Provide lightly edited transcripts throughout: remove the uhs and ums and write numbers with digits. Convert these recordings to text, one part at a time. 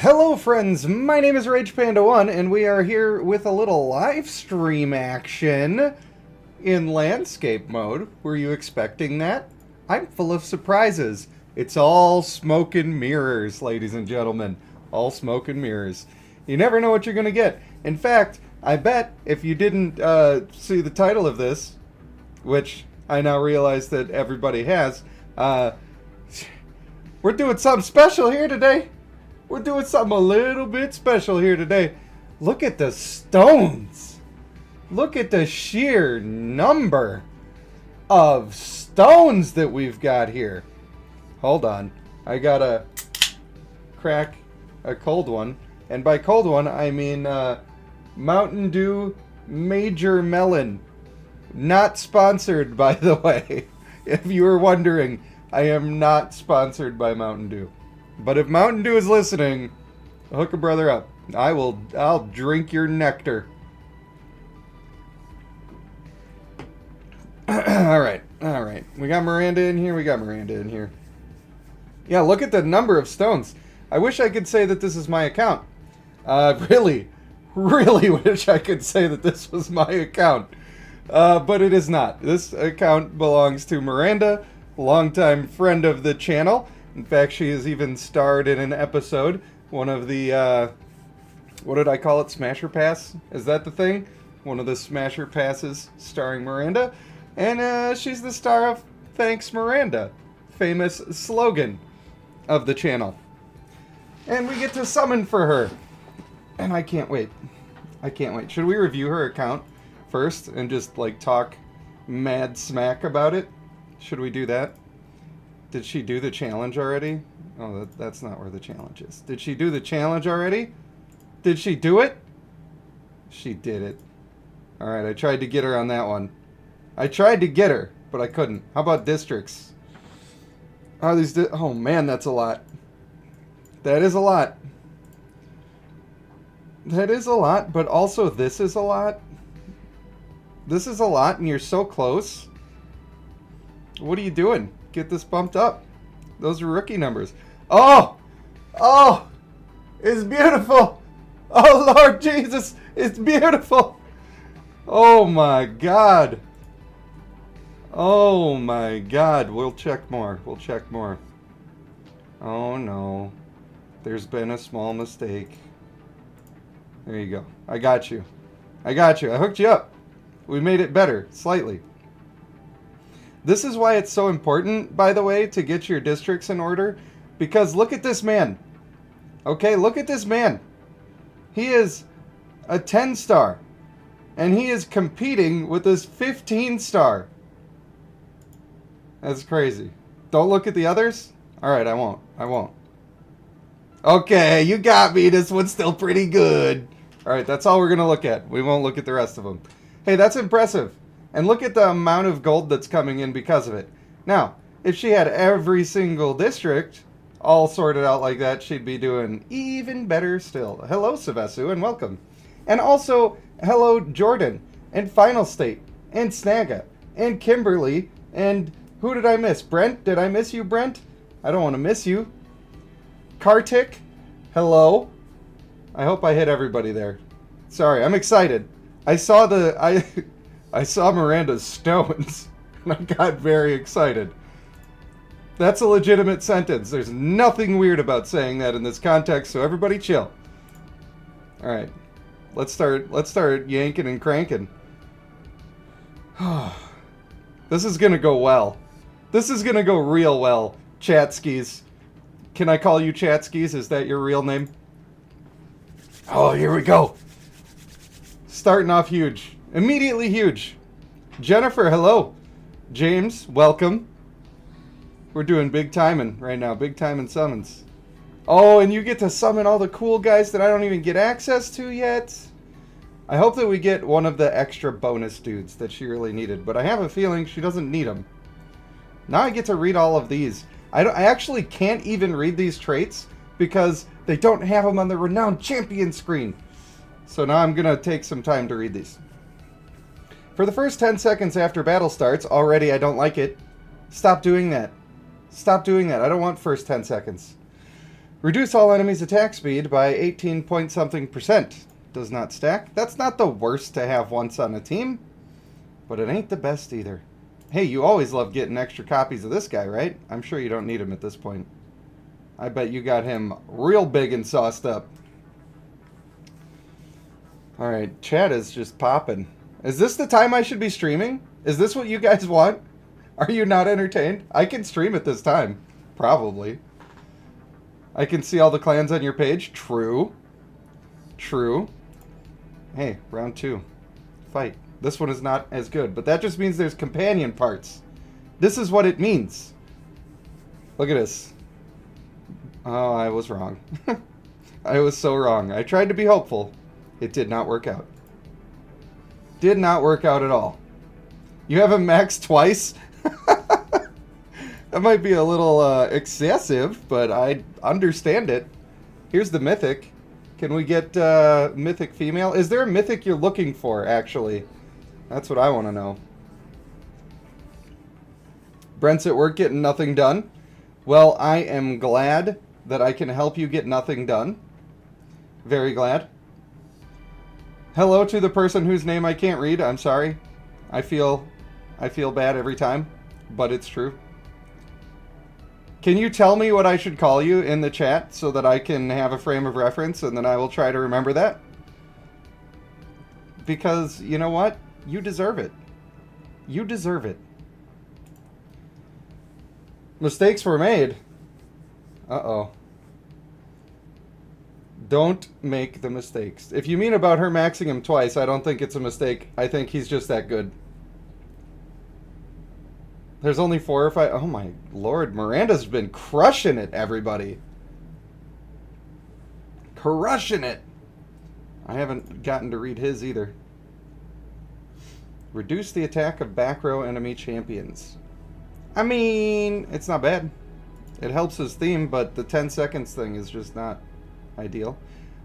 Hello friends, my name is RagePanda1 and we are here with a little live stream action in landscape mode. Were you expecting that? I'm full of surprises. It's all smoke and mirrors, ladies and gentlemen. All smoke and mirrors. You never know what you're going to get. In fact, I bet if you didn't see the title of this, which I now realize that everybody has, we're doing something special here today. We're doing something a little bit special here today. Look at the stones. Look at the sheer number of stones that we've got here. Hold on. I gotta crack a cold one. And by cold one, I mean Mountain Dew Major Melon. Not sponsored, by the way. If you were wondering, I am not sponsored by Mountain Dew. But if Mountain Dew is listening, hook a brother up. I'll drink your nectar. Alright. We got Miranda in here. Yeah, look at the number of stones. I wish I could say that this is my account. Really wish I could say that this was my account. But it is not. This account belongs to Miranda, longtime friend of the channel. In fact, she has even starred in an episode. One of the, what did I call it? Smasher Pass? Is that the thing? One of the Smasher Passes starring Miranda. And she's the star of Thanks Miranda, famous slogan of the channel. And we get to summon for her. And I can't wait. Should we review her account first and just, like, talk mad smack about it? Should we do that? Did she do the challenge already? Oh, that's not where the challenge is. Did she do the challenge already? Did she do it? She did it. Alright, I tried to get her on that one. I tried to get her, but I couldn't. How about districts? Are these oh man, that's a lot. That is a lot. That is a lot, but also this is a lot. This is a lot, and you're so close. What are you doing? Get this bumped up. Those are rookie numbers. Oh! It's beautiful! Oh, Lord Jesus! It's beautiful! Oh, my God. Oh, my God. We'll check more. Oh, no. There's been a small mistake. There you go. I got you. I hooked you up. We made it better, slightly. This is why it's so important, by the way, to get your districts in order. Because look at this man. Okay, look at this man. He is a 10-star. And he is competing with this 15-star. That's crazy. Don't look at the others? Alright, I won't. Okay, you got me. This one's still pretty good. Alright, that's all we're going to look at. We won't look at the rest of them. Hey, that's impressive. And look at the amount of gold that's coming in because of it. Now, if she had every single district all sorted out like that, she'd be doing even better still. Hello, Savesu, and welcome. And also, hello, Jordan, and Final State, and Snaga, and Kimberly, and who did I miss? Brent? Did I miss you, Brent? I don't want to miss you. Kartik, hello. I hope I hit everybody there. Sorry, I'm excited. I saw Miranda's stones, and I got very excited. That's a legitimate sentence. There's nothing weird about saying that in this context, so everybody chill. Alright. Let's start yanking and cranking. This is gonna go well. This is gonna go real well, Chatskis. Can I call you Chatskis? Is that your real name? Oh, here we go. Starting off huge. Immediately huge. Jennifer, hello. James, welcome. We're doing big timing right now. Big timing summons. Oh, and you get to summon all the cool guys that I don't even get access to yet. I hope that we get one of the extra bonus dudes that she really needed. But I have a feeling she doesn't need them. Now I get to read all of these. I actually can't even read these traits because they don't have them on the Renowned Champion screen. So now I'm going to take some time to read these. For the first 10 seconds after battle starts, already I don't like it. Stop doing that. I don't want first 10 seconds. Reduce all enemies' attack speed by 18 point something %. Does not stack. That's not the worst to have once on a team, but it ain't the best either. Hey, you always love getting extra copies of this guy, right? I'm sure you don't need him at this point. I bet you got him real big and sauced up. Alright, chat is just popping. Is this the time I should be streaming? Is this what you guys want? Are you not entertained? I can stream at this time. Probably. I can see all the clans on your page. True. True. Hey, round 2. Fight. This one is not as good, but that just means there's companion parts. This is what it means. Look at this. Oh, I was wrong. I was so wrong. I tried to be hopeful. It did not work out. Did not work out at all. You have him maxed twice? That might be a little excessive, but I understand it. Here's the mythic. Can we get mythic female? Is there a mythic you're looking for, actually? That's what I want to know. Brent's at work getting nothing done. Well, I am glad that I can help you get nothing done. Very glad. Hello to the person whose name I can't read. I'm sorry. I feel bad every time, but it's true. Can you tell me what I should call you in the chat so that I can have a frame of reference, and then I will try to remember that? Because, you know what? You deserve it. You deserve it. Mistakes were made. Uh-oh. Don't make the mistakes. If you mean about her maxing him twice, I don't think it's a mistake. I think he's just that good. There's only 4 or 5. Oh my lord, Miranda's been crushing it, everybody. Crushing it. I haven't gotten to read his either. Reduce the attack of back row enemy champions. I mean, it's not bad. It helps his theme, but the 10 seconds thing is just not ideal.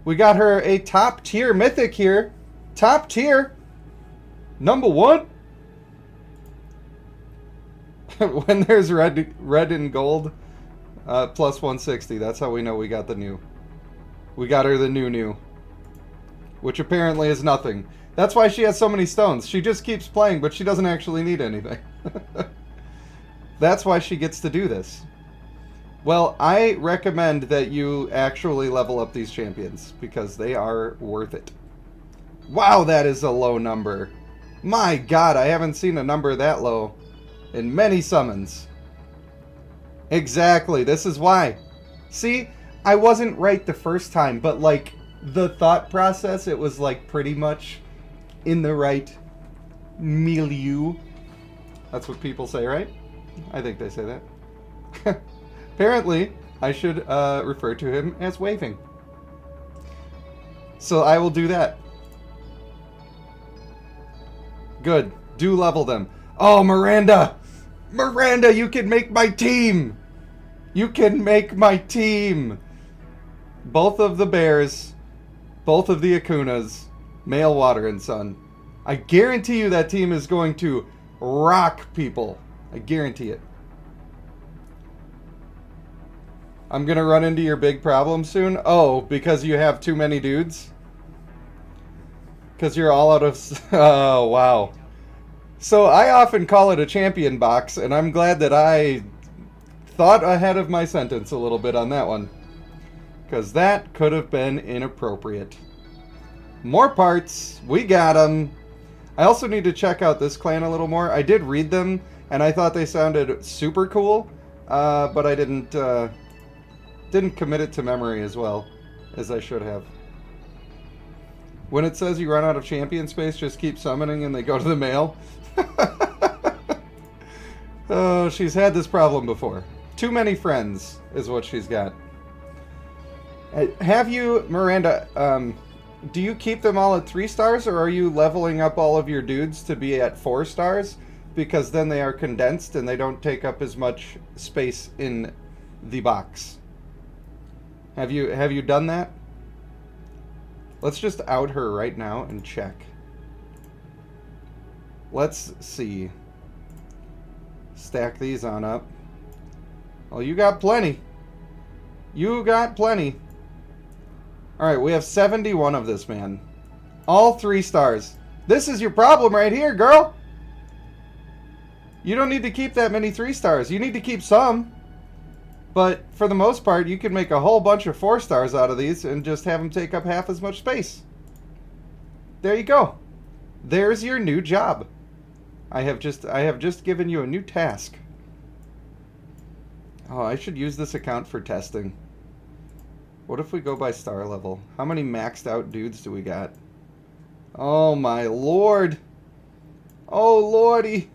We got her a top tier mythic here. Top tier. Number 1. When there's red and gold, plus 160. That's how we know we got the new. We got her the new. Which apparently is nothing. That's why she has so many stones. She just keeps playing, but she doesn't actually need anything. That's why she gets to do this. Well, I recommend that you actually level up these champions, because they are worth it. Wow, that is a low number. My god, I haven't seen a number that low in many summons. Exactly, this is why. See, I wasn't right the first time, but like the thought process, it was like pretty much in the right milieu. That's what people say, right? I think they say that. Apparently, I should refer to him as waving. So I will do that. Good. Do level them. Oh, Miranda! Miranda, you can make my team! You can make my team! Both of the bears, both of the Akunas, male water and sun. I guarantee you that team is going to rock people. I guarantee it. I'm gonna run into your big problem soon. Oh, because you have too many dudes? Because you're all out of... Oh, wow. So I often call it a champion box, and I'm glad that I thought ahead of my sentence a little bit on that one. Because that could have been inappropriate. More parts. We got them. I also need to check out this clan a little more. I did read them, and I thought they sounded super cool, but I didn't commit it to memory as well as I should have. When it says you run out of champion space, just keep summoning and they go to the mail. Oh, she's had this problem before. Too many friends is what she's got. Have you, Miranda, do you keep them all at 3 stars, or are you leveling up all of your dudes to be at 4 stars? Because then they are condensed and they don't take up as much space in the box. Have you done that? Let's just out her right now and check. Let's see. Stack these on up. Well, you got plenty. You got plenty. Alright, we have 71 of this, man. All 3 stars. This is your problem right here, girl! You don't need to keep that many 3 stars. You need to keep some. But for the most part, you can make a whole bunch of 4 stars out of these and just have them take up half as much space. There you go. There's your new job. I have just given you a new task. Oh, I should use this account for testing. What if we go by star level? How many maxed out dudes do we got? Oh my lord. Oh lordy.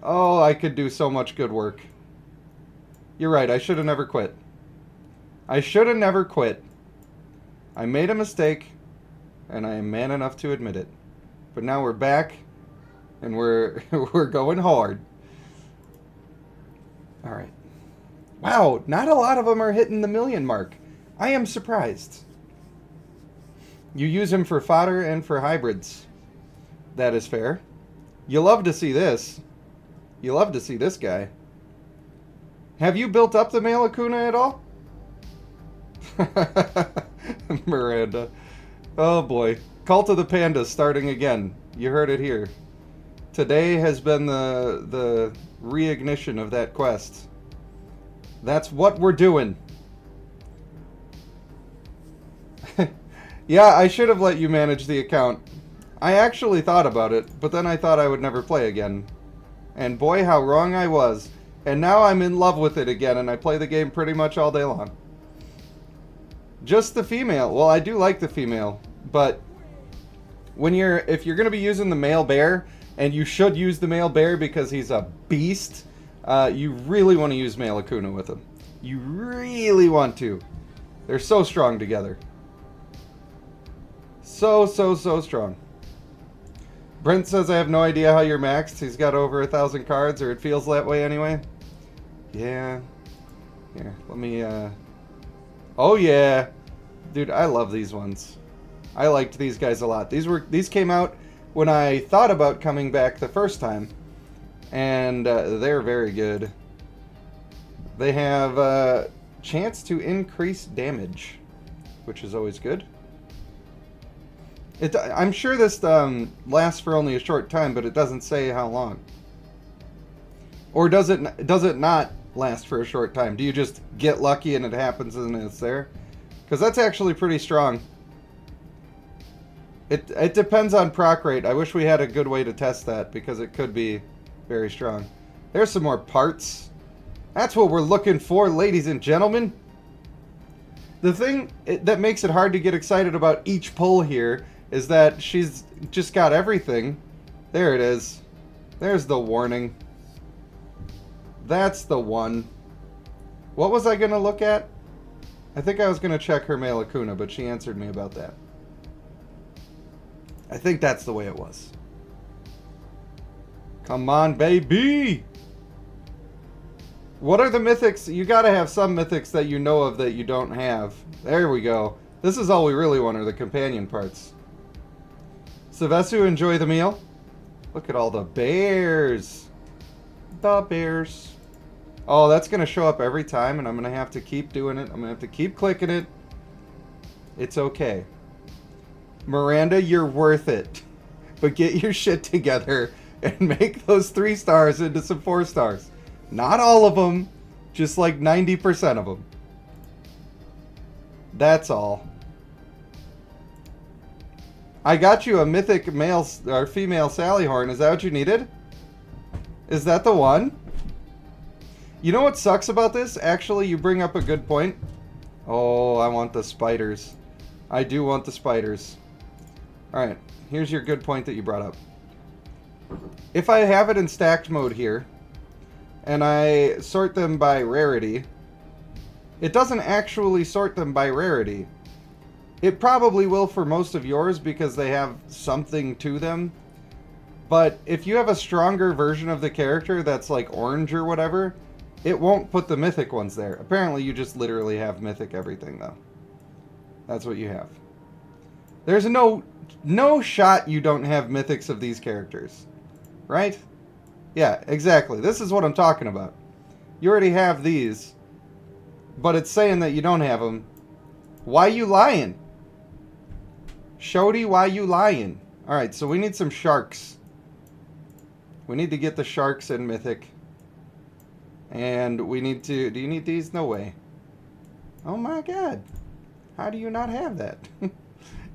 Oh, I could do so much good work. You're right, I should have never quit. I should have never quit. I made a mistake, and I am man enough to admit it. But now we're back, and we're going hard. Alright. Wow, not a lot of them are hitting the million mark. I am surprised. You use him for fodder and for hybrids. That is fair. You love to see this. You love to see this guy. Have you built up the male Akuna at all? Miranda. Oh boy. Cult of the Pandas starting again. You heard it here. Today has been the reignition of that quest. That's what we're doing. Yeah, I should have let you manage the account. I actually thought about it, but then I thought I would never play again. And boy, how wrong I was. And now I'm in love with it again, and I play the game pretty much all day long. Just the female. Well, I do like the female, but if you're going to be using the male bear, and you should use the male bear because he's a beast, you really want to use male Akuna with him. You really want to. They're so strong together. So strong. Brent says I have no idea how you're maxed. He's got over 1,000 cards, or it feels that way anyway. Yeah. Here, let me, Oh yeah! Dude, I love these ones. I liked these guys a lot. These came out when I thought about coming back the first time. And, they're very good. They have, chance to increase damage, which is always good. I'm sure this lasts for only a short time, but it doesn't say how long. Or does it not last for a short time? Do you just get lucky and it happens and it's there? Because that's actually pretty strong. It depends on proc rate. I wish we had a good way to test that, because it could be very strong. There's some more parts. That's what we're looking for, ladies and gentlemen. The thing that makes it hard to get excited about each pull here is that she's just got everything. There it is. There's the warning. That's the one. What was I going to look at? I think I was going to check her male Akuna, but she answered me about that. I think that's the way it was. Come on, baby! What are the mythics? You gotta have some mythics that you know of that you don't have. There we go. This is all we really want, are the companion parts. Savesu, enjoy the meal. Look at all the bears. The bears. Oh, that's going to show up every time, and I'm going to have to keep doing it. I'm going to have to keep clicking it. It's okay. Miranda, you're worth it. But get your shit together and make those 3 stars into some 4 stars. Not all of them, just like 90% of them. That's all. I got you a mythic male or female Sally Horn. Is that what you needed? Is that the one? You know what sucks about this? Actually, you bring up a good point. Oh, I want the spiders. I do want the spiders. Alright, here's your good point that you brought up. If I have it in stacked mode here, and I sort them by rarity, it doesn't actually sort them by rarity. It probably will for most of yours because they have something to them. But if you have a stronger version of the character that's like orange or whatever, it won't put the mythic ones there. Apparently you just literally have mythic everything though. That's what you have. There's no shot you don't have mythics of these characters. Right? Yeah, exactly. This is what I'm talking about. You already have these. but it's saying that you don't have them. Why you lying? Shody, why you lying? Alright, so we need some sharks. We need to get the sharks in Mythic. And we need to... Do you need these? No way. Oh my god. How do you not have that?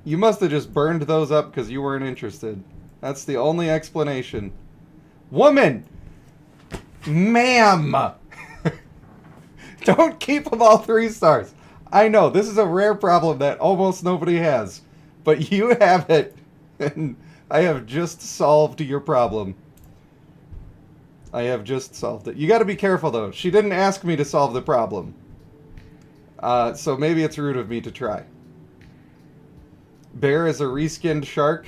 You must have just burned those up because you weren't interested. That's the only explanation. Woman! Ma'am! Don't keep them all 3 stars. I know, this is a rare problem that almost nobody has. But you have it. And I have just solved your problem. I have just solved it. You gotta be careful though. She didn't ask me to solve the problem. So maybe it's rude of me to try. Bear is a reskinned shark.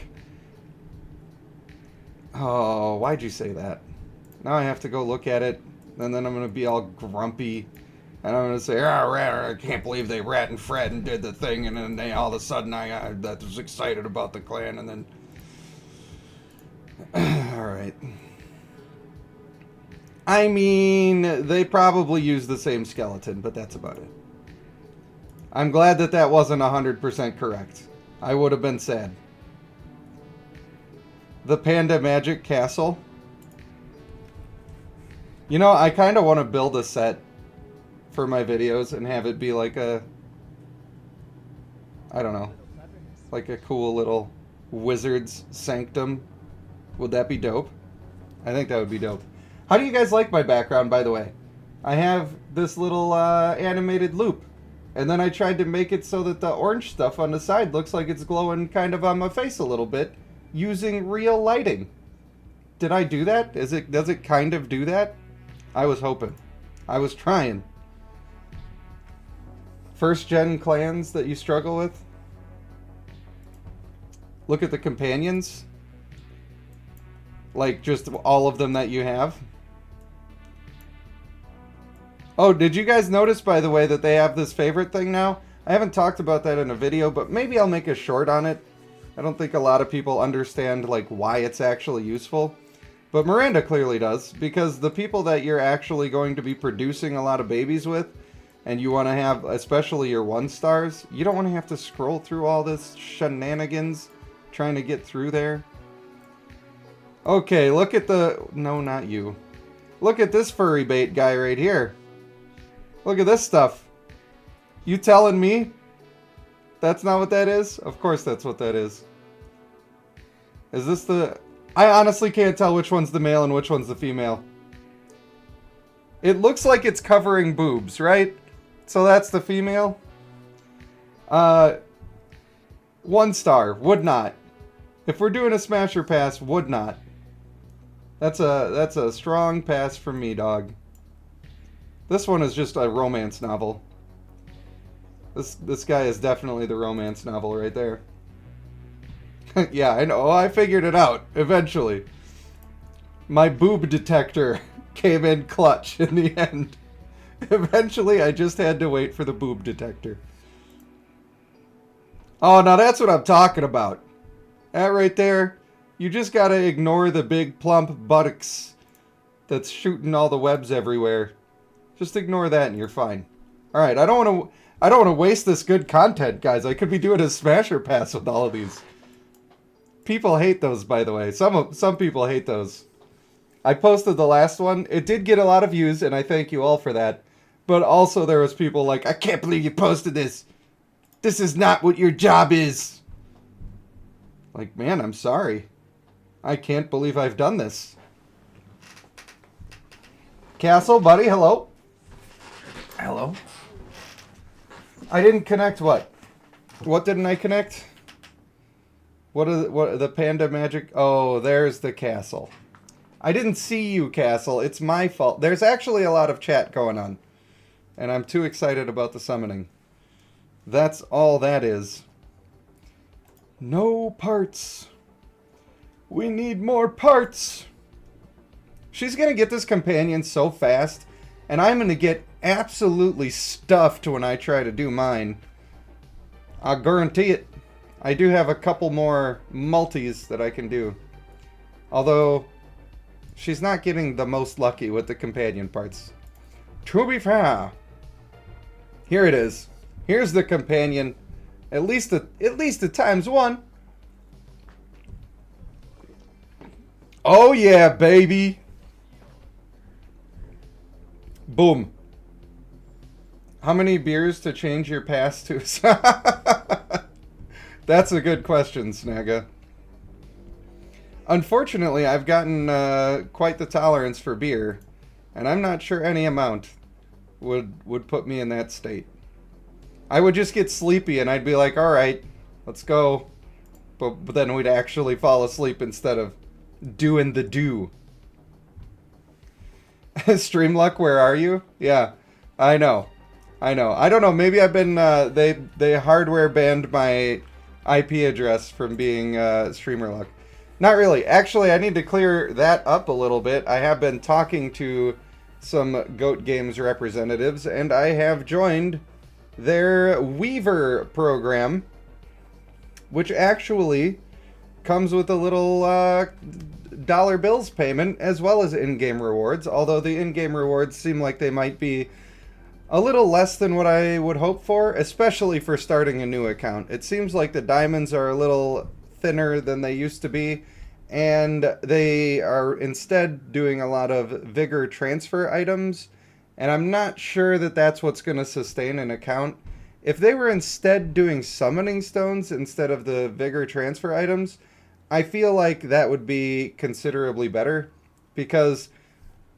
Oh, why'd you say that? Now I have to go look at it. And then I'm gonna be all grumpy. And I'm going to say, oh, I can't believe they rat and fret and did the thing, and then they all of a sudden I was excited about the clan, and then... Alright. I mean, they probably use the same skeleton, but that's about it. I'm glad that that wasn't 100% correct. I would have been sad. The Panda Magic Castle. You know, I kind of want to build a set for my videos and have it be like a, I don't know, like a cool little wizard's sanctum. Would that be dope? I think that would be dope. How do you guys like my background, by the way? I have this little animated loop, and then I tried to make it so that the orange stuff on the side looks like it's glowing kind of on my face a little bit using real lighting. Did I do that? Does it kind of do that? I was hoping. I was trying. First gen clans that you struggle with? Look at the companions. Like, just all of them that you have. Oh, did you guys notice, by the way, that they have this favorite thing now? I haven't talked about that in a video, but maybe I'll make a short on it. I don't think a lot of people understand, like, why it's actually useful. But Miranda clearly does, because the people that you're actually going to be producing a lot of babies with, and you want to have, especially your 1-stars, you don't want to have to scroll through all this shenanigans trying to get through there. Okay, look at the... No, not you. Look at this furry bait guy right here. Look at this stuff. You telling me that's not what that is? Of course that's what that is. Is this the... I honestly can't tell which one's the male and which one's the female. It looks like it's covering boobs, right? So that's the female. 1 star, would not. If we're doing a smasher pass, would not. That's a strong pass from me, dog. This one is just a romance novel. This guy is definitely the romance novel right there. Yeah, I know. I figured it out eventually. My boob detector came in clutch in the end. Eventually, I just had to wait for the boob detector. Oh, now that's what I'm talking about. That right there, you just gotta ignore the big plump buttocks that's shooting all the webs everywhere. Just ignore that and you're fine. Alright, I don't want to waste this good content, guys. I could be doing a smasher pass with all of these. People hate those, by the way. Some people hate those. I posted the last one. It did get a lot of views, and I thank you all for that. But also there was people like, I can't believe you posted this. This is not what your job is. Like, man, I'm sorry. I can't believe I've done this. Castle, buddy, hello. Hello. I didn't connect what? What didn't I connect? What are the panda magic? Oh, there's the castle. I didn't see you, castle. It's my fault. There's actually a lot of chat going on. And I'm too excited about the summoning. That's all that is. No parts. We need more parts. She's going to get this companion so fast. And I'm going to get absolutely stuffed when I try to do mine. I'll guarantee it. I do have a couple more multis that I can do. Although, she's not getting the most lucky with the companion parts. To be fair. Here it is. Here's the companion. At least a times one. Oh yeah, baby. Boom. How many beers to change your pass to? That's a good question, Snagga. Unfortunately, I've gotten quite the tolerance for beer, and I'm not sure any amount would put me in that state. I would just get sleepy, and I'd be like, all right, let's go. But then we'd actually fall asleep instead of doing the do. Streamluck, where are you? Yeah, I know. I don't know. Maybe I've been. They hardware banned my IP address from being StreamerLuck. Not really. Actually, I need to clear that up a little bit. I have been talking to some Goat Games representatives, and I have joined their Weaver program, which actually comes with a little dollar bills payment as well as in-game rewards, although the in-game rewards seem like they might be a little less than what I would hope for, especially for starting a new account. It seems like the diamonds are a little thinner than they used to be, and they are instead doing a lot of vigor transfer items, and I'm not sure that that's what's going to sustain an account. If they were instead doing summoning stones instead of the vigor transfer items, I feel like that would be considerably better, because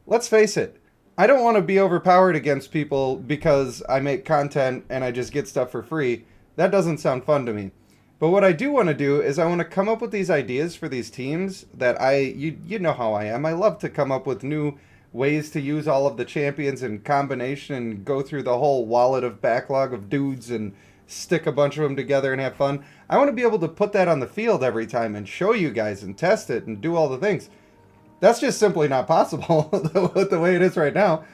let's face it, I don't want to be overpowered against people because I make content and I just get stuff for free. That doesn't sound fun to me. But what I do want to do is I want to come up with these ideas for these teams that you know how I am. I love to come up with new ways to use all of the champions in combination and go through the whole wallet of backlog of dudes and stick a bunch of them together and have fun. I want to be able to put that on the field every time and show you guys and test it and do all the things. That's just simply not possible with the way it is right now,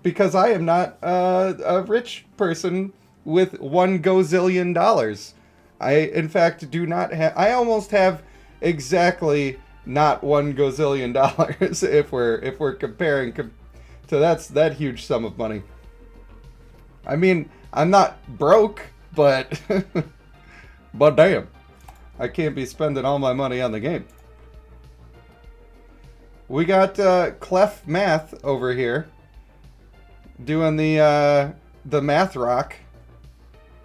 because I am not a rich person with $1 gazillion. I, in fact, do not have... I almost have exactly not $1 gazillion if we're comparing to that huge sum of money. I mean, I'm not broke, but but damn, I can't be spending all my money on the game. We got Clef Math over here doing the Math Rock.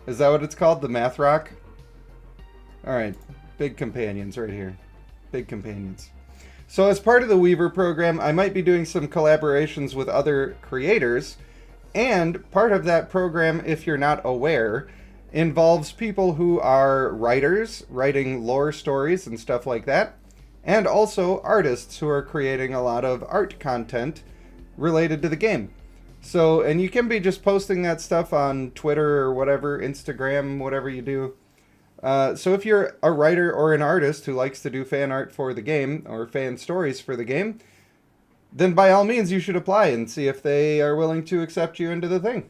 Is that what it's called? The Math Rock? Alright, big companions right here. Big companions. So as part of the Weaver program, I might be doing some collaborations with other creators, and part of that program, if you're not aware, involves people who are writers, writing lore stories and stuff like that, and also artists who are creating a lot of art content related to the game. So, and you can be just posting that stuff on Twitter or whatever, Instagram, whatever you do. So if you're a writer or an artist who likes to do fan art for the game, or fan stories for the game, then by all means you should apply and see if they are willing to accept you into the thing.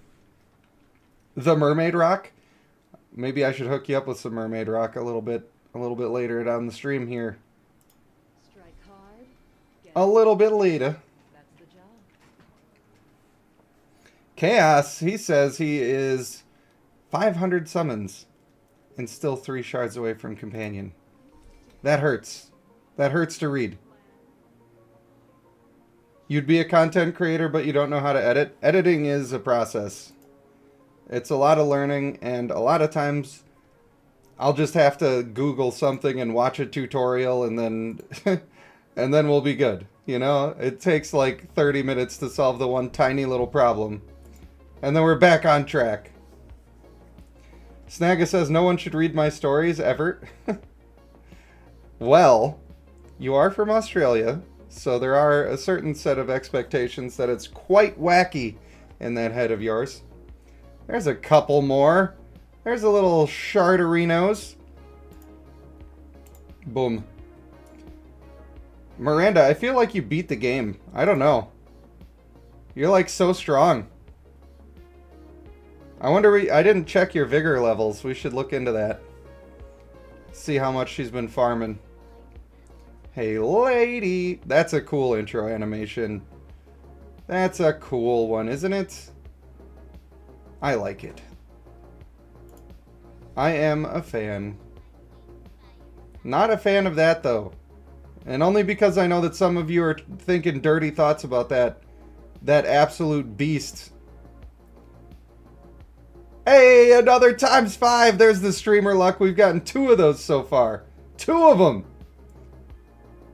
The Mermaid Rock? Maybe I should hook you up with some Mermaid Rock a little bit later down the stream here. Strike hard, a little bit later. that's the job. Chaos, he says he is 500 summons and still 3 shards away from companion. That hurts. That hurts to read. You'd be a content creator, but you don't know how to edit. Editing is a process. It's a lot of learning, and a lot of times I'll just have to Google something and watch a tutorial, and then and then we'll be good. You know, it takes like 30 minutes to solve the one tiny little problem, and then we're back on track. Snagga says no one should read my stories ever. Well, you are from Australia, so there are a certain set of expectations that it's quite wacky in that head of yours. There's a couple more. There's a little Sharderinos. Boom. Miranda, I feel like you beat the game. I don't know. You're like so strong. I wonder, I didn't check your vigor levels. We should look into that. See how much she's been farming. Hey lady! That's a cool intro animation. That's a cool one, isn't it? I like it. I am a fan. Not a fan of that, though. And only because I know that some of you are thinking dirty thoughts about that absolute beast. Hey, another ×5. There's the streamer luck. We've gotten 2 of those so far. 2 of them.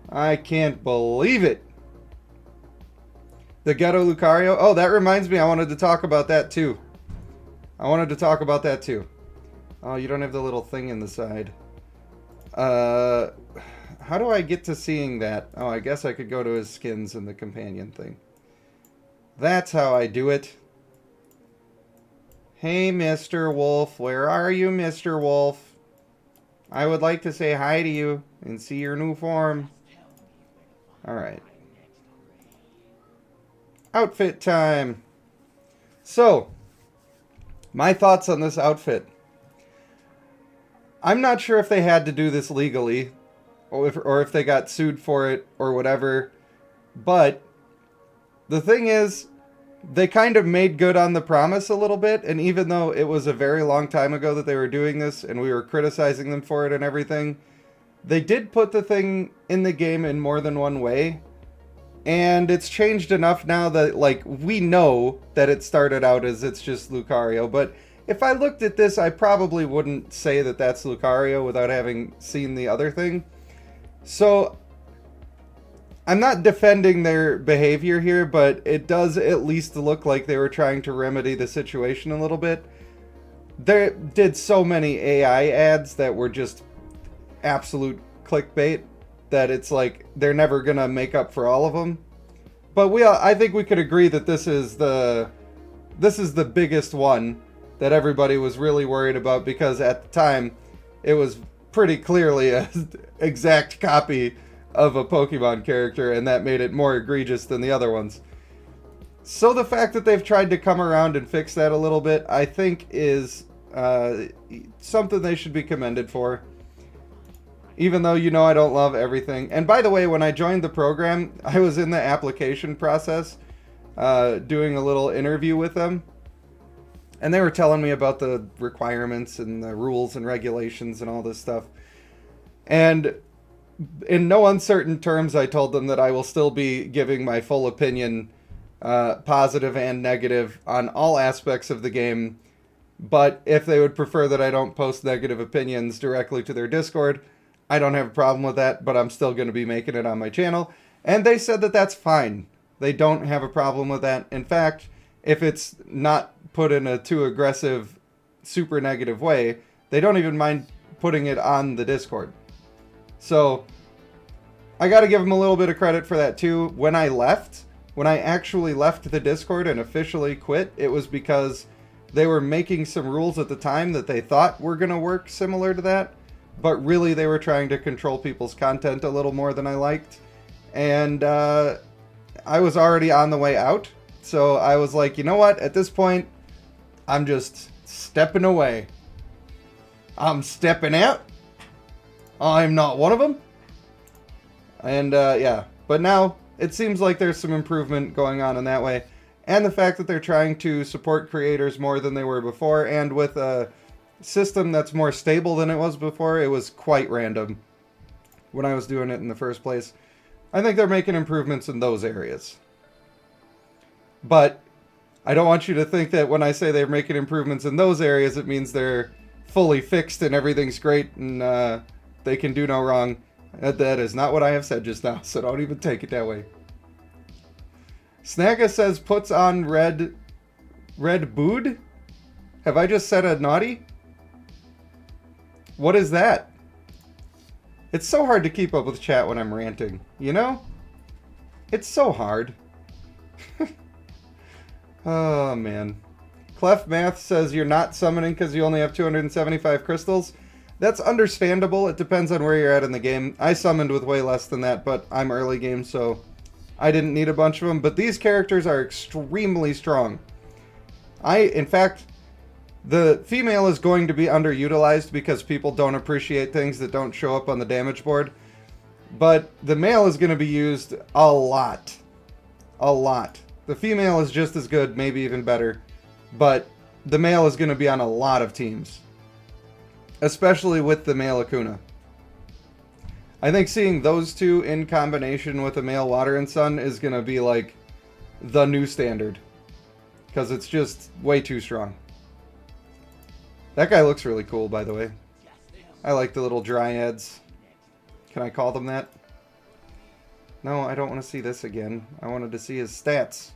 I can't believe it. The Ghetto Lucario. Oh, that reminds me. I wanted to talk about that too. Oh, you don't have the little thing in the side. How do I get to seeing that? Oh, I guess I could go to his skins in the companion thing. That's how I do it. Hey, Mr. Wolf. Where are you, Mr. Wolf? I would like to say hi to you and see your new form. Alright. Outfit time. So, my thoughts on this outfit. I'm not sure if they had to do this legally, or if they got sued for it, or whatever. But, the thing is, they kind of made good on the promise a little bit, and even though it was a very long time ago that they were doing this, and we were criticizing them for it and everything, they did put the thing in the game in more than one way. And it's changed enough now that, like, we know that it started out as it's just Lucario. But if I looked at this, I probably wouldn't say that that's Lucario without having seen the other thing. So, I'm not defending their behavior here, but it does at least look like they were trying to remedy the situation a little bit. They did so many AI ads that were just absolute clickbait that it's like they're never gonna make up for all of them. But I think we could agree that this is the biggest one that everybody was really worried about, because at the time it was pretty clearly an exact copy of a Pokemon character, and that made it more egregious than the other ones. So the fact that they've tried to come around and fix that a little bit, I think is something they should be commended for. Even though, you know, I don't love everything. And by the way, when I joined the program, I was in the application process, doing a little interview with them. And they were telling me about the requirements and the rules and regulations and all this stuff. And in no uncertain terms, I told them that I will still be giving my full opinion, positive and negative, on all aspects of the game. But if they would prefer that I don't post negative opinions directly to their Discord, I don't have a problem with that, but I'm still going to be making it on my channel. And they said that that's fine. They don't have a problem with that. In fact, if it's not put in a too aggressive, super negative way, they don't even mind putting it on the Discord. So, I got to give them a little bit of credit for that too. When I actually left the Discord and officially quit, it was because they were making some rules at the time that they thought were going to work similar to that. But really, they were trying to control people's content a little more than I liked. And I was already on the way out. So I was like, you know what? At this point, I'm just stepping away. I'm stepping out. I'm not one of them. And yeah. But now, it seems like there's some improvement going on in that way. And the fact that they're trying to support creators more than they were before. And with a system that's more stable than it was before. It was quite random when I was doing it in the first place. I think they're making improvements in those areas. But I don't want you to think that when I say they're making improvements in those areas, it means they're fully fixed and everything's great and they can do no wrong. That is not what I have said just now, so don't even take it that way. Snagga says puts on red bood? Have I just said a naughty? What is that? It's so hard to keep up with chat when I'm ranting, you know? It's so hard. Oh, man. Clef Math says you're not summoning because you only have 275 crystals. That's understandable. It depends on where you're at in the game. I summoned with way less than that, but I'm early game, so I didn't need a bunch of them. But these characters are extremely strong. In fact, the female is going to be underutilized because people don't appreciate things that don't show up on the damage board. But the male is going to be used a lot. A lot. The female is just as good, maybe even better. But the male is going to be on a lot of teams. Especially with the male Akuna. I think seeing those two in combination with the male Water and Sun is going to be like the new standard. Because it's just way too strong. That guy looks really cool, by the way. I like the little dryads. Can I call them that? No, I don't want to see this again. I wanted to see his stats.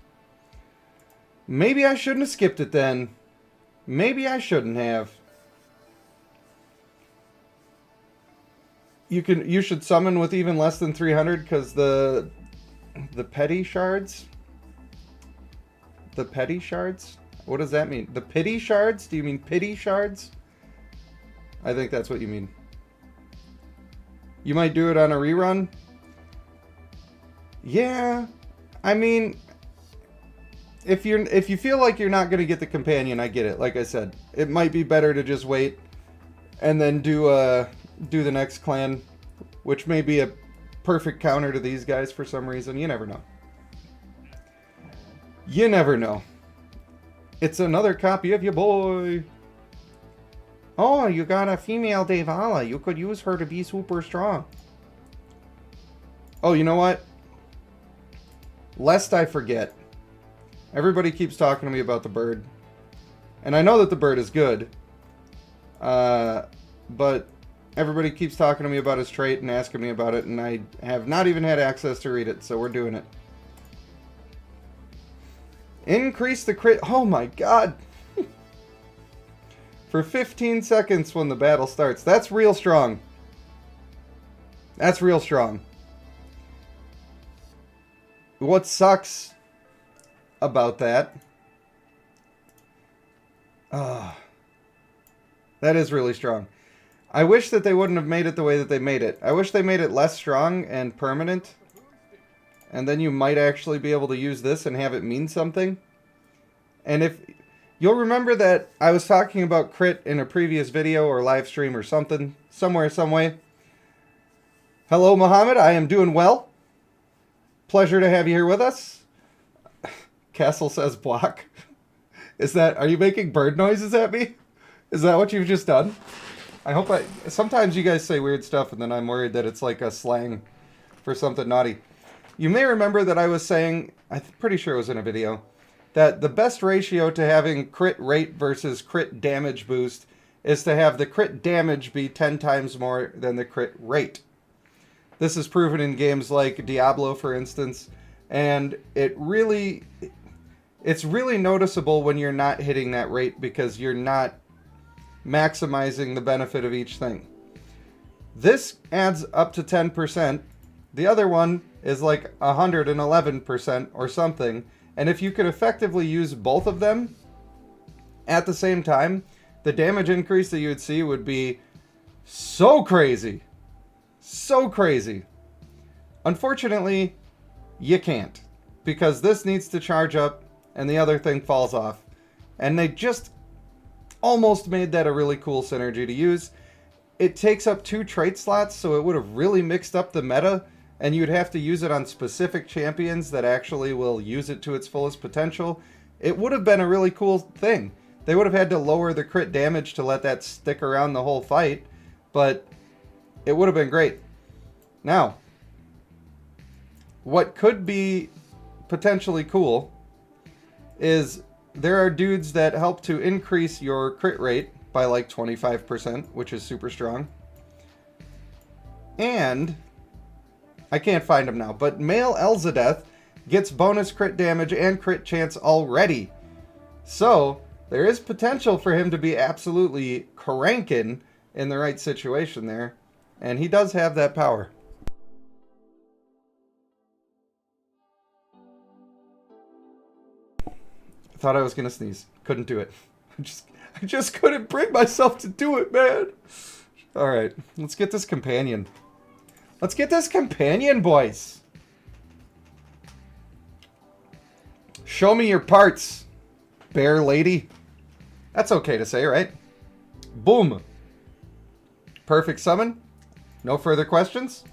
Maybe I shouldn't have skipped it then. Maybe I shouldn't have. You should summon with even less than 300 because the petty shards. The petty shards? What does that mean? The pity shards? Do you mean pity shards? I think that's what you mean. You might do it on a rerun. Yeah, I mean, if you feel like you're not gonna get the companion, I get it. Like I said, it might be better to just wait and then do the next clan, which may be a perfect counter to these guys for some reason. You never know. You never know. It's another copy of your boy. Oh, you got a female Devala. You could use her to be super strong. Oh, you know what? Lest I forget. Everybody keeps talking to me about the bird. And I know that the bird is good. But everybody keeps talking to me about his trait and asking me about it. And I have not even had access to read it. So we're doing it. Increase the crit. Oh my god. For 15 seconds when the battle starts. That's real strong. That's real strong. What sucks about that... that is really strong. I wish that they wouldn't have made it the way that they made it. I wish they made it less strong and permanent. And then you might actually be able to use this and have it mean something. And if... You'll remember that I was talking about crit in a previous video or live stream or something. Somewhere, some way. Hello, Muhammad. I am doing well. Pleasure to have you here with us. Castle says block. Is that... Are you making bird noises at me? Is that what you've just done? I hope I... Sometimes you guys say weird stuff and then I'm worried that it's like a slang for something naughty. You may remember that I was saying... I'm pretty sure it was in a video... that the best ratio to having crit rate versus crit damage boost is to have the crit damage be 10 times more than the crit rate. This is proven in games like Diablo, for instance, and it's really noticeable when you're not hitting that rate because you're not maximizing the benefit of each thing. This adds up to 10%. The other one is like 111% or something. And if you could effectively use both of them at the same time, the damage increase that you would see would be so crazy. So crazy. Unfortunately, you can't. Because this needs to charge up and the other thing falls off. And they just almost made that a really cool synergy to use. It takes up 2 trait slots, so it would have really mixed up the meta. And you'd have to use it on specific champions that actually will use it to its fullest potential. It would have been a really cool thing. They would have had to lower the crit damage to let that stick around the whole fight. But it would have been great. Now, what could be potentially cool is there are dudes that help to increase your crit rate by like 25%, which is super strong. And... I can't find him now, but male Elzadeth gets bonus crit damage and crit chance already. So, there is potential for him to be absolutely cranking in the right situation there. And he does have that power. Thought I was going to sneeze. Couldn't do it. I just couldn't bring myself to do it, man. Alright, let's get this companion. Let's get this companion, boys. Show me your parts, bear lady. That's okay to say, right? Boom. Perfect summon. No further questions?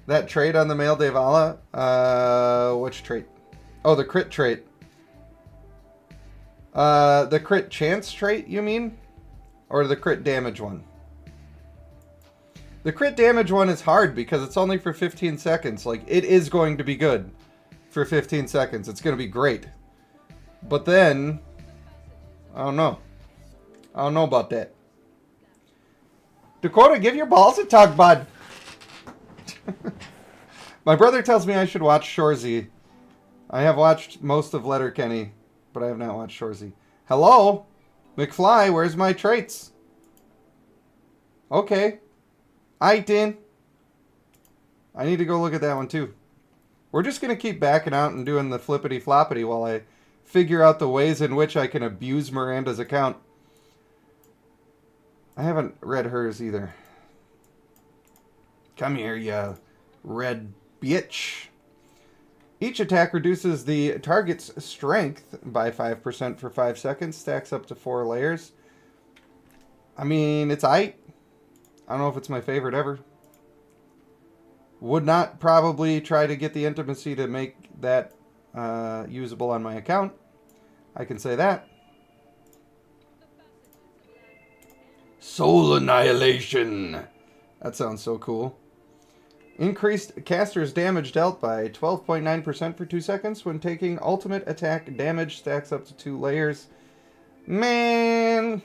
That trait on the male Devala? Which trait? Oh, the crit trait. The crit chance trait, you mean? Or the crit damage one? The crit damage one is hard because it's only for 15 seconds. Like, it is going to be good for 15 seconds. It's going to be great. But then, I don't know. I don't know about that. Dakota, give your balls a tug, bud. My brother tells me I should watch Shorzy. I have watched most of Letterkenny, but I have not watched Shorzy. Hello? McFly, where's my traits? Okay. I did. I need to go look at that one too. We're just going to keep backing out and doing the flippity floppity while I figure out the ways in which I can abuse Miranda's account. I haven't read hers either. Come here, you red bitch. Each attack reduces the target's strength by 5% for 5 seconds. Stacks up to 4 layers. I mean, it's aight. I don't know if it's my favorite ever. Would not probably try to get the intimacy to make that usable on my account. I can say that. Soul Annihilation. That sounds so cool. Increased caster's damage dealt by 12.9% for 2 seconds when taking ultimate attack damage. Stacks up to 2 layers. Man,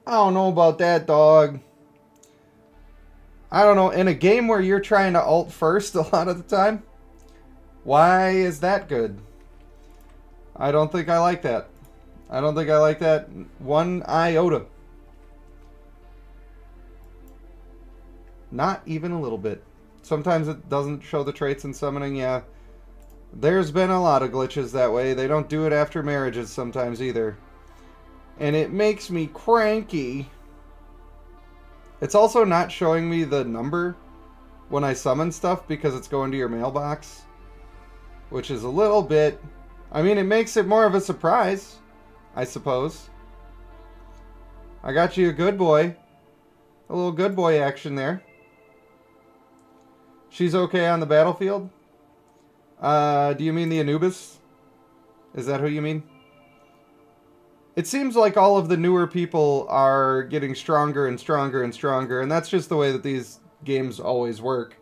I don't know about that, dog. I don't know. In a game where you're trying to ult first a lot of the time, why is that good? I don't think I like that. I don't think I like that one iota. Not even a little bit. Sometimes it doesn't show the traits in summoning, yeah. There's been a lot of glitches that way. They don't do it after marriages sometimes either. And it makes me cranky. It's also not showing me the number when I summon stuff because it's going to your mailbox. Which is a little bit... I mean, it makes it more of a surprise, I suppose. I got you a good boy. A little good boy action there. She's okay on the battlefield? Do you mean the Anubis? Is that who you mean? It seems like all of the newer people are getting stronger and stronger and stronger, and that's just the way that these games always work.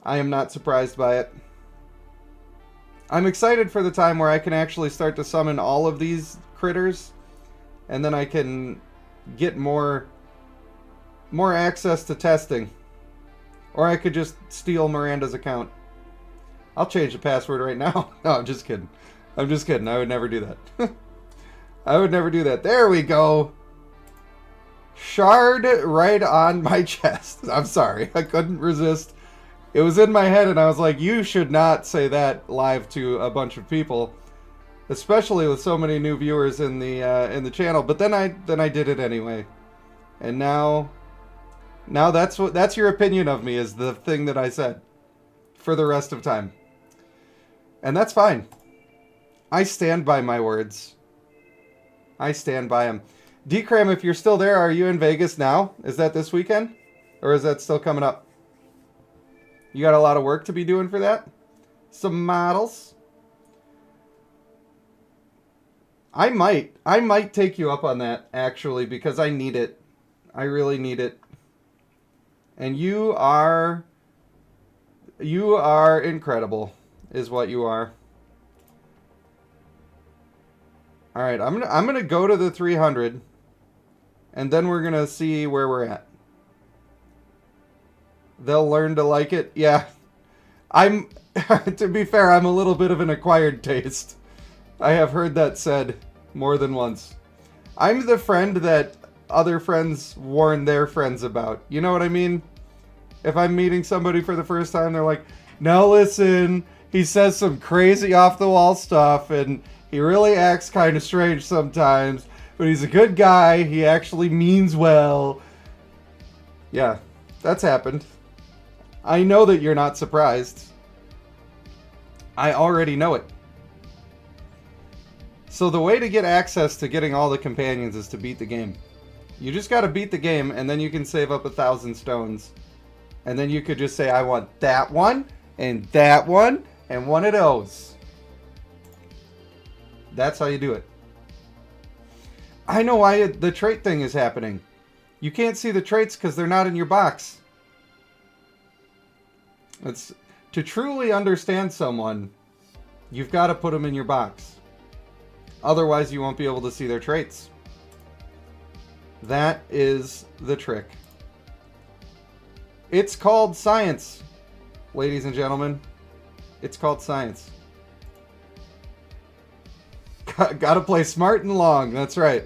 I am not surprised by it. I'm excited for the time where I can actually start to summon all of these critters, and then I can get more access to testing. Or I could just steal Miranda's account. I'll change the password right now. No, I'm just kidding. I'm just kidding. I would never do that. I would never do that. There we go. Shard right on my chest. I'm sorry. I couldn't resist. It was in my head and I was like, you should not say that live to a bunch of people. Especially with so many new viewers in the channel. But then I did it anyway. And now that's your opinion of me, is the thing that I said. For the rest of time. And that's fine. I stand by my words. I stand by them. Decram, if you're still there, are you in Vegas now? Is that this weekend? Or is that still coming up? You got a lot of work to be doing for that? Some models? I might take you up on that, actually, because I need it. I really need it. And you are incredible, is what you are. All right, I'm gonna go to the 300, and then we're gonna see where we're at. They'll learn to like it. Yeah, to be fair, I'm a little bit of an acquired taste. I have heard that said more than once. I'm the friend that other friends warn their friends about. You know what I mean? If I'm meeting somebody for the first time, they're like, now listen, he says some crazy off-the-wall stuff, and he really acts kind of strange sometimes, but he's a good guy, he actually means well. Yeah, that's happened. I know that you're not surprised. I already know it. So the way to get access to getting all the companions is to beat the game. You just gotta beat the game, and then you can save up 1,000 stones. And then you could just say, I want that one, and one of those. That's how you do it. I know why the trait thing is happening. You can't see the traits because they're not in your box. It's to truly understand someone, you've got to put them in your box. Otherwise, you won't be able to see their traits. That is the trick. It's called science, ladies and gentlemen. It's called science. Gotta play smart and long, that's right.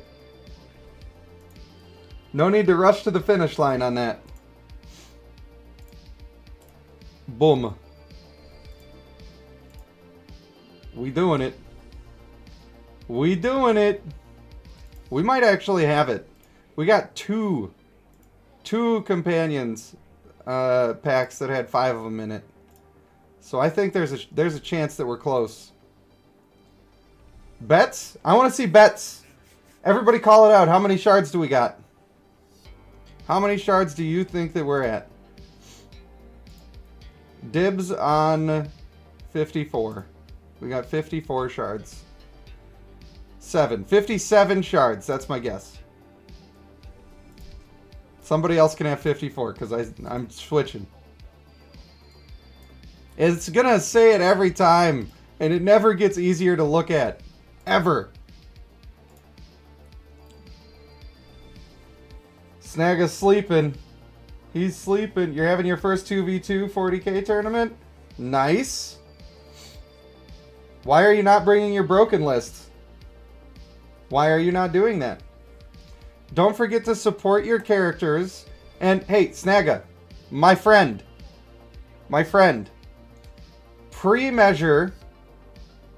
No need to rush to the finish line on that. Boom. We doing it. We doing it. We might actually have it. We got two companions packs that had 5 of them in it. So I think there's a chance that we're close. Bets? I want to see bets. Everybody call it out. How many shards do we got? How many shards do you think that we're at? Dibs on 54. We got 54 shards. 57 shards. That's my guess. Somebody else can have 54 because I'm switching. It's gonna say it every time, and it never gets easier to look at. Ever. Snaga's sleeping. He's sleeping. You're having your first 2v2 40k tournament? Nice. Why are you not bringing your broken list? Why are you not doing that? Don't forget to support your characters. And hey, Snaga, my friend. Pre-measure.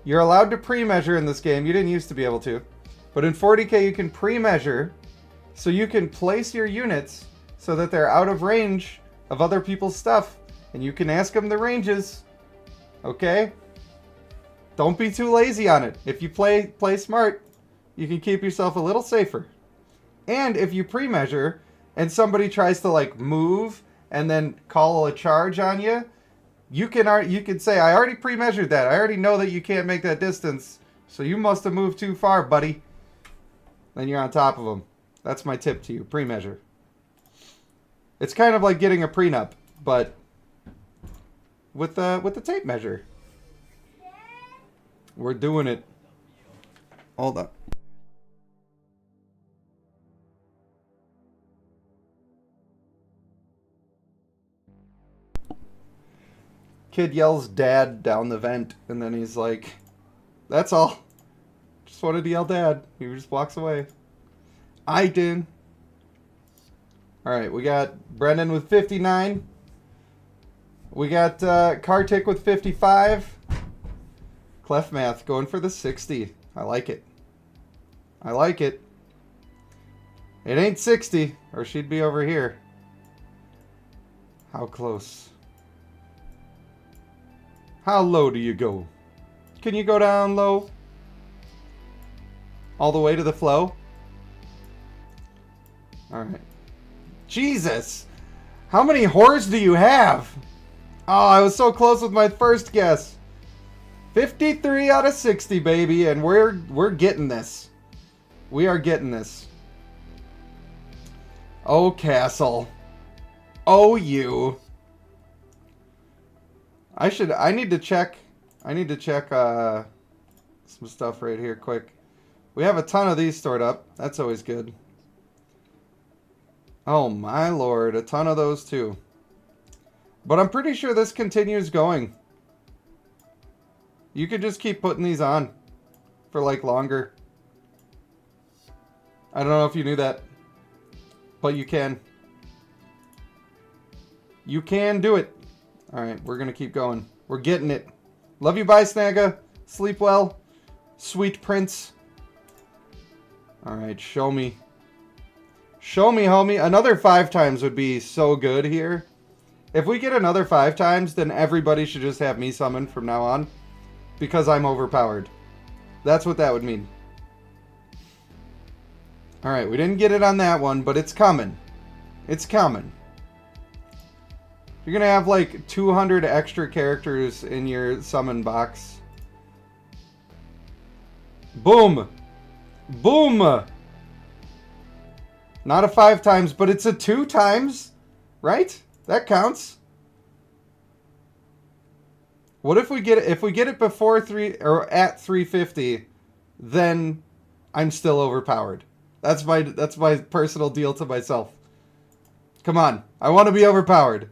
You're allowed to pre-measure in this game. You didn't used to be able to. But in 40k you can pre-measure. So you can place your units so that they're out of range of other people's stuff. And you can ask them the ranges. Okay? Don't be too lazy on it. If you play smart, you can keep yourself a little safer. And if you pre-measure and somebody tries to like move and then call a charge on you, you can say, I already pre-measured that. I already know that you can't make that distance. So you must have moved too far, buddy. Then you're on top of them. That's my tip to you. Pre-measure. It's kind of like getting a prenup, but with the tape measure. We're doing it. Hold up. Kid yells dad down the vent, and then he's like, that's all. Just wanted to yell dad. He just walks away. I did. Alright, we got Brendan with 59. We got Kartik with 55. Clef Math going for the 60. I like it. I like it. It ain't 60, or she'd be over here. How close? How low do you go? Can you go down low? All the way to the flow? Alright. Jesus! How many whores do you have? Oh, I was so close with my first guess. 53 out of 60, baby, and we're getting this. We are getting this. Oh, Castle. Oh, you. I need to check some stuff right here quick. We have a ton of these stored up. That's always good. Oh my lord, a ton of those too. But I'm pretty sure this continues going. You could just keep putting these on for like longer. I don't know if you knew that, but you can. You can do it. Alright, we're going to keep going. We're getting it. Love you, bye, Snaga. Sleep well. Sweet prince. Alright, show me. Show me, homie. Another 5 times would be so good here. If we get another 5 times, then everybody should just have me summoned from now on. Because I'm overpowered. That's what that would mean. Alright, we didn't get it on that one, but it's coming. It's coming. You're gonna have like 200 extra characters in your summon box. Boom. Boom. Not a 5 times, but it's a 2 times, right? That counts. What if we get it before 3 or at 350, then I'm still overpowered. That's my personal deal to myself. Come on. I want to be overpowered.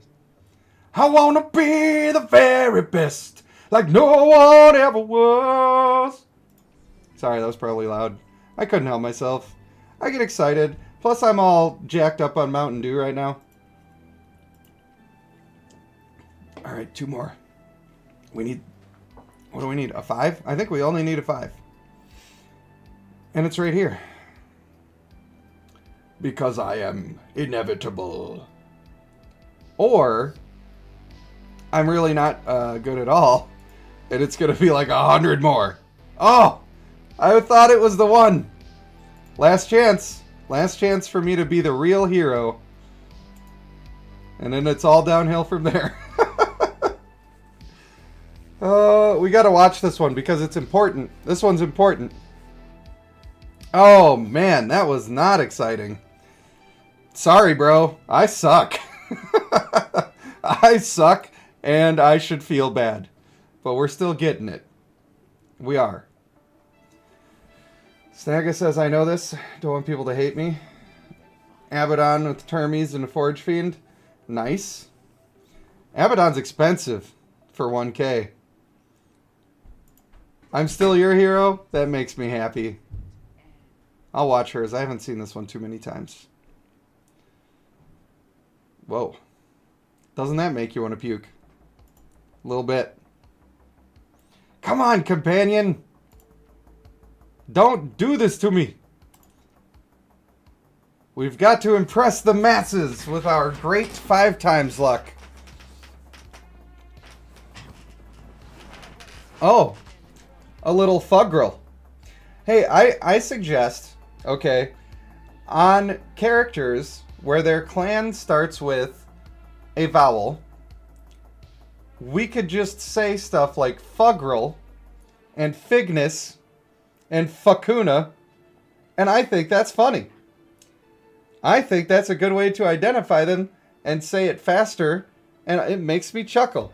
I want to be the very best, like no one ever was. Sorry, that was probably loud. I couldn't help myself. I get excited. Plus, I'm all jacked up on Mountain Dew right now. All right, 2 more. We need... What do we need? A 5? I think we only need a 5. And it's right here. Because I am inevitable. Or... I'm really not good at all. And it's going to be like 100 more. Oh! I thought it was the one. Last chance. Last chance for me to be the real hero. And then it's all downhill from there. We got to watch this one because it's important. This one's important. Oh, man. That was not exciting. Sorry, bro. I suck. I suck. And I should feel bad. But we're still getting it. We are. Snaga says, I know this. Don't want people to hate me. Abaddon with Termes and a Forge Fiend. Nice. Abaddon's expensive for 1K. I'm still your hero? That makes me happy. I'll watch hers. I haven't seen this one too many times. Whoa. Doesn't that make you want to puke? A little bit. Come on, companion. Don't do this to me. We've got to impress the masses with our great 5 times luck. Oh, a little Fugrel. Hey, I suggest, okay, on characters where their clan starts with a vowel, we could just say stuff like Fugrel and Fignus and Fakuna, and I think that's funny. I think that's a good way to identify them and say it faster, and it makes me chuckle.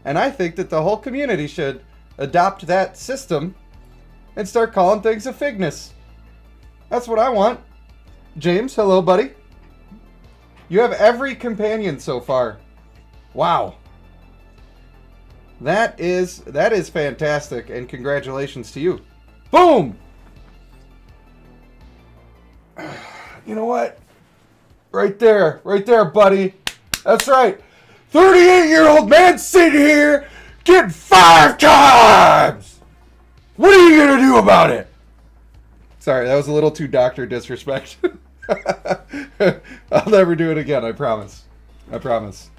And I think that the whole community should adopt that system and start calling things a Fignus. That's what I want. James, hello, buddy. You have every companion so far. Wow. That is fantastic, and congratulations to you. Boom! You know what? Right there, buddy. That's right. 38-year-old man sitting here getting 5 times! What are you gonna do about it? Sorry, that was a little too doctor disrespect. I'll never do it again, I promise. I promise.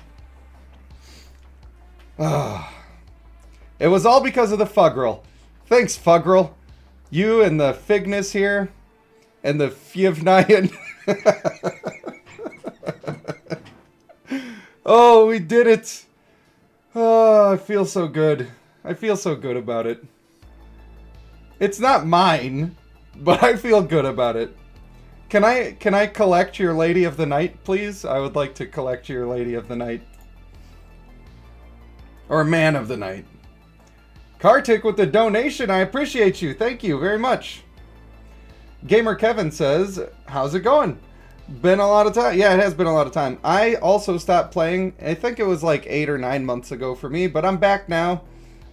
It was all because of the Fugrel. Thanks, Fugrel. You and the Fignus here, and the Fievnian. Oh, we did it. Oh, I feel so good. I feel so good about it. It's not mine, but I feel good about it. Can I collect your Lady of the Night, please? I would like to collect your Lady of the Night. Or Man of the Night. Kartik with the donation. I appreciate you. Thank you very much. Gamer Kevin says, how's it going? Been a lot of time. Yeah, it has been a lot of time. I also stopped playing. I think it was like 8 or 9 months ago for me, but I'm back now.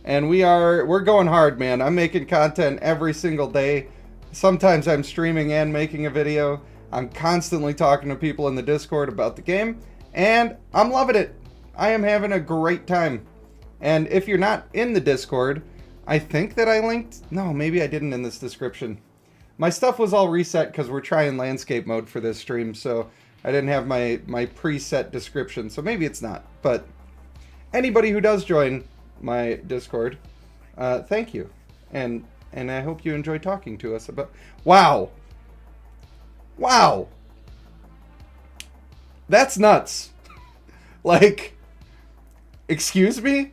And we're going hard, man. I'm making content every single day. Sometimes I'm streaming and making a video. I'm constantly talking to people in the Discord about the game. And I'm loving it. I am having a great time. And if you're not in the Discord, I think that I linked... No, maybe I didn't in this description. My stuff was all reset because we're trying landscape mode for this stream, so I didn't have my preset description, so maybe it's not. But anybody who does join my Discord, thank you. And I hope you enjoy talking to us about... Wow! Wow! That's nuts. Like, excuse me?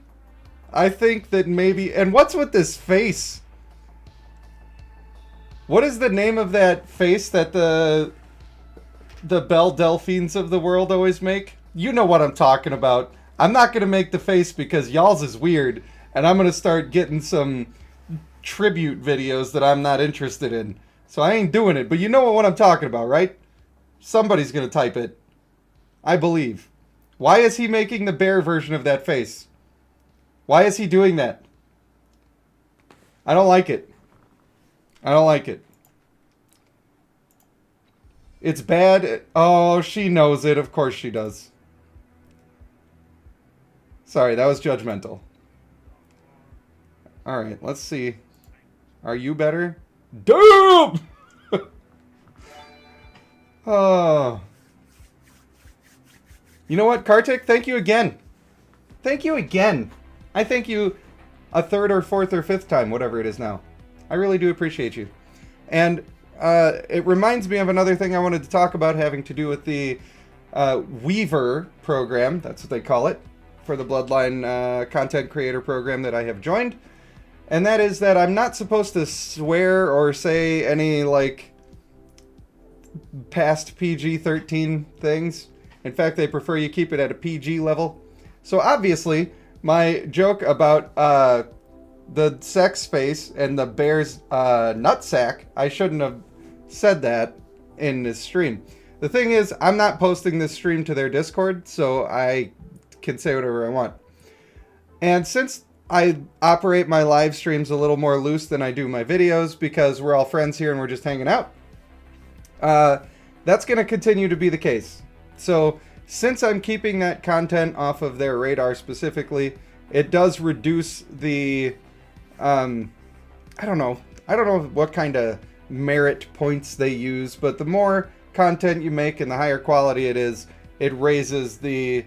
I think that maybe... And what's with this face? What is the name of that face that the Belle Delphines of the world always make? You know what I'm talking about. I'm not going to make the face because y'all's is weird, and I'm going to start getting some tribute videos that I'm not interested in. So I ain't doing it, but you know what I'm talking about, right? Somebody's going to type it. I believe. Why is he making the bear version of that face? Why is he doing that? I don't like it. I don't like it. It's bad. Oh, she knows it. Of course she does. Sorry, that was judgmental. Alright, let's see. Are you better? Damn! Oh. You know what, Kartik? Thank you again. Thank you again. I thank you a third or fourth or fifth time, whatever it is now. I really do appreciate you. And it reminds me of another thing I wanted to talk about having to do with the Weaver program. That's what they call it. For the Bloodline content creator program that I have joined. And that is that I'm not supposed to swear or say any, like, past PG-13 things. In fact, they prefer you keep it at a PG level. So obviously, my joke about the sex face and the bear's nutsack, I shouldn't have said that in this stream. The thing is, I'm not posting this stream to their Discord, so I can say whatever I want. And since I operate my live streams a little more loose than I do my videos, because we're all friends here and we're just hanging out, that's going to continue to be the case. So since I'm keeping that content off of their radar specifically, it does reduce the, I don't know what kind of merit points they use, but the more content you make and the higher quality it is, it raises the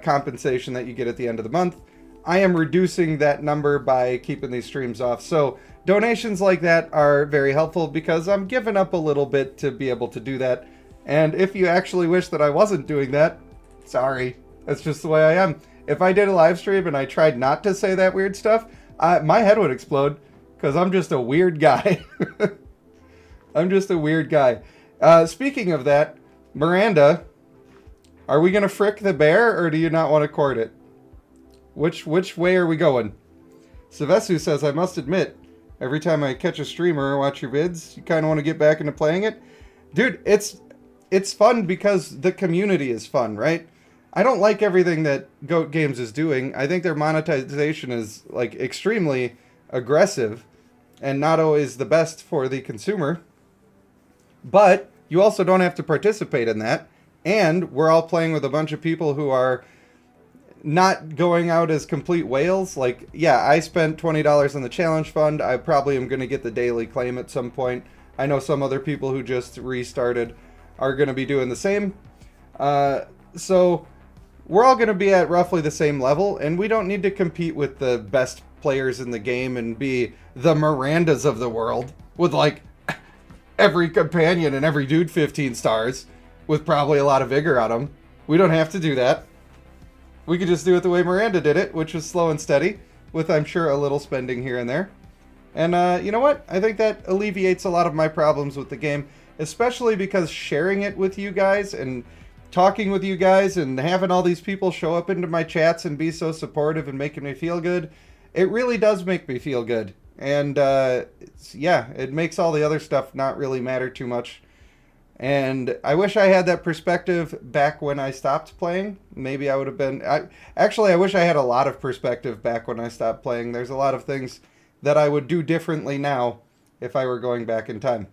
compensation that you get at the end of the month. I am reducing that number by keeping these streams off. So donations like that are very helpful because I'm giving up a little bit to be able to do that. And if you actually wish that I wasn't doing that, sorry. That's just the way I am. If I did a live stream and I tried not to say that weird stuff, my head would explode because I'm just a weird guy. I'm just a weird guy. Speaking of that, Miranda, are we going to frick the bear or do you not want to court it? Which way are we going? Savesu says, I must admit, every time I catch a streamer or watch your vids, you kind of want to get back into playing it. Dude, it's fun because the community is fun, right? I don't like everything that Goat Games is doing. I think their monetization is like extremely aggressive and not always the best for the consumer. But you also don't have to participate in that. And we're all playing with a bunch of people who are not going out as complete whales. Like, yeah, I spent $20 on the challenge fund. I probably am going to get the daily claim at some point. I know some other people who just restarted are going to be doing the same. So we're all going to be at roughly the same level, and we don't need to compete with the best players in the game and be the Mirandas of the world with, like, every companion and every dude 15 stars with probably a lot of vigor on them. We don't have to do that. We could just do it the way Miranda did it, which was slow and steady, with, I'm sure, a little spending here and there. And you know what? I think that alleviates a lot of my problems with the game, especially because sharing it with you guys and talking with you guys and having all these people show up into my chats and be so supportive and making me feel good, it really does make me feel good. And yeah, it makes all the other stuff not really matter too much. And I wish I had that perspective back when I stopped playing. Maybe I would have been... Actually, I wish I had a lot of perspective back when I stopped playing. There's a lot of things that I would do differently now if I were going back in time.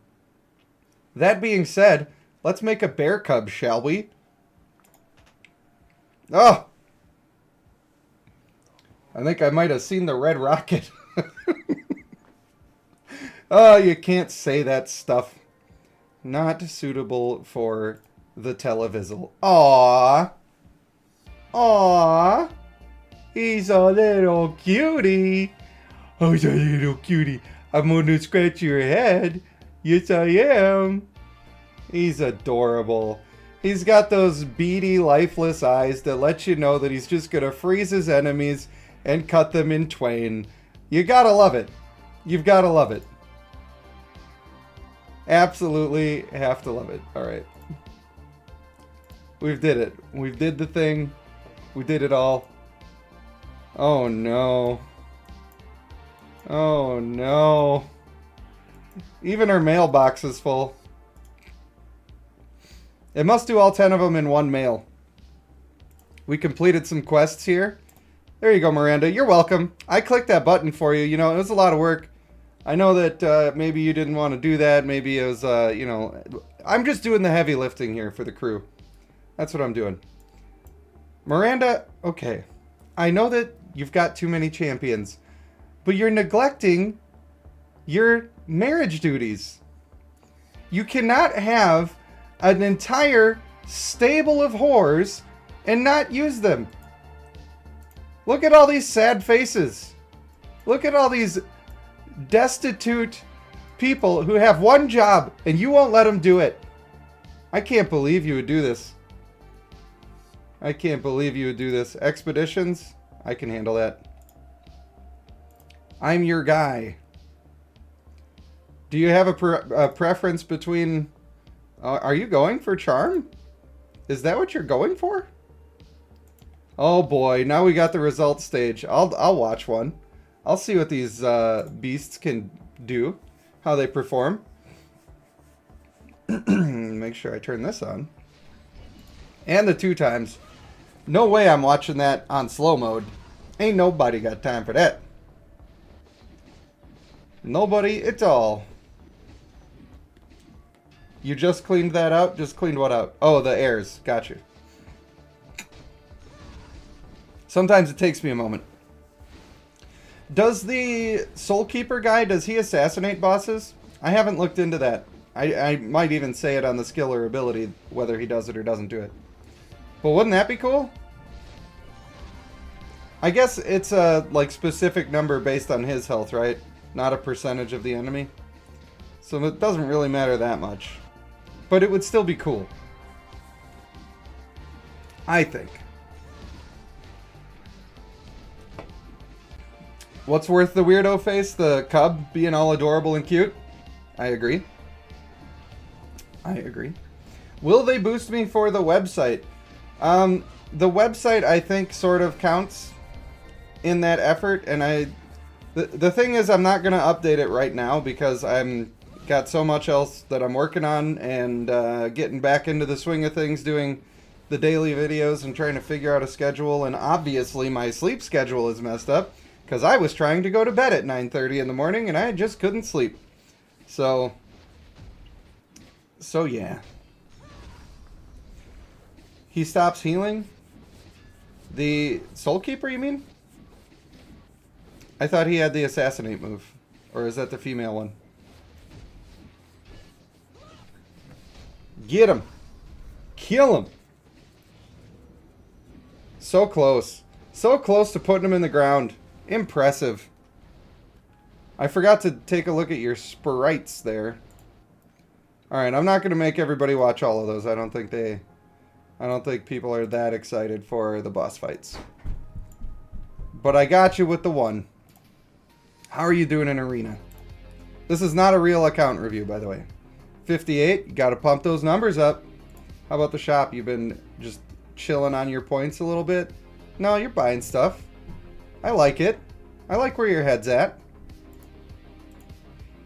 That being said, let's make a bear cub, shall we? Oh! I think I might have seen the red rocket. Oh, you can't say that stuff. Not suitable for the televisal. Aww. Aww. He's a little cutie. Oh, he's a little cutie. I'm gonna scratch your head. Yes, I am. He's adorable. He's got those beady, lifeless eyes that let you know that he's just gonna freeze his enemies and cut them in twain. You gotta love it. You've gotta love it. Absolutely have to love it. All right. We've did it. We did the thing. We did it all. Oh no. Oh no. Even our mailbox is full. It must do all 10 of them in one mail. We completed some quests here. There you go, Miranda. You're welcome. I clicked that button for you. You know, it was a lot of work. I know that maybe you didn't want to do that. Maybe it was, you know... I'm just doing the heavy lifting here for the crew. That's what I'm doing. Miranda, okay. I know that you've got too many champions, but you're neglecting your marriage duties. You cannot have an entire stable of whores and not use them. Look at all these sad faces. Look at all these destitute people who have one job and you won't let them do it. I can't believe you would do this. I can't believe you would do this. Expeditions? I can handle that. I'm your guy. Do you have a preference between... are you going for charm? Is that what you're going for? Oh boy, now we got the results stage. I'll watch one. I'll see what these beasts can do. How they perform. Make sure I turn this on. And the 2 times. No way I'm watching that on slow mode. Ain't nobody got time for that. Nobody at all. You just cleaned that out? Just cleaned what out? Oh, the airs. Gotcha. Sometimes it takes me a moment. Does the Soul Keeper guy, does he assassinate bosses? I haven't looked into that. I might even say it on the skill or ability, whether he does it or doesn't do it. But wouldn't that be cool? I guess it's a like specific number based on his health, right? Not a percentage of the enemy. So it doesn't really matter that much. But it would still be cool. I think. What's worth the weirdo face? The cub being all adorable and cute? I agree. I agree. Will they boost me for the website? The website, I think, sort of counts in that effort. And the thing is, I'm not going to update it right now because I'm got so much else that I'm working on and getting back into the swing of things, doing the daily videos and trying to figure out a schedule. And obviously, my sleep schedule is messed up. Because I was trying to go to bed at 9:30 in the morning and I just couldn't sleep. So yeah. He stops healing? The Soul Keeper, you mean? I thought he had the Assassinate move. Or is that the female one? Get him! Kill him! So close. So close to putting him in the ground. Impressive. I forgot to take a look at your sprites there. Alright, I'm not going to make everybody watch all of those. I don't think people are that excited for the boss fights. But I got you with the one. How are you doing in Arena? This is not a real account review, by the way. 58, you got to pump those numbers up. How about the shop? You've been just chilling on your points a little bit? No, you're buying stuff. I like it. I like where your head's at.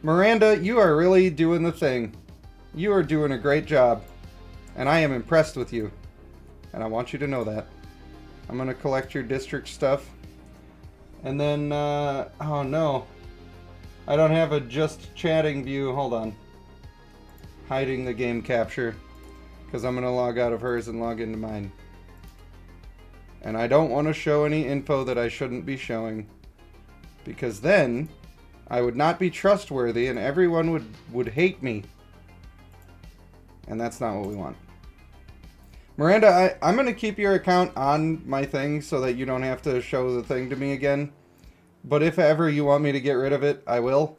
Miranda, you are really doing the thing. You are doing a great job. And I am impressed with you. And I want you to know that. I'm going to collect your district stuff. And then, oh no. I don't have a just chatting view. Hold on. Hiding the game capture. Because I'm going to log out of hers and log into mine. And I don't want to show any info that I shouldn't be showing. Because then, I would not be trustworthy and everyone would hate me. And that's not what we want. Miranda, I'm going to keep your account on my thing so that you don't have to show the thing to me again. But if ever you want me to get rid of it, I will.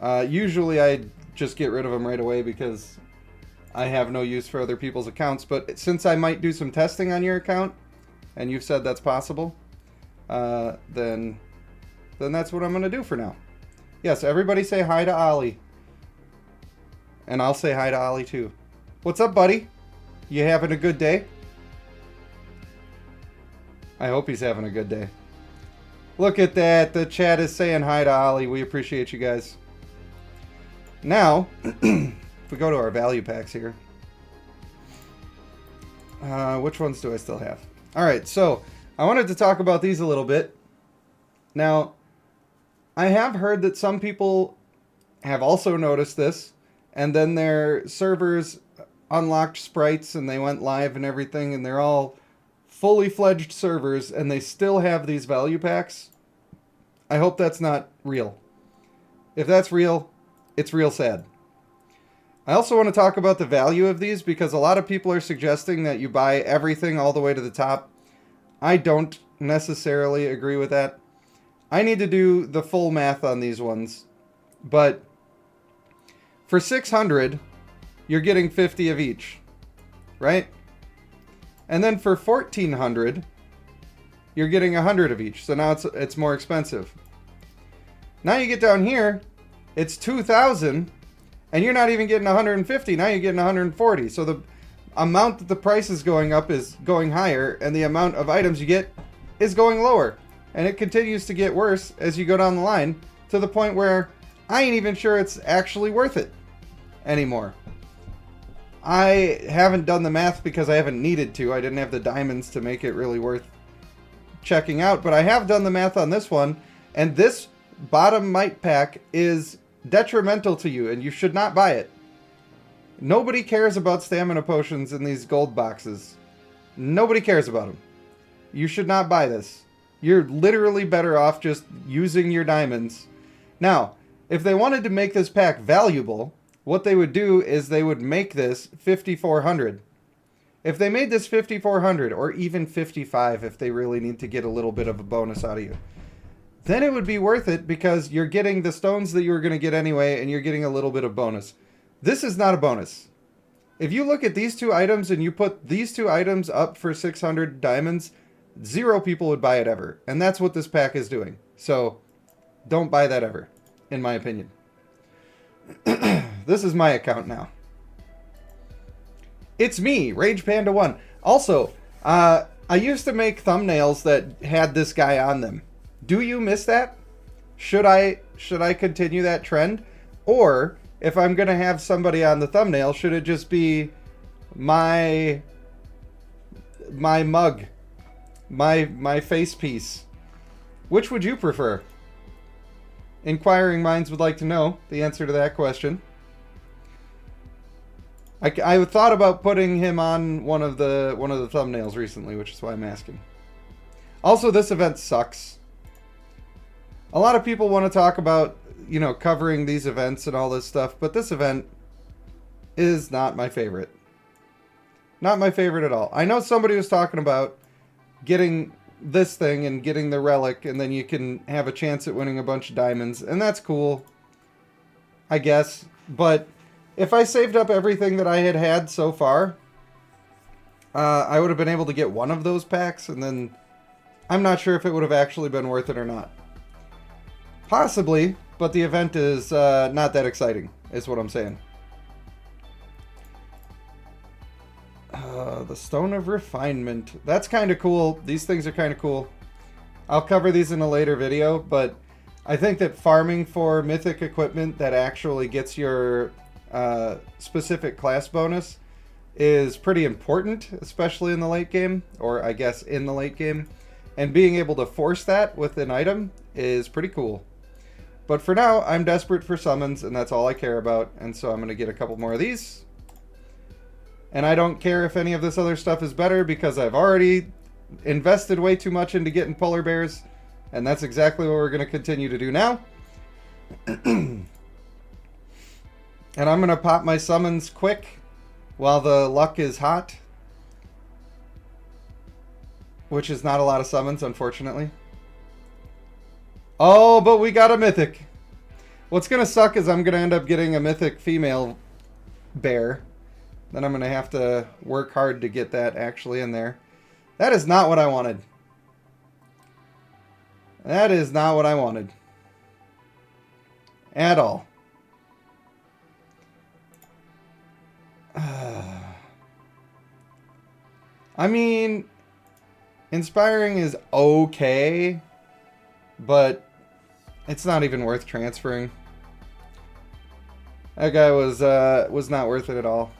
Usually I just get rid of them right away because I have no use for other people's accounts. But since I might do some testing on your account, and you've said that's possible, then that's what I'm going to do for now. Yes, everybody say hi to Ollie. And I'll say hi to Ollie too. What's up, buddy? You having a good day? I hope he's having a good day. Look at that. The chat is saying hi to Ollie. We appreciate you guys. Now, if we go to our value packs here. Which ones do I still have? Alright, so I wanted to talk about these a little bit. Now, I have heard that some people have also noticed this, and then their servers unlocked sprites and they went live and everything, and they're all fully fledged servers, and they still have these value packs. I hope that's not real. If that's real, it's real sad. I also want to talk about the value of these because a lot of people are suggesting that you buy everything all the way to the top. I don't necessarily agree with that. I need to do the full math on these ones. But for 600, you're getting 50 of each, right? And then for 1400, you're getting 100 of each. So now it's more expensive. Now you get down here, it's 2000, and you're not even getting 150. Now you're getting 140. So the amount that the price is going up is going higher, and the amount of items you get is going lower. And it continues to get worse as you go down the line to the point where I ain't even sure it's actually worth it anymore. I haven't done the math because I haven't needed to. I didn't have the diamonds to make it really worth checking out, but I have done the math on this one, and this bottom mite pack is detrimental to you, and you should not buy it. Nobody cares about stamina potions in these gold boxes. Nobody cares about them. You should not buy this. You're literally better off just using your diamonds. Now, if they wanted to make this pack valuable, what they would do is they would make this 5,400. If they made this 5,400, or even 55 if they really need to get a little bit of a bonus out of you, then it would be worth it because you're getting the stones that you were going to get anyway, and you're getting a little bit of bonus. This is not a bonus. If you look at these two items and you put these two items up for 600 diamonds, 0 people would buy it ever. And that's what this pack is doing. So, don't buy that ever, in my opinion. This is my account now. It's me, Rage Panda 1. Also, I used to make thumbnails that had this guy on them. Do you miss that? Should I continue that trend? Or, if I'm going to have somebody on the thumbnail, should it just be my mug? My face piece? Which would you prefer? Inquiring minds would like to know the answer to that question. I thought about putting him on one of the thumbnails recently, which is why I'm asking. Also, this event sucks. A lot of people want to talk about, you know, covering these events and all this stuff, but this event is not my favorite. Not my favorite at all. I know somebody was talking about getting this thing and getting the relic, and then you can have a chance at winning a bunch of diamonds, and that's cool, I guess. But if I saved up everything that I had so far, I would have been able to get one of those packs, and then I'm not sure if it would have actually been worth it or not. Possibly, but the event is not that exciting, is what I'm saying. The Stone of Refinement. That's kind of cool. These things are kind of cool. I'll cover these in a later video, but I think that farming for mythic equipment that actually gets your specific class bonus is pretty important, especially in the late game, or I guess in the late game. And being able to force that with an item is pretty cool. But for now, I'm desperate for summons, and that's all I care about. And so I'm going to get a couple more of these. And I don't care if any of this other stuff is better because I've already invested way too much into getting polar bears. And that's exactly what we're going to continue to do now. And I'm going to pop my summons quick while the luck is hot. Which is not a lot of summons, unfortunately. Oh, but we got a mythic. What's going to suck is I'm going to end up getting a mythic female bear. Then I'm going to have to work hard to get that actually in there. That is not what I wanted. That is not what I wanted. At all. I mean, inspiring is okay, but it's not even worth transferring. That guy was not worth it at all.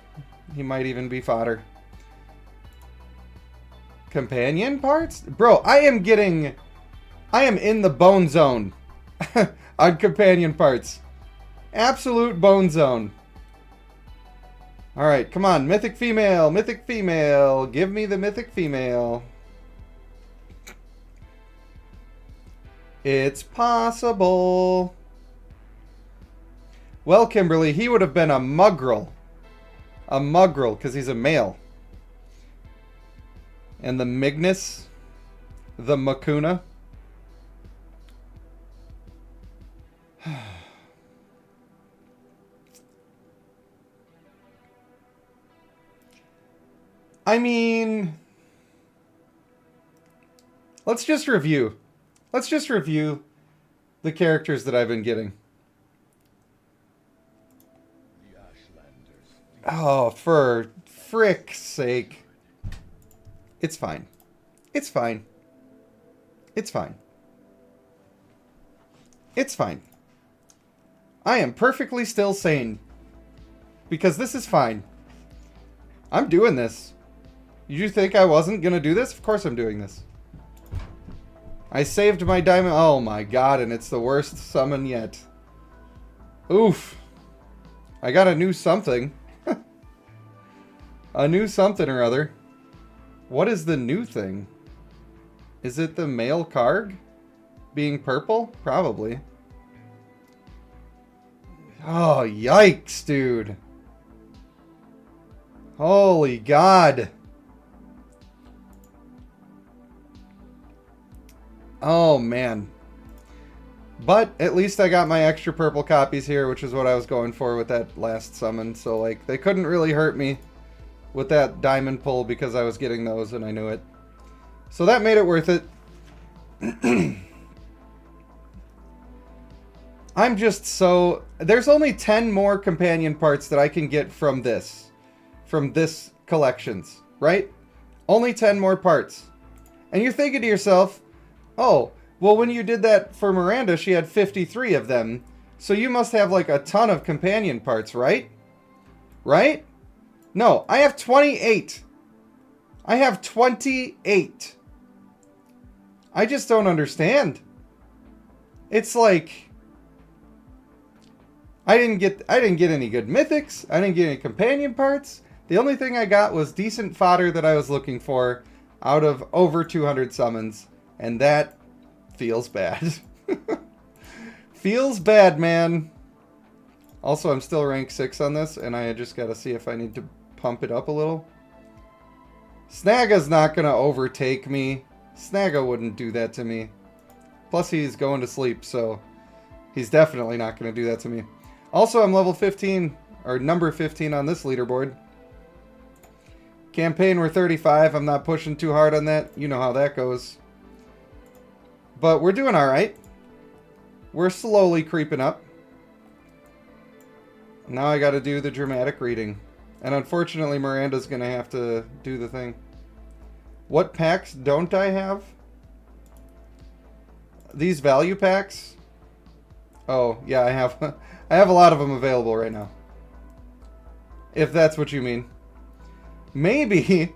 He might even be fodder. Companion parts? Bro, I am in the bone zone on companion parts. Absolute bone zone. Alright, come on. Mythic female. Mythic female. Give me the mythic female. It's possible. Well, Kimberly, he would have been a Mugrel. A Mugrel, because he's a male. And the Mignus. The Makuna. I mean, let's just review. Let's just review the characters that I've been getting. Oh, for frick's sake. It's fine. It's fine. It's fine. It's fine. I am perfectly still sane. Because this is fine. I'm doing this. You think I wasn't going to do this? Of course I'm doing this. I saved my diamond. Oh my god, and it's the worst summon yet. Oof. I got a new something. A new something or other. What is the new thing? Is it the male Karg? Being purple? Probably. Oh, yikes, dude. Holy God. Oh, man. But at least I got my extra purple copies here, which is what I was going for with that last summon. So, like, they couldn't really hurt me with that diamond pull because I was getting those and I knew it. So that made it worth it. I'm just so... There's only 10 more companion parts that I can get from this. From this collections, right? Only 10 more parts. And you're thinking to yourself, oh, well, when you did that for Miranda, she had 53 of them. So you must have like a ton of companion parts, right? Right? No, I have 28. I have 28. I just don't understand. It's like... I didn't get any good mythics. I didn't get any companion parts. The only thing I got was decent fodder that I was looking for out of over 200 summons. And that feels bad. Feels bad, man. Also, I'm still rank 6 on this, and I just got to see if I need to pump it up a little. Snagga's not going to overtake me. Snagga wouldn't do that to me. Plus, he's going to sleep, so he's definitely not going to do that to me. Also, I'm level 15, or number 15 on this leaderboard. Campaign, we're 35. I'm not pushing too hard on that. You know how that goes. But we're doing alright. We're slowly creeping up. Now I gotta do the dramatic reading. And unfortunately, Miranda's gonna have to do the thing. What packs don't I have? These value packs? Oh, yeah, I have... I have a lot of them available right now. If that's what you mean. Maybe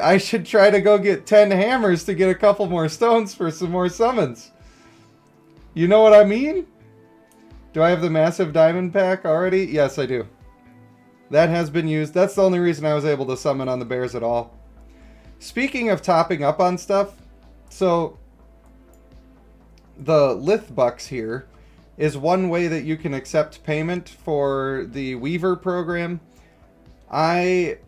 I should try to go get 10 hammers to get a couple more stones for some more summons. You know what I mean? Do I have the massive diamond pack already? Yes, I do. That has been used. That's the only reason I was able to summon on the bears at all. Speaking of topping up on stuff, so the Lith Bucks here is one way that you can accept payment for the Weaver program. I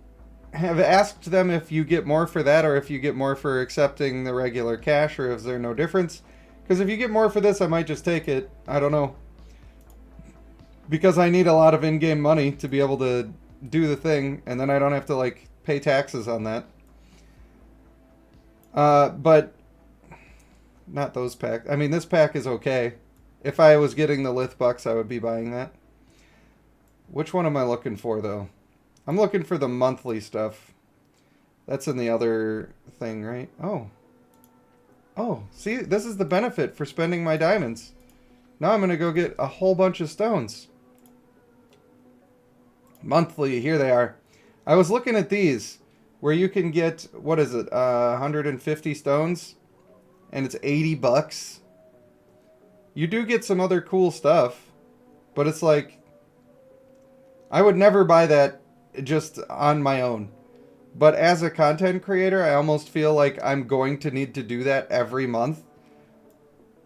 have asked them if you get more for that or if you get more for accepting the regular cash, or is there no difference? Because if you get more for this, I might just take it. I don't know. Because I need a lot of in-game money to be able to do the thing, and then I don't have to, like, pay taxes on that. But not those packs. I mean, this pack is okay. If I was getting the Lith Bucks, I would be buying that. Which one am I looking for, though? I'm looking for the monthly stuff. That's in the other thing, right? Oh. Oh, see, this is the benefit for spending my diamonds. Now I'm going to go get a whole bunch of stones. Monthly, here they are. I was looking at these, where you can get, what is it, 150 stones, and it's 80 bucks. You do get some other cool stuff, but it's like, I would never buy that just on my own. But as a content creator, I almost feel like I'm going to need to do that every month,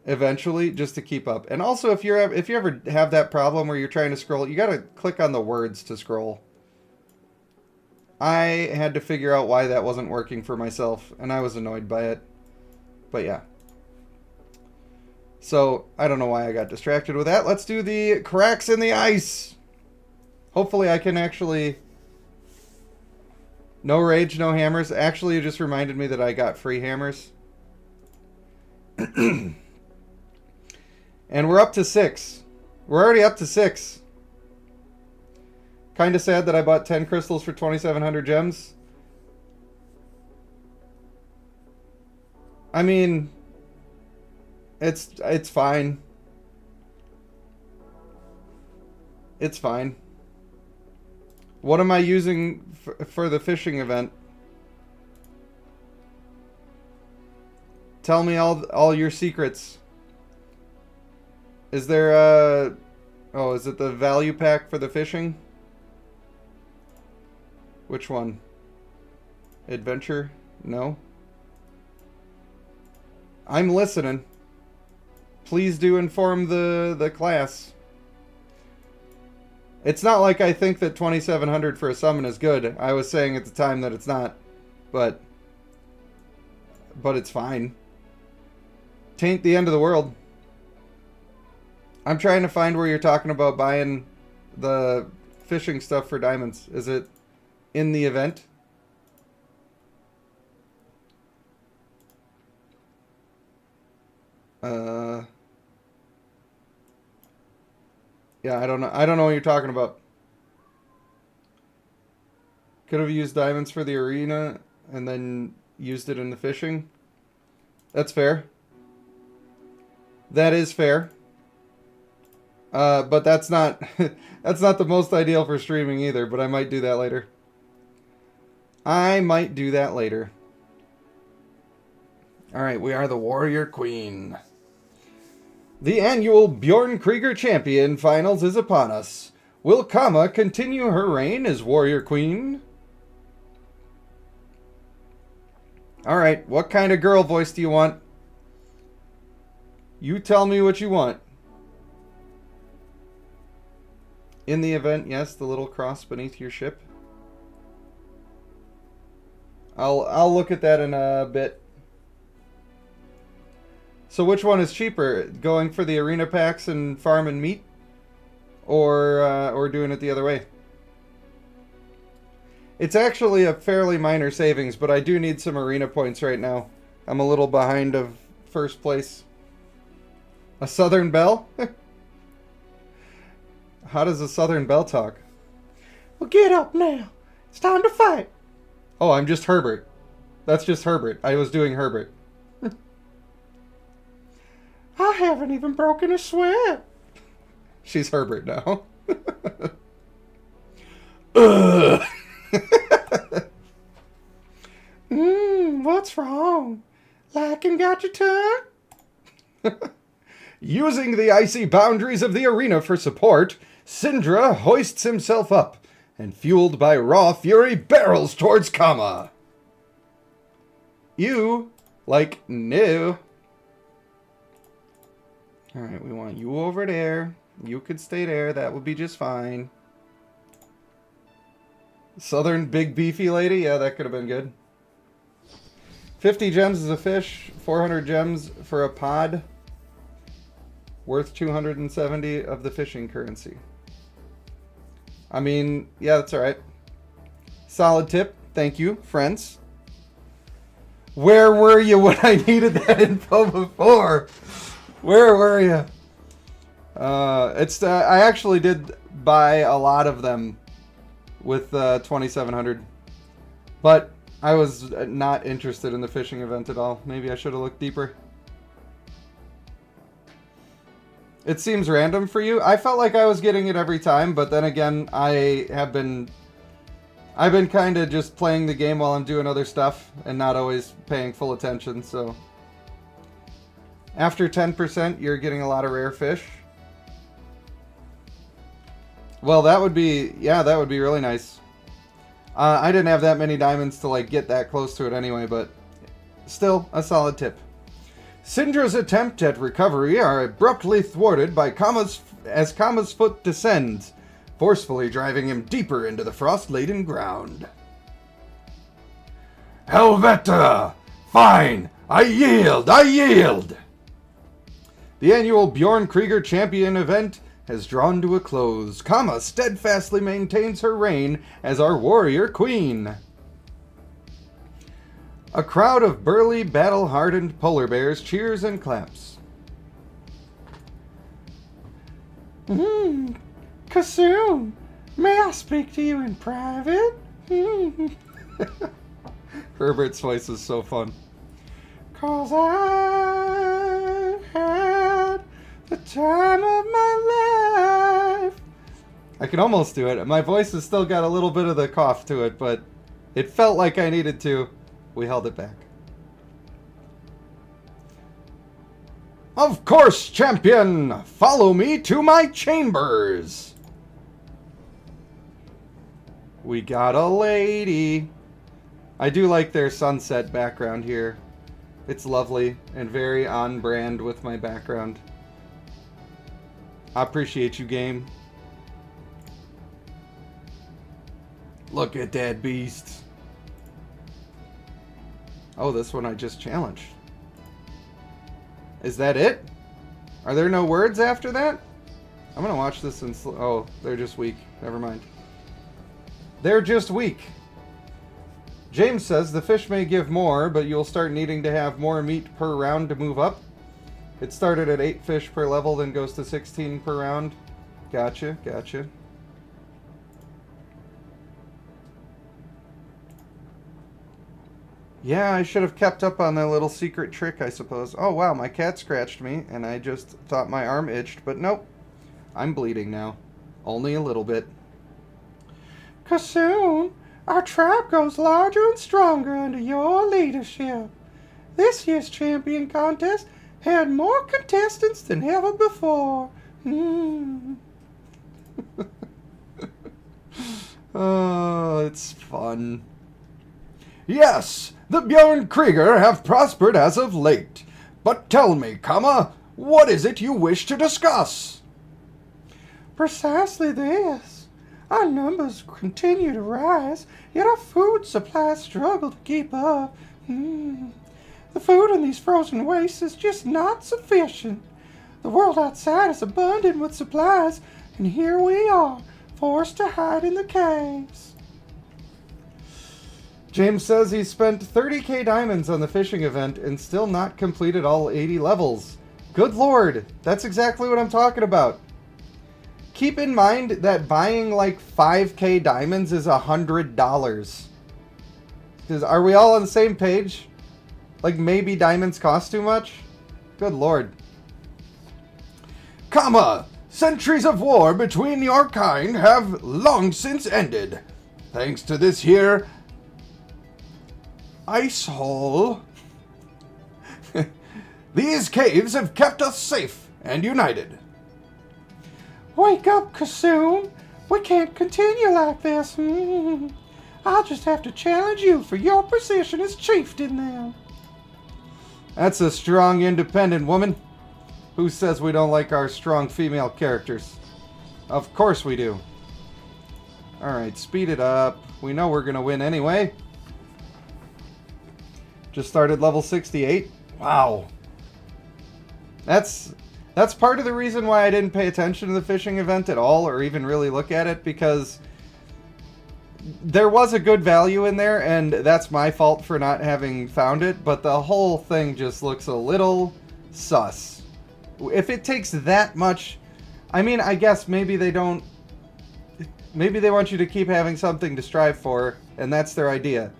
eventually, just to keep up. And also, if you ever have that problem where you're trying to scroll, you gotta click on the words to scroll. I had to figure out why that wasn't working for myself, and I was annoyed by it. But yeah. So, I don't know why I got distracted with that. Let's do the cracks in the ice. Hopefully I can actually... No rage, no hammers. Actually, it just reminded me that I got free hammers. And we're up to 6. We're already up to 6. Kind of sad that I bought 10 crystals for 2,700 gems. I mean, it's fine. It's fine. What am I using for the fishing event? Tell me all your secrets. Is there a... Oh, is it the value pack for the fishing? Which one? Adventure? No. I'm listening. Please do inform the class. It's not like I think that 2,700 for a summon is good. I was saying at the time that it's not. But it's fine. Tain't the end of the world. I'm trying to find where you're talking about buying the fishing stuff for diamonds. Is it in the event? Yeah, I don't know. I don't know what you're talking about. Could have used diamonds for the arena and then used it in the fishing. That's fair. That is fair. But that's not that's not the most ideal for streaming either, but I might do that later. I might do that later. Alright, we are the Warrior Queen. The annual Bjorn Krieger Champion Finals is upon us. Will Kama continue her reign as Warrior Queen? Alright, what kind of girl voice do you want? You tell me what you want. In the event, yes, the little cross beneath your ship. I'll look at that in a bit. So which one is cheaper? Going for the arena packs and farming meat? Or doing it the other way? It's actually a fairly minor savings, but I do need some arena points right now. I'm a little behind of first place. A Southern Belle? How does a Southern Belle talk? Well, get up now. It's time to fight. Oh, I'm just Herbert. That's just Herbert. I was doing Herbert. I haven't even broken a sweat. She's Herbert now. What's wrong? Lycan got your tongue? Using the icy boundaries of the arena for support, Syndra hoists himself up, and fueled by raw fury, barrels towards Kama. You, like, no. Alright, we want you over there. You could stay there. That would be just fine. Southern big beefy lady? Yeah, that could have been good. 50 gems is a fish. 400 gems for a pod. Worth 270 of the fishing currency. I mean, yeah, that's alright. Solid tip. Thank you, friends. Where were you when I needed that info before? Where were you? I actually did buy a lot of them with 2,700. But I was not interested in the fishing event at all. Maybe I should have looked deeper. It seems random for you. I felt like I was getting it every time, but then again, I've been kind of just playing the game while I'm doing other stuff and not always paying full attention, so. After 10%, you're getting a lot of rare fish. Well, that would be really nice. I didn't have that many diamonds to like get that close to it anyway, but still a solid tip. Syndra's attempt at recovery are abruptly thwarted by as Kama's foot descends, forcefully driving him deeper into the frost-laden ground. Helvete! Fine! I yield! The annual Bjorn Krieger Champion event has drawn to a close. Kama steadfastly maintains her reign as our warrior queen. A crowd of burly, battle-hardened polar bears cheers and claps. Kassoon, may I speak to you in private? Herbert's voice is so fun. 'Cause I had the time of my life. I can almost do it. My voice has still got a little bit of the cough to it, but it felt like I needed to. We held it back. Of course, champion! Follow me to my chambers! We got a lady. I do like their sunset background here. It's lovely and very on brand with my background. I appreciate you, game. Look at that beast. Oh, this one I just challenged. Is that it? Are there no words after that? I'm gonna watch this in oh, they're just weak. Never mind. They're just weak. James says the fish may give more, but you'll start needing to have more meat per round to move up. It started at 8 fish per level, then goes to 16 per round. Gotcha. Yeah, I should have kept up on that little secret trick, I suppose. Oh, wow, my cat scratched me, and I just thought my arm itched, but nope. I'm bleeding now. Only a little bit. 'Cause soon, our tribe grows larger and stronger under your leadership. This year's champion contest had more contestants than ever before. Oh, it's fun. Yes, the Bjorn Krieger have prospered as of late. But tell me, Kama, what is it you wish to discuss? Precisely this. Our numbers continue to rise, yet our food supplies struggle to keep up. The food in these frozen wastes is just not sufficient. The world outside is abundant with supplies, and here we are, forced to hide in the caves. James says he spent 30k diamonds on the fishing event and still not completed all 80 levels. Good lord, that's exactly what I'm talking about. Keep in mind that buying like 5k diamonds is $100. Are we all on the same page? Like maybe diamonds cost too much? Good lord. Kama, centuries of war between your kind have long since ended. Thanks to this here ice hole. These caves have kept us safe and united. Wake up, Kassoon. We can't continue like this. I'll just have to challenge you for your position as chieftain then. That's a strong, independent woman. Who says we don't like our strong female characters? Of course we do. Alright, speed it up. We know we're going to win anyway. Just started level 68. Wow. That's part of the reason why I didn't pay attention to the fishing event at all, or even really look at it, because there was a good value in there, and that's my fault for not having found it, but the whole thing just looks a little sus. If it takes that much, I mean, I guess maybe they don't, maybe they want you to keep having something to strive for, and that's their idea.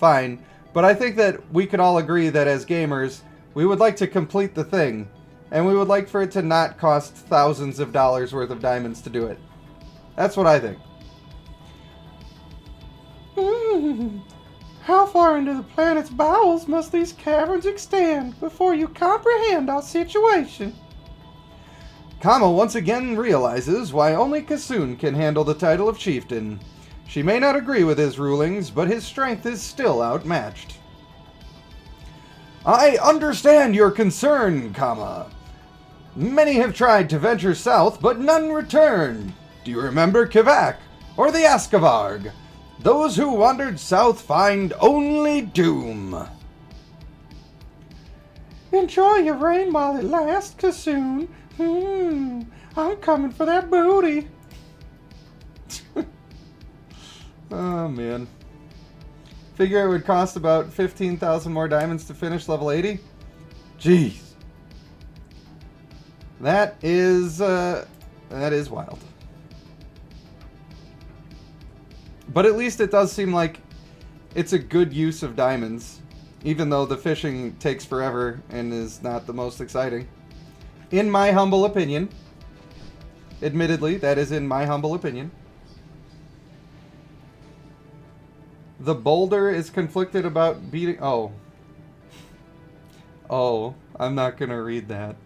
fine. But I think that we could all agree that as gamers, we would like to complete the thing. And we would like for it to not cost thousands of dollars worth of diamonds to do it. That's what I think. How far into the planet's bowels must these caverns extend before you comprehend our situation? Kama once again realizes why only Kassoon can handle the title of chieftain. She may not agree with his rulings, but his strength is still outmatched. I understand your concern, Kama. Many have tried to venture south, but none returned. Do you remember Kivak or the Askavarg? Those who wandered south find only doom. Enjoy your reign while it lasts, Kassoon. I'm coming for that booty. Oh, man. Figure it would cost about 15,000 more diamonds to finish level 80? Jeez. That is wild. But at least it does seem like it's a good use of diamonds, even though the fishing takes forever and is not the most exciting. In my humble opinion. Admittedly, that is in my humble opinion. The boulder is conflicted about beating... Oh. Oh, I'm not going to read that.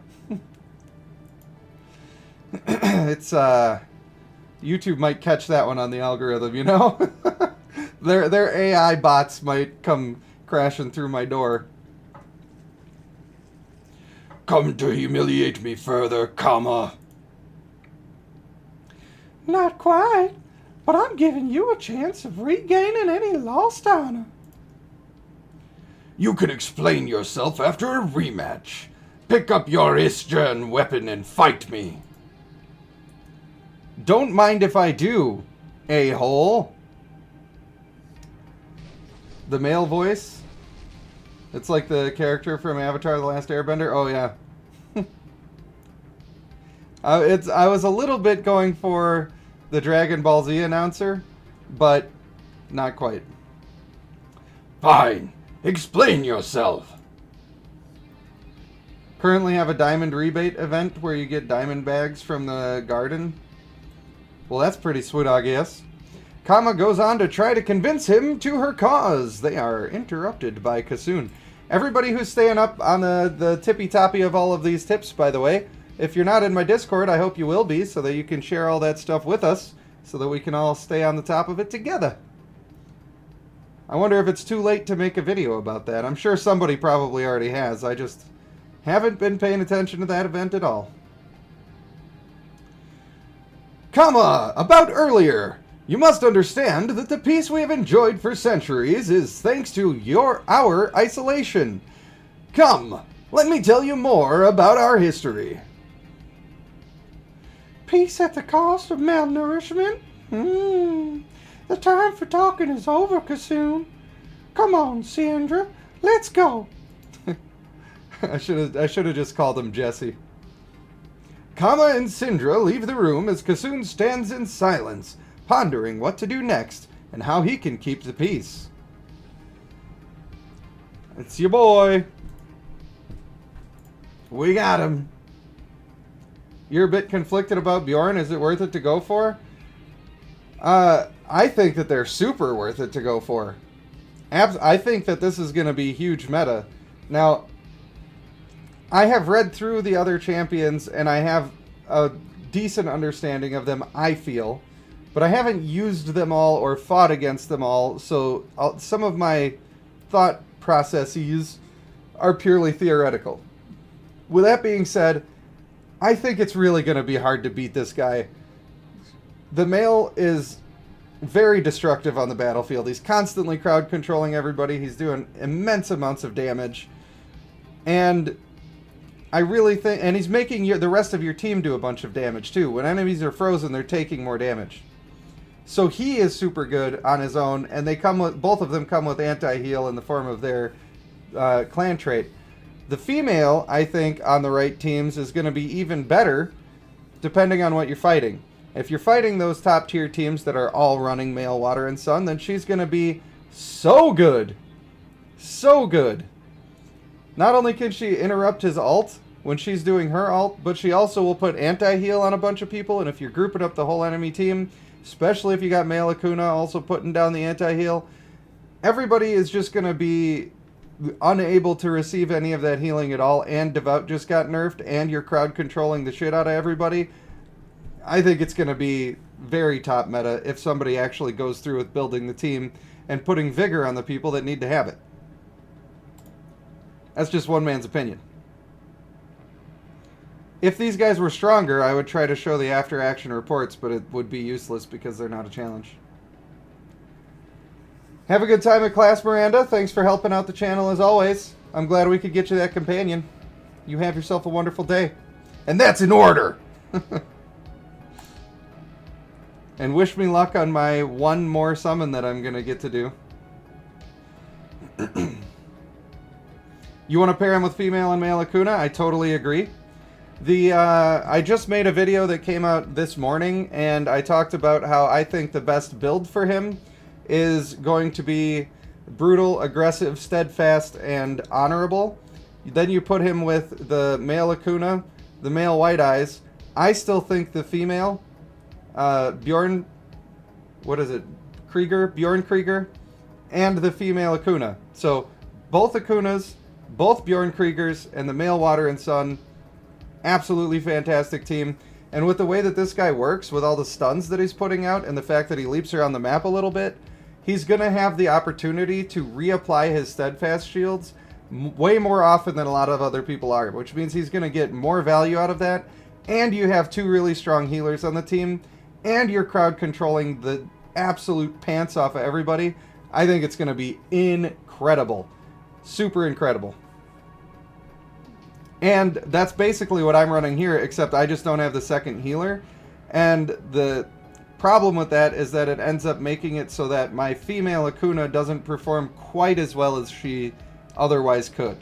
It's, YouTube might catch that one on the algorithm, you know? Their AI bots might come crashing through my door. Come to humiliate me further, Kama. Not quite, but I'm giving you a chance of regaining any lost honor. You can explain yourself after a rematch. Pick up your Istran weapon and fight me. Don't mind if I do, a-hole. The male voice? It's like the character from Avatar: The Last Airbender? Oh, yeah. I was a little bit going for the Dragon Ball Z announcer, but not quite. Fine. Explain yourself. Currently have a diamond rebate event where you get diamond bags from the garden. Well, that's pretty sweet, I guess. Kama goes on to try to convince him to her cause. They are interrupted by Kassoon. Everybody who's staying up on the tippy-toppy of all of these tips, by the way, if you're not in my Discord, I hope you will be, so that you can share all that stuff with us, so that we can all stay on the top of it together. I wonder if it's too late to make a video about that. I'm sure somebody probably already has. I just haven't been paying attention to that event at all. Kama, about earlier. You must understand that the peace we have enjoyed for centuries is thanks to our isolation. Come, let me tell you more about our history. Peace at the cost of malnourishment? The time for talking is over, Kassoon. Come on, Sindra, let's go. I should have just called him Jesse. Kama and Sindra leave the room as Kassoon stands in silence, pondering what to do next and how he can keep the peace. It's your boy. We got him. You're a bit conflicted about Bjorn. Is it worth it to go for? I think that they're super worth it to go for. I think that this is going to be huge meta. Now, I have read through the other champions, and I have a decent understanding of them, I feel. But I haven't used them all or fought against them all, so some of my thought processes are purely theoretical. With that being said, I think it's really going to be hard to beat this guy. The male is very destructive on the battlefield. He's constantly crowd controlling everybody. He's doing immense amounts of damage. And I really think... And he's making the rest of your team do a bunch of damage, too. When enemies are frozen, they're taking more damage. So he is super good on his own, and they come with... Both of them come with anti-heal in the form of their clan trait. The female, I think, on the right teams is going to be even better, depending on what you're fighting. If you're fighting those top-tier teams that are all running male Water and Sun, then she's going to be So good. So good. Not only can she interrupt his ult when she's doing her ult, but she also will put anti-heal on a bunch of people, and if you're grouping up the whole enemy team, especially if you got male Akuna also putting down the anti-heal, everybody is just going to be unable to receive any of that healing at all, and Devout just got nerfed, and you're crowd controlling the shit out of everybody. I think it's going to be very top meta if somebody actually goes through with building the team and putting vigor on the people that need to have it. That's just one man's opinion. If these guys were stronger, I would try to show the after-action reports, but it would be useless because they're not a challenge. Have a good time at class, Miranda. Thanks for helping out the channel as always. I'm glad we could get you that companion. You have yourself a wonderful day. And that's in order! And wish me luck on my one more summon that I'm going to get to do. You want to pair him with female and male Akuna? I totally agree. I just made a video that came out this morning, and I talked about how I think the best build for him is going to be brutal, aggressive, steadfast, and honorable. Then you put him with the male Akuna, the male White Eyes. I still think the female, Bjorn, what is it? Bjorn Krieger, and the female Akuna. So both Akunas, both Bjorn Kriegers, and the male Water and Sun. Absolutely fantastic team. And with the way that this guy works, with all the stuns that he's putting out, and the fact that he leaps around the map a little bit, he's going to have the opportunity to reapply his steadfast shields way more often than a lot of other people are, which means he's going to get more value out of that. And you have two really strong healers on the team, and you're crowd controlling the absolute pants off of everybody. I think it's going to be incredible. Super incredible. And that's basically what I'm running here, except I just don't have the second healer. And the problem with that is that it ends up making it so that my female Akuna doesn't perform quite as well as she otherwise could.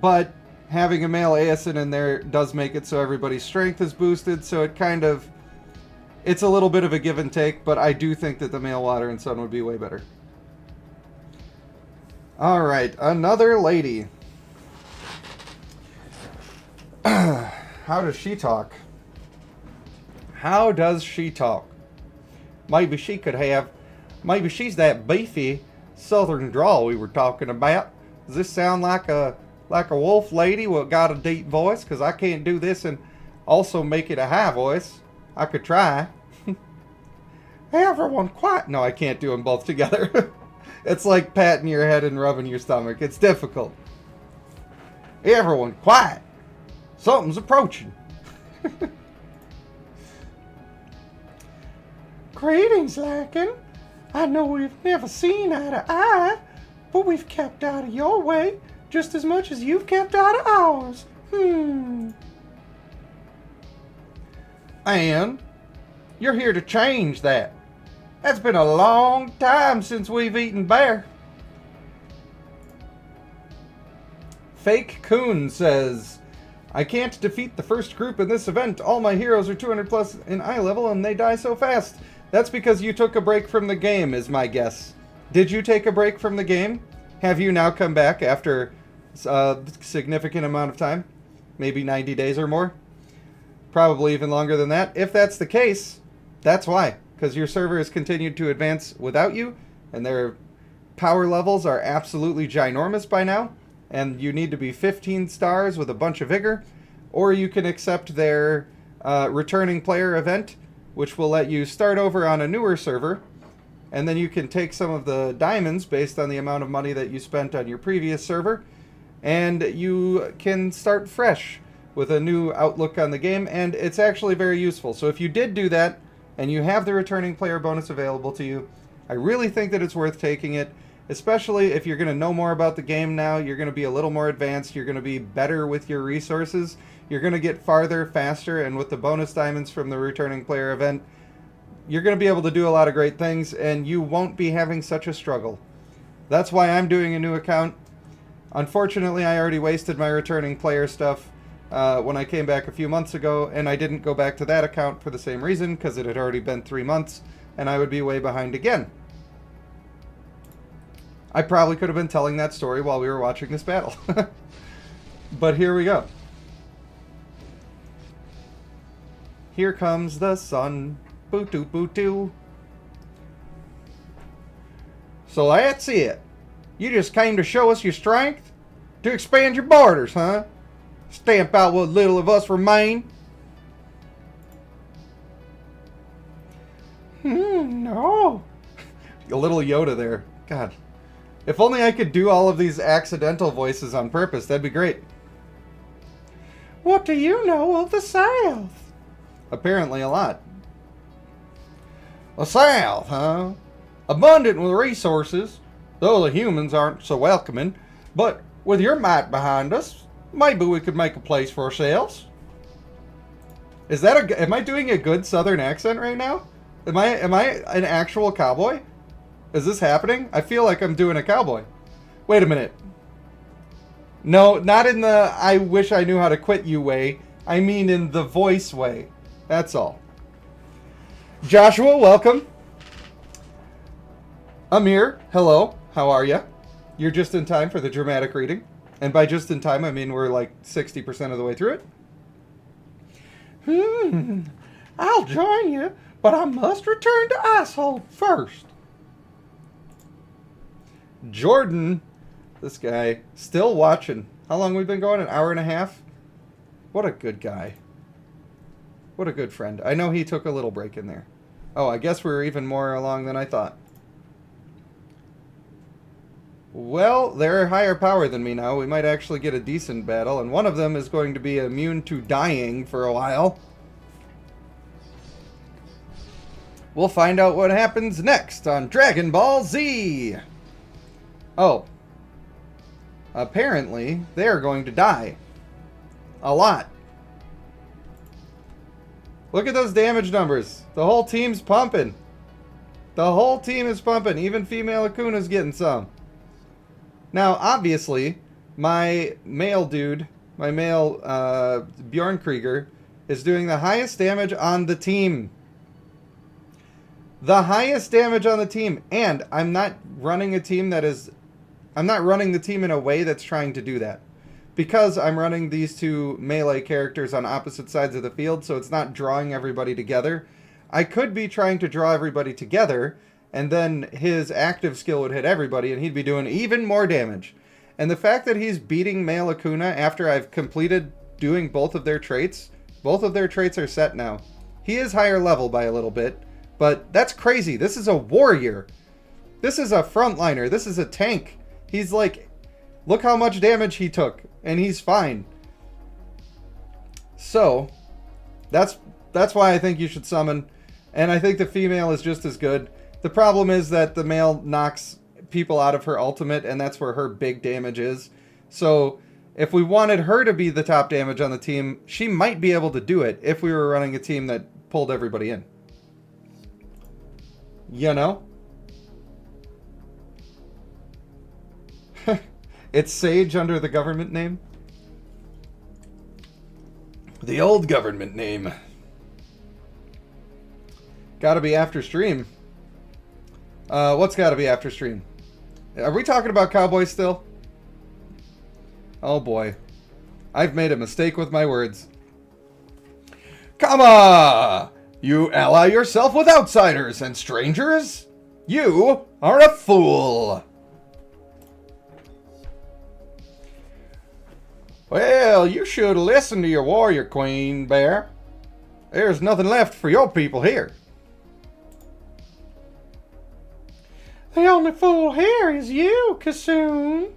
But having a male Aeson in there does make it so everybody's strength is boosted, so it kind of... it's a little bit of a give and take, but I do think that the male Water and Sun would be way better. Alright, another lady. How does she talk? How does she talk? Maybe she could have... maybe she's that beefy southern drawl we were talking about. Does this sound like a wolf lady what got a deep voice? Because I can't do this and also make it a high voice. I could try. Everyone quiet. No, I can't do them both together. It's like patting your head and rubbing your stomach. It's difficult. Everyone quiet. Something's approaching. Greetings, Larkin. I know we've never seen eye to eye, but we've kept out of your way just as much as you've kept out of ours. And you're here to change that. That's been a long time since we've eaten bear. Fake Coon says, I can't defeat the first group in this event. All my heroes are 200 plus in eye level and they die so fast. That's because you took a break from the game, is my guess. Did you take a break from the game? Have you now come back after a significant amount of time? Maybe 90 days or more? Probably even longer than that. If that's the case, that's why. Because your server has continued to advance without you, and their power levels are absolutely ginormous by now, and you need to be 15 stars with a bunch of vigor, or you can accept their returning player event, which will let you start over on a newer server, and then you can take some of the diamonds based on the amount of money that you spent on your previous server, and you can start fresh with a new outlook on the game, and it's actually very useful. So if you did do that, and you have the returning player bonus available to you, I really think that it's worth taking it, especially if you're going to know more about the game now, you're going to be a little more advanced, you're going to be better with your resources, you're going to get farther, faster, and with the bonus diamonds from the returning player event, you're going to be able to do a lot of great things, and you won't be having such a struggle. That's why I'm doing a new account. Unfortunately, I already wasted my returning player stuff when I came back a few months ago, and I didn't go back to that account for the same reason, because it had already been 3 months, and I would be way behind again. I probably could have been telling that story while we were watching this battle. But here we go. Here comes the sun. Boo-doo, boo-doo. So that's it. You just came to show us your strength? To expand your borders, huh? Stamp out what little of us remain? No. A little Yoda there. God. If only I could do all of these accidental voices on purpose, that'd be great. What do you know of the South? Apparently a lot. The South, huh? Abundant with resources, though the humans aren't so welcoming. But with your might behind us, maybe we could make a place for ourselves. Is that am I doing a good Southern accent right now? Am I an actual cowboy? Is this happening? I feel like I'm doing a cowboy. Wait a minute. No, not in the I wish I knew how to quit you way. I mean in the voice way. That's all. Joshua, welcome. Amir, hello. How are you? You're just in time for the dramatic reading. And by just in time, I mean we're like 60% of the way through it. I'll join you, but I must return to Icehold first. Jordan, this guy, still watching. How long we been going? An hour and a half? What a good guy. What a good friend. I know he took a little break in there. Oh, I guess we were even more along than I thought. Well, they're higher power than me now. We might actually get a decent battle, and one of them is going to be immune to dying for a while. We'll find out what happens next on Dragon Ball Z. Oh. Apparently, they're going to die. A lot. Look at those damage numbers. The whole team's pumping. The whole team is pumping. Even female Akuna's getting some. Now, obviously, my male dude, my male Bjorn Krieger, is doing the highest damage on the team. The highest damage on the team. And I'm not running a team that is... I'm not running the team in a way that's trying to do that. Because I'm running these two melee characters on opposite sides of the field, so it's not drawing everybody together. I could be trying to draw everybody together, and then his active skill would hit everybody, and he'd be doing even more damage. And the fact that he's beating male Akuna after I've completed doing both of their traits are set now. He is higher level by a little bit, but that's crazy. This is a warrior. This is a frontliner. This is a tank. He's like, look how much damage he took, and he's fine. So, that's why I think you should summon, and I think the female is just as good. The problem is that the male knocks people out of her ultimate, and that's where her big damage is. So, if we wanted her to be the top damage on the team, she might be able to do it if we were running a team that pulled everybody in. You know? It's Sage under the government name. The old government name. Gotta be after stream. What's gotta be after stream? Are we talking about cowboys still? Oh boy. I've made a mistake with my words. Come on! You ally yourself with outsiders and strangers? You are a fool! Well, you should listen to your warrior, Queen Bear. There's nothing left for your people here. The only fool here is you, Kassoon.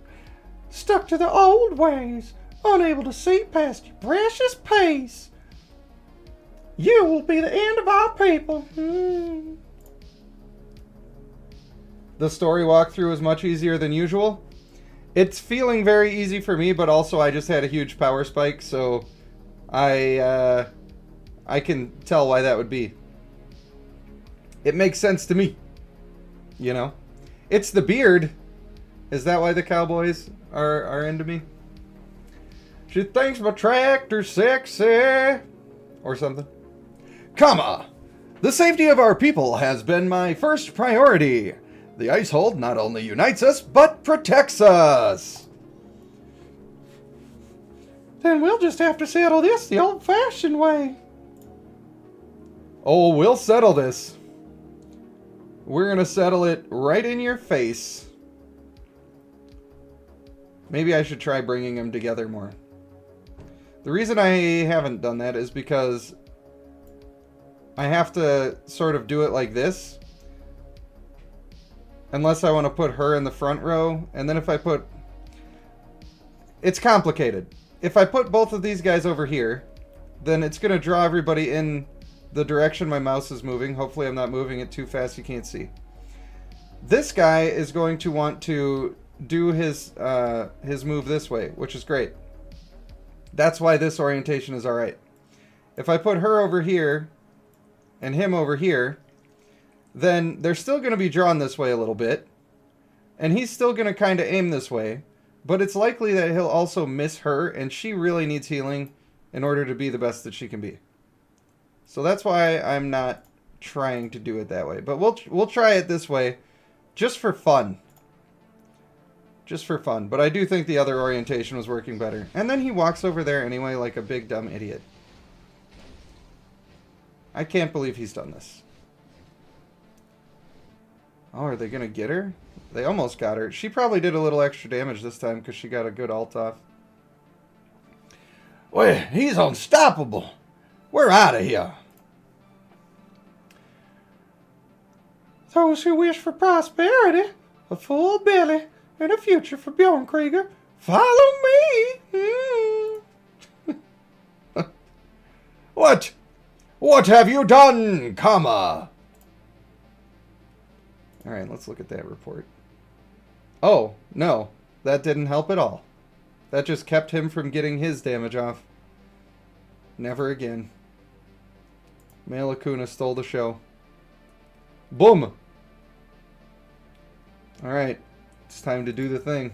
Stuck to the old ways, unable to see past your precious pace. You will be the end of our people. The story walkthrough is much easier than usual. It's feeling very easy for me, but also I just had a huge power spike, so I can tell why that would be. It makes sense to me. You know? It's the beard. Is that why the cowboys are into me? She thinks my tractor's sexy. Or something. Come on! The safety of our people has been my first priority. The ice hold not only unites us, but protects us. Then we'll just have to settle this the old-fashioned way. Oh, we'll settle this. We're going to settle it right in your face. Maybe I should try bringing them together more. The reason I haven't done that is because I have to sort of do it like this. Unless I want to put her in the front row. And then if I put... It's complicated. If I put both of these guys over here, then it's going to draw everybody in the direction my mouse is moving. Hopefully I'm not moving it too fast you can't see. This guy is going to want to do his move this way, which is great. That's why this orientation is alright. If I put her over here and him over here, then they're still going to be drawn this way a little bit. And he's still going to kind of aim this way. But it's likely that he'll also miss her, and she really needs healing in order to be the best that she can be. So that's why I'm not trying to do it that way. But we'll try it this way, just for fun. Just for fun. But I do think the other orientation was working better. And then he walks over there anyway like a big dumb idiot. I can't believe he's done this. Oh, are they going to get her? They almost got her. She probably did a little extra damage this time because she got a good ult off. Well, he's unstoppable. We're out of here. Those who wish for prosperity, a full belly, and a future for Bjorn Krieger, follow me. What? What have you done, Kama? Alright, let's look at that report. Oh, no. That didn't help at all. That just kept him from getting his damage off. Never again. Male Akuna stole the show. Boom! Alright. It's time to do the thing.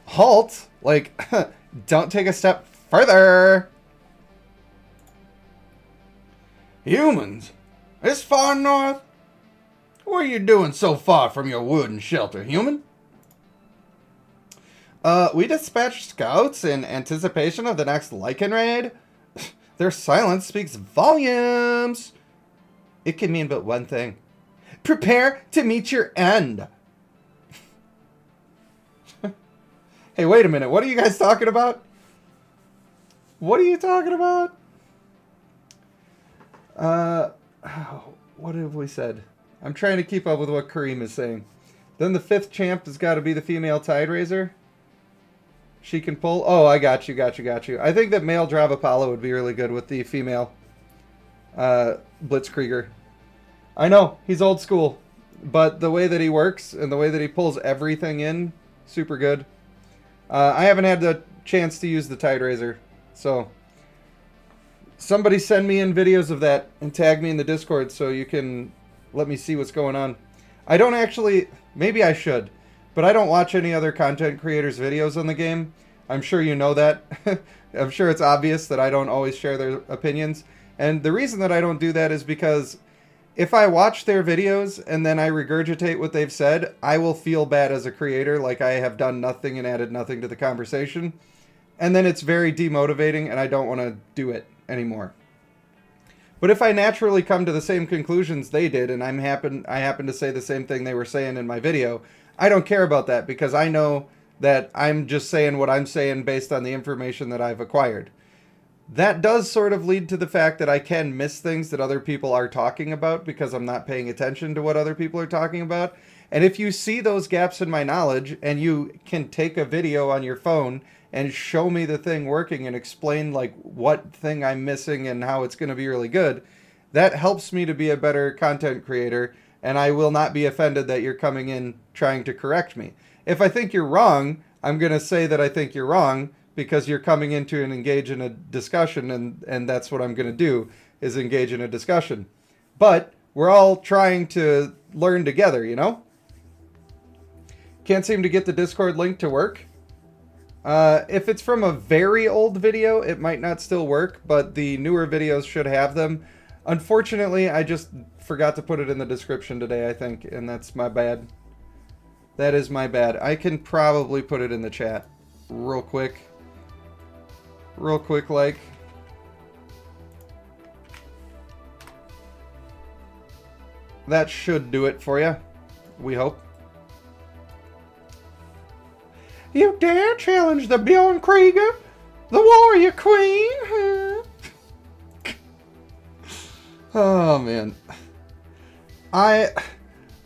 Halt! Like, don't take a step further! Humans? This far north? What are you doing so far from your wooden shelter, human? We dispatched scouts in anticipation of the next Lycan raid. Their silence speaks volumes. It can mean but one thing. Prepare to meet your end. Hey, wait a minute. What are you guys talking about? What are you talking about? What have we said? I'm trying to keep up with what Kareem is saying. Then the 5th champ has got to be the female Tide Raiser. She can pull. Oh, I got you. I think that male Drav Apollo would be really good with the female Blitzkrieger. I know, he's old school. But the way that he works and the way that he pulls everything in, super good. I haven't had the chance to use the Tide Raiser. So, somebody send me in videos of that and tag me in the Discord so you can let me see what's going on. I don't actually... Maybe I should. But I don't watch any other content creators' videos on the game. I'm sure you know that. I'm sure it's obvious that I don't always share their opinions. And the reason that I don't do that is because if I watch their videos and then I regurgitate what they've said, I will feel bad as a creator, like I have done nothing and added nothing to the conversation. And then it's very demotivating and I don't want to do it anymore. But if I naturally come to the same conclusions they did, and I happen to say the same thing they were saying in my video, I don't care about that because I know that I'm just saying what I'm saying based on the information that I've acquired. That does sort of lead to the fact that I can miss things that other people are talking about because I'm not paying attention to what other people are talking about. And if you see those gaps in my knowledge and you can take a video on your phone and show me the thing working and explain like what thing I'm missing and how it's going to be really good, that helps me to be a better content creator, and I will not be offended that you're coming in trying to correct me. If I think you're wrong, I'm going to say that I think you're wrong because you're coming in to engage in a discussion, and that's what I'm going to do, is engage in a discussion. But we're all trying to learn together, you know? Can't seem to get the Discord link to work. If it's from a very old video, it might not still work, but the newer videos should have them. Unfortunately, I just forgot to put it in the description today, I think, and that's my bad. That is my bad. I can probably put it in the chat real quick. Real quick, like. That should do it for you. We hope. You dare challenge the Bjorn Krieger, the warrior queen? Oh, man. I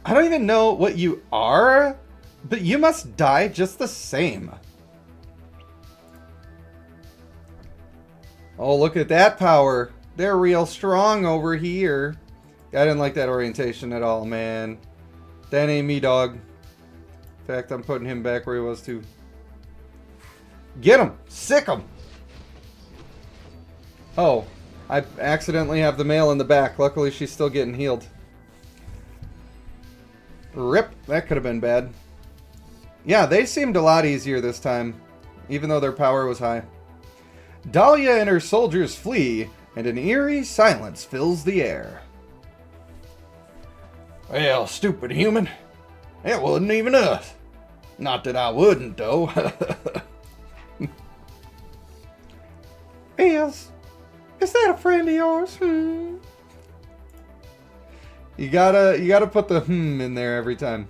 don't even know what you are, but you must die just the same. Oh, look at that power. They're real strong over here. I didn't like that orientation at all, man. That ain't me, dog. In fact, I'm putting him back where he was, too. Get him! Sick him! Oh, I accidentally have the male in the back. Luckily, she's still getting healed. Rip. That could have been bad. Yeah, they seemed a lot easier this time, even though their power was high. Dahlia and her soldiers flee, and an eerie silence fills the air. Well, stupid human. It wasn't even us. Not that I wouldn't, though. Is that a friend of yours? You gotta put the in there every time.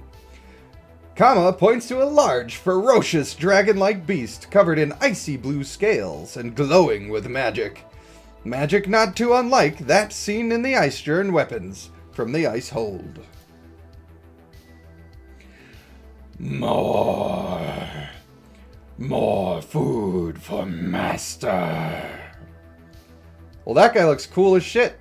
Kama points to a large, ferocious, dragon-like beast covered in icy blue scales and glowing with magic. Magic not too unlike that seen in the Ice-Jern weapons from the Ice Hold. More food for master. Well, that guy looks cool as shit.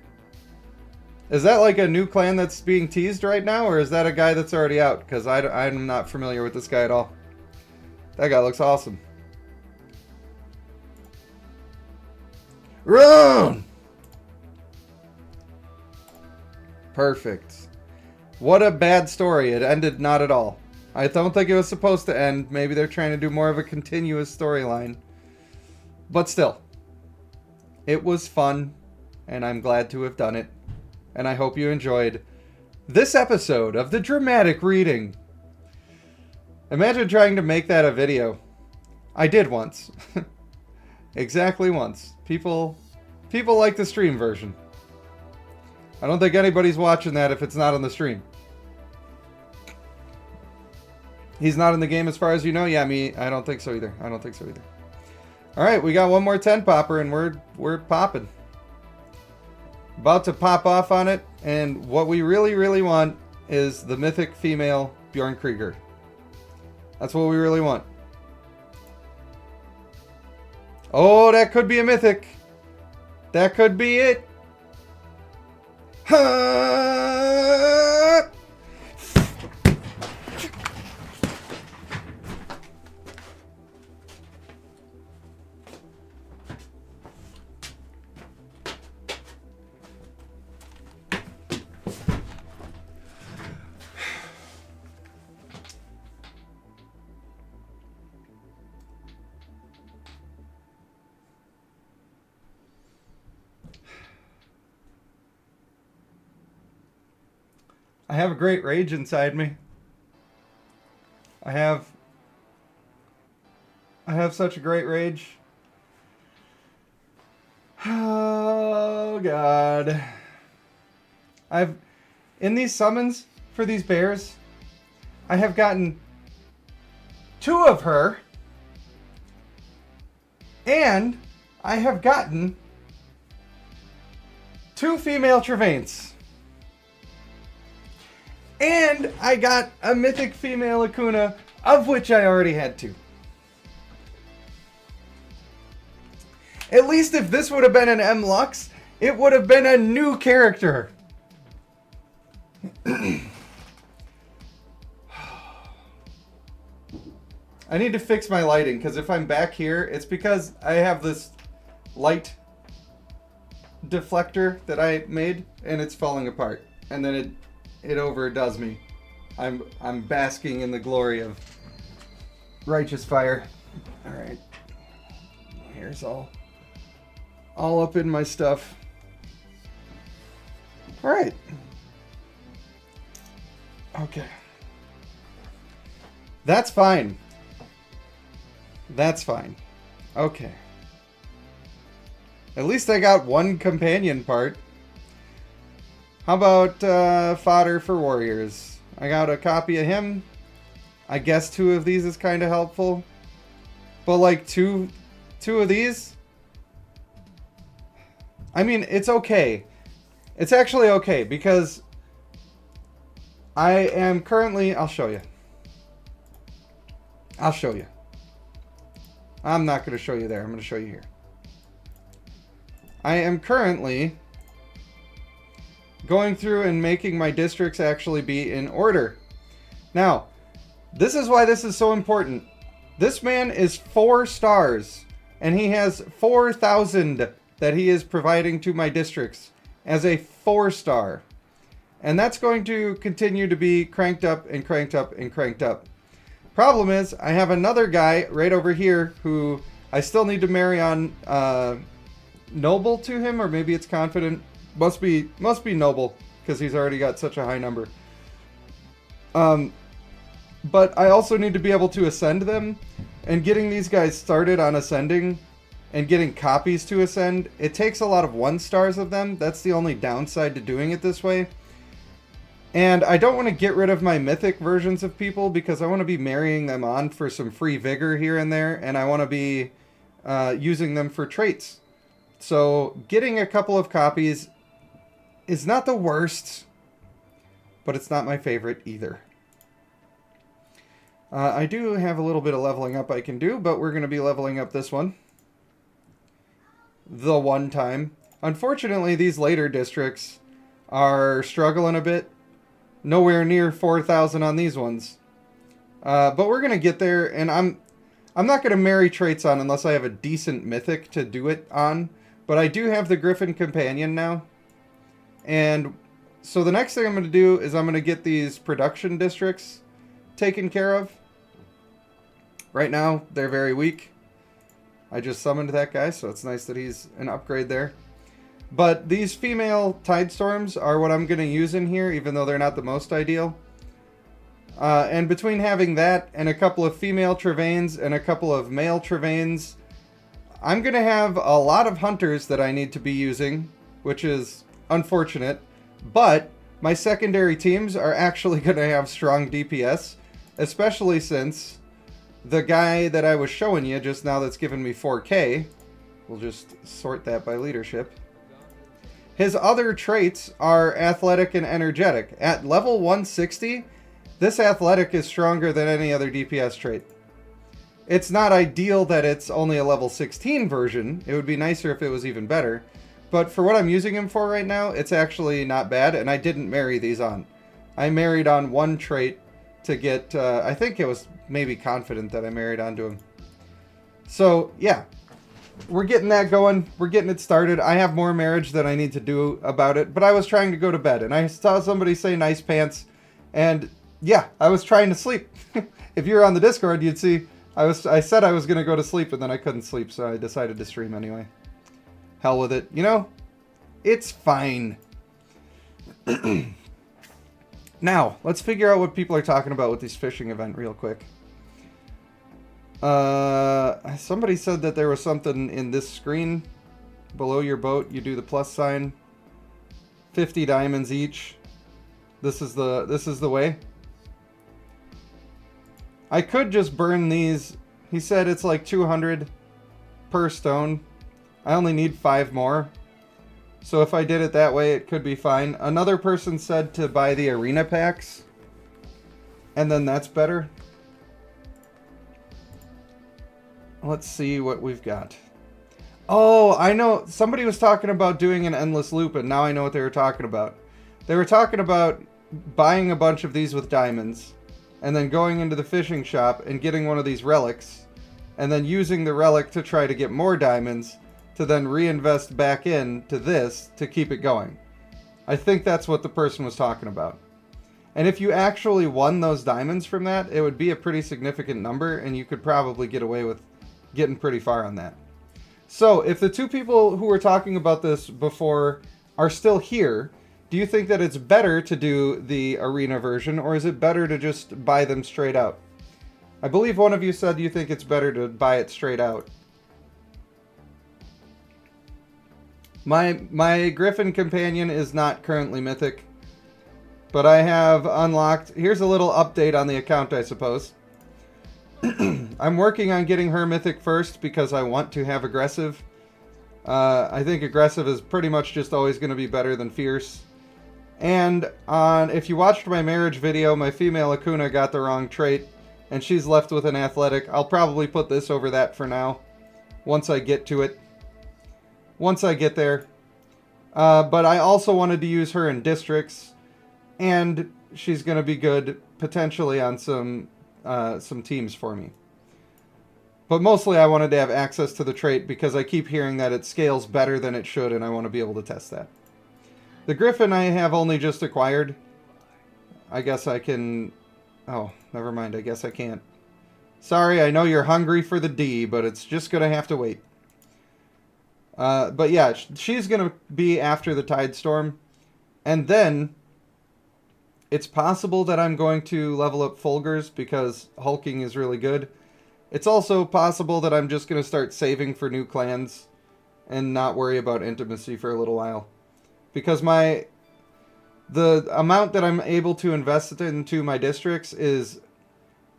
Is that like a new clan that's being teased right now, or is that a guy that's already out? Because I'm not familiar with this guy at all. That guy looks awesome. Run! Perfect. What a bad story. It ended not at all. I don't think it was supposed to end. Maybe they're trying to do more of a continuous storyline. But still. It was fun, and I'm glad to have done it. And I hope you enjoyed this episode of the dramatic reading. Imagine trying to make that a video. I did once. Exactly once. People like the stream version. I don't think anybody's watching that if it's not on the stream. He's not in the game as far as you know? Yeah, me. I don't think so either. Alright, we got one more 10 popper and we're popping. About to pop off on it, and what we really, really want is the mythic female Bjorn Krieger. That's what we really want. Oh, that could be a mythic. That could be it. I have a great rage inside me. I have such a great rage. Oh God. In these summons for these bears, I have gotten 2 of her, and I have gotten 2 female Travaints. And I got a mythic female Akuna, of which I already had 2. At least if this would have been an M Lux, it would have been a new character. I need to fix my lighting, because if I'm back here, it's because I have this light deflector that I made, and it's falling apart. And then it overdoes me. I'm basking in the glory of righteous fire. All right. Here's all up in my stuff. All right. Okay. That's fine. That's fine. Okay. At least I got one companion part. How about fodder for warriors? I got a copy of him. I guess 2 of these is kind of helpful. But like two of these? I mean, it's okay. It's actually okay because I am currently... I'll show you. I'll show you. I'm not going to show you there. I'm going to show you here. I am currently going through and making my districts actually be in order. Now, this is why this is so important. This man is 4 stars, and he has 4,000 that he is providing to my districts as a 4-star. And that's going to continue to be cranked up and cranked up and cranked up. Problem is, I have another guy right over here who I still need to marry on noble to him, or maybe it's confident. Must be noble, because he's already got such a high number. But I also need to be able to ascend them, and getting these guys started on ascending and getting copies to ascend, it takes a lot of 1-stars of them. That's the only downside to doing it this way. And I don't want to get rid of my mythic versions of people because I want to be marrying them on for some free vigor here and there, and I want to be using them for traits. So getting a couple of copies is not the worst, but it's not my favorite either. I do have a little bit of leveling up I can do, but we're going to be leveling up this one. The one time. Unfortunately, these later districts are struggling a bit. Nowhere near 4,000 on these ones. But we're going to get there, and I'm not going to marry traits on unless I have a decent mythic to do it on. But I do have the Griffin Companion now. And so the next thing I'm going to do is I'm going to get these production districts taken care of. Right now, they're very weak. I just summoned that guy, so it's nice that he's an upgrade there. But these female tide storms are what I'm going to use in here, even though they're not the most ideal. And between having that and a couple of female Travains and a couple of male Travains, I'm going to have a lot of hunters that I need to be using, which is unfortunate. But my secondary teams are actually going to have strong DPS, especially since the guy that I was showing you just now that's given me 4K, we'll just sort that by leadership. His other traits are athletic and energetic. At level 160, this athletic is stronger than any other DPS trait. It's not ideal that it's only a level 16 version. It would be nicer if it was even better. But for what I'm using him for right now, it's actually not bad, and I didn't marry these on. I married on one trait to get, I think it was maybe confident that I married onto him. So, yeah. We're getting that going. We're getting it started. I have more marriage than I need to do about it, but I was trying to go to bed, and I saw somebody say nice pants, and yeah, I was trying to sleep. If you were on the Discord, you'd see I said I was going to go to sleep, and then I couldn't sleep, so I decided to stream anyway. Hell with it. You know, it's fine. Now, let's figure out what people are talking about with this fishing event real quick. Somebody said that there was something in this screen below your boat. You do the plus sign. 50 diamonds each. This is the way. I could just burn these. He said it's like 200 per stone. I only need 5 more. So if I did it that way, it could be fine. Another person said to buy the arena packs. And then that's better. Let's see what we've got. Oh, I know. Somebody was talking about doing an endless loop, and now I know what they were talking about. They were talking about buying a bunch of these with diamonds, and then going into the fishing shop and getting one of these relics, and then using the relic to try to get more diamonds, to then reinvest back into this to keep it going. I think that's what the person was talking about. And if you actually won those diamonds from that, it would be a pretty significant number, and you could probably get away with getting pretty far on that. So, if the two people who were talking about this before are still here, Do you think that it's better to do the arena version, or is it better to just buy them straight out? I believe one of you said you think it's better to buy it straight out. My Griffin companion is not currently mythic, but I have unlocked... Here's a little update on the account, I suppose. I'm working on getting her mythic first because I want to have aggressive. I think aggressive is pretty much just always going to be better than fierce. And if you watched my marriage video, my female Akuna got the wrong trait, and she's left with an athletic. I'll probably put this over that for now, once I get to it. Once I get there. But I also wanted to use her in districts, and she's going to be good potentially on some teams for me. But mostly I wanted to have access to the trait because I keep hearing that it scales better than it should, and I want to be able to test that. The Griffin I have only just acquired. I guess I can... Oh, never mind. I guess I can't. Sorry, I know you're hungry for the D, but it's just going to have to wait. But yeah, she's going to be after the Tide Storm. And then it's possible that I'm going to level up Fulgurs because hulking is really good. It's also possible that I'm just going to start saving for new clans and not worry about intimacy for a little while. Because the amount that I'm able to invest into my districts is...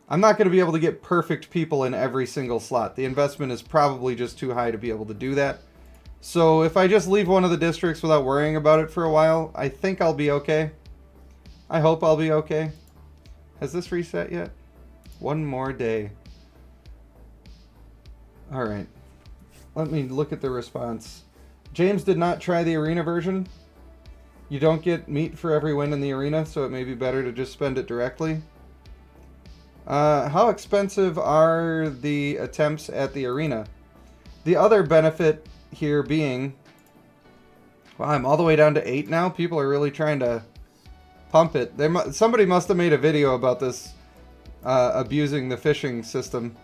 I'm not going to be able to get perfect people in every single slot. The investment is probably just too high to be able to do that. So if I just leave one of the districts without worrying about it for a while, I think I'll be okay. I hope I'll be okay. Has this reset yet? One more day. Alright. Let me look at the response. James did not try the arena version. You don't get meat for every win in the arena, so it may be better to just spend it directly. How expensive are the attempts at the arena? The other benefit here being... Wow, I'm all the way down to 8 now? People are really trying to pump it. Somebody must have made a video about this abusing the fishing system.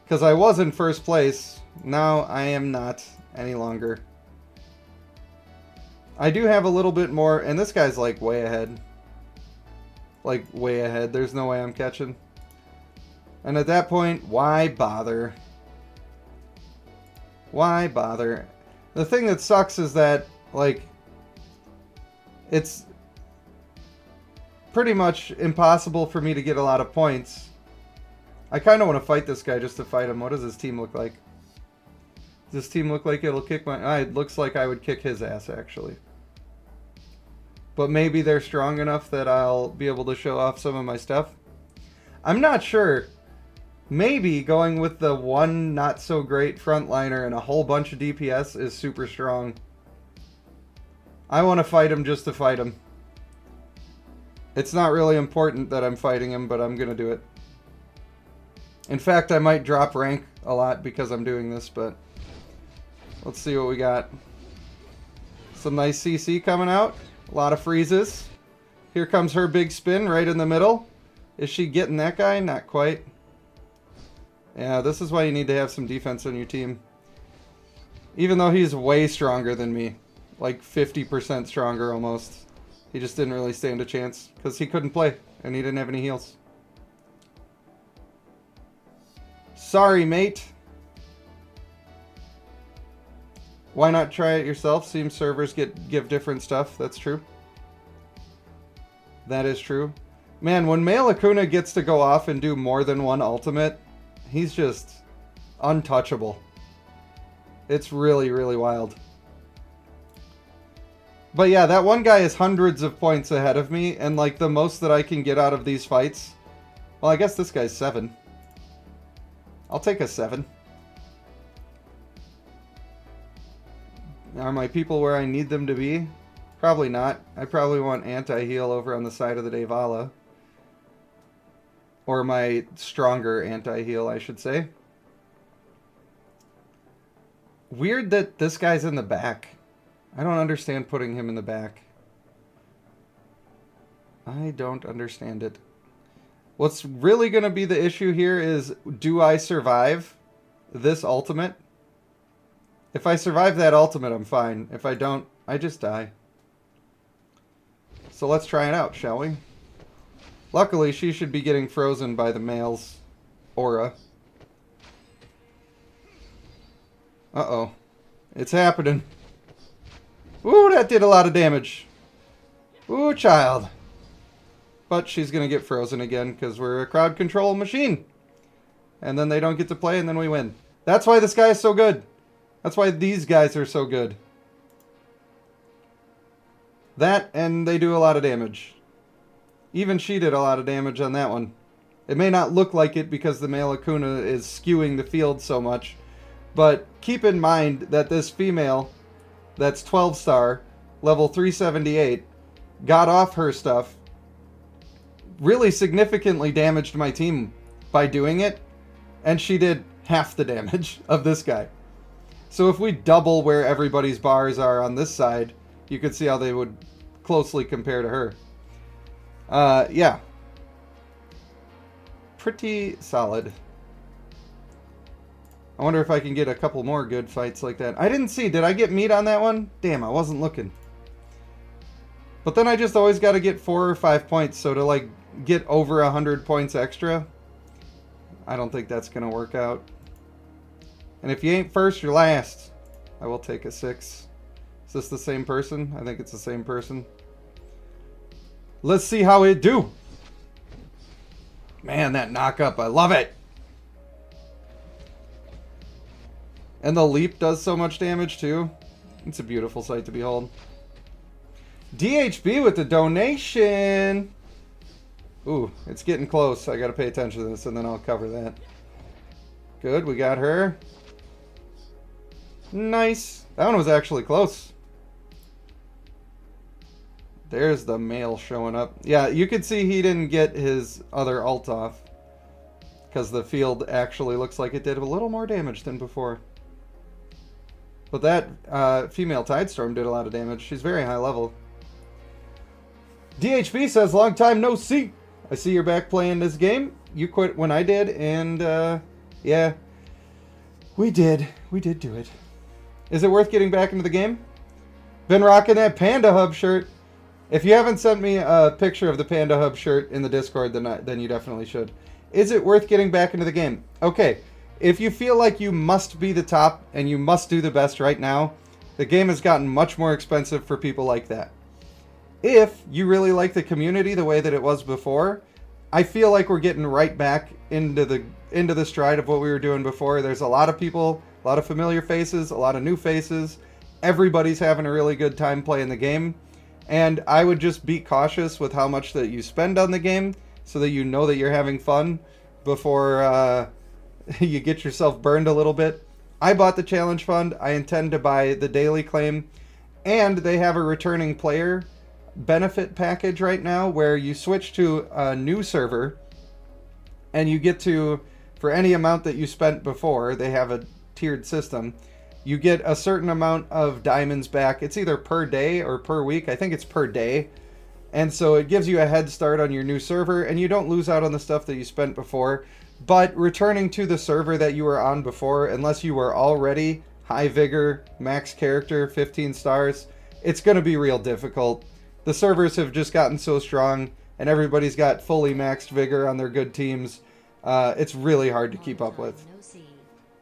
Because I was in first place. Now I am not any longer. I do have a little bit more, and this guy's like way ahead. Like way ahead. There's no way I'm catching. And at that point, why bother? Why bother? The thing that sucks is that, like, it's pretty much impossible for me to get a lot of points. I kind of want to fight this guy just to fight him. What does his team look like? Does this team look like it'll kick my... it looks like I would kick his ass, actually. But maybe they're strong enough that I'll be able to show off some of my stuff. I'm not sure. Maybe going with the one not-so-great frontliner and a whole bunch of DPS is super strong. I want to fight him just to fight him. It's not really important that I'm fighting him, but I'm going to do it. In fact, I might drop rank a lot because I'm doing this, but... Let's see what we got. Some nice CC coming out. A lot of freezes. Here comes her big spin right in the middle. Is she getting that guy? Not quite. Yeah, this is why you need to have some defense on your team. Even though he's way stronger than me. Like 50% stronger almost. He just didn't really stand a chance. Because he couldn't play. And he didn't have any heals. Sorry, mate. Why not try it yourself? Seems servers give different stuff. That's true. That is true. Man, when Male Akuna gets to go off and do more than one ultimate, he's just untouchable. It's really, really wild. But yeah, that one guy is hundreds of points ahead of me, and like the most that I can get out of these fights... Well, I guess this guy's 7. I'll take a 7. Are my people where I need them to be? Probably not. I probably want anti-heal over on the side of the Devala. Or my stronger anti-heal, I should say. Weird that this guy's in the back. I don't understand putting him in the back. I don't understand it. What's really going to be the issue here is, do I survive this ultimate? If I survive that ultimate, I'm fine. If I don't, I just die. So let's try it out, shall we? Luckily, she should be getting frozen by the male's aura. Uh-oh. It's happening. Ooh, that did a lot of damage. Ooh, child. But she's going to get frozen again because we're a crowd control machine. And then they don't get to play and then we win. That's why this guy is so good. That's why these guys are so good. That and they do a lot of damage. Even she did a lot of damage on that one. It may not look like it because the male Akuna is skewing the field so much. But keep in mind that this female, that's 12 star, level 378, got off her stuff, really significantly damaged my team by doing it, and she did half the damage of this guy. So if we double where everybody's bars are on this side, you could see how they would closely compare to her. Yeah. Pretty solid. I wonder if I can get a couple more good fights like that. I didn't see. Did I get meat on that one? Damn, I wasn't looking. But then I just always got to get 4 or 5 points. So to like get over 100 points extra, I don't think that's going to work out. And if you ain't first, you're last. I will take a 6. Is this the same person? I think it's the same person. Let's see how it do. Man, that knock up. I love it. And the leap does so much damage too. It's a beautiful sight to behold. DHB with the donation. Ooh, it's getting close. I gotta pay attention to this and then I'll cover that. Good, we got her. Nice. That one was actually close. There's the male showing up. Yeah, you could see he didn't get his other ult off. Because the field actually looks like it did a little more damage than before. But that female Tidestorm did a lot of damage. She's very high level. DHB says, long time no see. I see you're back playing this game. You quit when I did, and yeah, we did. We did do it. Is it worth getting back into the game? Been rocking that Panda Hub shirt. If you haven't sent me a picture of the Panda Hub shirt in the Discord, then you definitely should. Is it worth getting back into the game? Okay, if you feel like you must be the top and you must do the best right now, the game has gotten much more expensive for people like that. If you really like the community the way that it was before, I feel like we're getting right back into the stride of what we were doing before. There's a lot of people, a lot of familiar faces, a lot of new faces. Everybody's having a really good time playing the game. And I would just be cautious with how much that you spend on the game so that you know that you're having fun before you get yourself burned a little bit. I bought the challenge fund. I intend to buy the daily claim. And they have a returning player benefit package right now where you switch to a new server and you get to, for any amount that you spent before, they have a tiered system, you get a certain amount of diamonds back. It's either per day or per week. I think it's per day. And so it gives you a head start on your new server and you don't lose out on the stuff that you spent before. But returning to the server that you were on before, unless you were already high vigor, max character, 15 stars, it's going to be real difficult. The servers have just gotten so strong and everybody's got fully maxed vigor on their good teams. It's really hard to keep up with.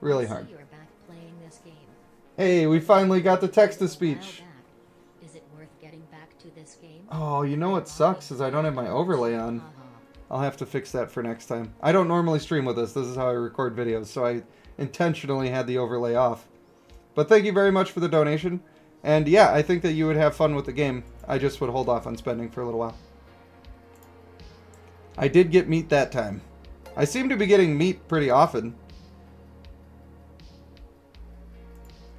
Really hard. Hey, we finally got the text-to-speech. Is it worth getting back to this game? Oh, you know what sucks is I don't have my overlay on. I'll have to fix that for next time. I don't normally stream with this. This is how I record videos, so I intentionally had the overlay off. But thank you very much for the donation. And yeah, I think that you would have fun with the game. I just would hold off on spending for a little while. I did get meat that time. I seem to be getting meat pretty often.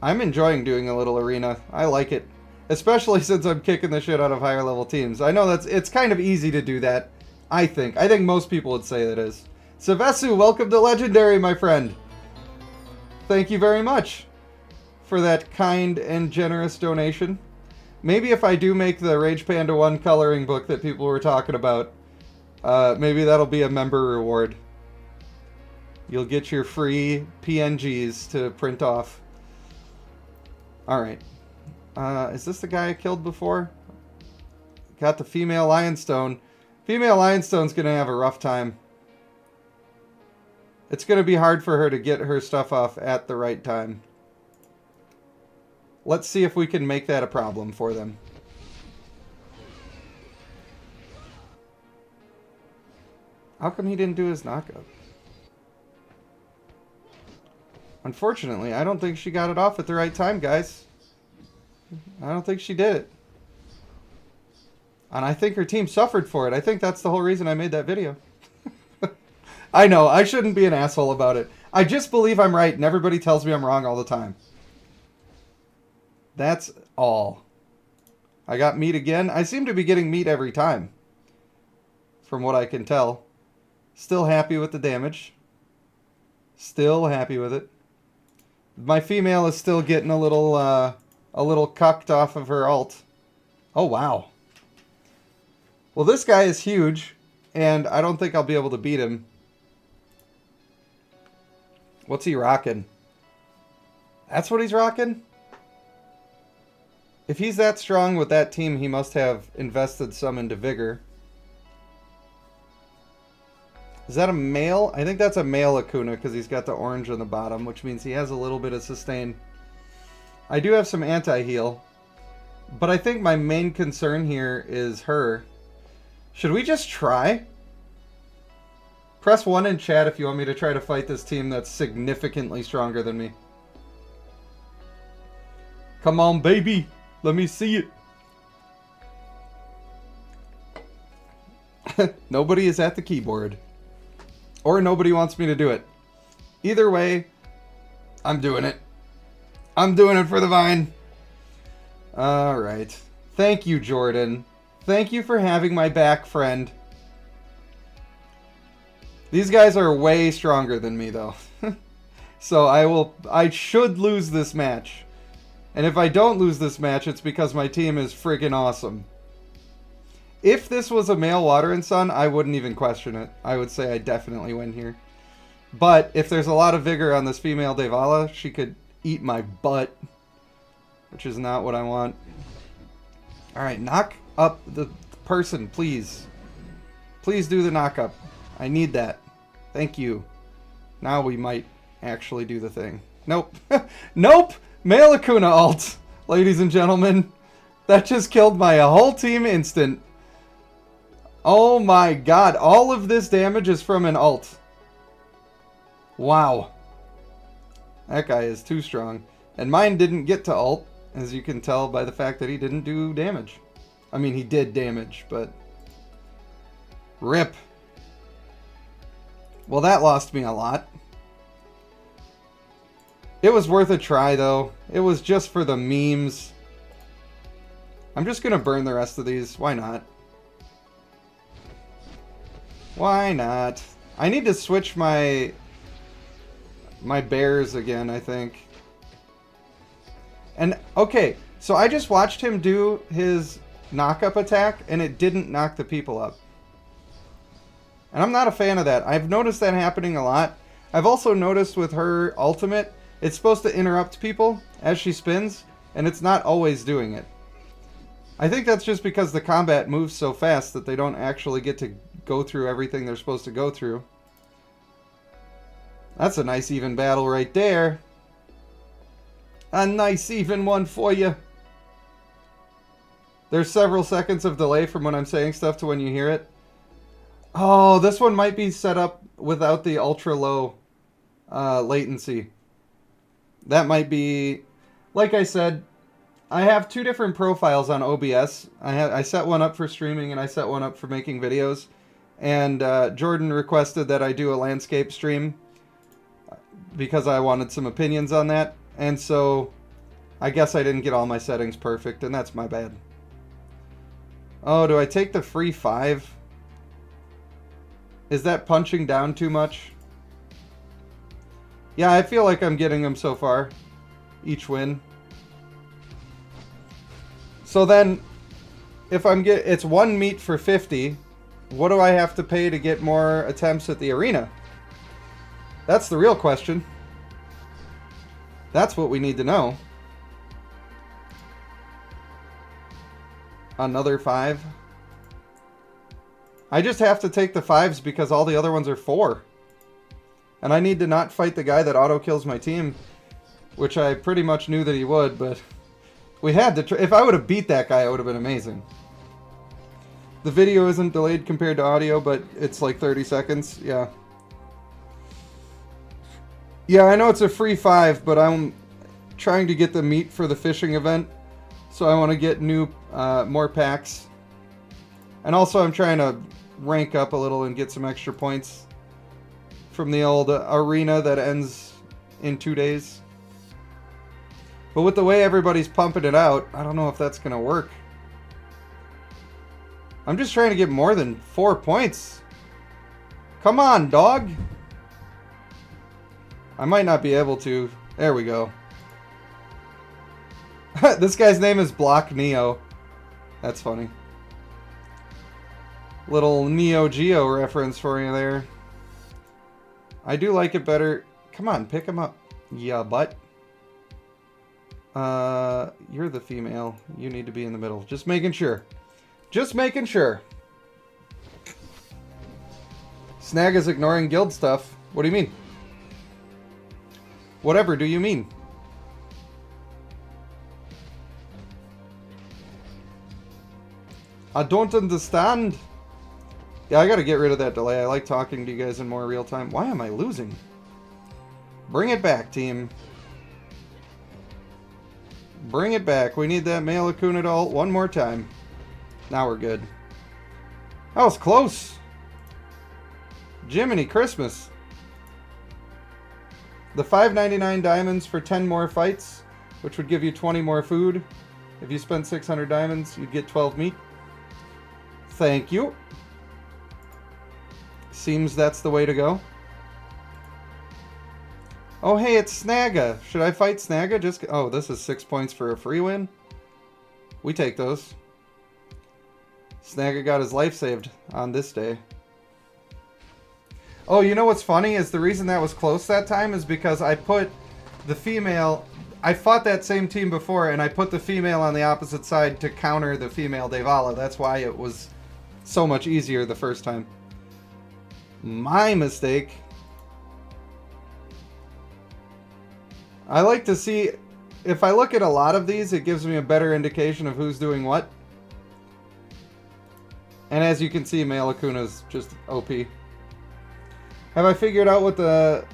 I'm enjoying doing a little arena. I like it. Especially since I'm kicking the shit out of higher level teams. I know it's kind of easy to do that. I think most people would say that is. Savesu, welcome to Legendary, my friend. Thank you very much for that kind and generous donation. Maybe if I do make the Rage Panda 1 coloring book that people were talking about, maybe that'll be a member reward. You'll get your free PNGs to print off. Alright. Is this the guy I killed before? Got the female Lionstone. Female Lionstone's going to have a rough time. It's going to be hard for her to get her stuff off at the right time. Let's see if we can make that a problem for them. How come he didn't do his knockup? Unfortunately, I don't think she got it off at the right time, guys. I don't think she did it. And I think her team suffered for it. I think that's the whole reason I made that video. I know, I shouldn't be an asshole about it. I just believe I'm right, and everybody tells me I'm wrong all the time. That's all. I got meat again. I seem to be getting meat every time, from what I can tell. Still happy with the damage. Still happy with it. My female is still getting a little cucked off of her ult. Oh, wow. Well, this guy is huge, and I don't think I'll be able to beat him. What's he rocking? That's what he's rocking? If he's that strong with that team, he must have invested some into Vigor. Is that a male? I think that's a male Akuna because he's got the orange on the bottom, which means he has a little bit of sustain. I do have some anti-heal, but I think my main concern here is her. Should we just try? Press 1 in chat if you want me to try to fight this team that's significantly stronger than me. Come on, baby. Let me see it. Nobody is at the keyboard. Or nobody wants me to do it. Either way, I'm doing it. I'm doing it for the Vine. Alright. Thank you, Jordan. Thank you for having my back, friend. These guys are way stronger than me, though. So I should lose this match. And if I don't lose this match, it's because my team is friggin' awesome. If this was a male Water and Sun, I wouldn't even question it. I would say I definitely win here. But if there's a lot of vigor on this female Devala, she could eat my butt. Which is not what I want. Alright, knock up the person, please. Please do the knock up. I need that. Thank you. Now we might actually do the thing. Nope. Nope! Male Akuna ult, ladies and gentlemen. That just killed my whole team instant. Oh my god, all of this damage is from an ult. Wow. That guy is too strong. And mine didn't get to ult, as you can tell by the fact that he didn't do damage. I mean, he did damage, but... RIP. Well, that lost me a lot. It was worth a try, though. It was just for the memes. I'm just gonna burn the rest of these. Why not? Why not? I need to switch my bears again, I think. And, okay, so I just watched him do his knock-up attack, and it didn't knock the people up. And I'm not a fan of that. I've noticed that happening a lot. I've also noticed with her ultimate, it's supposed to interrupt people as she spins, and it's not always doing it. I think that's just because the combat moves so fast that they don't actually get to go through everything they're supposed to go through. That's a nice even battle right there. A nice even one for you. There's several seconds of delay from when I'm saying stuff to when you hear it. Oh, this one might be set up without the ultra low latency. That might be... Like I said, I have two different profiles on OBS. I set one up for streaming and I set one up for making videos. And Jordan requested that I do a landscape stream because I wanted some opinions on that. And so I guess I didn't get all my settings perfect, and that's my bad. Oh, do I take the free 5? Is that punching down too much? Yeah, I feel like I'm getting them so far. Each win. So then, if it's 1 meat for 50, what do I have to pay to get more attempts at the arena? That's the real question. That's what we need to know. Another 5. I just have to take the 5s because all the other ones are 4. And I need to not fight the guy that auto-kills my team, which I pretty much knew that he would, but we had to if I would have beat that guy, it would have been amazing. The video isn't delayed compared to audio, but it's like 30 seconds. Yeah. Yeah, I know it's a free 5, but I'm trying to get the meat for the fishing event, so I want to get new, more packs. And also I'm trying to rank up a little and get some extra points from the old arena that ends in 2 days. But with the way everybody's pumping it out, I don't know if that's going to work. I'm just trying to get more than 4 points. Come on, dog. I might not be able to. There we go. This guy's name is Block Neo. That's funny. Little Neo Geo reference for you there. I do like it better. Come on, pick him up. Yeah, but. You're the female. You need to be in the middle. Just making sure. Just making sure. Snag is ignoring guild stuff. What do you mean? Whatever do you mean? I don't understand. Yeah, I gotta get rid of that delay. I like talking to you guys in more real time. Why am I losing? Bring it back, team. Bring it back. We need that male Akuna to ult one more time. Now we're good. That was close. Jiminy Christmas. The 5.99 diamonds for 10 more fights, which would give you 20 more food. If you spend 600 diamonds, you'd get 12 meat. Thank you. Seems that's the way to go. Oh, hey, it's Snagga. Should I fight Snagga? Oh, this is 6 points for a free win. We take those. Snagga got his life saved on this day. Oh, you know what's funny is the reason that was close that time is because I put the female... I fought that same team before, and I put the female on the opposite side to counter the female Devala. That's why it was so much easier the first time. My mistake. I like to see... If I look at a lot of these, it gives me a better indication of who's doing what. And as you can see, male Akuna's just OP. Have I figured out what the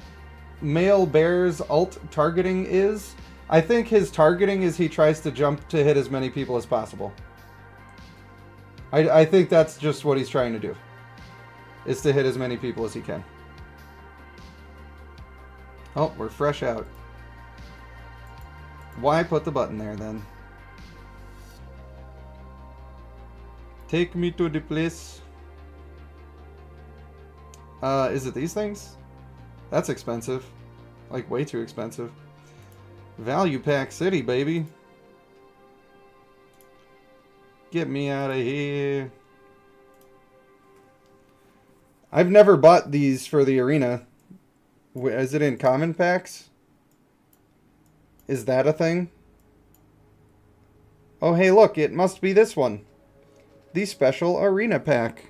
male bear's ult targeting is? I think his targeting is he tries to jump to hit as many people as possible. I think that's just what he's trying to do. Is to hit as many people as he can. Oh, we're fresh out. Why put the button there then? Take me to the place. Is it these things? That's expensive. Like, way too expensive. Value Pack City, baby. Get me out of here. I've never bought these for the arena. Is it in common packs? Is that a thing? Oh, hey, look. It must be this one. The special arena pack.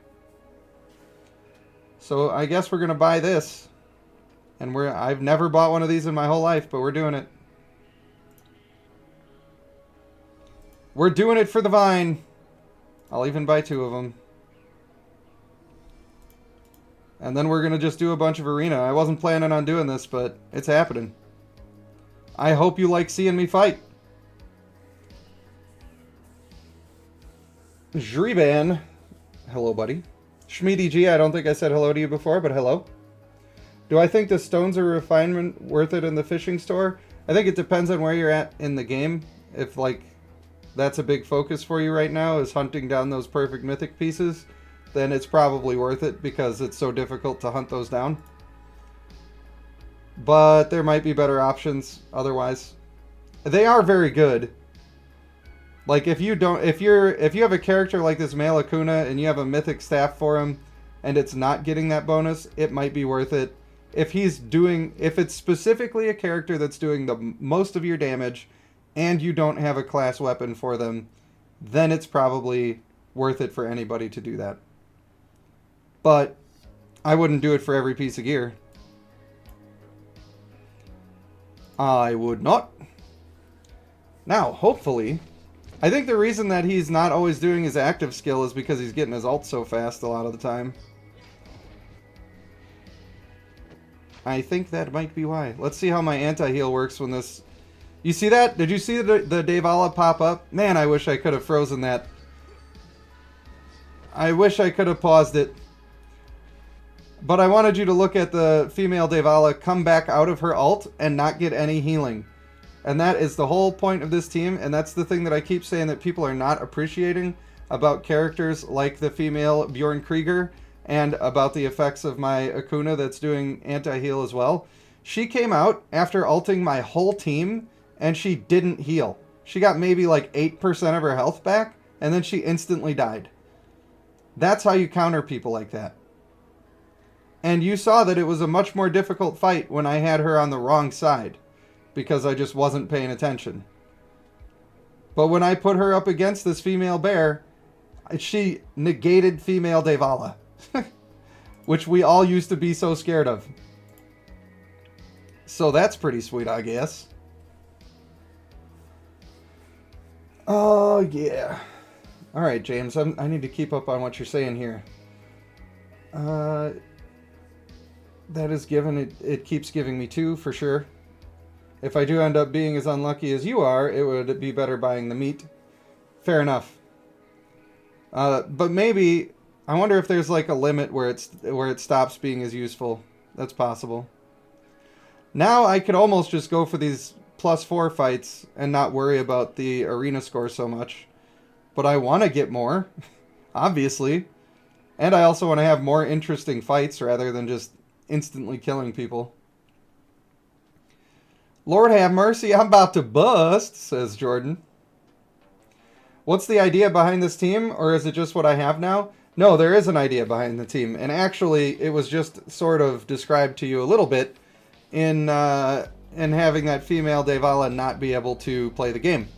So I guess we're going to buy this. And I've never bought one of these in my whole life, but we're doing it. We're doing it for the Vine. I'll even buy 2 of them. And then we're going to just do a bunch of arena. I wasn't planning on doing this, but it's happening. I hope you like seeing me fight. Jriban. Hello, buddy. Schmeedy G, I don't think I said hello to you before, but hello. Do I think the stones of refinement worth it in the fishing store? I think it depends on where you're at in the game. If, like, that's a big focus for you right now, is hunting down those perfect mythic pieces, then it's probably worth it because it's so difficult to hunt those down. But there might be better options otherwise. They are very good. Like, if you have a character like this male Akuna and you have a mythic staff for him and it's not getting that bonus, it might be worth it. If it's specifically a character that's doing the most of your damage and you don't have a class weapon for them, then it's probably worth it for anybody to do that. But I wouldn't do it for every piece of gear. I would not. Now, hopefully, I think the reason that he's not always doing his active skill is because he's getting his ult so fast a lot of the time. I think that might be why. Let's see how my anti-heal works when this... You see that? Did you see the Devala pop up? Man, I wish I could have frozen that. I wish I could have paused it. But I wanted you to look at the female Devala come back out of her ult and not get any healing. And that is the whole point of this team, and that's the thing that I keep saying that people are not appreciating about characters like the female Bjorn Krieger and about the effects of my Akuna that's doing anti-heal as well. She came out after ulting my whole team, and she didn't heal. She got maybe like 8% of her health back, and then she instantly died. That's how you counter people like that. And you saw that it was a much more difficult fight when I had her on the wrong side, because I just wasn't paying attention. But when I put her up against this female bear, she negated female Devala, which we all used to be so scared of. So that's pretty sweet, I guess. Oh, yeah. All right, James, I need to keep up on what you're saying here. That is given, it keeps giving me 2 for sure. If I do end up being as unlucky as you are, it would be better buying the meat. Fair enough. But maybe, I wonder if there's like a limit where it stops being as useful. That's possible. Now I could almost just go for these +4 fights and not worry about the arena score so much. But I want to get more, obviously. And I also want to have more interesting fights rather than just instantly killing people. Lord have mercy, I'm about to bust, says Jordan. What's the idea behind this team, or is it just what I have now? No, there is an idea behind the team, and actually it was just sort of described to you a little bit in having that female Devala not be able to play the game.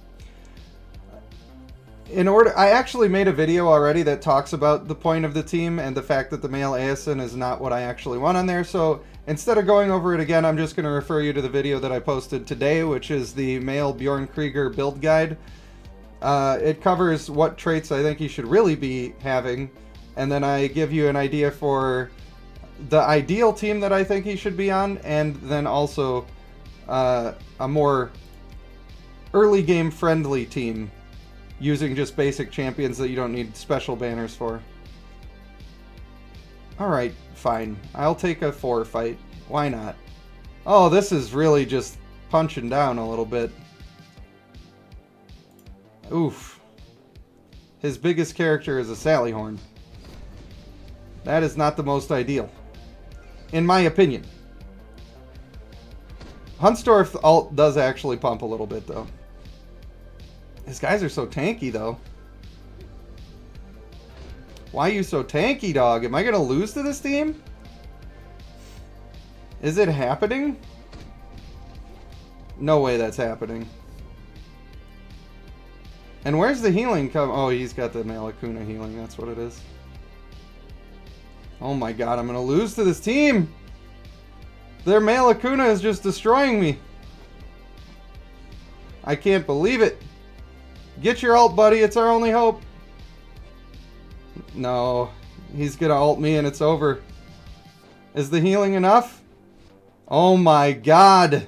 I actually made a video already that talks about the point of the team and the fact that the male Aeson is not what I actually want on there, so instead of going over it again, I'm just going to refer you to the video that I posted today, which is the male Bjorn Krieger build guide. It covers what traits I think he should really be having, and then I give you an idea for the ideal team that I think he should be on, and then also a more early game friendly team using just basic champions that you don't need special banners for. Alright, fine. I'll take a 4 fight. Why not? Oh, this is really just punching down a little bit. Oof. His biggest character is a Sallyhorn. That is not the most ideal. In my opinion. Huntsdorf ult does actually pump a little bit, though. His guys are so tanky, though. Why are you so tanky, dog? Am I going to lose to this team? Is it happening? No way that's happening. And where's the healing come? Oh, he's got the male Akuna healing. That's what it is. Oh my god, I'm going to lose to this team! Their male Akuna is just destroying me. I can't believe it. Get your ult, buddy. It's our only hope. No. He's going to ult me and it's over. Is the healing enough? Oh my god.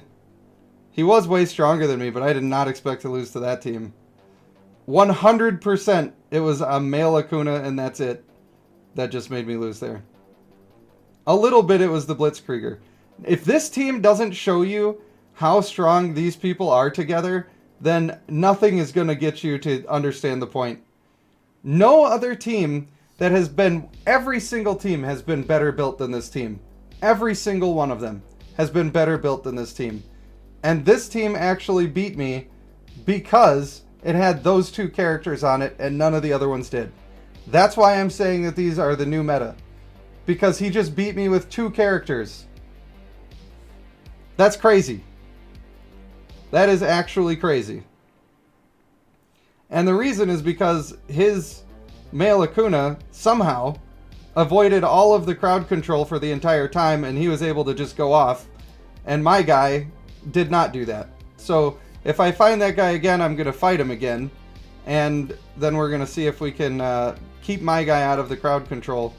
He was way stronger than me, but I did not expect to lose to that team. 100% it was a male Akuna and that's it. That just made me lose there. A little bit it was the Blitzkrieger. If this team doesn't show you how strong these people are together, then nothing is going to get you to understand the point. No other team that has been... Every single team has been better built than this team. Every single one of them has been better built than this team. And this team actually beat me because it had those 2 characters on it and none of the other ones did. That's why I'm saying that these are the new meta. Because he just beat me with 2 characters. That's crazy. That is actually crazy. And the reason is because his male Akuna somehow avoided all of the crowd control for the entire time, and he was able to just go off. And my guy did not do that. So if I find that guy again, I'm going to fight him again. And then we're going to see if we can keep my guy out of the crowd control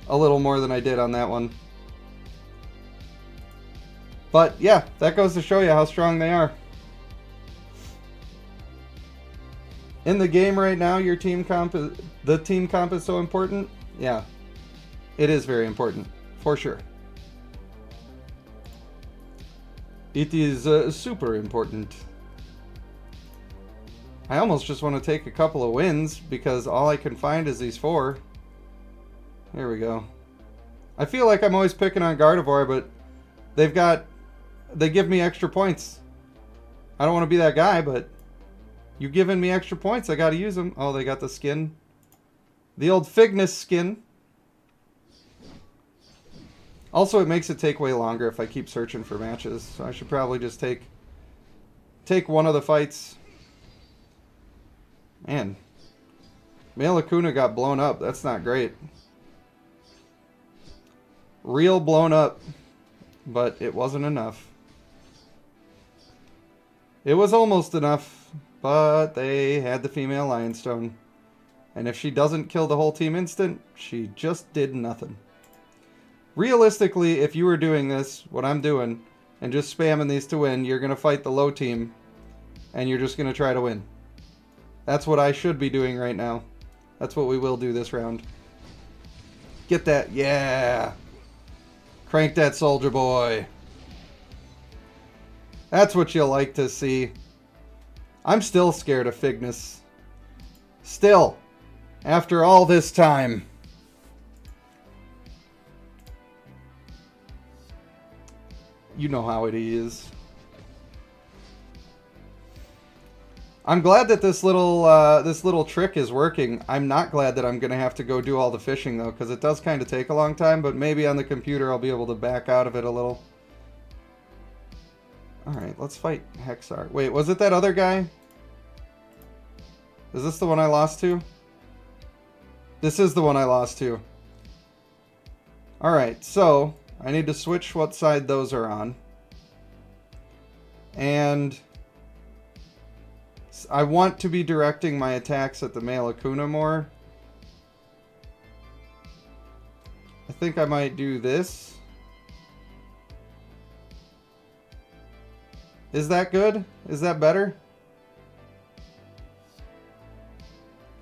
a little more than I did on that one. But yeah, that goes to show you how strong they are. In the game right now, your team comp the team comp is so important. Yeah, it is very important, for sure. It is super important. I almost just want to take a couple of wins because all I can find is these 4. There we go. I feel like I'm always picking on Gardevoir, but they give me extra points. I don't want to be that guy, but you're giving me extra points. I got to use them. Oh, they got the skin. The old Fignus skin. Also, it makes it take way longer if I keep searching for matches. So I should probably just take one of the fights. Man. Male Lacuna got blown up. That's not great. Real blown up. But it wasn't enough. It was almost enough. But they had the female Lion Stone. And if she doesn't kill the whole team instant, she just did nothing. Realistically, if you were doing this, what I'm doing, and just spamming these to win, you're going to fight the low team, and you're just going to try to win. That's what I should be doing right now. That's what we will do this round. Get that, yeah! Crank that soldier boy. That's what you like to see. I'm still scared of Fignus. Still. After all this time. You know how it is. I'm glad that this little trick is working. I'm not glad that I'm going to have to go do all the fishing, though, because it does kind of take a long time, but maybe on the computer I'll be able to back out of it a little. Alright, let's fight Hexar. Wait, was it that other guy? Is this the one I lost to? This is the one I lost to. Alright, so I need to switch what side those are on. And I want to be directing my attacks at the male Lacuna more. I think I might do this. Is that good? Is that better?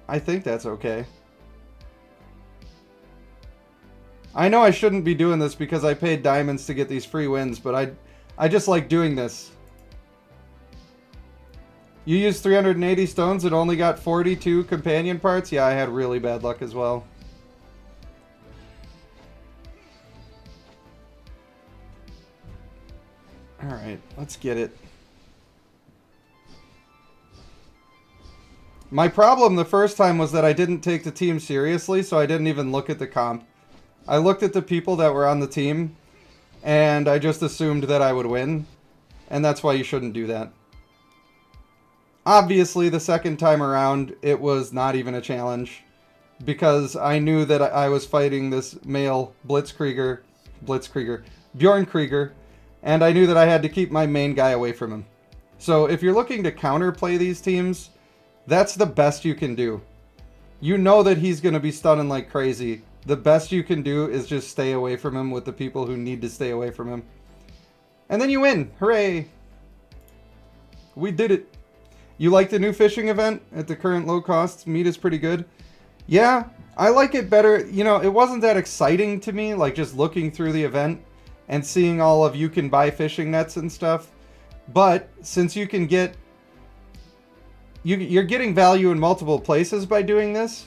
I think that's okay. I know I shouldn't be doing this because I paid diamonds to get these free wins, but I just like doing this. You used 380 stones and only got 42 companion parts? Yeah, I had really bad luck as well. Alright, let's get it. My problem the first time was that I didn't take the team seriously, so I didn't even look at the comp. I looked at the people that were on the team, and I just assumed that I would win. And that's why you shouldn't do that. Obviously, the second time around, it was not even a challenge. Because I knew that I was fighting this male Bjorn Krieger, and I knew that I had to keep my main guy away from him. So if you're looking to counterplay these teams, that's the best you can do. You know that he's going to be stunning like crazy. The best you can do is just stay away from him with the people who need to stay away from him. And then you win. Hooray! We did it. You like the new fishing event at the current low cost? Meat is pretty good. Yeah, I like it better. You know, it wasn't that exciting to me, like just looking through the event and seeing all of you can buy fishing nets and stuff. But since you can get... You're getting value in multiple places by doing this.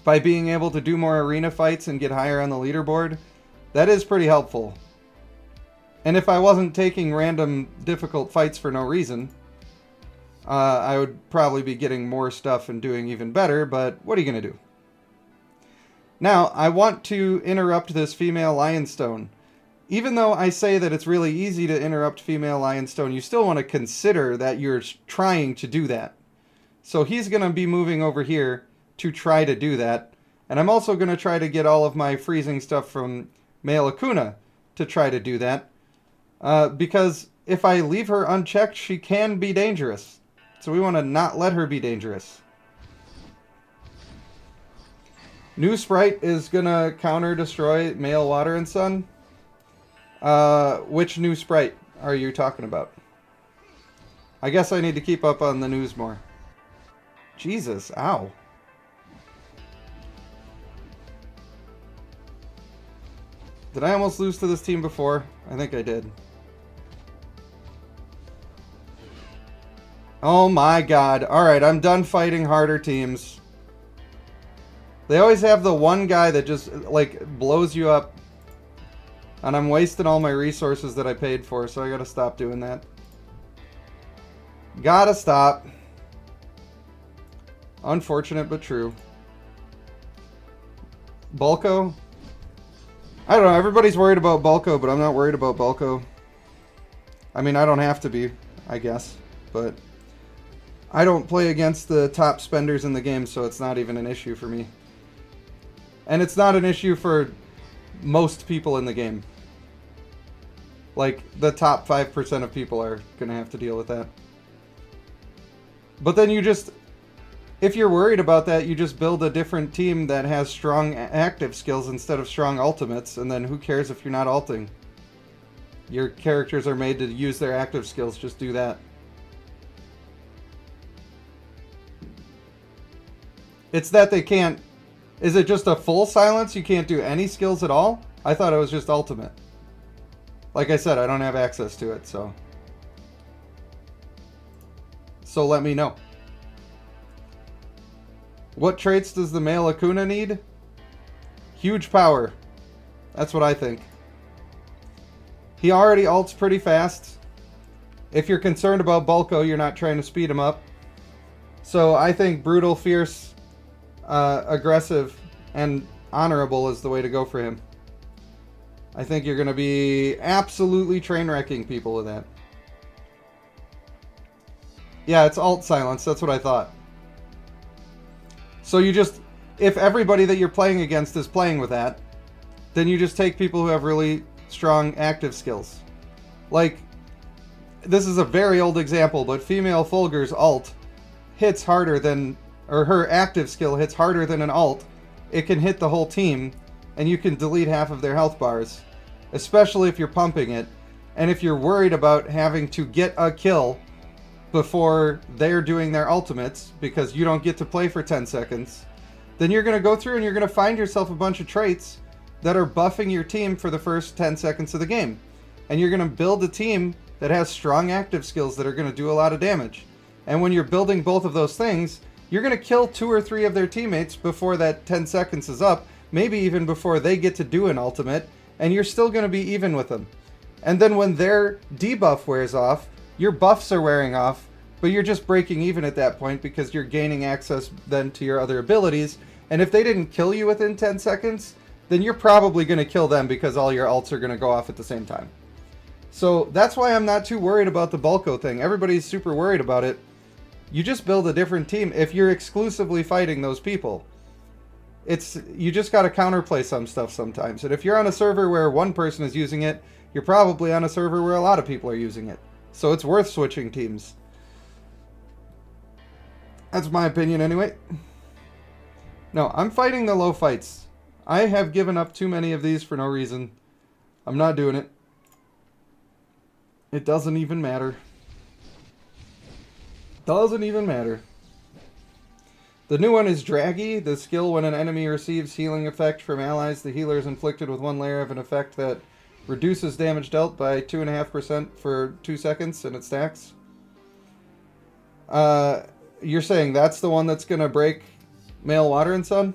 By being able to do more arena fights and get higher on the leaderboard. That is pretty helpful. And if I wasn't taking random difficult fights for no reason, I would probably be getting more stuff and doing even better, but what are you going to do? Now, I want to interrupt this female Lionstone. Even though I say that it's really easy to interrupt female Lionstone, you still want to consider that you're trying to do that. So he's going to be moving over here to try to do that. And I'm also going to try to get all of my freezing stuff from male Akuna to try to do that. Because if I leave her unchecked, she can be dangerous. So we want to not let her be dangerous. New Sprite is going to counter-destroy male Water and Sun. Which new Sprite are you talking about? I guess I need to keep up on the news more. Jesus, ow. Did I almost lose to this team before? I think I did. Oh my god. Alright, I'm done fighting harder teams. They always have the one guy that just, like, blows you up. And I'm wasting all my resources that I paid for, so I gotta stop doing that. Gotta stop. Unfortunate, but true. Bulko? I don't know, everybody's worried about Bulko, but I'm not worried about Bulko. I mean, I don't have to be, I guess. But I don't play against the top spenders in the game, so it's not even an issue for me. And it's not an issue for most people in the game. Like, the top 5% of people are going to have to deal with that. But then you just... If you're worried about that, you just build a different team that has strong active skills instead of strong ultimates, and then who cares if you're not ulting? Your characters are made to use their active skills, just do that. It's that they can't... Is it just a full silence? You can't do any skills at all? I thought it was just ultimate. Like I said, I don't have access to it, so... So let me know. What traits does the male Akuna need? Huge power. That's what I think. He already ults pretty fast. If you're concerned about Bulko, you're not trying to speed him up. So I think brutal, fierce, aggressive, and honorable is the way to go for him. I think you're going to be absolutely train wrecking people with that. Yeah, it's alt silence. That's what I thought. So you just, if everybody that you're playing against is playing with that, then you just take people who have really strong active skills. Like, this is a very old example, but female Fulgur's ult hits harder than, or her active skill hits harder than an ult. It can hit the whole team, and you can delete half of their health bars, especially if you're pumping it. And if you're worried about having to get a kill before they're doing their ultimates, because you don't get to play for 10 seconds, then you're going to go through and you're going to find yourself a bunch of traits that are buffing your team for the first 10 seconds of the game. And you're going to build a team that has strong active skills that are going to do a lot of damage. And when you're building both of those things, you're going to kill 2 or 3 of their teammates before that 10 seconds is up, maybe even before they get to do an ultimate, and you're still going to be even with them. And then when their debuff wears off, your buffs are wearing off, but you're just breaking even at that point because you're gaining access then to your other abilities. And if they didn't kill you within 10 seconds, then you're probably going to kill them because all your ults are going to go off at the same time. So that's why I'm not too worried about the Bulko thing. Everybody's super worried about it. You just build a different team if you're exclusively fighting those people. You just got to counterplay some stuff sometimes. And if you're on a server where one person is using it, you're probably on a server where a lot of people are using it. So it's worth switching teams. That's my opinion anyway. No, I'm fighting the low fights. I have given up too many of these for no reason. I'm not doing it. It doesn't even matter. Doesn't even matter. The new one is Draggy. The skill when an enemy receives healing effect from allies, the healer is inflicted with one layer of an effect that reduces damage dealt by 2.5% for 2 seconds, and it stacks. You're saying that's the one that's going to break male Water and Sun?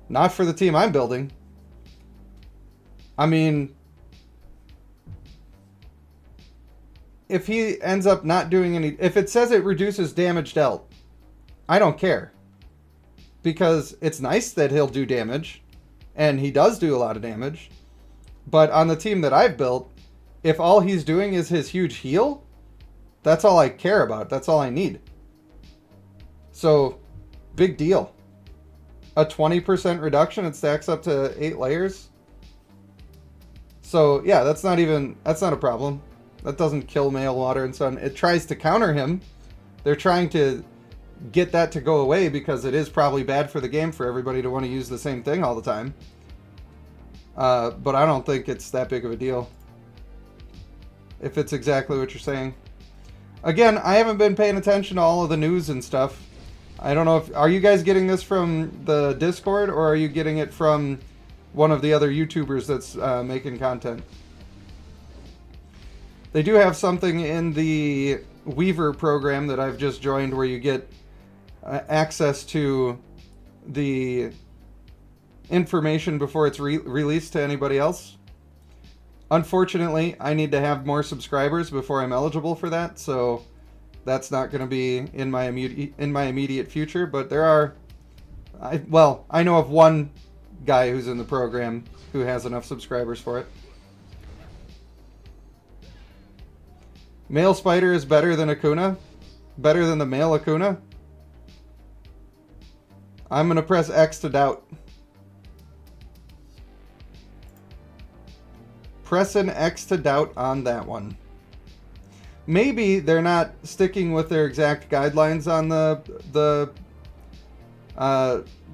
Not for the team I'm building. I mean, if he ends up not doing any... If it says it reduces damage dealt, I don't care. Because it's nice that he'll do damage, and he does do a lot of damage. But on the team that I've built, if all he's doing is his huge heal, that's all I care about. That's all I need. So, big deal. a 20% reduction. It stacks up to 8 layers. So yeah, that's not a problem. That doesn't kill Male Water and Sun. It tries to counter him. They're trying to get that to go away because it is probably bad for the game for everybody to want to use the same thing all the time. But I don't think it's that big of a deal, if it's exactly what you're saying. Again, I haven't been paying attention to all of the news and stuff. I don't know if... Are you guys getting this from the Discord, or are you getting it from one of the other YouTubers that's making content? They do have something in the Weaver program that I've just joined where you get access to the information before it's released to anybody else. Unfortunately, I need to have more subscribers before I'm eligible for that, so that's not going to be in my immediate future. But there are, I know of one guy who's in the program who has enough subscribers for it. Male Spider is better than Akuna? Better than the male Akuna? I'm going to press X to doubt. Press an X to doubt on that one. Maybe they're not sticking with their exact guidelines on the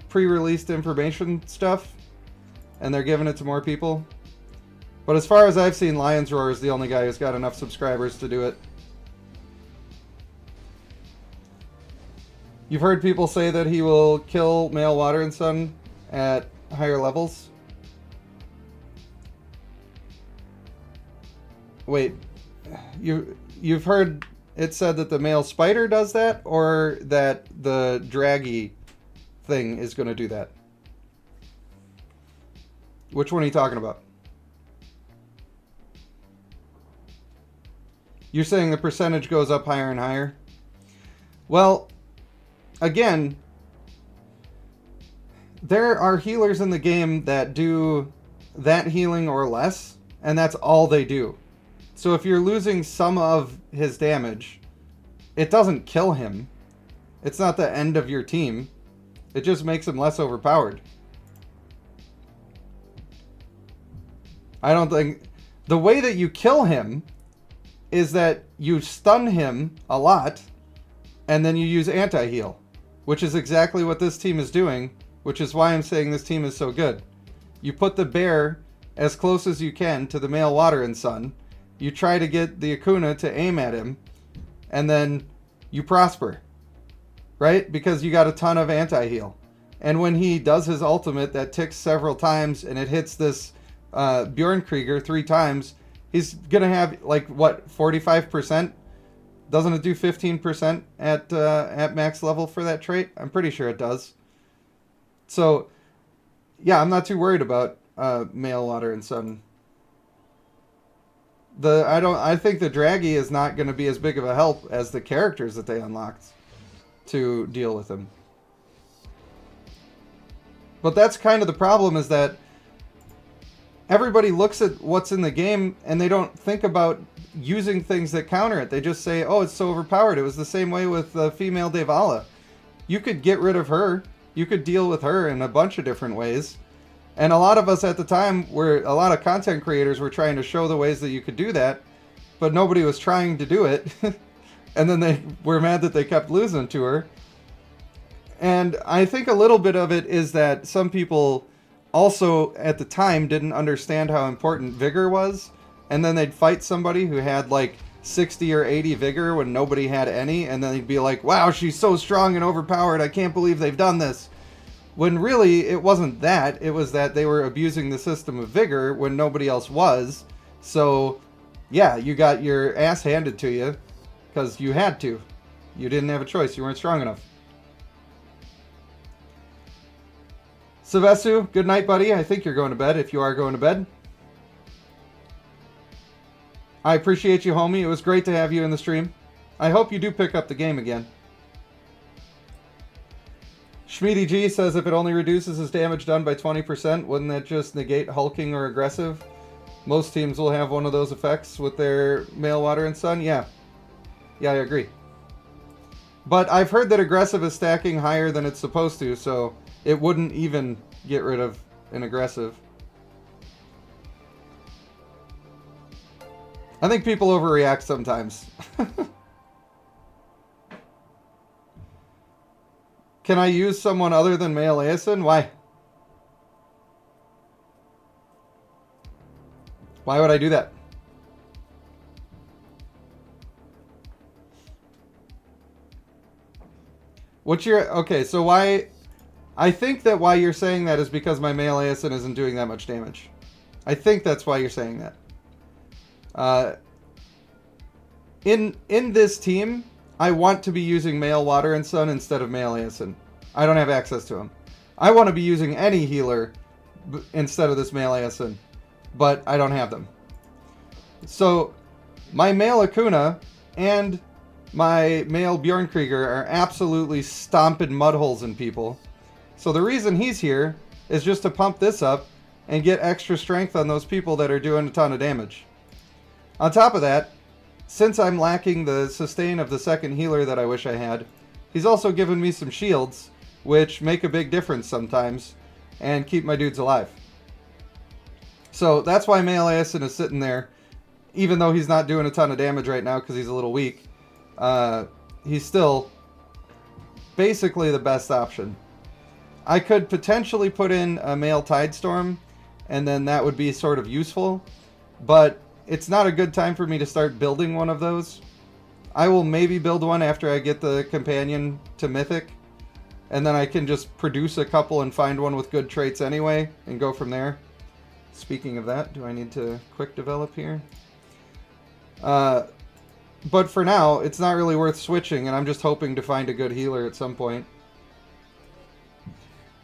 pre-released information stuff, and they're giving it to more people. But as far as I've seen, Lion's Roar is the only guy who's got enough subscribers to do it. You've heard people say that he will kill Male Water and Sun at higher levels. Wait, you've heard it said that the male spider does that, or that the draggy thing is going to do that? Which one are you talking about? You're saying the percentage goes up higher and higher? Well, again, there are healers in the game that do that healing or less, and that's all they do. So if you're losing some of his damage, it doesn't kill him. It's not the end of your team. It just makes him less overpowered. I don't think... The way that you kill him is that you stun him a lot, and then you use anti-heal, which is exactly what this team is doing, which is why I'm saying this team is so good. You put the bear as close as you can to the Male Water and Sun, you try to get the Akuna to aim at him, and then you prosper, right? Because you got a ton of anti-heal. And when he does his ultimate that ticks several times and it hits this Bjornkrieger 3 times, he's gonna have, like, what, 45%? Doesn't it do 15% at max level for that trait? I'm pretty sure it does. So, yeah, I'm not too worried about Male Water and Sun. I think the Draggy is not going to be as big of a help as the characters that they unlocked to deal with him. But that's kind of the problem, is that everybody looks at what's in the game and they don't think about using things that counter it. They just say, oh, it's so overpowered. It was the same way with the female Devala. You could get rid of her. You could deal with her in a bunch of different ways. And a lot of us at the time, a lot of content creators were trying to show the ways that you could do that, but nobody was trying to do it. And then they were mad that they kept losing to her. And I think a little bit of it is that some people also at the time didn't understand how important vigor was. And then they'd fight somebody who had like 60 or 80 vigor when nobody had any. And then they'd be like, wow, she's so strong and overpowered. I can't believe they've done this. When really, it wasn't that. It was that they were abusing the system of vigor when nobody else was. So, yeah, you got your ass handed to you because you had to. You didn't have a choice. You weren't strong enough. Savesu, good night, buddy. I think you're going to bed, if you are going to bed. I appreciate you, homie. It was great to have you in the stream. I hope you do pick up the game again. Schmeedy G says if it only reduces his damage done by 20%, wouldn't that just negate hulking or aggressive? Most teams will have one of those effects with their Male Water and Sun. Yeah. Yeah, I agree. But I've heard that aggressive is stacking higher than it's supposed to, so it wouldn't even get rid of an aggressive. I think people overreact sometimes. Can I use someone other than male Aeson? Why? Why would I do that? What's your... Okay, so why... I think that why you're saying that is because my male Aeson isn't doing that much damage. I think that's why you're saying that. In this team, I want to be using male Water and Sun instead of male Aeson. I don't have access to him. I want to be using any healer instead of this male Aeson, but I don't have them. So my male Akuna and my male Bjornkrieger are absolutely stomping mud holes in people. So the reason he's here is just to pump this up and get extra strength on those people that are doing a ton of damage. On top of that, since I'm lacking the sustain of the second healer that I wish I had, he's also given me some shields, which make a big difference sometimes and keep my dudes alive. So that's why male Aeson is sitting there, even though he's not doing a ton of damage right now because he's a little weak. He's still basically the best option. I could potentially put in a male Tidestorm, and then that would be sort of useful, but it's not a good time for me to start building one of those. I will maybe build one after I get the companion to Mythic, and then I can just produce a couple and find one with good traits anyway, and go from there. Speaking of that, do I need to quick develop here? But for now, it's not really worth switching, and I'm just hoping to find a good healer at some point.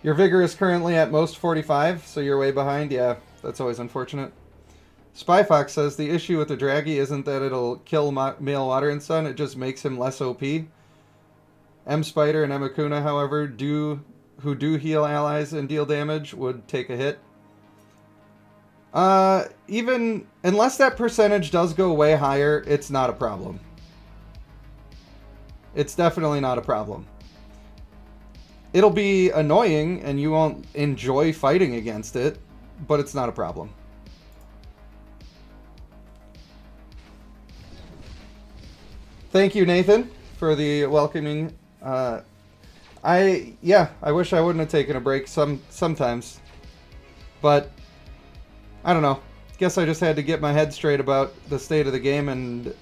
Your Vigor is currently at most 45, so you're way behind. Yeah, that's always unfortunate. Spyfox says the issue with the Draggy isn't that it'll kill male Water and Sun, it just makes him less OP. M Spider and Emakuna, however, who do heal allies and deal damage, would take a hit. Even unless that percentage does go way higher, it's not a problem. It's definitely not a problem. It'll be annoying and you won't enjoy fighting against it, but it's not a problem. Thank you, Nathan, for the welcoming. I wish I wouldn't have taken a break sometimes, but I don't know. Guess I just had to get my head straight about the state of the game, and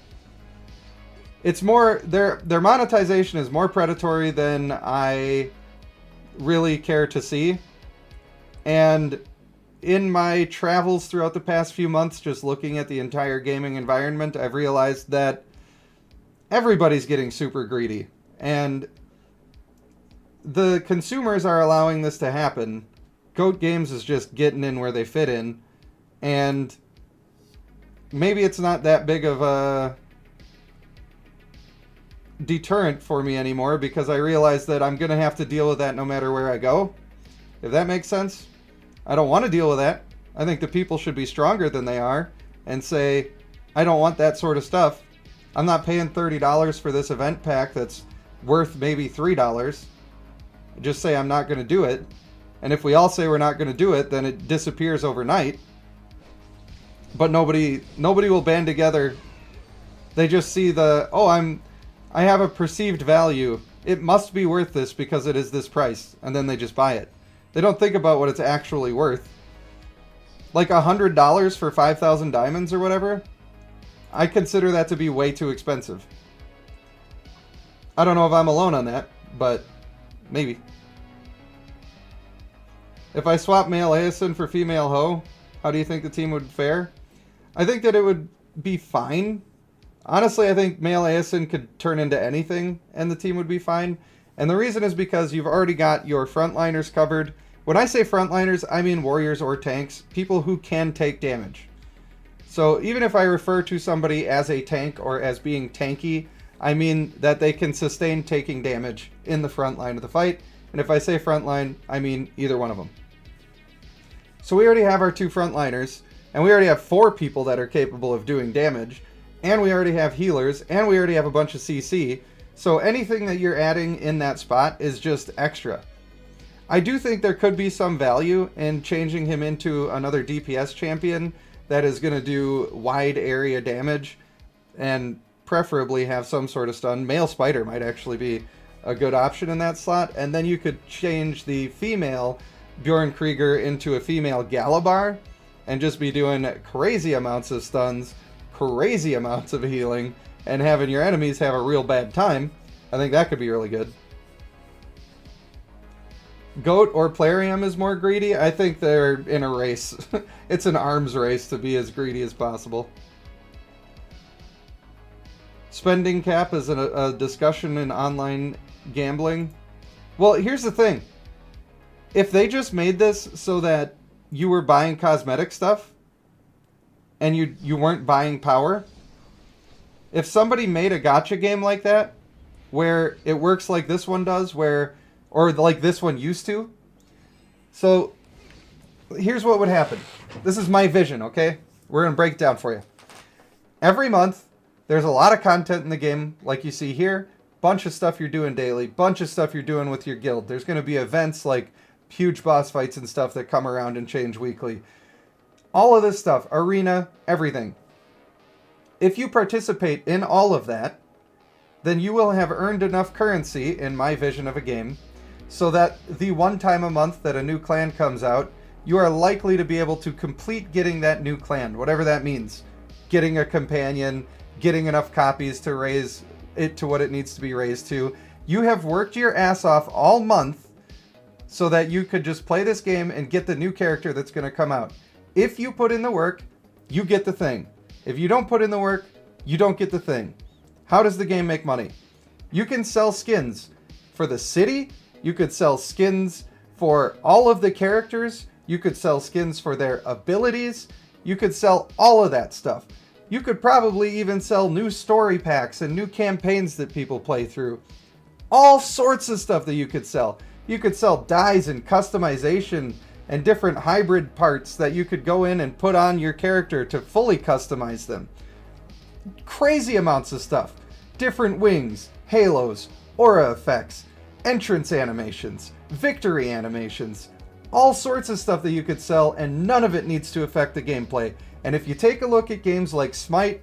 it's more their monetization is more predatory than I really care to see. And in my travels throughout the past few months, just looking at the entire gaming environment, I've realized that everybody's getting super greedy, and the consumers are allowing this to happen. Goat Games is just getting in where they fit in, and maybe it's not that big of a deterrent for me anymore because I realize that I'm going to have to deal with that no matter where I go. If that makes sense. I don't want to deal with that. I think the people should be stronger than they are and say, I don't want that sort of stuff. I'm not paying $30 for this event pack that's worth maybe $3. Just say I'm not going to do it. And if we all say we're not going to do it, then it disappears overnight. But nobody will band together. They just see I have a perceived value. It must be worth this because it is this price. And then they just buy it. They don't think about what it's actually worth. Like $100 for 5,000 diamonds or whatever. I consider that to be way too expensive. I don't know if I'm alone on that, but maybe. If I swap male Aeson for female Ho, how do you think the team would fare? I think that it would be fine. Honestly, I think male Aeson could turn into anything and the team would be fine. And the reason is because you've already got your frontliners covered. When I say frontliners, I mean warriors or tanks, people who can take damage. So even if I refer to somebody as a tank or as being tanky, I mean that they can sustain taking damage in the front line of the fight. And if I say front line, I mean either one of them. So we already have our two frontliners, and we already have 4 people that are capable of doing damage, and we already have healers, and we already have a bunch of CC. So anything that you're adding in that spot is just extra. I do think there could be some value in changing him into another DPS champion that is going to do wide area damage and preferably have some sort of stun. Male Spider might actually be a good option in that slot. And then you could change the female Bjorn Krieger into a female Galabar and just be doing crazy amounts of stuns, crazy amounts of healing, and having your enemies have a real bad time. I think that could be really good. Goat or Plarium is more greedy. I think they're in a race. It's an arms race to be as greedy as possible. Spending cap is a discussion in online gambling. Well, here's the thing. If they just made this so that you were buying cosmetic stuff and you weren't buying power, if somebody made a gacha game like that where it works like this one does, or like this one used to. So here's what would happen. This is my vision, okay? We're going to break it down for you. Every month, there's a lot of content in the game, like you see here. Bunch of stuff you're doing daily. Bunch of stuff you're doing with your guild. There's going to be events like huge boss fights and stuff that come around and change weekly. All of this stuff, arena, everything. If you participate in all of that, then you will have earned enough currency, in my vision of a game, so that the one time a month that a new clan comes out, you are likely to be able to complete getting that new clan, whatever that means. Getting a companion, getting enough copies to raise it to what it needs to be raised to. You have worked your ass off all month so that you could just play this game and get the new character that's going to come out. If you put in the work, you get the thing. If you don't put in the work, you don't get the thing. How does the game make money? You can sell skins for the city. You could sell skins for all of the characters. You could sell skins for their abilities. You could sell all of that stuff. You could probably even sell new story packs and new campaigns that people play through. All sorts of stuff that you could sell. You could sell dyes and customization and different hybrid parts that you could go in and put on your character to fully customize them. Crazy amounts of stuff. Different wings, halos, aura effects, entrance animations, victory animations, all sorts of stuff that you could sell, and none of it needs to affect the gameplay. And if you take a look at games like Smite,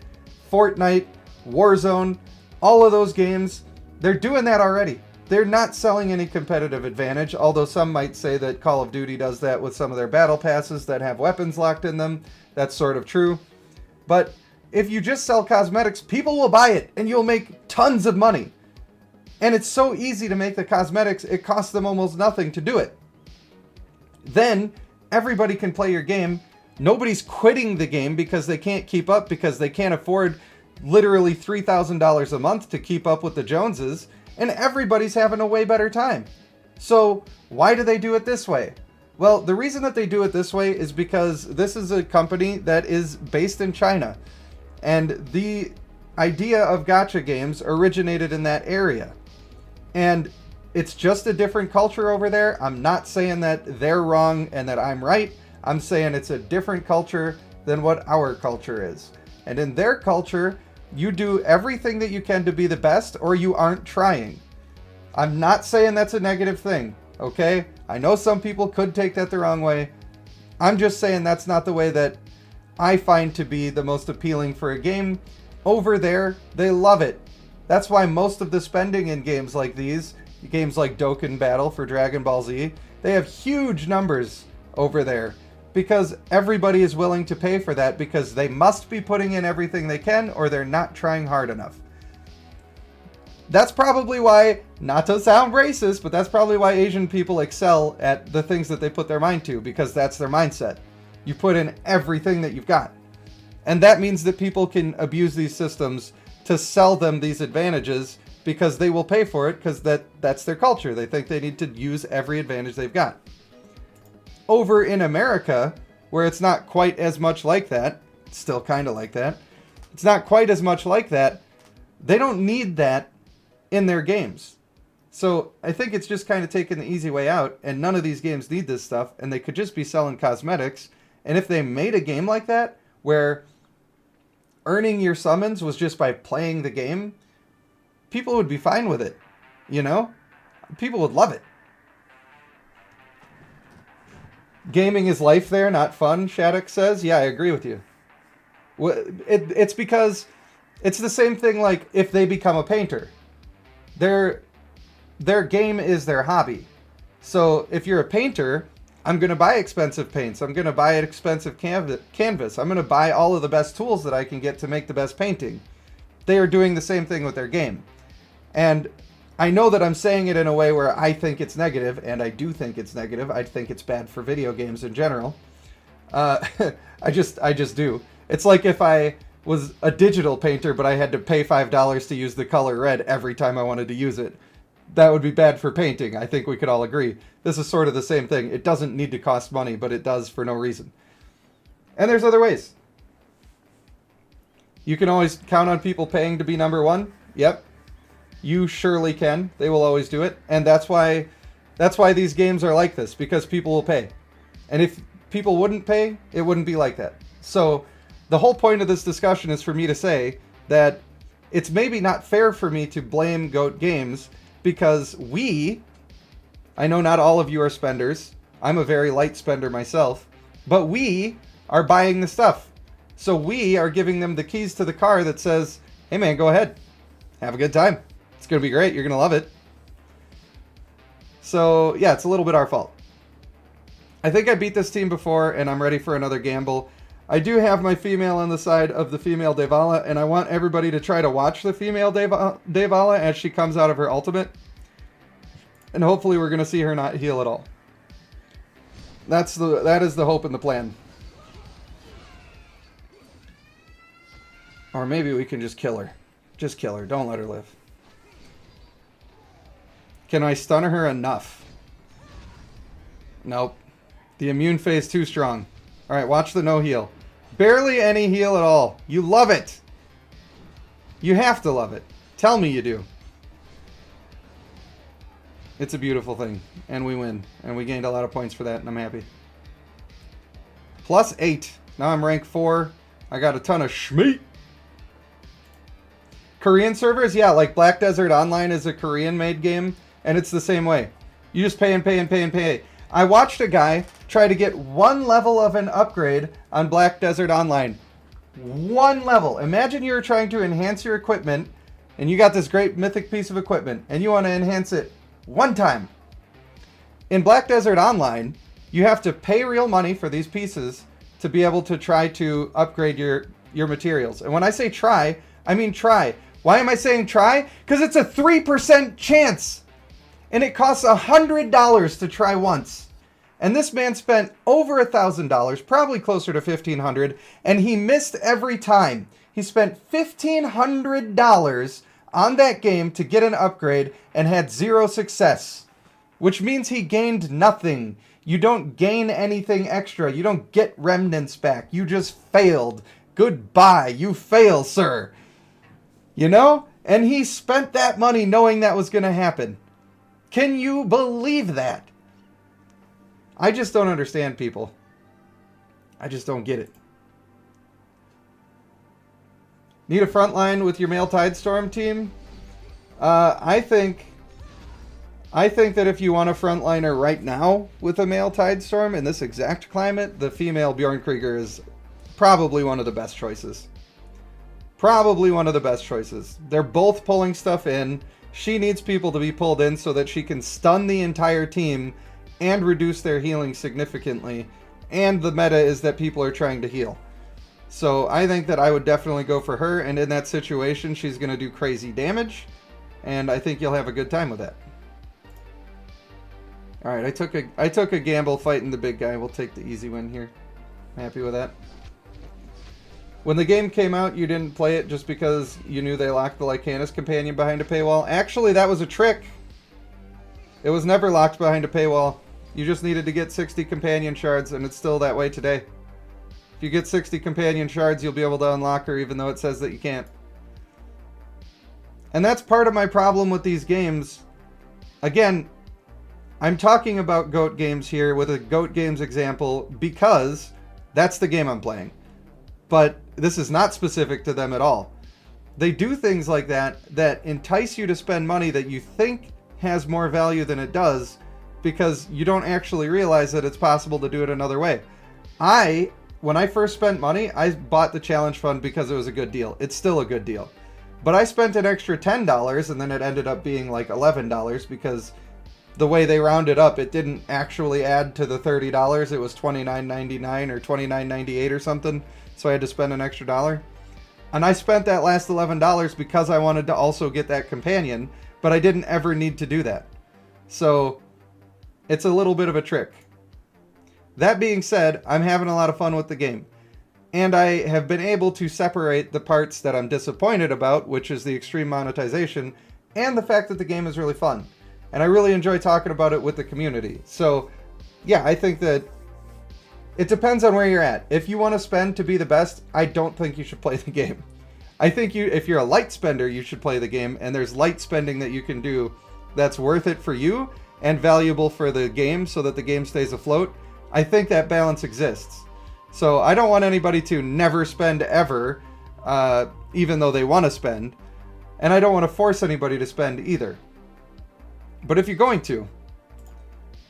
Fortnite, Warzone, all of those games, they're doing that already. They're not selling any competitive advantage, although some might say that Call of Duty does that with some of their battle passes that have weapons locked in them. That's sort of true. But if you just sell cosmetics, people will buy it and you'll make tons of money. And it's so easy to make the cosmetics, it costs them almost nothing to do it. Then everybody can play your game. Nobody's quitting the game because they can't keep up, because they can't afford literally $3,000 a month to keep up with the Joneses, and everybody's having a way better time. So why do they do it this way? Well, the reason that they do it this way is because this is a company that is based in China, and the idea of gacha games originated in that area. And it's just a different culture over there. I'm not saying that they're wrong and that I'm right. I'm saying it's a different culture than what our culture is. And in their culture, you do everything that you can to be the best, or you aren't trying. I'm not saying that's a negative thing, okay? I know some people could take that the wrong way. I'm just saying that's not the way that I find to be the most appealing for a game. Over there, they love it. That's why most of the spending in games like these, games like Dokkan Battle for Dragon Ball Z, they have huge numbers over there. Because everybody is willing to pay for that, because they must be putting in everything they can or they're not trying hard enough. That's probably why, not to sound racist, but that's probably why Asian people excel at the things that they put their mind to, because that's their mindset. You put in everything that you've got. And that means that people can abuse these systems to sell them these advantages, because they will pay for it, because that's their culture. They think they need to use every advantage they've got. Over in America, where it's not quite as much like that, it's still kind of like that, it's not quite as much like that, they don't need that in their games. So I think it's just kind of taking the easy way out, and none of these games need this stuff, and they could just be selling cosmetics. And if they made a game like that, where earning your summons was just by playing the game, people would be fine with it, you know? People would love it. Gaming is life there, not fun, Shattuck says. Yeah, I agree with you. It's because it's the same thing like if they become a painter. Their game is their hobby. So if you're a painter, I'm going to buy expensive paints. I'm going to buy an expensive canvas. I'm going to buy all of the best tools that I can get to make the best painting. They are doing the same thing with their game. And I know that I'm saying it in a way where I think it's negative, and I do think it's negative. I think it's bad for video games in general. I just do. It's like if I was a digital painter, but I had to pay $5 to use the color red every time I wanted to use it. That would be bad for painting. I think we could all agree. This is sort of the same thing. It doesn't need to cost money, but it does for no reason. And there's other ways. You can always count on people paying to be number one. Yep. You surely can. They will always do it. And that's why these games are like this, because people will pay. And if people wouldn't pay, it wouldn't be like that. So the whole point of this discussion is for me to say that it's maybe not fair for me to blame Goat Games, because I know not all of you are spenders. I'm a very light spender myself, but we are buying the stuff. So we are giving them the keys to the car that says, hey man, go ahead. Have a good time. It's going to be great. You're going to love it. So yeah, it's a little bit our fault. I think I beat this team before, and I'm ready for another gamble. I do have my female on the side of the female Devala, and I want everybody to try to watch the female Devala as she comes out of her ultimate. And hopefully we're going to see her not heal at all. That is the hope and the plan. Or maybe we can just kill her. Just kill her. Don't let her live. Can I stun her enough? Nope. The immune phase too strong. Alright, watch the no heal. Barely any heal at all. You love it. You have to love it. Tell me you do. It's a beautiful thing. And we win. And we gained a lot of points for that, and I'm happy. +8. Now I'm rank 4. I got a ton of schmeat. Korean servers? Yeah, like Black Desert Online is a Korean-made game, and it's the same way. You just pay and pay and pay and pay. I watched a guy try to get 1 level of an upgrade on Black Desert Online. 1 level. Imagine you're trying to enhance your equipment, and you got this great mythic piece of equipment, and you want to enhance it 1 time. In Black Desert Online, you have to pay real money for these pieces to be able to try to upgrade your materials. And when I say try, I mean try. Why am I saying try? Because it's a 3% chance. And it costs $100 to try once. And this man spent over $1,000, probably closer to $1,500, and he missed every time. He spent $1,500 on that game to get an upgrade and had 0 success. Which means he gained nothing. You don't gain anything extra. You don't get remnants back. You just failed. Goodbye. You fail, sir. You know? And he spent that money knowing that was going to happen. Can you believe that? I just don't understand people. I just don't get it. Need a front line with your male Tidestorm team? I think that if you want a frontliner right now with a male Tidestorm in this exact climate, the female Bjornkrieger is probably one of the best choices. Probably one of the best choices. They're both pulling stuff in. She needs people to be pulled in so that she can stun the entire team and reduce their healing significantly. And the meta is that people are trying to heal. So I think that I would definitely go for her, and in that situation she's going to do crazy damage, and I think you'll have a good time with that. Alright, I took a gamble fighting the big guy. We'll take the easy win here. I'm happy with that. When the game came out, you didn't play it just because you knew they locked the Lycanus companion behind a paywall. Actually, that was a trick. It was never locked behind a paywall. You just needed to get 60 companion shards, and it's still that way today. If you get 60 companion shards, you'll be able to unlock her, even though it says that you can't. And that's part of my problem with these games. Again, I'm talking about GOAT games here with a GOAT games example because that's the game I'm playing. But this is not specific to them at all. They do things like that entice you to spend money that you think has more value than it does, because you don't actually realize that it's possible to do it another way. When I first spent money, I bought the challenge fund because it was a good deal. It's still a good deal. But I spent an extra $10, and then it ended up being like $11 because the way they rounded up, it didn't actually add to the $30. It was $29.99 or $29.98 or something. So I had to spend an extra dollar. And I spent that last $11 because I wanted to also get that companion, but I didn't ever need to do that. So it's a little bit of a trick. That being said, I'm having a lot of fun with the game. And I have been able to separate the parts that I'm disappointed about, which is the extreme monetization, and the fact that the game is really fun. And I really enjoy talking about it with the community. So, yeah, I think that it depends on where you're at. If you want to spend to be the best, I don't think you should play the game. I think if you're a light spender, you should play the game, and there's light spending that you can do that's worth it for you and valuable for the game so that the game stays afloat. I think that balance exists. So I don't want anybody to never spend ever, even though they want to spend. And I don't want to force anybody to spend either. But if you're going to,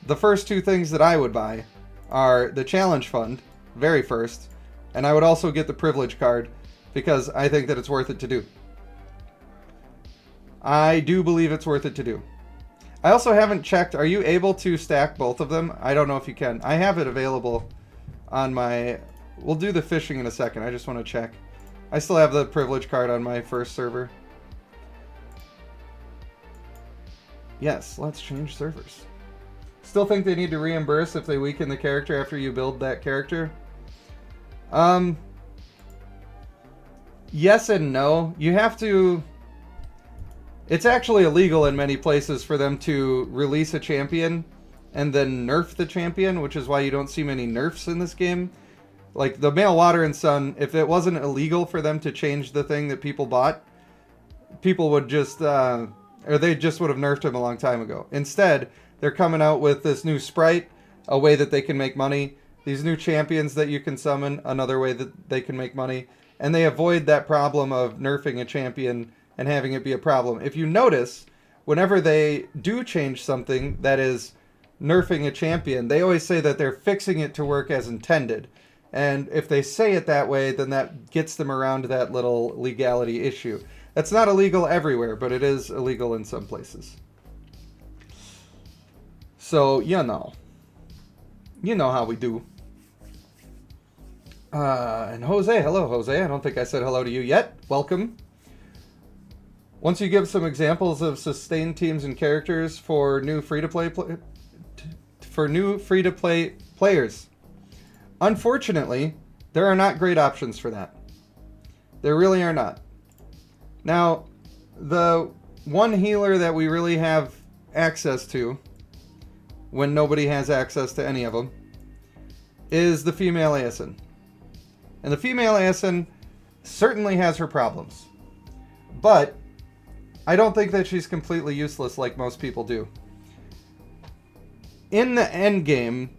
the first two things that I would buy are the challenge fund, very first, and I would also get the privilege card because I think that it's worth it to do. I do believe it's worth it to do. I also haven't checked, are you able to stack both of them? I don't know if you can. I have it available on my... We'll do the fishing in a second. I just want to check. I still have the privilege card on my first server. Yes, let's change servers. Still think they need to reimburse if they weaken the character after you build that character? Yes and no. You have to... It's actually illegal in many places for them to release a champion and then nerf the champion, which is why you don't see many nerfs in this game. Like the Male Water and Sun, if it wasn't illegal for them to change the thing that people bought, people would just, or they just would have nerfed him a long time ago. Instead, they're coming out with this new sprite, a way that they can make money. These new champions that you can summon, another way that they can make money. And they avoid that problem of nerfing a champion and having it be a problem. If you notice, whenever they do change something that is nerfing a champion, they always say that they're fixing it to work as intended. And if they say it that way, then that gets them around that little legality issue. That's not illegal everywhere, but it is illegal in some places. So, you know how we do. And Jose, hello Jose. I don't think I said hello to you yet. Welcome. Once you give some examples of sustained teams and characters for new free-to-play players. Unfortunately, there are not great options for that. There really are not. Now, the one healer that we really have access to, when nobody has access to any of them, is the female ASN. And the female ASN certainly has her problems. But I don't think that she's completely useless like most people do. In the end game,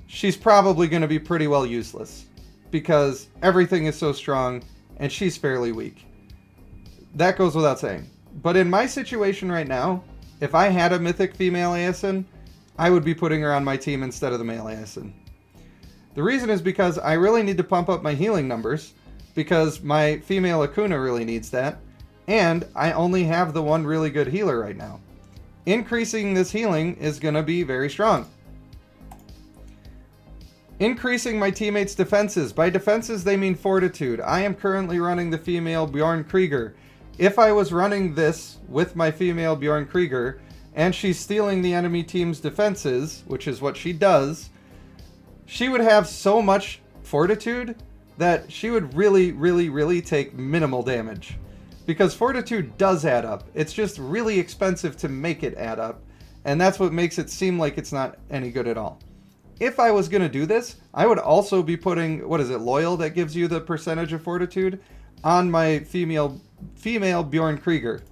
she's probably going to be pretty well useless because everything is so strong and she's fairly weak. That goes without saying. But in my situation right now, if I had a mythic female ASN, I would be putting her on my team instead of the male ASN. The reason is because I really need to pump up my healing numbers because my female Akuna really needs that. And I only have the one really good healer right now. Increasing this healing is going to be very strong. Increasing my teammates' defenses. By defenses, they mean fortitude. I am currently running the female Bjorn Krieger. If I was running this with my female Bjorn Krieger, and she's stealing the enemy team's defenses, which is what she does, she would have so much fortitude that she would really, really, really take minimal damage. Because fortitude does add up. It's just really expensive to make it add up. And that's what makes it seem like it's not any good at all. If I was going to do this, I would also be putting, what is it, Loyal that gives you the percentage of fortitude, on my female Bjorn Krieger.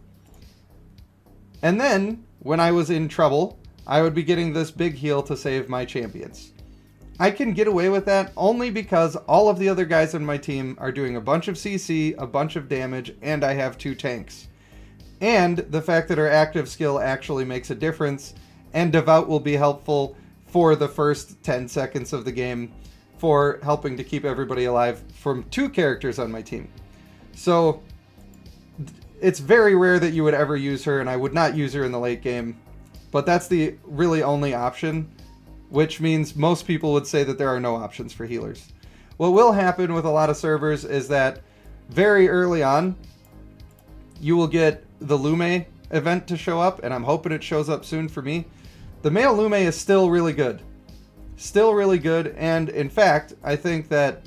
And then, when I was in trouble, I would be getting this big heal to save my champions. I can get away with that only because all of the other guys on my team are doing a bunch of CC, a bunch of damage, and I have 2 tanks. And the fact that her active skill actually makes a difference, and Devout will be helpful for the first 10 seconds of the game for helping to keep everybody alive from 2 characters on my team. So it's very rare that you would ever use her, and I would not use her in the late game. But that's the really only option, which means most people would say that there are no options for healers. What will happen with a lot of servers is that very early on, you will get the Lume event to show up, and I'm hoping it shows up soon for me. The male Lume is still really good. Still really good, and in fact, I think that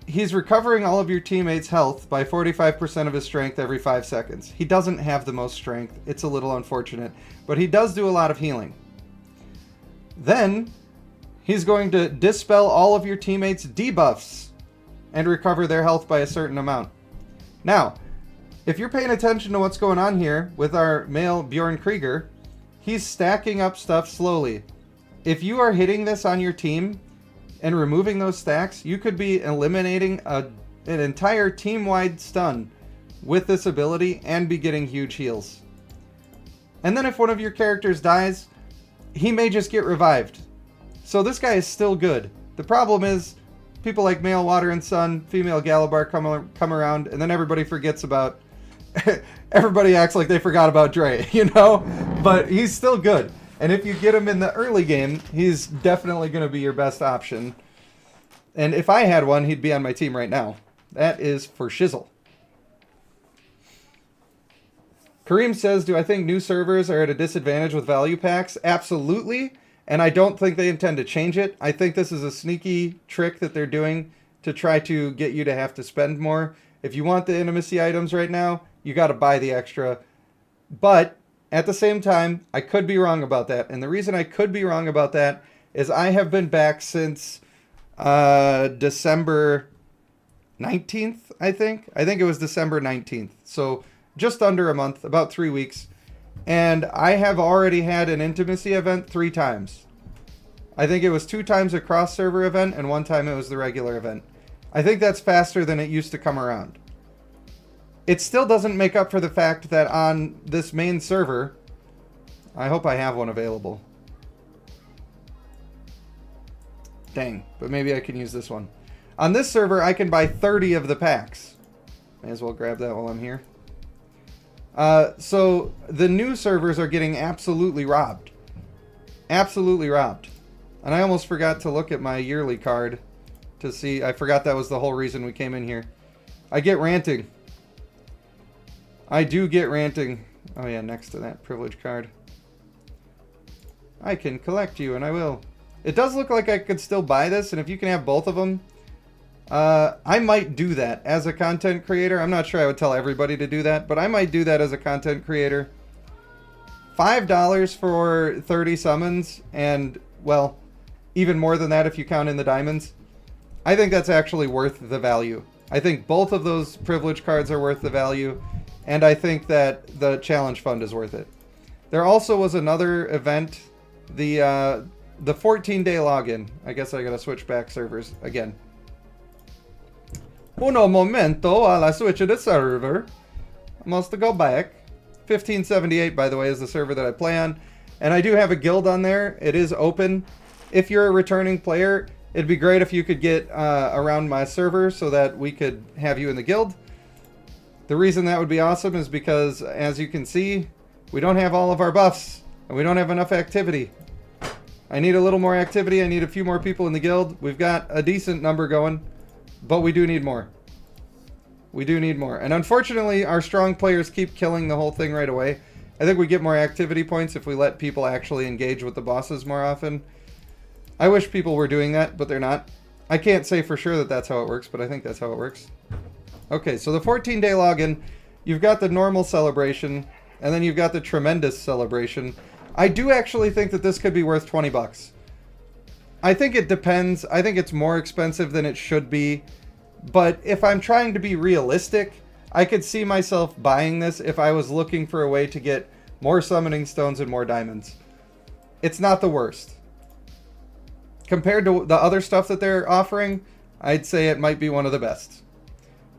he's recovering all of your teammates' health by 45% of his strength every 5 seconds. He doesn't have the most strength. It's a little unfortunate, but he does do a lot of healing. Then, he's going to dispel all of your teammates' debuffs and recover their health by a certain amount. Now, if you're paying attention to what's going on here with our male Bjorn Krieger, he's stacking up stuff slowly. If you are hitting this on your team and removing those stacks, you could be eliminating an entire team-wide stun with this ability and be getting huge heals. And then if one of your characters dies, he may just get revived. So this guy is still good. The problem is people like male Water and Sun, female Galabar come around, and then everybody forgets about... everybody acts like they forgot about Dre, you know? But he's still good. And if you get him in the early game, he's definitely going to be your best option. And if I had one, he'd be on my team right now. That is for shizzle. Kareem says, do I think new servers are at a disadvantage with value packs? Absolutely. And I don't think they intend to change it. I think this is a sneaky trick that they're doing to try to get you to have to spend more. If you want the intimacy items right now, you got to buy the extra. But at the same time, I could be wrong about that. And the reason I could be wrong about that is I have been back since December 19th, I think. I think it was December 19th. So just under a month, about 3 weeks. And I have already had an intimacy event 3 times. I think it was 2 times a cross-server event, and 1 time it was the regular event. I think that's faster than it used to come around. It still doesn't make up for the fact that on this main server, I hope I have one available. Dang, but maybe I can use this one. On this server, I can buy 30 of the packs. May as well grab that while I'm here. So the new servers are getting absolutely robbed. Absolutely robbed. And I almost forgot to look at my yearly card to see. I forgot that was the whole reason we came in here. I get ranting. I do get ranting. Oh yeah, next to that privilege card. I can collect you, and I will. It does look like I could still buy this, and if you can have both of them, I might do that as a content creator. I'm not sure I would tell everybody to do that, but I might do that as a content creator. $5 for 30 summons, and, well, even more than that if you count in the diamonds. I think that's actually worth the value. I think both of those privilege cards are worth the value, and I think that the challenge fund is worth it. There also was another event, the 14-day login. I guess I gotta switch back servers again. Uno momento while I switch to the server. I must go back. 1578, by the way, is the server that I play on. And I do have a guild on there. It is open. If you're a returning player, it'd be great if you could get around my server so that we could have you in the guild. The reason that would be awesome is because, as you can see, we don't have all of our buffs. And we don't have enough activity. I need a little more activity. I need a few more people in the guild. We've got a decent number going. But we do need more. We do need more. And unfortunately, our strong players keep killing the whole thing right away. I think we get more activity points if we let people actually engage with the bosses more often. I wish people were doing that, but they're not. I can't say for sure that that's how it works, but I think that's how it works. Okay, so the 14-day login, you've got the normal celebration, and then you've got the tremendous celebration. I do actually think that this could be worth 20 bucks. I think it depends. I think it's more expensive than it should be. But if I'm trying to be realistic, I could see myself buying this if I was looking for a way to get more summoning stones and more diamonds. It's not the worst. Compared to the other stuff that they're offering, I'd say it might be one of the best.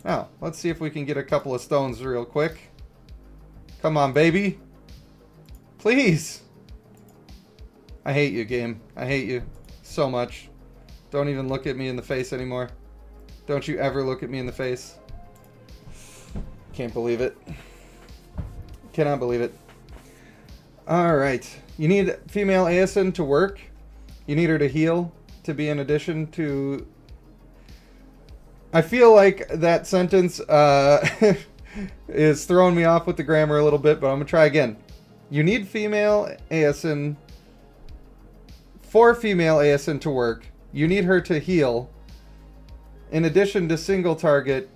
Now, let's see if we can get a couple of stones real quick. Come on, baby. Please. I hate you, game. I hate you so much. Don't even look at me in the face anymore. Don't you ever look at me in the face. Can't believe it. Cannot believe it. Alright. You need female ASN to work. You need her to heal to be in addition to... I feel like that sentence is throwing me off with the grammar a little bit, but I'm going to try again. You need female ASN... For female ASN to work, you need her to heal. In addition to single target,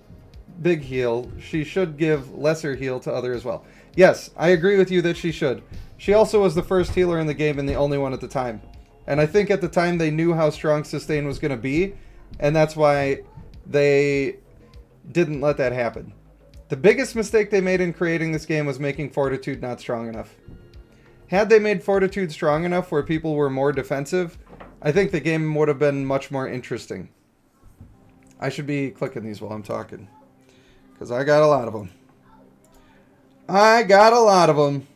big heal, she should give lesser heal to other as well. Yes, I agree with you that she should. She also was the first healer in the game and the only one at the time. And I think at the time they knew how strong sustain was going to be, and that's why they didn't let that happen. The biggest mistake they made in creating this game was making Fortitude not strong enough. Had they made Fortitude strong enough where people were more defensive, I think the game would have been much more interesting. I should be clicking these while I'm talking, because I got a lot of them. I got a lot of them.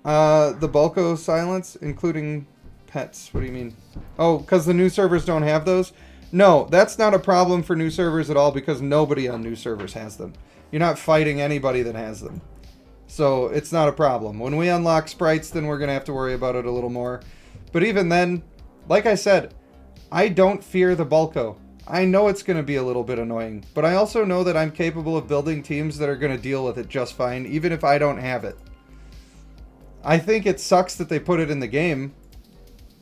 The Bulko silence, including pets. What do you mean? Oh, because the new servers don't have those? No, that's not a problem for new servers at all, because nobody on new servers has them. You're not fighting anybody that has them. So it's not a problem. When we unlock sprites, then we're going to have to worry about it a little more. But even then, like I said, I don't fear the Bulko. I know it's going to be a little bit annoying, but I also know that I'm capable of building teams that are going to deal with it just fine, even if I don't have it. I think it sucks that they put it in the game,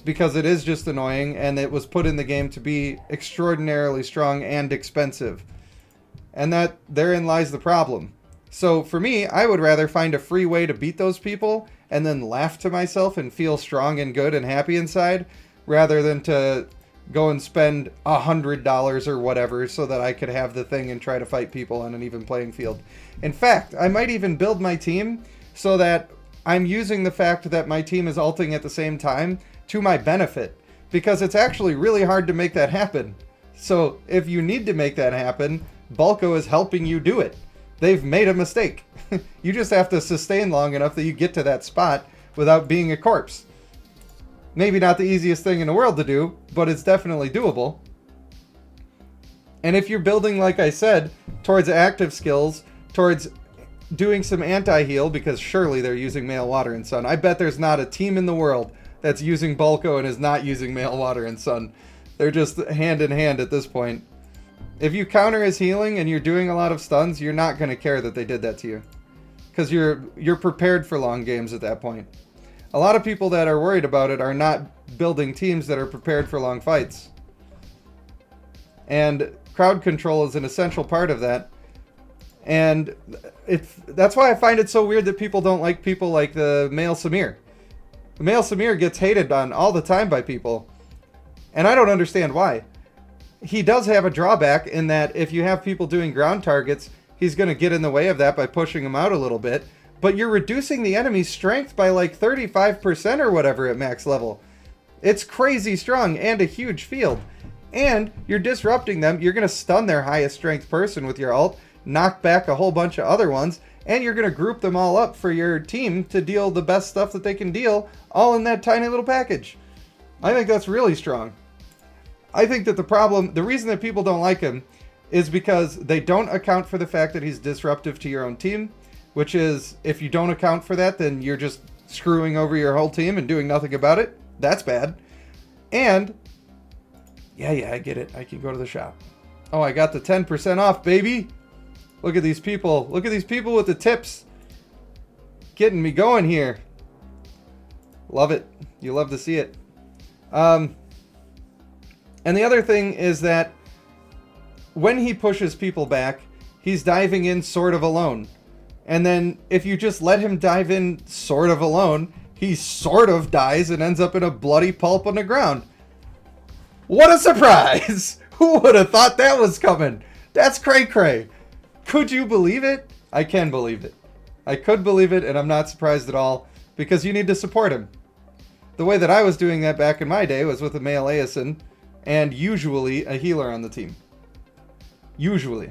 because it is just annoying, and it was put in the game to be extraordinarily strong and expensive. And that therein lies the problem. So for me, I would rather find a free way to beat those people and then laugh to myself and feel strong and good and happy inside, rather than to go and spend $100 or whatever so that I could have the thing and try to fight people on an even playing field. In fact, I might even build my team so that I'm using the fact that my team is ulting at the same time to my benefit, because it's actually really hard to make that happen. So if you need to make that happen, Bulko is helping you do it. They've made a mistake. You just have to sustain long enough that you get to that spot without being a corpse. Maybe not the easiest thing in the world to do, but it's definitely doable. And if you're building, like I said, towards active skills, towards doing some anti-heal, because surely they're using Male Water and Sun. I bet there's not a team in the world that's using Bulko and is not using Male Water and Sun. They're just hand in hand at this point. If you counter his healing and you're doing a lot of stuns, you're not going to care that they did that to you, because you're prepared for long games at that point. A lot of people that are worried about it are not building teams that are prepared for long fights. And crowd control is an essential part of that. And that's why I find it so weird that people don't like people like the male Samir. The male Samir gets hated on all the time by people. And I don't understand why. He does have a drawback in that if you have people doing ground targets, he's going to get in the way of that by pushing them out a little bit. But you're reducing the enemy's strength by like 35% or whatever at max level. It's crazy strong and a huge field. And you're disrupting them. You're going to stun their highest strength person with your ult, knock back a whole bunch of other ones, and you're going to group them all up for your team to deal the best stuff that they can deal, all in that tiny little package. I think that's really strong. I think that the reason that people don't like him is because they don't account for the fact that he's disruptive to your own team, which is, if you don't account for that, then you're just screwing over your whole team and doing nothing about it. That's bad. And, yeah, I get it. I can go to the shop. Oh, I got the 10% off, baby. Look at these people. Look at these people with the tips. Getting me going here. Love it. You love to see it. And the other thing is that when he pushes people back, he's diving in sort of alone. And then if you just let him dive in sort of alone, he sort of dies and ends up in a bloody pulp on the ground. What a surprise! Who would have thought that was coming? That's cray-cray. Could you believe it? I can believe it. I could believe it, and I'm not surprised at all, because you need to support him. The way that I was doing that back in my day was with a male ASN, and usually a healer on the team. Usually.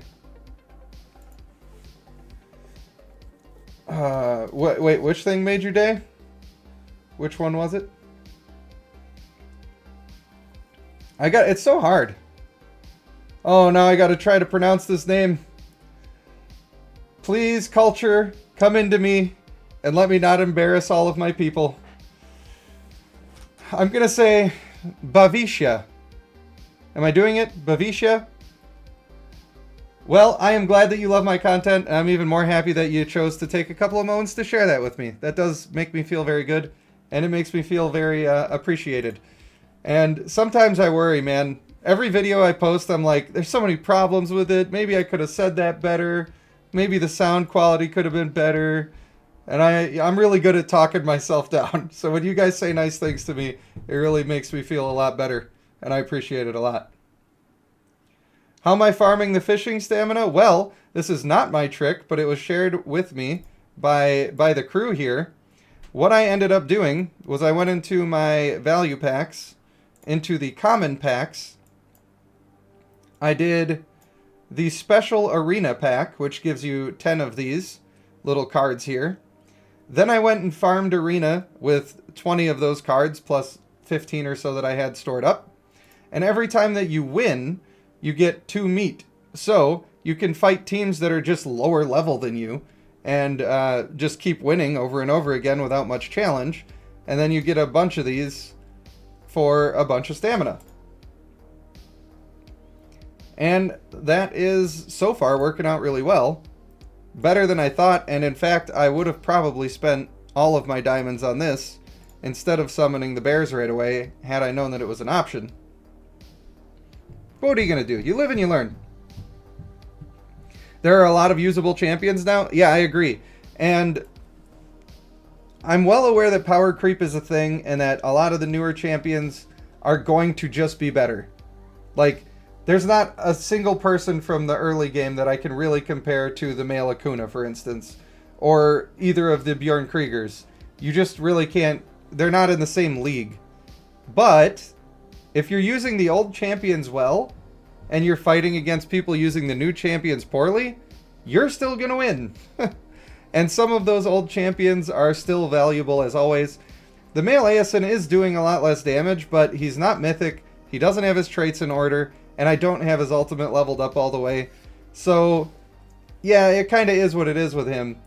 Wait, which thing made your day? Which one was it? It's so hard. Oh, now I gotta try to pronounce this name. Please, culture, come into me and let me not embarrass all of my people. I'm gonna say Bavisha. Am I doing it? Bavisha? Well, I am glad that you love my content, and I'm even more happy that you chose to take a couple of moments to share that with me. That does make me feel very good, and it makes me feel very appreciated. And sometimes I worry, man. Every video I post, I'm like, there's so many problems with it. Maybe I could have said that better. Maybe the sound quality could have been better. And I'm really good at talking myself down. So when you guys say nice things to me, it really makes me feel a lot better. And I appreciate it a lot. How am I farming the fishing stamina? Well, this is not my trick, but it was shared with me by the crew here. What I ended up doing was I went into my value packs, into the common packs. I did the special arena pack, which gives you 10 of these little cards here. Then I went and farmed arena with 20 of those cards plus 15 or so that I had stored up. And every time that you win, you get 2 meat. So you can fight teams that are just lower level than you and just keep winning over and over again without much challenge. And then you get a bunch of these for a bunch of stamina. And that is so far working out really well. Better than I thought, and in fact, I would have probably spent all of my diamonds on this instead of summoning the bears right away had I known that it was an option. But what are you going to do? You live and you learn. There are a lot of usable champions now. Yeah, I agree. And I'm well aware that power creep is a thing and that a lot of the newer champions are going to just be better. Like, there's not a single person from the early game that I can really compare to the male Akuna, for instance, or either of the Bjorn Kriegers. You just really can't. They're not in the same league. But if you're using the old champions well, and you're fighting against people using the new champions poorly, you're still going to win. And some of those old champions are still valuable as always. The male Aeson is doing a lot less damage, but he's not mythic. He doesn't have his traits in order. And I don't have his ultimate leveled up all the way. So, yeah, it kind of is what it is with him.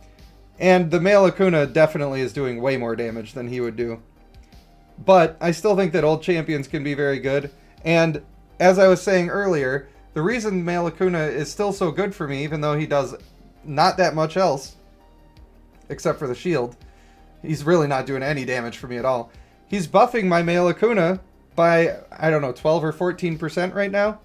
And the male Akuna definitely is doing way more damage than he would do. But I still think that old champions can be very good. And as I was saying earlier, the reason male Akuna is still so good for me, even though he does not that much else, except for the shield, he's really not doing any damage for me at all. He's buffing my male Akuna by, I don't know, 12 or 14% right now,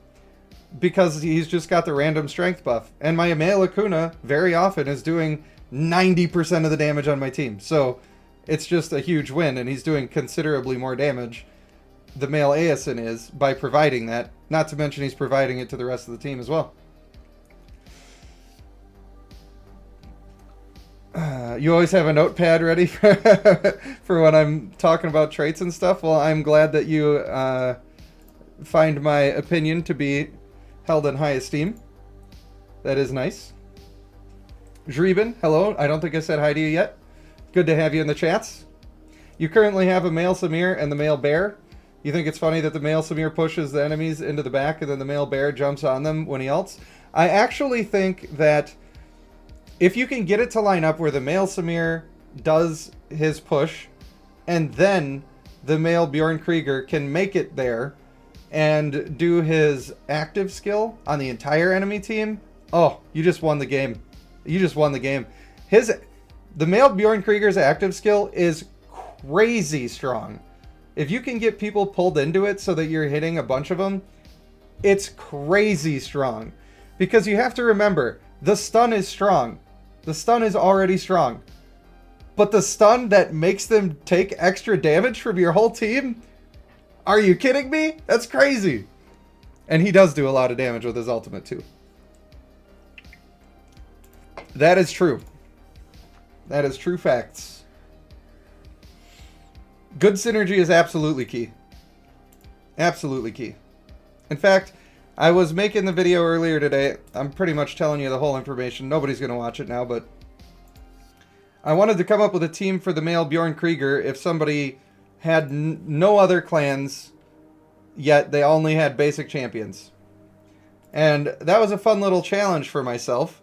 because he's just got the random strength buff. And my male Akuna very often is doing 90% of the damage on my team. So it's just a huge win, and he's doing considerably more damage, the male Aeson is, by providing that. Not to mention he's providing it to the rest of the team as well. You always have a notepad ready for when I'm talking about traits and stuff. Well, I'm glad that you find my opinion to be held in high esteem. That is nice. Jreben, hello. I don't think I said hi to you yet. Good to have you in the chats. You currently have a male Samir and the male bear. You think it's funny that the male Samir pushes the enemies into the back and then the male bear jumps on them when he ults? I actually think that if you can get it to line up where the male Samir does his push, and then the male Bjorn Krieger can make it there and do his active skill on the entire enemy team, oh, you just won the game. You just won the game. The male Bjorn Krieger's active skill is crazy strong. If you can get people pulled into it so that you're hitting a bunch of them, it's crazy strong. Because you have to remember, the stun is strong. The stun is already strong. But the stun that makes them take extra damage from your whole team? Are you kidding me? That's crazy. And he does do a lot of damage with his ultimate too. That is true. That is true facts. Good synergy is absolutely key. Absolutely key. In fact, I was making the video earlier today. I'm pretty much telling you the whole information. Nobody's going to watch it now, but I wanted to come up with a team for the male Bjorn Krieger if somebody had no other clans, yet they only had basic champions. And that was a fun little challenge for myself.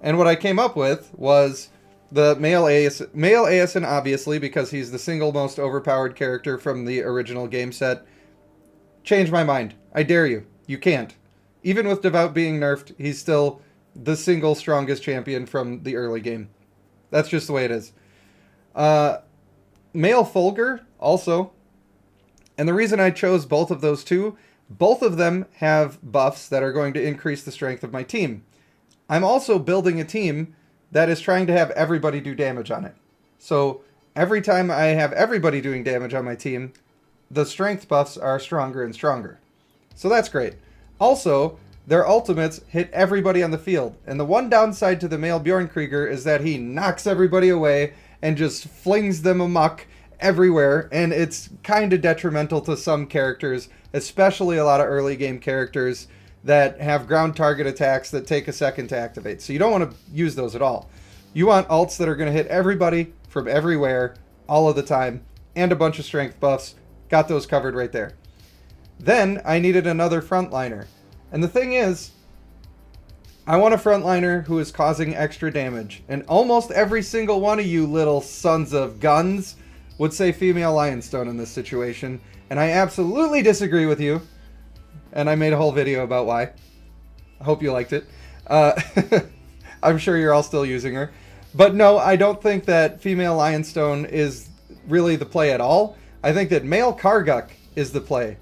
And what I came up with was the male Aeson, obviously, because he's the single most overpowered character from the original game set. Change my mind. I dare you. You can't. Even with Devout being nerfed, he's still the single strongest champion from the early game. That's just the way it is. Male Fulgur, also. And the reason I chose both of those two, both of them have buffs that are going to increase the strength of my team. I'm also building a team that is trying to have everybody do damage on it. So every time I have everybody doing damage on my team, the strength buffs are stronger and stronger. So that's great. Also, their ultimates hit everybody on the field. And the one downside to the male Bjorn Krieger is that he knocks everybody away and just flings them amok everywhere. And it's kind of detrimental to some characters, especially a lot of early game characters that have ground target attacks that take a second to activate. So you don't want to use those at all. You want alts that are going to hit everybody from everywhere all of the time and a bunch of strength buffs. Got those covered right there. Then I needed another frontliner. And the thing is, I want a frontliner who is causing extra damage. And almost every single one of you little sons of guns would say female Lionstone in this situation. And I absolutely disagree with you. And I made a whole video about why. I hope you liked it. I'm sure you're all still using her. But no, I don't think that female Lionstone is really the play at all. I think that male Karguk is the play.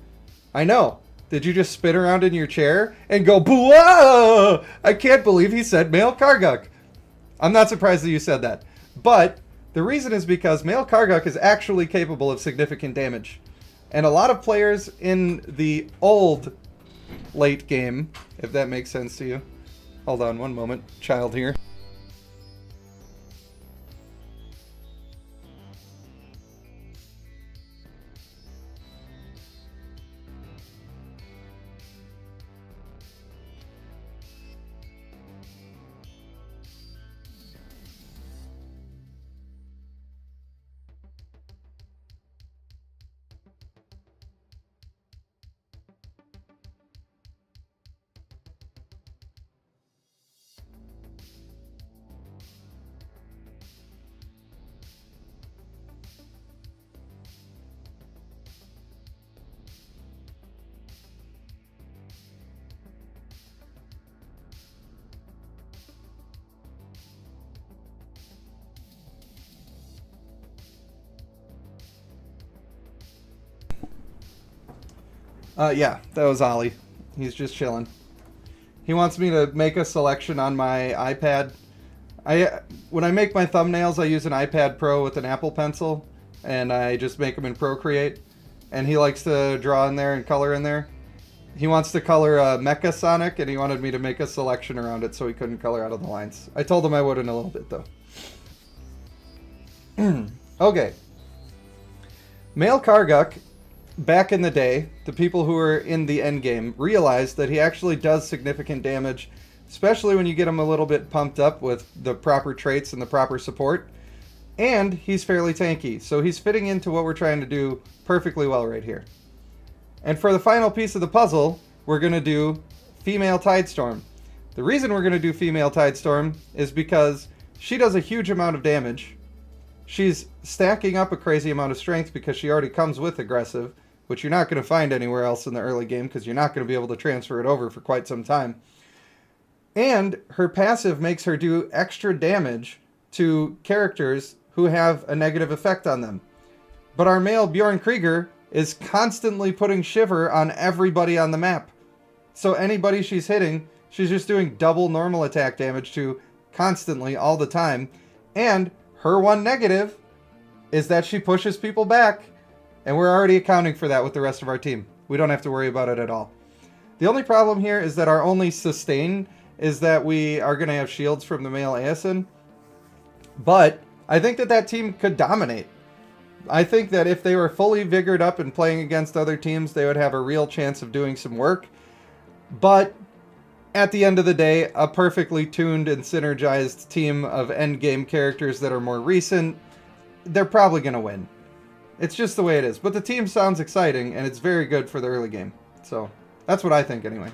I know. Did you just spin around in your chair and go, boo? I can't believe he said male Karguk. I'm not surprised that you said that. But the reason is because male Karguk is actually capable of significant damage. And a lot of players in the old late game, if that makes sense to you. Hold on one moment, child here. Yeah, that was Ollie. He's just chilling. He wants me to make a selection on my iPad. When I make my thumbnails, I use an iPad Pro with an Apple Pencil, and I just make them in Procreate. And he likes to draw in there and color in there. He wants to color Mecha Sonic, and he wanted me to make a selection around it so he couldn't color out of the lines. I told him I would in a little bit, though. Okay. Male Karguk, back in the day, the people who were in the endgame realized that he actually does significant damage, especially when you get him a little bit pumped up with the proper traits and the proper support. And he's fairly tanky, so he's fitting into what we're trying to do perfectly well right here. And for the final piece of the puzzle, we're going to do female Tidestorm. The reason we're going to do female Tidestorm is because she does a huge amount of damage. She's stacking up a crazy amount of strength because she already comes with aggressive, which you're not going to find anywhere else in the early game because you're not going to be able to transfer it over for quite some time. And her passive makes her do extra damage to characters who have a negative effect on them. But our male Bjorn Krieger is constantly putting Shiver on everybody on the map. So anybody she's hitting, she's just doing double normal attack damage to constantly all the time. And her one negative is that she pushes people back. And we're already accounting for that with the rest of our team. We don't have to worry about it at all. The only problem here is that our only sustain is that we are going to have shields from the male Aeson. But I think that that team could dominate. I think that if they were fully vigored up and playing against other teams, they would have a real chance of doing some work. But at the end of the day, a perfectly tuned and synergized team of endgame characters that are more recent, they're probably going to win. It's just the way it is. But the team sounds exciting, and it's very good for the early game. So, that's what I think anyway.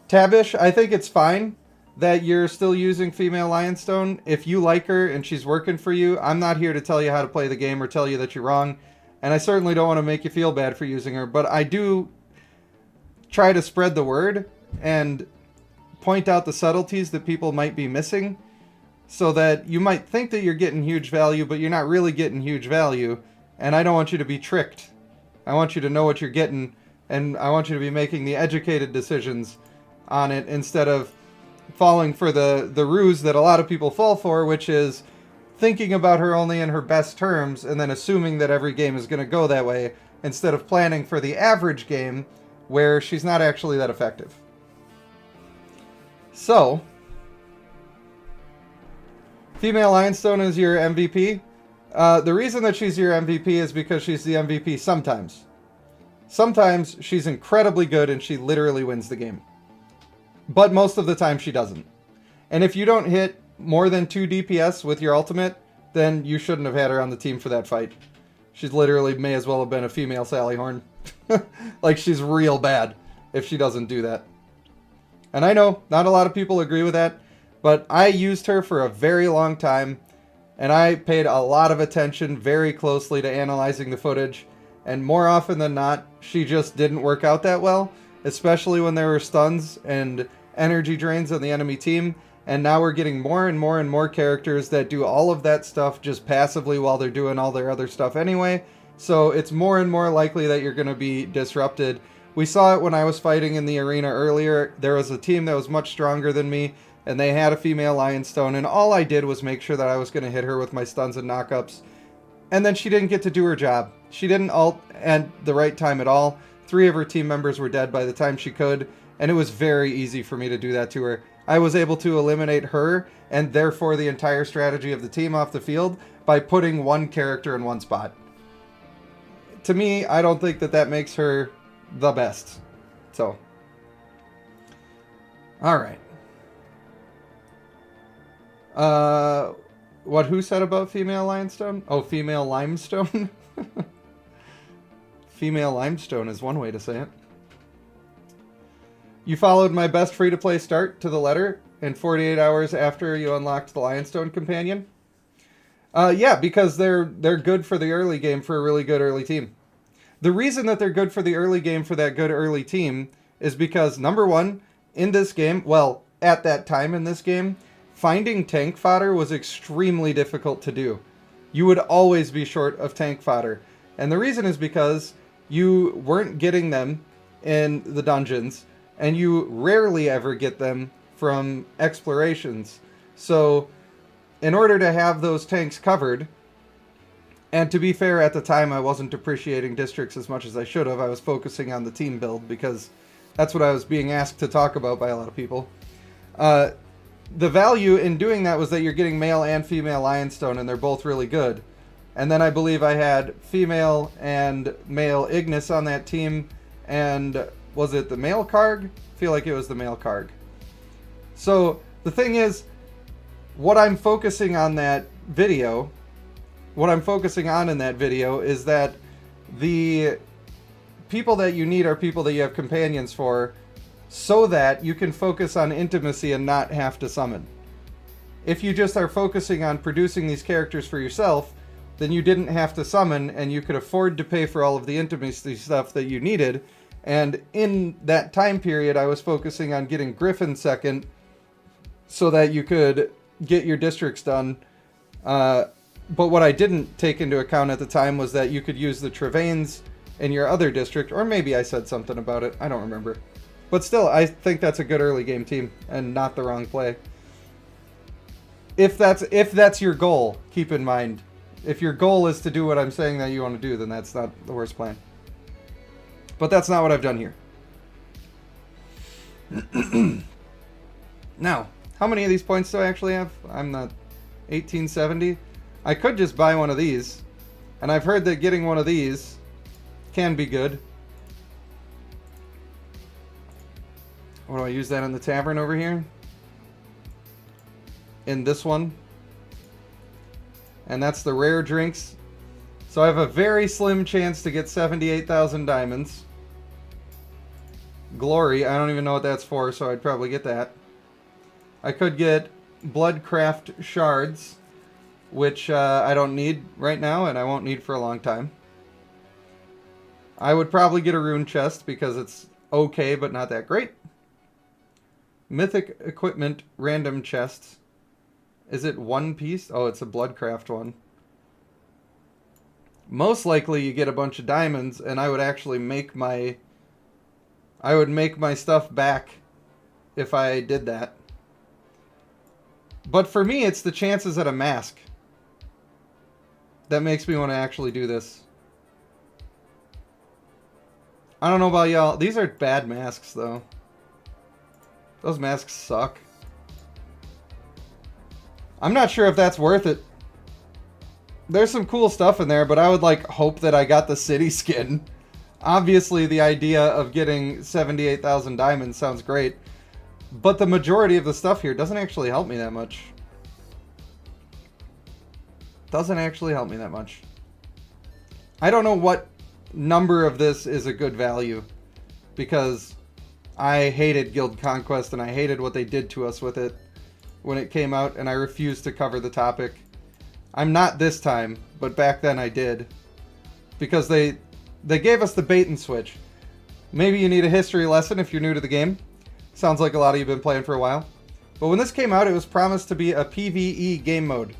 Tabish, I think it's fine that you're still using female Lionstone. If you like her and she's working for you, I'm not here to tell you how to play the game or tell you that you're wrong. And I certainly don't want to make you feel bad for using her, but I do try to spread the word and point out the subtleties that people might be missing so that you might think that you're getting huge value, but you're not really getting huge value. And I don't want you to be tricked. I want you to know what you're getting, and I want you to be making the educated decisions on it instead of falling for the ruse that a lot of people fall for, which is thinking about her only in her best terms and then assuming that every game is going to go that way instead of planning for the average game where she's not actually that effective. So, female Lionstone is your MVP. The reason that she's your MVP is because she's the MVP sometimes. Sometimes she's incredibly good and she literally wins the game. But most of the time she doesn't. And if you don't hit more than 2 DPS with your ultimate, then you shouldn't have had her on the team for that fight. She's literally may as well have been a female Sally Horn. Like, she's real bad if she doesn't do that. And I know, not a lot of people agree with that, but I used her for a very long time, and I paid a lot of attention very closely to analyzing the footage, and more often than not, she just didn't work out that well, especially when there were stuns and energy drains on the enemy team. And now we're getting more and more and more characters that do all of that stuff just passively while they're doing all their other stuff anyway. So it's more and more likely that you're going to be disrupted. We saw it when I was fighting in the arena earlier. There was a team that was much stronger than me, and they had a female Lionstone, and all I did was make sure that I was going to hit her with my stuns and knockups. And then she didn't get to do her job. She didn't ult at the right time at all. 3 of her team members were dead by the time she could, and it was very easy for me to do that to her. I was able to eliminate her, and therefore the entire strategy of the team off the field, by putting one character in one spot. To me, I don't think that that makes her the best. So. Alright. Who said about female Lionstone? Oh, female Limestone? Female Limestone is one way to say it. You followed my best free-to-play start to the letter in 48 hours after you unlocked the Lionstone Companion. Yeah, because they're good for the early game for a really good early team. The reason that they're good for the early game for that good early team is because, number one, in this game, well, at that time in this game, finding tank fodder was extremely difficult to do. You would always be short of tank fodder. And the reason is because you weren't getting them in the dungeons, and you rarely ever get them from explorations. So, in order to have those tanks covered, and to be fair, at the time I wasn't appreciating districts as much as I should have. I was focusing on the team build because that's what I was being asked to talk about by a lot of people. The value in doing that was that you're getting male and female Lionstone, and they're both really good. And then I believe I had female and male Ignis on that team, and was it the male Karg? I feel like it was the male Karg. So the thing is, what I'm focusing on in that video is that the people that you need are people that you have companions for, so that you can focus on intimacy and not have to summon. If you just are focusing on producing these characters for yourself, then you didn't have to summon, and you could afford to pay for all of the intimacy stuff that you needed. And in that time period, I was focusing on getting Griffin second so that you could get your districts done. But what I didn't take into account at the time was that you could use the Travains in your other district, or maybe I said something about it. I don't remember. But still, I think that's a good early game team and not the wrong play. If that's your goal, keep in mind, if your goal is to do what I'm saying that you want to do, then that's not the worst plan. But that's not what I've done here. Now, how many of these points do I actually have? I'm not 1870. I could just buy one of these, and I've heard that getting one of these can be good. What do I use that in the tavern over here? In this one. And that's the rare drinks. So I have a very slim chance to get 78,000 diamonds. Glory, I don't even know what that's for, so I'd probably get that. I could get Bloodcraft shards, which I don't need right now, and I won't need for a long time. I would probably get a rune chest because it's okay, but not that great. Mythic equipment random chests. Is it one piece? Oh, it's a Bloodcraft one. Most likely you get a bunch of diamonds, and I would actually make my... I would make my stuff back if I did that. But for me, it's the chances at a mask that makes me want to actually do this. I don't know about y'all. These are bad masks, though. Those masks suck. I'm not sure if that's worth it. There's some cool stuff in there, but I would like hope that I got the city skin. Obviously, the idea of getting 78,000 diamonds sounds great, but the majority of the stuff here doesn't actually help me that much. Doesn't actually help me that much. I don't know what number of this is a good value, because I hated Guild Conquest and I hated what they did to us with it when it came out, and I refused to cover the topic. I'm not this time, but back then I did, because they gave us the bait and switch. Maybe you need a history lesson if you're new to the game. Sounds like a lot of you have been playing for a while. But when this came out, it was promised to be a PvE game mode,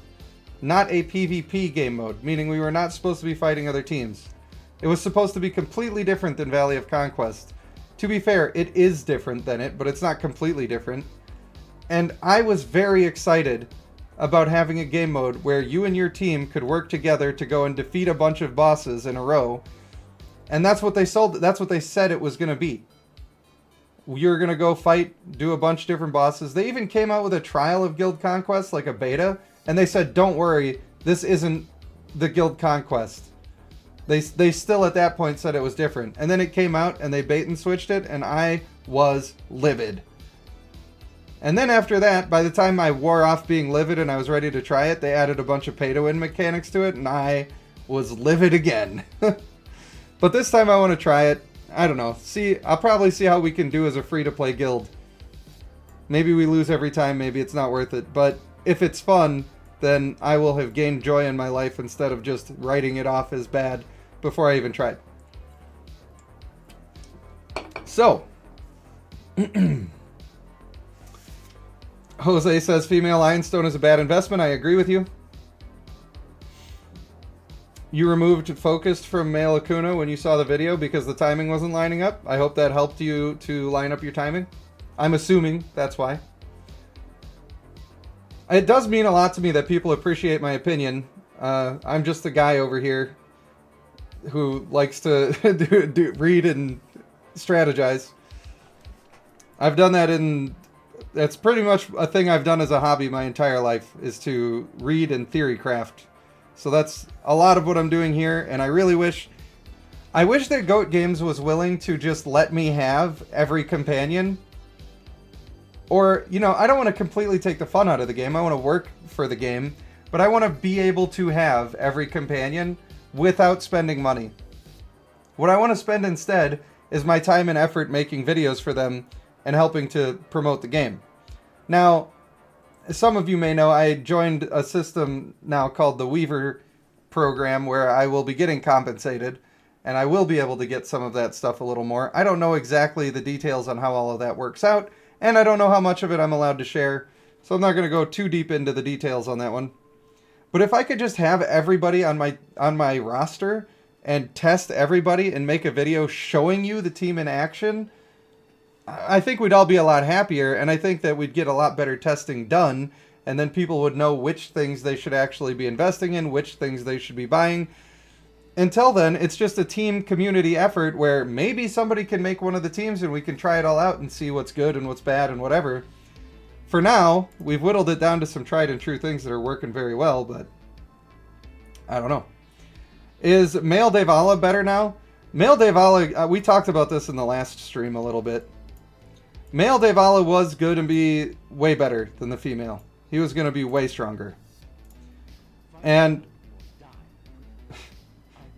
not a PvP game mode, meaning we were not supposed to be fighting other teams. It was supposed to be completely different than Valley of Conquest. To be fair, it is different than it, but it's not completely different. And I was very excited about having a game mode where you and your team could work together to go and defeat a bunch of bosses in a row. And that's what they sold. That's what they said it was going to be. You're going to go fight, do a bunch of different bosses. They even came out with a trial of Guild Conquest, like a beta. And they said, don't worry, this isn't the Guild Conquest. They still at that point said it was different. And then it came out and they bait and switched it. And I was livid. And then after that, by the time I wore off being livid and I was ready to try it, they added a bunch of pay-to-win mechanics to it. And I was livid again. But this time I want to try it. I don't know. I'll probably see how we can do as a free-to-play guild. Maybe we lose every time. Maybe it's not worth it. But if it's fun, then I will have gained joy in my life instead of just writing it off as bad before I even tried. So. Jose says female Lionstone is a bad investment. I agree with you. You removed Focused from male Akuna when you saw the video because the timing wasn't lining up. I hope that helped you to line up your timing. I'm assuming that's why. It does mean a lot to me that people appreciate my opinion. I'm just a guy over here who likes to read and strategize. I've done that that's pretty much a thing I've done as a hobby my entire life, is to read and theory craft. So that's a lot of what I'm doing here, and I really wish that Goat Games was willing to just let me have every companion. Or, you know, I don't want to completely take the fun out of the game. I want to work for the game, but I want to be able to have every companion without spending money. What I want to spend instead is my time and effort making videos for them and helping to promote the game. Now, some of you may know I joined a system now called the Weaver program where I will be getting compensated and I will be able to get some of that stuff a little more. I don't know exactly the details on how all of that works out, and I don't know how much of it I'm allowed to share, so I'm not going to go too deep into the details on that one. But if I could just have everybody on my roster and test everybody and make a video showing you the team in action, I think we'd all be a lot happier, and I think that we'd get a lot better testing done, and then people would know which things they should actually be investing in, which things they should be buying. Until then, it's just a team community effort where maybe somebody can make one of the teams and we can try it all out and see what's good and what's bad and whatever. For now, we've whittled it down to some tried and true things that are working very well, but I don't know. Is Male Devala better now? Male Devala, we talked about this in the last stream a little bit. Male Devala was good and be way better than the female. He was going to be way stronger. And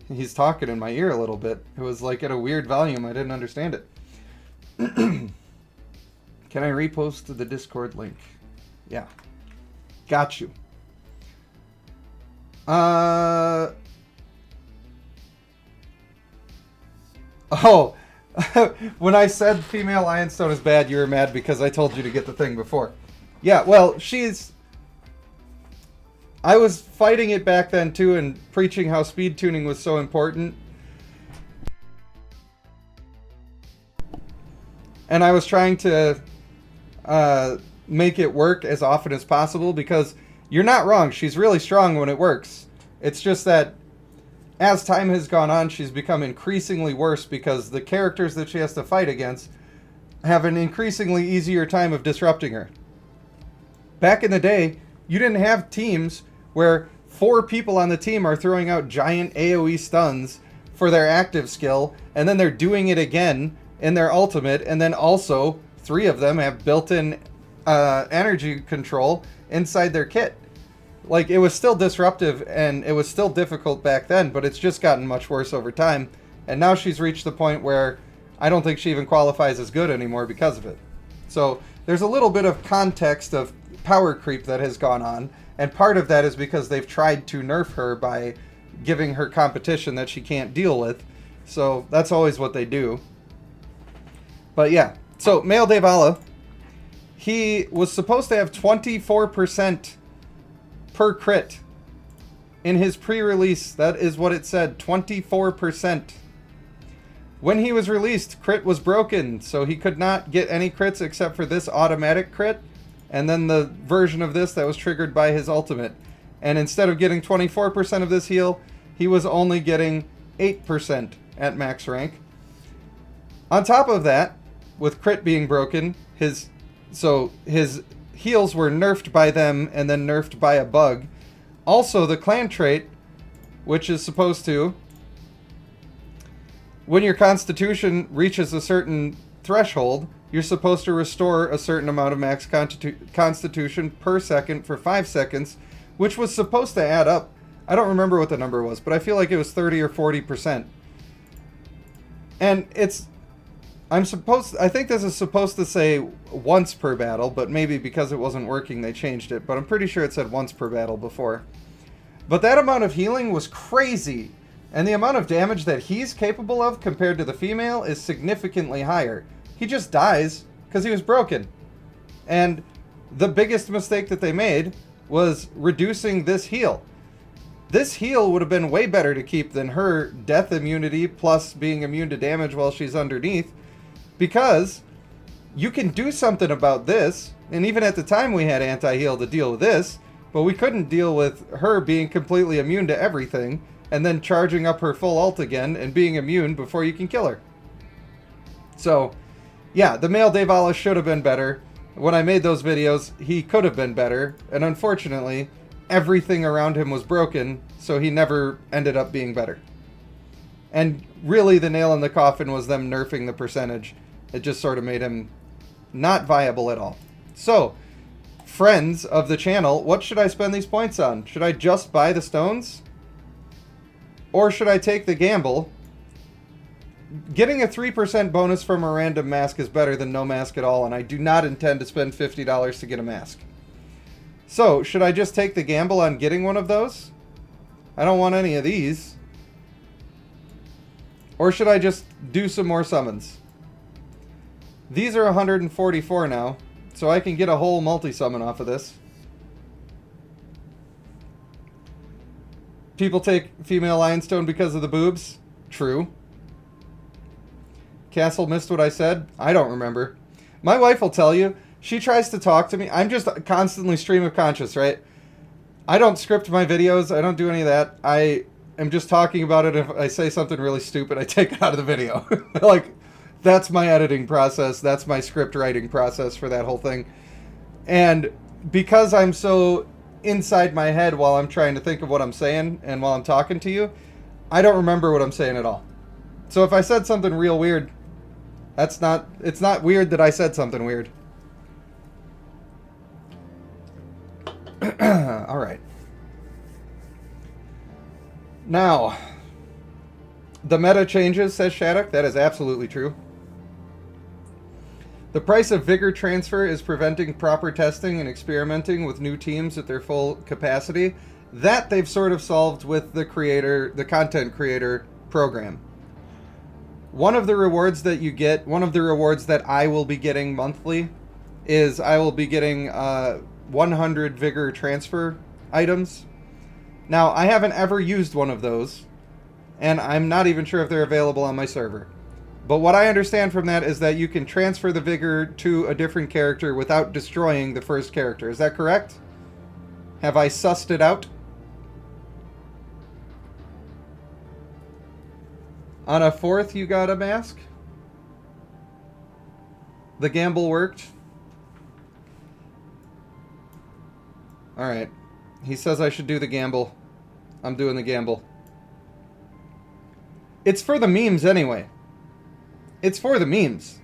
he's talking in my ear a little bit. It was like at a weird volume. I didn't understand it. Can I repost the Discord link? Yeah. Got you. Oh, when I said female Lionstone is bad, you were mad because I told you to get the thing before. Yeah, well, I was fighting it back then too and preaching how speed tuning was so important. And I was trying to make it work as often as possible because you're not wrong. She's really strong when it works. It's just that as time has gone on, she's become increasingly worse because the characters that she has to fight against have an increasingly easier time of disrupting her. Back in the day, you didn't have teams where 4 people on the team are throwing out giant AoE stuns for their active skill, and then they're doing it again in their ultimate, and then also 3 of them have built-in energy control inside their kit. Like, it was still disruptive, and it was still difficult back then, but it's just gotten much worse over time. And now she's reached the point where I don't think she even qualifies as good anymore because of it. So there's a little bit of context of power creep that has gone on, and part of that is because they've tried to nerf her by giving her competition that she can't deal with. So that's always what they do. But yeah, so Male Devala, he was supposed to have 24% per crit in his pre-release. That is what it said, 24%. When he was released, crit was broken, so he could not get any crits except for this automatic crit, and then the version of this that was triggered by his ultimate. And instead of getting 24% of this heal, he was only getting 8% at max rank. On top of that, with crit being broken, his heals were nerfed by them and then nerfed by a bug. Also, the clan trait, which is supposed to, when your constitution reaches a certain threshold, you're supposed to restore a certain amount of max constitution per second for 5 seconds, which was supposed to add up. I don't remember what the number was, but I feel like it was 30 or 40%. And I think this is supposed to say once per battle, but maybe because it wasn't working they changed it, but I'm pretty sure it said once per battle before. But that amount of healing was crazy, and the amount of damage that he's capable of compared to the female is significantly higher. He just dies because he was broken. And the biggest mistake that they made was reducing this heal. This heal would have been way better to keep than her death immunity plus being immune to damage while she's underneath, because you can do something about this, and even at the time we had anti-heal to deal with this, but we couldn't deal with her being completely immune to everything, and then charging up her full ult again and being immune before you can kill her. So, yeah, the Male Devala should have been better. When I made those videos, he could have been better, and unfortunately, everything around him was broken, so he never ended up being better. And really, the nail in the coffin was them nerfing the percentage. It just sort of made him not viable at all. So, friends of the channel, what should I spend these points on? Should I just buy the stones? Or should I take the gamble? Getting a 3% bonus from a random mask is better than no mask at all, and I do not intend to spend $50 to get a mask. So, should I just take the gamble on getting one of those? I don't want any of these. Or should I just do some more summons? These are 144 now, so I can get a whole multi-summon off of this. People take female Lionstone because of the boobs. True. Castle missed what I said? I don't remember. My wife will tell you. She tries to talk to me. I'm just constantly stream of conscious, right? I don't script my videos. I don't do any of that. I am just talking about it. If I say something really stupid, I take it out of the video. Like, that's my editing process. That's my script writing process for that whole thing. And because I'm so inside my head while I'm trying to think of what I'm saying and while I'm talking to you, I don't remember what I'm saying at all. So if I said something real weird, That's not... It's not weird that I said something weird. Alright. Now, the meta changes, says Shattuck. That is absolutely true. The price of vigor transfer is preventing proper testing and experimenting with new teams at their full capacity. That they've sort of solved with the content creator program. One of the rewards that you get, one of the rewards that I will be getting monthly, is I will be getting 100 vigor transfer items. Now, I haven't ever used one of those, and I'm not even sure if they're available on my server. But what I understand from that is that you can transfer the vigor to a different character without destroying the first character. Is that correct? Have I sussed it out? On a 4th, you got a mask? The gamble worked? Alright. He says I should do the gamble. I'm doing the gamble. It's for the memes anyway. It's for the memes.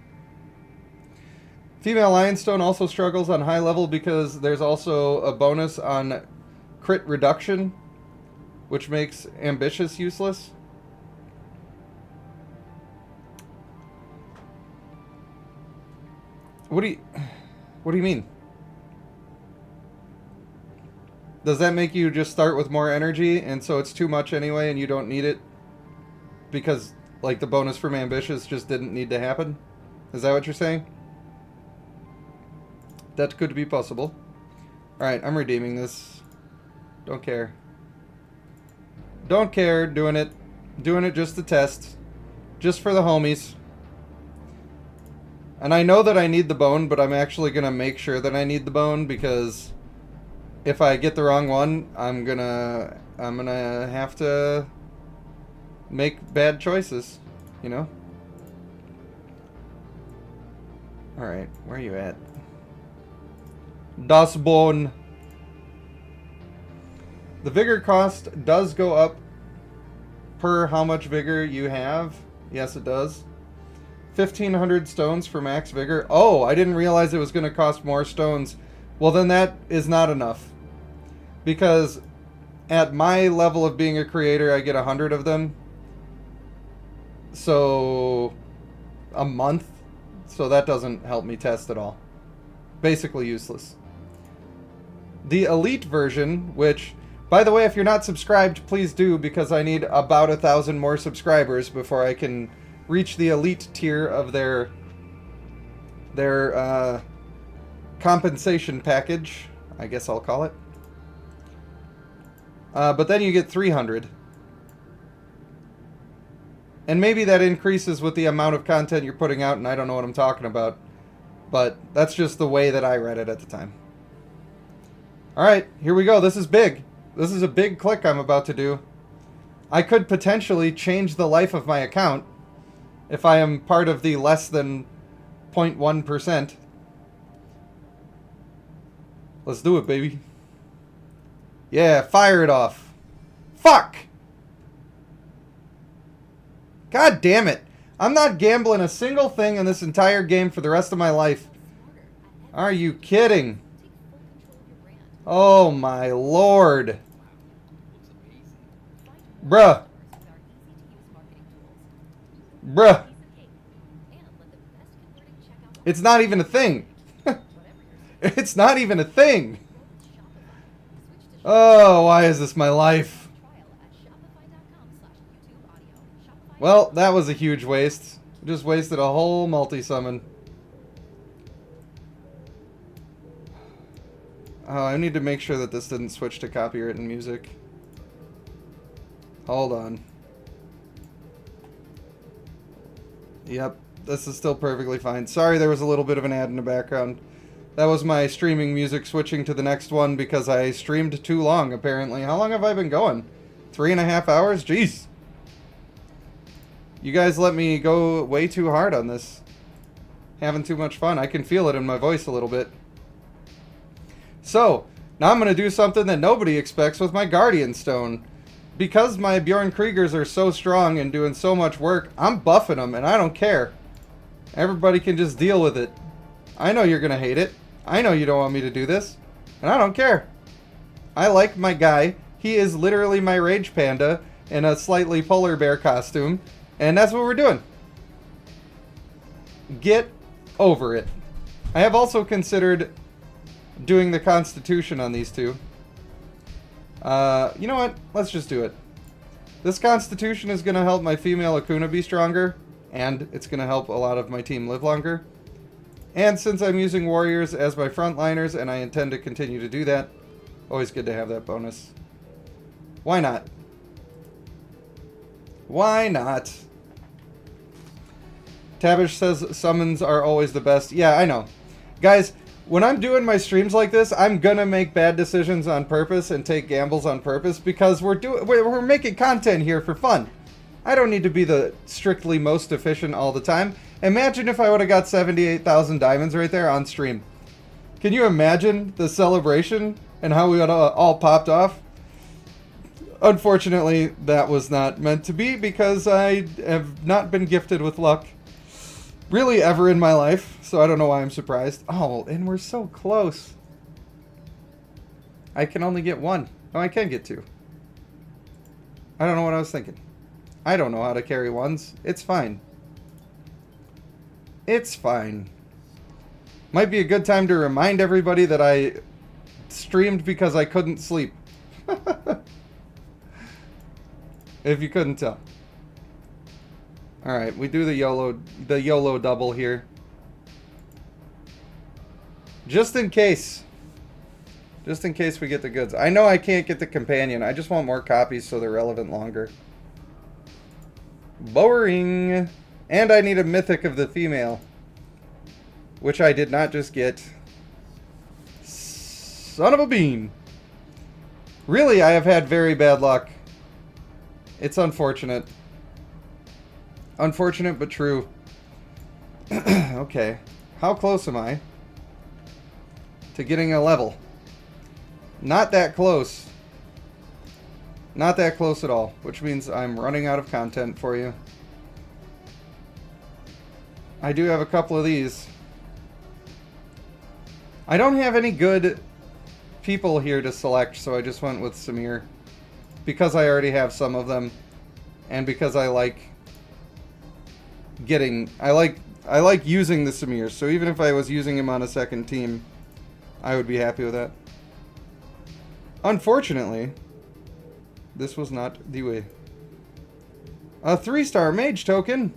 Female Lionstone also struggles on high level because there's also a bonus on crit reduction, which makes Ambitious useless. What do you mean? Does that make you just start with more energy and so it's too much anyway and you don't need it? Because, like, the bonus from Ambitious just didn't need to happen? Is that what you're saying? That could be possible. Alright, I'm redeeming this. Don't care. Don't care, doing it. Doing it just to test. Just for the homies. And I know that I need the bone, but I'm actually going to make sure that I need the bone because if I get the wrong one, I'm gonna have to make bad choices, you know? Alright, where are you at? Das Bone. The vigor cost does go up per how much vigor you have. Yes, it does. 1,500 stones for max vigor. Oh, I didn't realize it was going to cost more stones. Well, then that is not enough. Because at my level of being a creator, I get 100 of them. So, a month. So that doesn't help me test at all. Basically useless. The elite version, which, by the way, if you're not subscribed, please do, because I need about 1,000 more subscribers before I can reach the elite tier of their compensation package, I guess I'll call it. But then you get 300. And maybe that increases with the amount of content you're putting out, and I don't know what I'm talking about. But that's just the way that I read it at the time. Alright, here we go. This is big. This is a big click I'm about to do. I could potentially change the life of my account if I am part of the less than 0.1%. Let's do it, baby. Yeah, fire it off. Fuck! God damn it. I'm not gambling a single thing in this entire game for the rest of my life. Are you kidding? Oh my lord. Bruh. Bruh. It's not even a thing. It's not even a thing. Oh, why is this my life? Well, that was a huge waste. Just wasted a whole multi-summon. Oh, I need to make sure that this didn't switch to copywritten music. Hold on. Yep, this is still perfectly fine. Sorry there was a little bit of an ad in the background. That was my streaming music switching to the next one because I streamed too long, apparently. How long have I been going? 3.5 hours? Jeez. You guys let me go way too hard on this. Having too much fun. I can feel it in my voice a little bit. So, now I'm going to do something that nobody expects with my Guardian Stone. Because my Bjorn Kriegers are so strong and doing so much work, I'm buffing them and I don't care. Everybody can just deal with it. I know you're gonna hate it. I know you don't want me to do this. And I don't care. I like my guy. He is literally my rage panda in a slightly polar bear costume. And that's what we're doing. Get over it. I have also considered doing the Constitution on these two. You know what? Let's just do it. This Constitution is going to help my female Akuna be stronger. And it's going to help a lot of my team live longer. And since I'm using warriors as my frontliners, and I intend to continue to do that, always good to have that bonus. Why not? Why not? Tabish says summons are always the best. Yeah, I know. Guys, when I'm doing my streams like this, I'm gonna make bad decisions on purpose and take gambles on purpose because we're making content here for fun. I don't need to be the strictly most efficient all the time. Imagine if I would have got 78,000 diamonds right there on stream. Can you imagine the celebration and how we would have all popped off? Unfortunately, that was not meant to be because I have not been gifted with luck really ever in my life, so I don't know why I'm surprised. Oh, and we're so close. I can only get one. No, I can get two. I don't know what I was thinking. I don't know how to carry ones. It's fine. It's fine. Might be a good time to remind everybody that I streamed because I couldn't sleep. If you couldn't tell. Alright, we do the YOLO double here. Just in case. Just in case we get the goods. I know I can't get the companion. I just want more copies so they're relevant longer. Boring. And I need a mythic of the female. Which I did not just get. Son of a bean. Really, I have had very bad luck. It's unfortunate. Unfortunate, but true. Okay. How close am I to getting a level? Not that close. Not that close at all. Which means I'm running out of content for you. I do have a couple of these. I don't have any good people here to select, so I just went with Samir. Because I already have some of them. And because I like getting... I like using the Samir. So even if I was using him on a second team, I would be happy with that. Unfortunately, this was not the way. A 3-star mage token.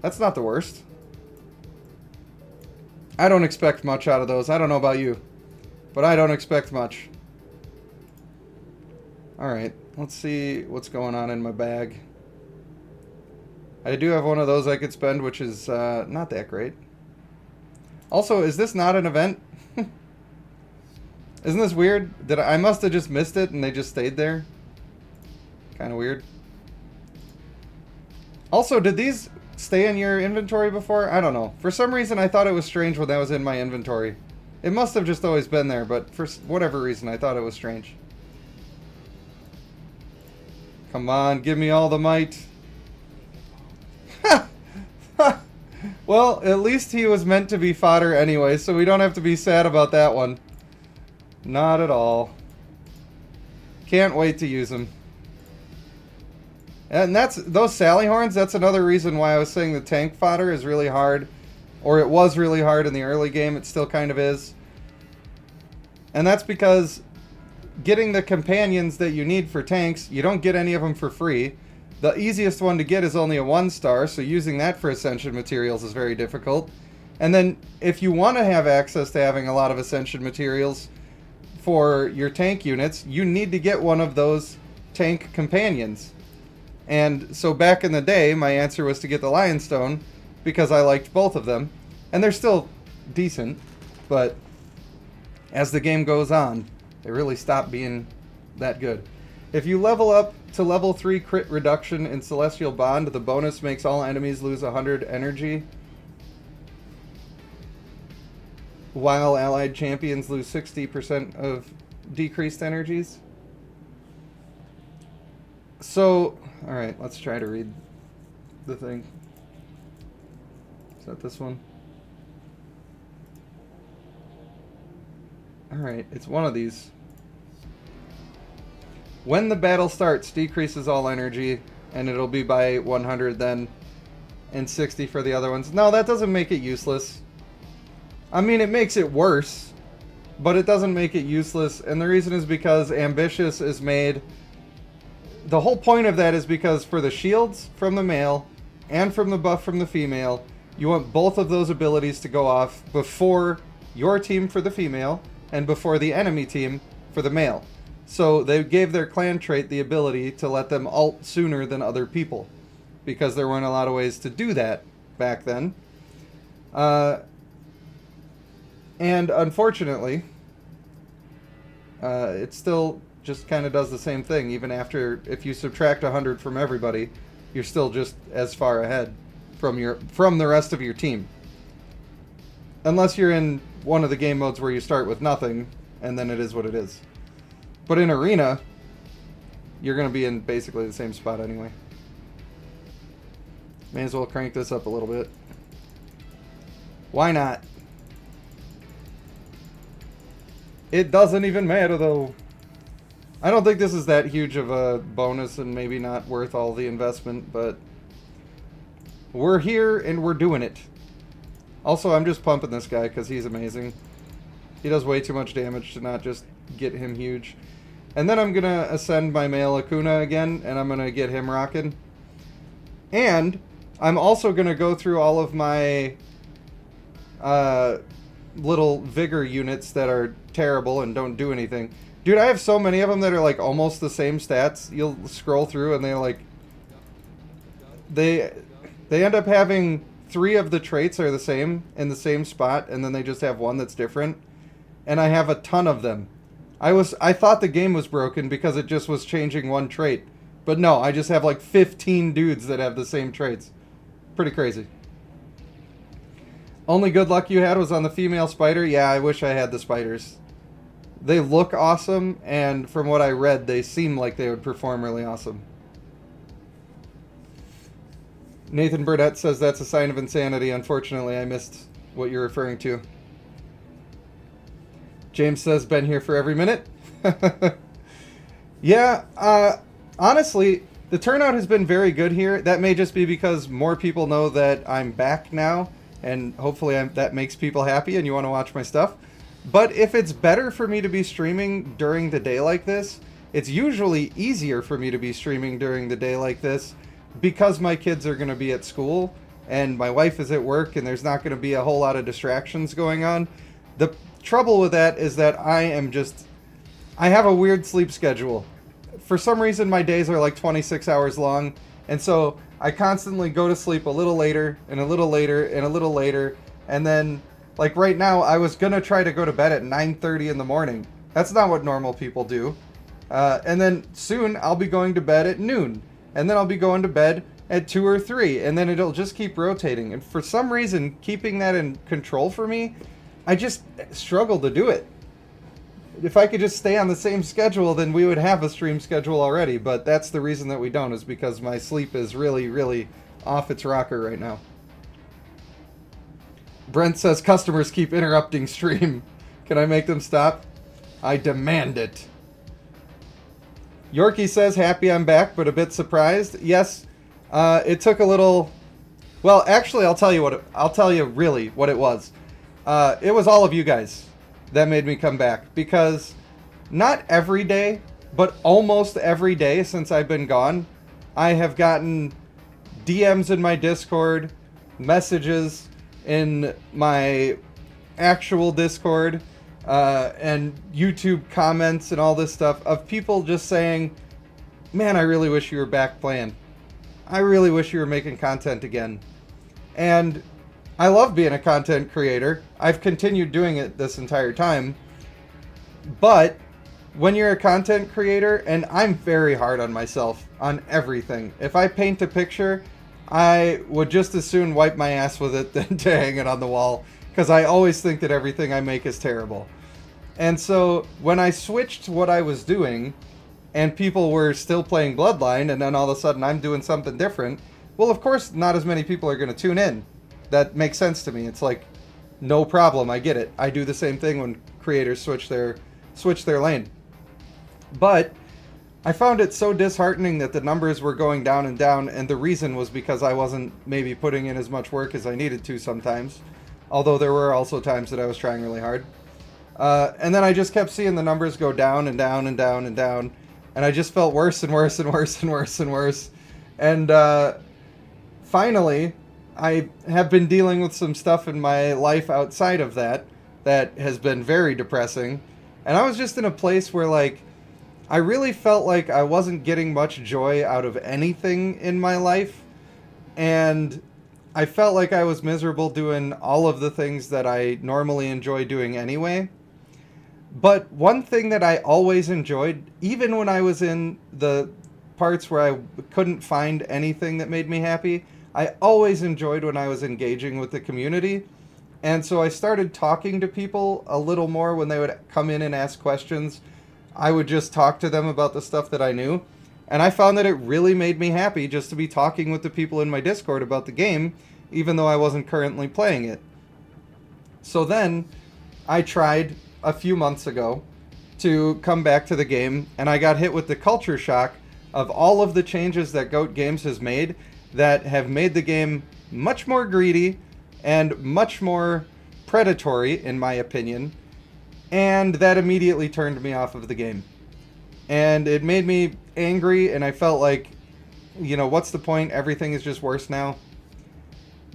That's not the worst. I don't expect much out of those. I don't know about you, but I don't expect much. Alright, let's see what's going on in my bag. I do have one of those I could spend, which is not that great. Also, is this not an event? Isn't this weird? I must have just missed it and they just stayed there? Kind of weird. Also, did these stay in your inventory before? I don't know. For some reason, I thought it was strange when that was in my inventory. It must have just always been there, but for whatever reason, I thought it was strange. Come on, give me all the might. Well, at least he was meant to be fodder anyway, so we don't have to be sad about that one. Not at all. Can't wait to use them. And those Sally Horns, that's another reason why I was saying the tank fodder is really hard. Or it was really hard in the early game, it still kind of is. And that's because getting the companions that you need for tanks, you don't get any of them for free. The easiest one to get is only a 1-star, so using that for Ascension materials is very difficult. And then, if you want to have access to having a lot of Ascension materials for your tank units, you need to get one of those tank companions. And so back in the day, my answer was to get the Lionstone, because I liked both of them. And they're still decent, but as the game goes on, they really stop being that good. If you level up to level 3 crit reduction in Celestial Bond, the bonus makes all enemies lose 100 energy, while allied champions lose 60% of decreased energies. So, alright, let's try to read the thing. Is that this one? Alright, it's one of these. When the battle starts, decreases all energy, and it'll be by 100 then, and 60 for the other ones. No, that doesn't make it useless. I mean, it makes it worse, but it doesn't make it useless, and the reason is because ambitious is made... The whole point of that is because for the shields from the male, and from the buff from the female, you want both of those abilities to go off before your team for the female, and before the enemy team for the male. So they gave their clan trait the ability to let them ult sooner than other people, because there weren't a lot of ways to do that back then. And unfortunately, it still just kind of does the same thing. Even after, if you subtract 100 from everybody, you're still just as far ahead from the rest of your team. Unless you're in one of the game modes where you start with nothing, and then it is what it is. But in Arena, you're going to be in basically the same spot anyway. May as well crank this up a little bit. Why not? It doesn't even matter, though. I don't think this is that huge of a bonus and maybe not worth all the investment, but we're here and we're doing it. Also, I'm just pumping this guy because he's amazing. He does way too much damage to not just get him huge. And then I'm going to ascend my male Acuna again, and I'm going to get him rocking. And I'm also going to go through all of my little vigor units that are terrible and don't do anything. Dude, I have so many of them that are like almost the same stats. You'll scroll through and they're like... They end up having 3 of the traits are the same in the same spot, and then they just have one that's different. And I have a ton of them. I thought the game was broken because it just was changing one trait. But no, I just have like 15 dudes that have the same traits. Pretty crazy. Only good luck you had was on the female spider? Yeah, I wish I had the spiders. They look awesome, and from what I read, they seem like they would perform really awesome. Nathan Burdett says that's a sign of insanity. Unfortunately, I missed what you're referring to. James says, been here for every minute. Yeah, honestly, the turnout has been very good here. That may just be because more people know that I'm back now, and hopefully that makes people happy and you want to watch my stuff. But if it's better for me to be streaming during the day like this, it's usually easier for me to be streaming during the day like this because my kids are going to be at school and my wife is at work and there's not going to be a whole lot of distractions going on. The trouble with that is that I have a weird sleep schedule. For some reason, my days are like 26 hours long, and so I constantly go to sleep a little later and a little later and a little later, and then like right now, I was going to try to go to bed at 9:30 in the morning. That's not what normal people do. And then soon I'll be going to bed at noon. And then I'll be going to bed at 2 or 3. And then it'll just keep rotating. And for some reason, keeping that in control for me, I just struggle to do it. If I could just stay on the same schedule, then we would have a stream schedule already. But that's the reason that we don't, is because my sleep is really, really off its rocker right now. Brent says customers keep interrupting stream. Can I make them stop? I demand it. Yorkie says happy I'm back, but a bit surprised. Yes, it took a little. Well, actually, I'll tell you really what it was. It was all of you guys that made me come back, because not every day, but almost every day since I've been gone, I have gotten DMs in my Discord, messages in my actual Discord, and YouTube comments and all this stuff of people just saying, man, I really wish you were back playing. I really wish you were making content again. And I love being a content creator. I've continued doing it this entire time. But when you're a content creator, and I'm very hard on myself on everything. If I paint a picture, I would just as soon wipe my ass with it than to hang it on the wall, because I always think that everything I make is terrible. And so when I switched what I was doing, and people were still playing Bloodline, and then all of a sudden I'm doing something different, well, of course, not as many people are going to tune in. that makes sense to me. It's like, no problem, I get it. I do the same thing when creators switch their lane. But I found it so disheartening that the numbers were going down and down, and the reason was because I wasn't maybe putting in as much work as I needed to sometimes. Although there were also times that I was trying really hard. And then I just kept seeing the numbers go down and down and down and down. And I just felt worse and worse and worse and worse and worse. And finally, I have been dealing with some stuff in my life outside of that has been very depressing. And I was just in a place where, like, I really felt like I wasn't getting much joy out of anything in my life. And I felt like I was miserable doing all of the things that I normally enjoy doing anyway. But one thing that I always enjoyed, even when I was in the parts where I couldn't find anything that made me happy, I always enjoyed when I was engaging with the community. And so I started talking to people a little more when they would come in and ask questions. I would just talk to them about the stuff that I knew. And I found that it really made me happy just to be talking with the people in my Discord about the game, even though I wasn't currently playing it. So then I tried a few months ago to come back to the game, and I got hit with the culture shock of all of the changes that Goat Games has made that have made the game much more greedy and much more predatory, in my opinion, and that immediately turned me off of the game. And it made me angry, and I felt like, you know, what's the point? Everything is just worse now.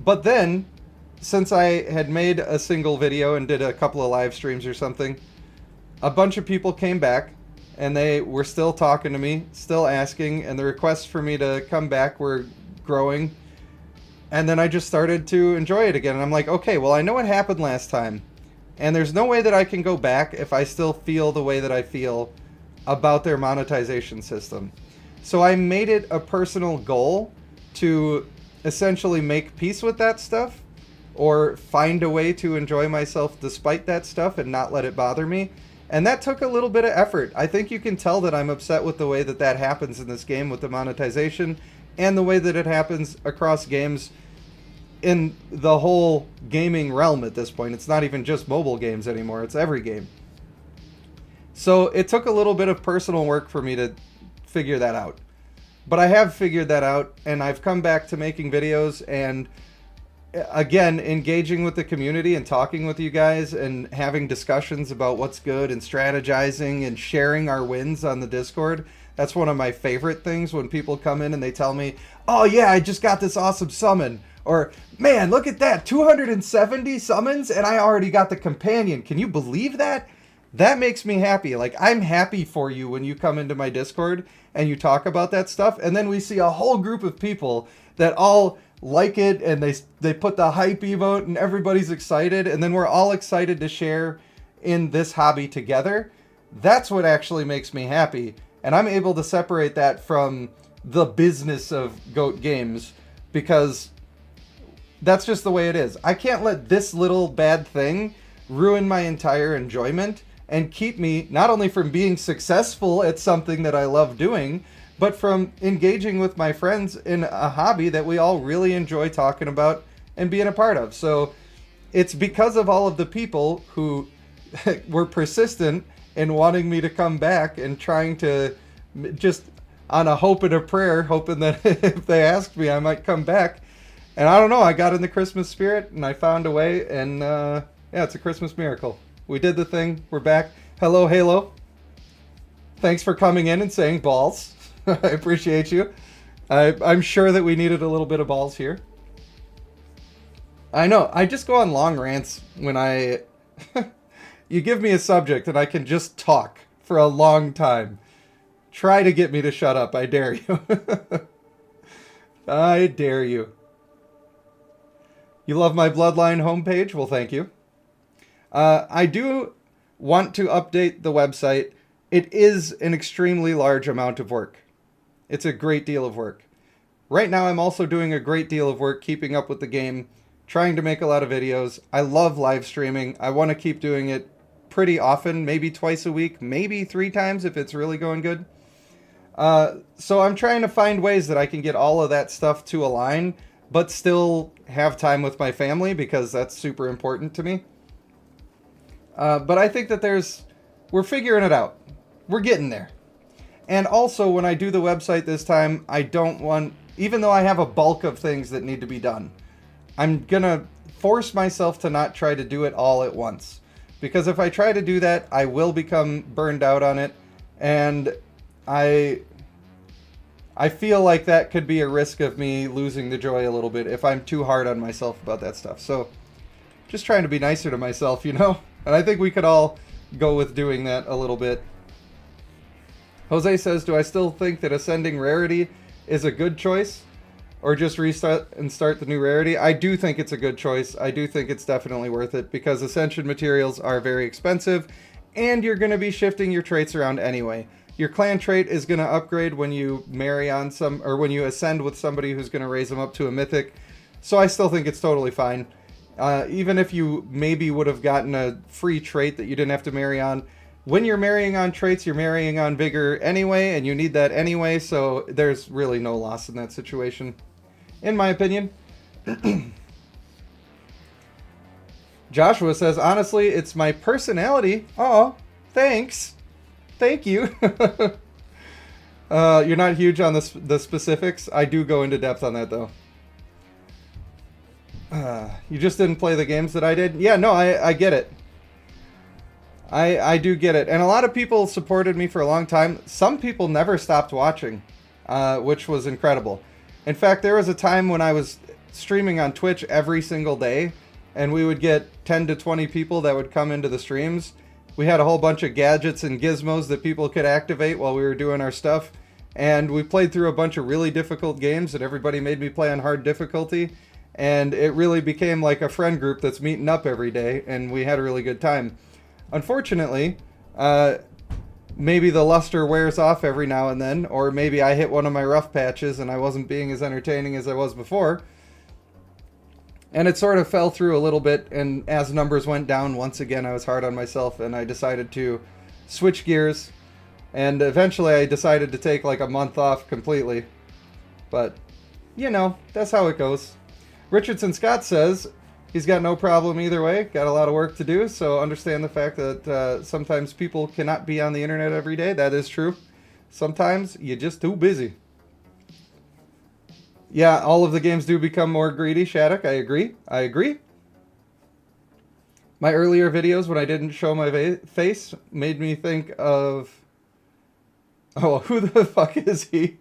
But then, since I had made a single video and did a couple of live streams or something, a bunch of people came back, and they were still talking to me, still asking, and the requests for me to come back were growing. And then I just started to enjoy it again. And I'm like, okay, well, I know what happened last time. And there's no way that I can go back if I still feel the way that I feel about their monetization system. So I made it a personal goal to essentially make peace with that stuff, or find a way to enjoy myself despite that stuff and not let it bother me. And that took a little bit of effort. I think you can tell that I'm upset with the way that that happens in this game with the monetization, and the way that it happens across games in the whole gaming realm at this point. It's not even just mobile games anymore, it's every game. So it took a little bit of personal work for me to figure that out. But I have figured that out, and I've come back to making videos and, again, engaging with the community and talking with you guys and having discussions about what's good and strategizing and sharing our wins on the Discord. That's one of my favorite things, when people come in and they tell me, oh yeah, I just got this awesome summon. Or, man, look at that, 270 summons and I already got the companion. Can you believe that? That makes me happy. Like, I'm happy for you when you come into my Discord and you talk about that stuff. And then we see a whole group of people that all like it, and they put the hype emote and everybody's excited. And then we're all excited to share in this hobby together. That's what actually makes me happy. And I'm able to separate that from the business of Goat Games, because that's just the way it is. I can't let this little bad thing ruin my entire enjoyment and keep me not only from being successful at something that I love doing, but from engaging with my friends in a hobby that we all really enjoy talking about and being a part of. So it's because of all of the people who were persistent in wanting me to come back and trying to, just on a hope and a prayer, hoping that if they asked me, I might come back. And I don't know, I got in the Christmas spirit and I found a way, and yeah, it's a Christmas miracle. We did the thing, we're back. Hello, Halo. Thanks for coming in and saying balls. I appreciate you. I'm sure that we needed a little bit of balls here. I know, I just go on long rants when I... You give me a subject and I can just talk for a long time. Try to get me to shut up, I dare you. I dare you. You love my Bloodline homepage? Well, thank you. I do want to update the website. It is an extremely large amount of work. It's a great deal of work. Right now, I'm also doing a great deal of work keeping up with the game, trying to make a lot of videos. I love live streaming. I want to keep doing it pretty often, maybe twice a week, maybe 3 times if it's really going good. So I'm trying to find ways that I can get all of that stuff to align but still have time with my family because that's super important to me. But I think that we're figuring it out. We're getting there. And also, when I do the website this time, I don't want, even though I have a bulk of things that need to be done, I'm going to force myself to not try to do it all at once. Because if I try to do that, I will become burned out on it. And I feel like that could be a risk of me losing the joy a little bit if I'm too hard on myself about that stuff. So, just trying to be nicer to myself, you know? And I think we could all go with doing that a little bit. Jose says, do I still think that ascending rarity is a good choice? Or just restart and start the new rarity? I do think it's a good choice. I do think it's definitely worth it because ascension materials are very expensive and you're going to be shifting your traits around anyway. Your clan trait is going to upgrade when you marry on when you ascend with somebody who's going to raise them up to a mythic. So I still think it's totally fine. Even if you maybe would have gotten a free trait that you didn't have to marry on, when you're marrying on traits, you're marrying on vigor anyway, and you need that anyway, so there's really no loss in that situation, in my opinion. Joshua says, honestly, it's my personality. Oh, thanks. Thank you. You're not huge on the specifics. I do go into depth on that, though. You just didn't play the games that I did? Yeah, no, I get it. I do get it. And a lot of people supported me for a long time. Some people never stopped watching, which was incredible. In fact, there was a time when I was streaming on Twitch every single day, and we would get 10 to 20 people that would come into the streams. We had a whole bunch of gadgets and gizmos that people could activate while we were doing our stuff. And we played through a bunch of really difficult games, and everybody made me play on hard difficulty. And it really became like a friend group that's meeting up every day, and we had a really good time. Unfortunately, maybe the luster wears off every now and then, or maybe I hit one of my rough patches and I wasn't being as entertaining as I was before. And it sort of fell through a little bit, and as numbers went down, once again I was hard on myself and I decided to switch gears. And eventually I decided to take like a month off completely. But, you know, that's how it goes. Richardson Scott says, he's got no problem either way. Got a lot of work to do, so understand the fact that sometimes people cannot be on the internet every day. That is true. Sometimes you're just too busy. Yeah, all of the games do become more greedy, Shattuck. I agree. My earlier videos when I didn't show my face made me think of... Oh, who the fuck is he?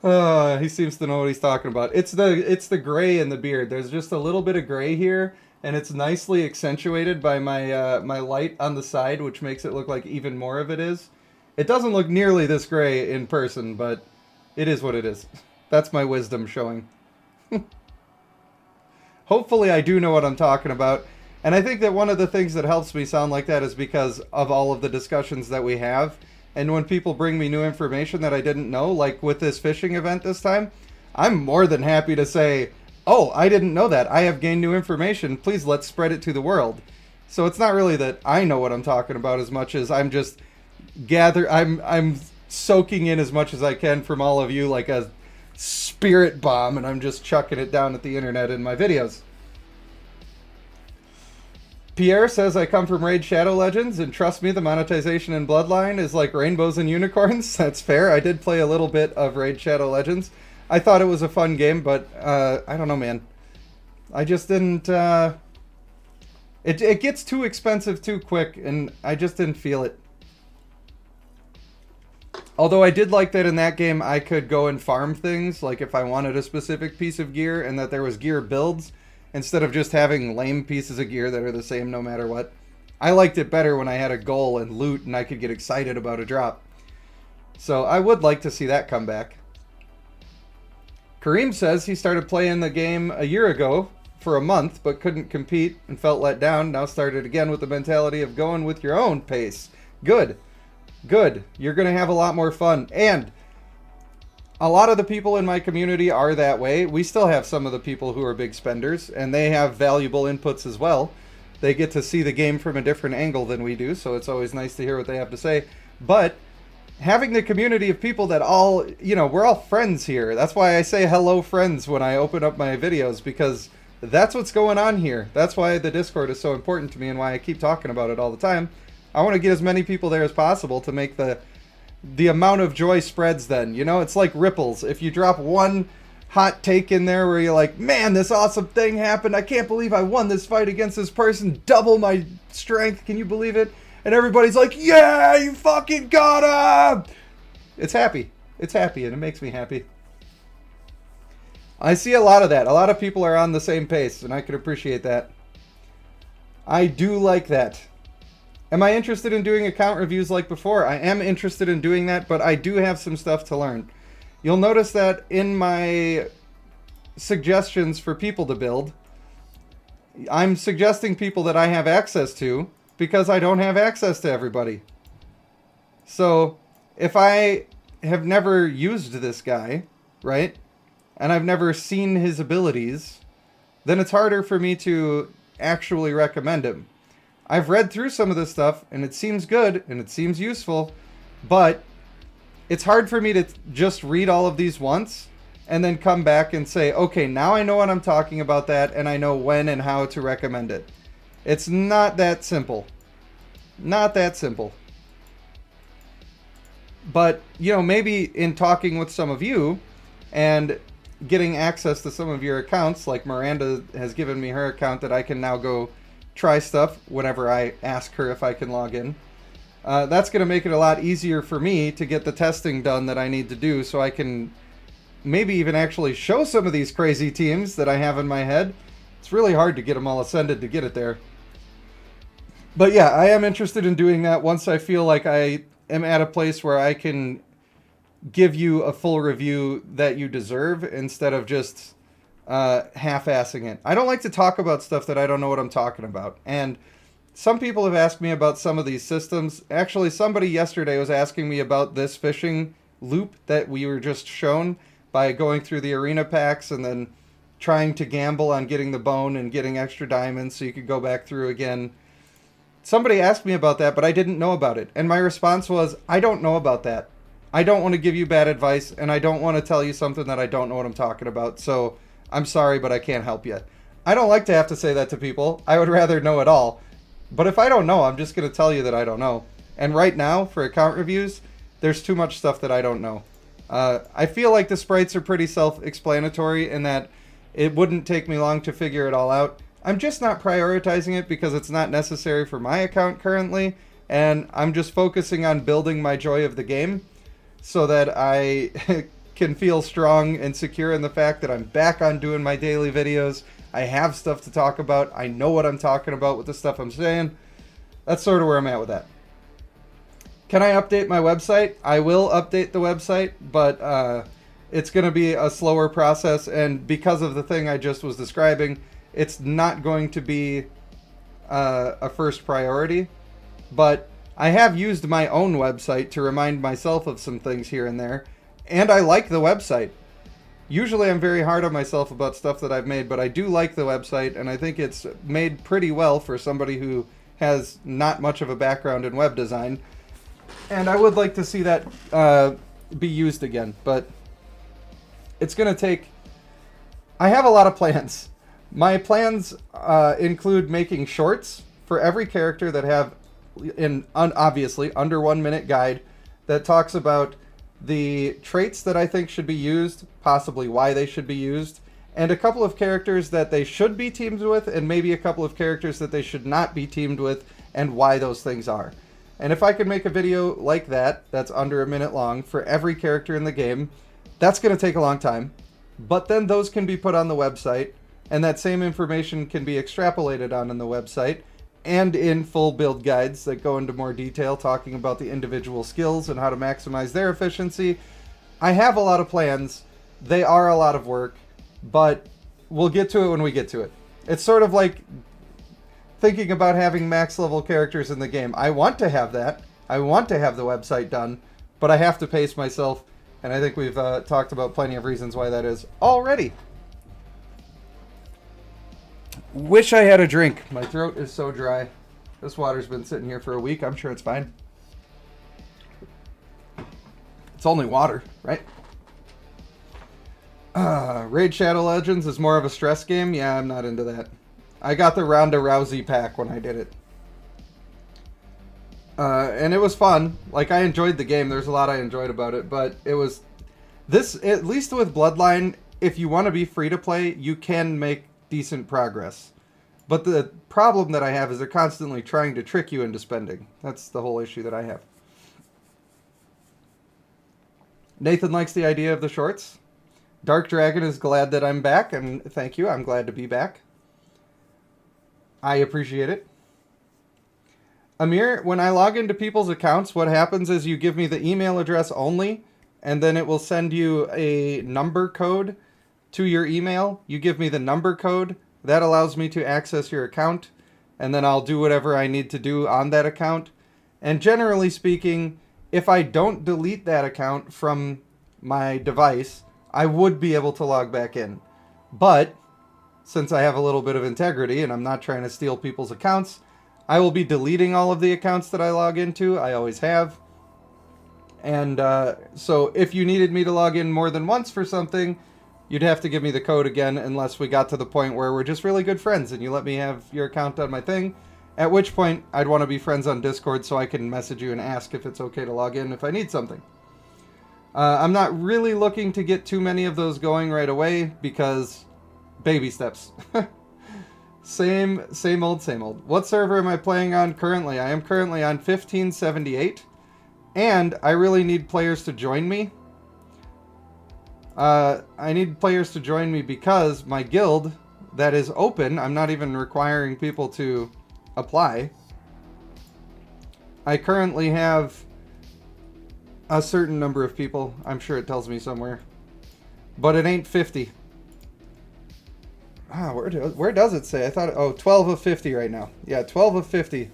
He seems to know what he's talking about. It's the gray in the beard. There's just a little bit of gray here, and it's nicely accentuated by my my light on the side, which makes it look like even more of it is. It doesn't look nearly this gray in person, but it is what it is. That's my wisdom showing. Hopefully I do know what I'm talking about. And I think that one of the things that helps me sound like that is because of all of the discussions that we have. And when people bring me new information that I didn't know, like with this fishing event this time, I'm more than happy to say, oh, I didn't know that. I have gained new information. Please let's spread it to the world. So it's not really that I know what I'm talking about as much as I'm just I'm soaking in as much as I can from all of you like a spirit bomb, and I'm just chucking it down at the internet in my videos. Pierre says, I come from Raid Shadow Legends, and trust me, the monetization in Bloodline is like rainbows and unicorns. That's fair. I did play a little bit of Raid Shadow Legends. I thought it was a fun game, but I don't know, man. I just didn't... It gets too expensive too quick, and I just didn't feel it. Although I did like that in that game I could go and farm things, like if I wanted a specific piece of gear, and that there was gear builds, instead of just having lame pieces of gear that are the same no matter what. I liked it better when I had a goal and loot and I could get excited about a drop. So I would like to see that come back. Kareem says he started playing the game a year ago for a month but couldn't compete and felt let down. Now started again with the mentality of going with your own pace. Good. Good. You're going to have a lot more fun. And a lot of the people in my community are that way. We still have some of the people who are big spenders, and they have valuable inputs as well. They get to see the game from a different angle than we do, so it's always nice to hear what they have to say. But having the community of people that all, we're all friends here. That's why I say hello friends when I open up my videos, because that's what's going on here. That's why the Discord is so important to me and why I keep talking about it all the time. I want to get as many people there as possible to make the amount of joy spreads then. It's like ripples. If you drop one hot take in there where you're like, man, this awesome thing happened. I can't believe I won this fight against this person. Double my strength. Can you believe it? And everybody's like, yeah, you fucking got him. It's happy. It's happy, and it makes me happy. I see a lot of that. A lot of people are on the same pace, and I can appreciate that. I do like that. Am I interested in doing account reviews like before? I am interested in doing that, but I do have some stuff to learn. You'll notice that in my suggestions for people to build, I'm suggesting people that I have access to because I don't have access to everybody. So if I have never used this guy, right, and I've never seen his abilities, then it's harder for me to actually recommend him. I've read through some of this stuff, and it seems good, and it seems useful, but it's hard for me to just read all of these once and then come back and say, okay, now I know what I'm talking about that, and I know when and how to recommend it. It's not that simple. Not that simple. But, maybe in talking with some of you and getting access to some of your accounts, like Miranda has given me her account that I can now go try stuff whenever I ask her if I can log in. That's going to make it a lot easier for me to get the testing done that I need to do, so I can maybe even actually show some of these crazy teams that I have in my head. It's really hard to get them all ascended to get it there. But yeah, I am interested in doing that once I feel like I am at a place where I can give you a full review that you deserve instead of just half-assing it. I don't like to talk about stuff that I don't know what I'm talking about. And some people have asked me about some of these systems. Actually, somebody yesterday was asking me about this fishing loop that we were just shown by going through the arena packs and then trying to gamble on getting the bone and getting extra diamonds so you could go back through again. Somebody asked me about that, but I didn't know about it. And my response was, I don't know about that. I don't want to give you bad advice, and I don't want to tell you something that I don't know what I'm talking about. So I'm sorry, but I can't help you. I don't like to have to say that to people. I would rather know it all. But if I don't know, I'm just going to tell you that I don't know. And right now, for account reviews, there's too much stuff that I don't know. I feel like the sprites are pretty self-explanatory in that it wouldn't take me long to figure it all out. I'm just not prioritizing it because it's not necessary for my account currently, and I'm just focusing on building my joy of the game so that I can feel strong and secure in the fact that I'm back on doing my daily videos. I have stuff to talk about. I know what I'm talking about with the stuff I'm saying. That's sort of where I'm at with that. Can I update my website? I will update the website, but it's going to be a slower process, and because of the thing I just was describing, it's not going to be a first priority. But I have used my own website to remind myself of some things here and there, and I like the website. Usually I'm very hard on myself about stuff that I've made, but I do like the website, and I think it's made pretty well for somebody who has not much of a background in web design. And I would like to see that be used again, but it's going to take... I have a lot of plans. My plans include making shorts for every character that have, obviously, under 1 minute guide that talks about the traits that I think should be used, possibly why they should be used, and a couple of characters that they should be teamed with, and maybe a couple of characters that they should not be teamed with, and why those things are. And if I could make a video like that, that's under 1 minute long, for every character in the game, that's going to take a long time. But then those can be put on the website, and that same information can be extrapolated on the website, and in full build guides that go into more detail talking about the individual skills and how to maximize their efficiency. I have a lot of plans. They are a lot of work, but we'll get to it when we get to it. It's sort of like thinking about having max level characters in the game. I want to have that. I want to have the website done, but I have to pace myself, and I think we've talked about plenty of reasons why that is already. Wish I had a drink. My throat is so dry. This water's been sitting here for a week. I'm sure it's fine. It's only water, right? Raid Shadow Legends is more of a stress game. Yeah, I'm not into that. I got the Ronda Rousey pack when I did it. And it was fun. Like, I enjoyed the game. There's a lot I enjoyed about it. But it was... This, at least with Bloodline, if you want to be free to play, you can make decent progress. But the problem that I have is they're constantly trying to trick you into spending. That's the whole issue that I have. Nathan likes the idea of the shorts. Dark Dragon is glad that I'm back, and thank you. I'm glad to be back. I appreciate it. Amir, when I log into people's accounts, what happens is you give me the email address only, and then it will send you a number code to your email. You give me the number code. That allows me to access your account, and then I'll do whatever I need to do on that account. And generally speaking, if I don't delete that account from my device, I would be able to log back in. But since I have a little bit of integrity and I'm not trying to steal people's accounts, I will be deleting all of the accounts that I log into. I always have. And so if you needed me to log in more than once for something, you'd have to give me the code again unless we got to the point where we're just really good friends and you let me have your account on my thing. At which point, I'd want to be friends on Discord so I can message you and ask if it's okay to log in if I need something. I'm not really looking to get too many of those going right away because baby steps. Same old. What server am I playing on currently? I am currently on 1578, and I really need players to join me. I need players to join me because my guild that is open, I'm not even requiring people to apply. I currently have a certain number of people. I'm sure it tells me somewhere. But it ain't 50. Where does it say? I thought, 12 of 50 right now. Yeah, 12 of 50.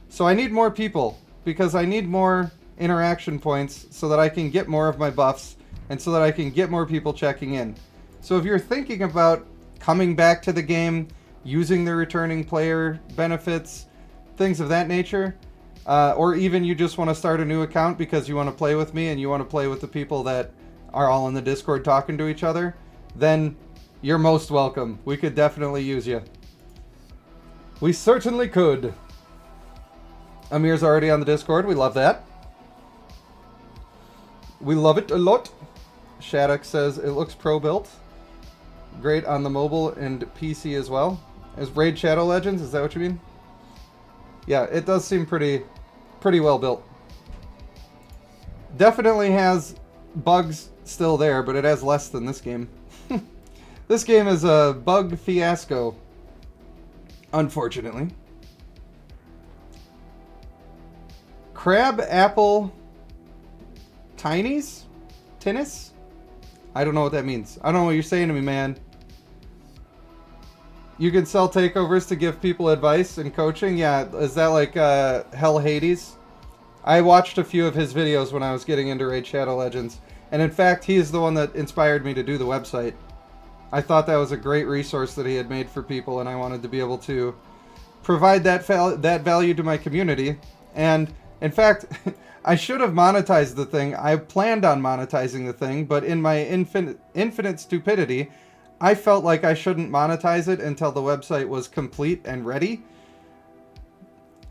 So I need more people because I need more interaction points so that I can get more of my buffs and so that I can get more people checking in. So if you're thinking about coming back to the game, using the returning player benefits, things of that nature, or even you just want to start a new account because you want to play with me and you want to play with the people that are all in the Discord talking to each other, then you're most welcome. We could definitely use you. We certainly could. Amir's already on the Discord. We love that. We love it a lot. Shattuck says it looks pro-built. Great on the mobile and PC as well. Is Raid Shadow Legends? Is that what you mean? Yeah, it does seem pretty well built. Definitely has bugs still there, but it has less than this game. This game is a bug fiasco, unfortunately. Crab Apple Tinies? Tennis? I don't know what that means. I don't know what you're saying to me, man. You can sell takeovers to give people advice and coaching? Yeah, is that like Hell Hades? I watched a few of his videos when I was getting into Raid Shadow Legends. And in fact, he is the one that inspired me to do the website. I thought that was a great resource that he had made for people, and I wanted to be able to provide that value to my community. And in fact, I should have monetized the thing. I planned on monetizing the thing, but in my infinite stupidity, I felt like I shouldn't monetize it until the website was complete and ready.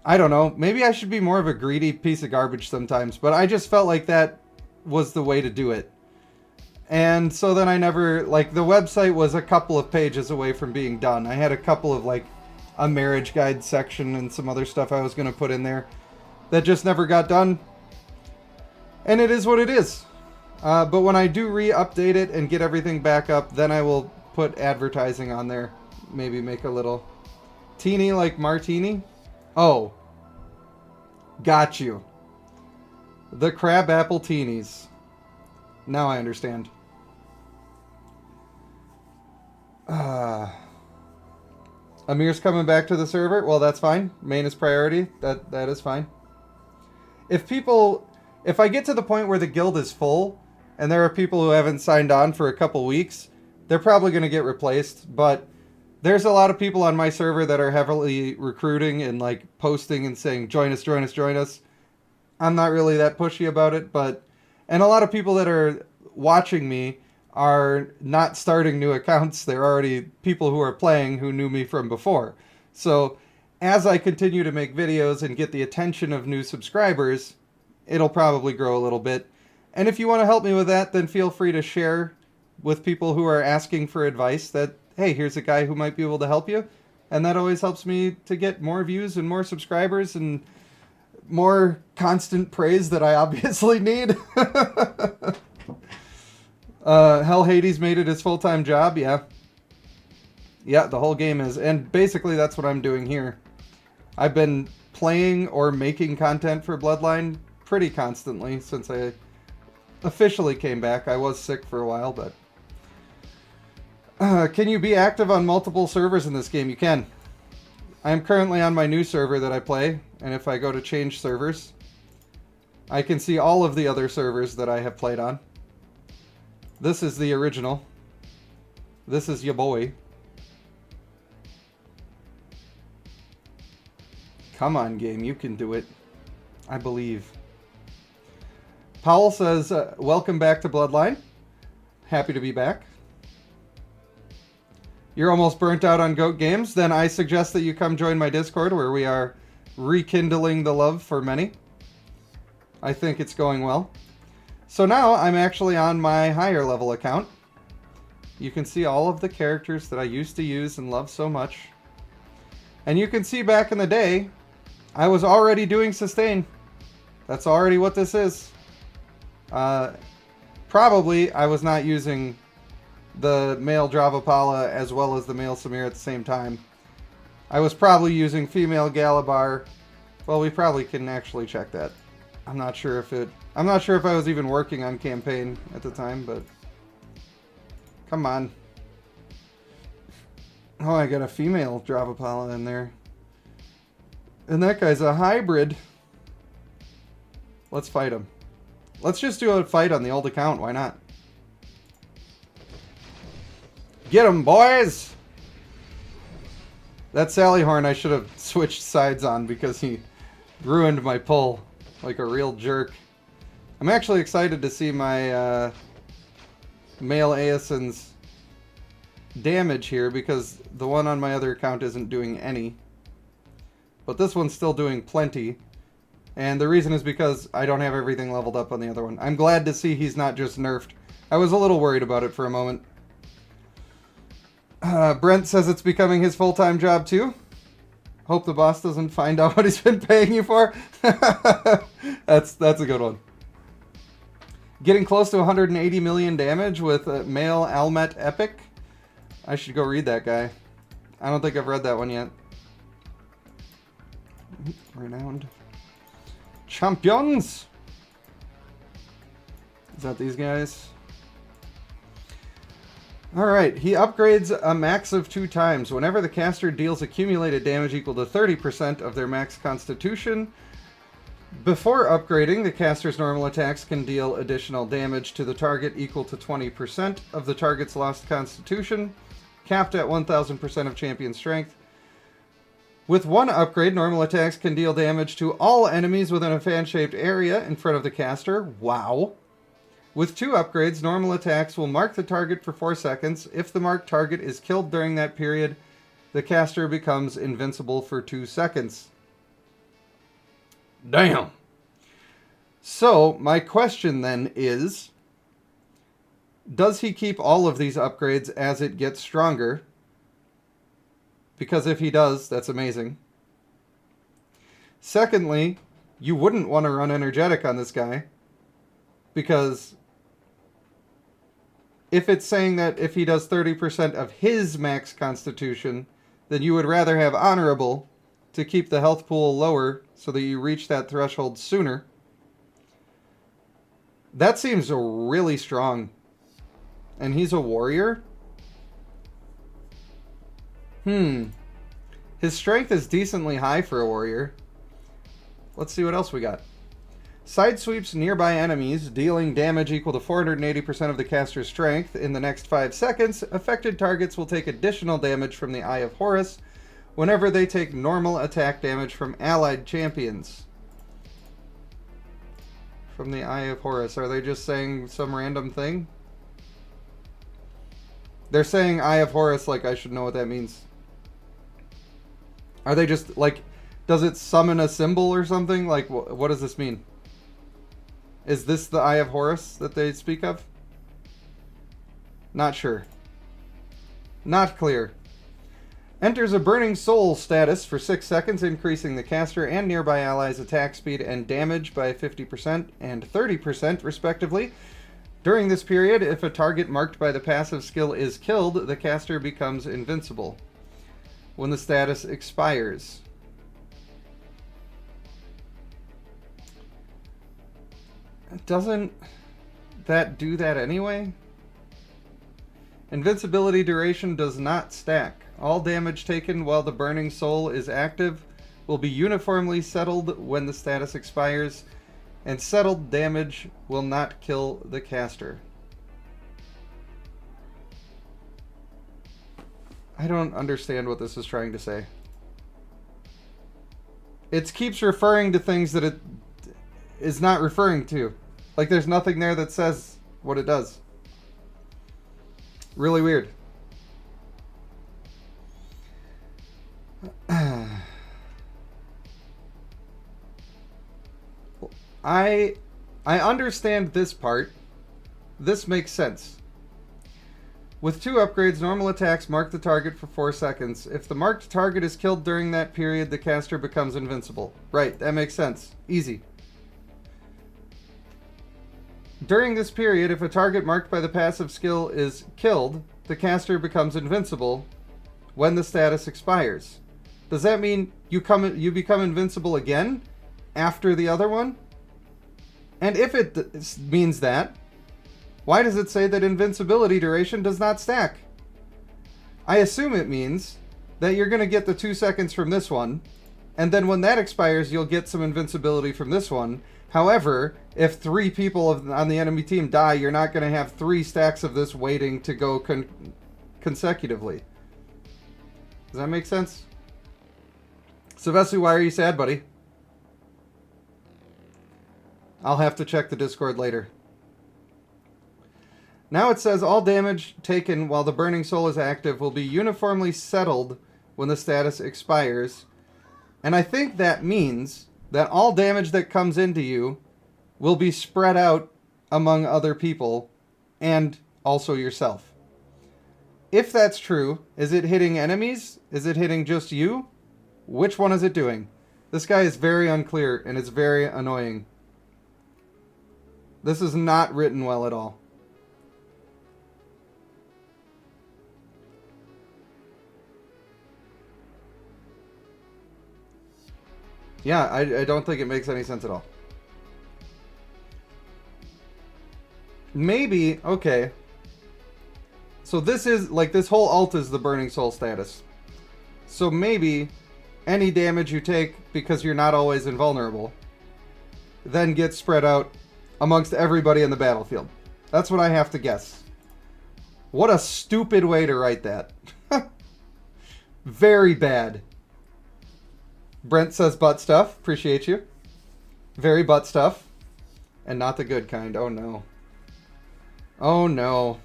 I don't know. Maybe I should be more of a greedy piece of garbage sometimes, but I just felt like that was the way to do it. And so then I never, like, the website was a couple of pages away from being done. I had a couple of, like, a marriage guide section and some other stuff I was going to put in there that just never got done. And it is what it is. But when I do re-update it and get everything back up, then I will put advertising on there. Maybe make a little teeny like martini. Oh. Got you. The crab apple teenies. Now I understand. Amir's coming back to the server. Well, that's fine. Main is priority. That is fine. If I get to the point where the guild is full, and there are people who haven't signed on for a couple weeks, they're probably going to get replaced. But there's a lot of people on my server that are heavily recruiting and like posting and saying, join us, join us, join us. I'm not really that pushy about it, but And a lot of people that are watching me are not starting new accounts. They're already people who are playing who knew me from before. So as I continue to make videos and get the attention of new subscribers, it'll probably grow a little bit. And if you want to help me with that, then feel free to share with people who are asking for advice that, hey, here's a guy who might be able to help you. And that always helps me to get more views and more subscribers and more constant praise that I obviously need. Hell Hades made it his full-time job, yeah. Yeah, the whole game is. And basically that's what I'm doing here. I've been playing or making content for Bloodline pretty constantly since I officially came back. I was sick for a while, but... can you be active on multiple servers in this game? You can. I am currently on my new server that I play, and if I go to change servers, I can see all of the other servers that I have played on. This is the original. This is your boy. Come on, game, you can do it. I believe. Powell says, welcome back to Bloodline. Happy to be back. You're almost burnt out on GOAT games? Then I suggest that you come join my Discord where we are rekindling the love for many. I think it's going well. So now I'm actually on my higher level account. You can see all of the characters that I used to use and love so much. And you can see back in the day, I was already doing sustain. That's already what this is. Probably I was not using the male Dravapala as well as the male Samir at the same time. I was probably using female Galabar. Well, we probably can actually check that. I'm not sure if I was even working on campaign at the time, but come on. Oh, I got a female Dravapala in there. And that guy's a hybrid. Let's fight him. Let's just do a fight on the old account. Why not? Get him, boys! That Sally Horn I should have switched sides on because he ruined my pull like a real jerk. I'm actually excited to see my male Aegison's damage here because the one on my other account isn't doing any. But this one's still doing plenty. And the reason is because I don't have everything leveled up on the other one. I'm glad to see he's not just nerfed. I was a little worried about it for a moment. Brent says it's becoming his full-time job too. Hope the boss doesn't find out what he's been paying you for. That's a good one. Getting close to 180 million damage with male Almet Epic. I should go read that guy. I don't think I've read that one yet. Renowned champions. Is that these guys? Alright, he upgrades a max of 2 times. Whenever the caster deals accumulated damage equal to 30% of their max constitution, before upgrading, the caster's normal attacks can deal additional damage to the target equal to 20% of the target's lost constitution, capped at 1000% of champion strength. With one upgrade, normal attacks can deal damage to all enemies within a fan-shaped area in front of the caster. Wow. With 2 upgrades, normal attacks will mark the target for 4 seconds. If the marked target is killed during that period, the caster becomes invincible for 2 seconds. Damn! So, my question then is, does he keep all of these upgrades as it gets stronger? Because if he does, that's amazing. Secondly, you wouldn't want to run energetic on this guy, because if it's saying that if he does 30% of his max constitution, then you would rather have honorable to keep the health pool lower so that you reach that threshold sooner. That seems really strong. And he's a warrior? His strength is decently high for a warrior. Let's see what else we got. Side sweeps nearby enemies, dealing damage equal to 480% of the caster's strength. In the next 5 seconds, affected targets will take additional damage from the Eye of Horus whenever they take normal attack damage from allied champions. from the Eye of Horus? Are they just saying some random thing? They're saying Eye of Horus like I should know what that means. Are they just like, does it summon a symbol or something? Like, what does this mean? Is this the Eye of Horus that they speak of? Not sure. Not clear. Enters a Burning Soul status for 6 seconds, increasing the caster and nearby allies' attack speed and damage by 50% and 30% respectively. During this period, if a target marked by the passive skill is killed, the caster becomes invincible when the status expires. Doesn't that do that anyway? Invincibility duration does not stack. All damage taken while the Burning Soul is active will be uniformly settled when the status expires, and settled damage will not kill the caster. I don't understand what this is trying to say. It keeps referring to things that it is not referring to. Like there's nothing there that says what it does. Really weird. I understand this part. This makes sense. With 2 upgrades, normal attacks mark the target for 4 seconds. If the marked target is killed during that period, the caster becomes invincible. Right, that makes sense. Easy. During this period, if a target marked by the passive skill is killed, the caster becomes invincible when the status expires. Does that mean you become invincible again after the other one? And if it means that, why does it say that invincibility duration does not stack? I assume it means that you're going to get the 2 seconds from this one, and then when that expires, you'll get some invincibility from this one. However, if 3 people on the enemy team die, you're not going to have 3 stacks of this waiting to go consecutively. Does that make sense? Sylvester, why are you sad, buddy? I'll have to check the Discord later. Now it says all damage taken while the Burning Soul is active will be uniformly settled when the status expires. And I think that means that all damage that comes into you will be spread out among other people and also yourself. If that's true, is it hitting enemies? Is it hitting just you? Which one is it doing? This guy is very unclear and it's very annoying. This is not written well at all. Yeah, I don't think it makes any sense at all. Maybe, okay. So this is, like, this whole ult is the Burning Soul status. So maybe any damage you take, because you're not always invulnerable, then gets spread out amongst everybody in the battlefield. That's what I have to guess. What a stupid way to write that. Very bad. Brent says butt stuff. Appreciate you. Very butt stuff. And not the good kind. Oh no. Oh no.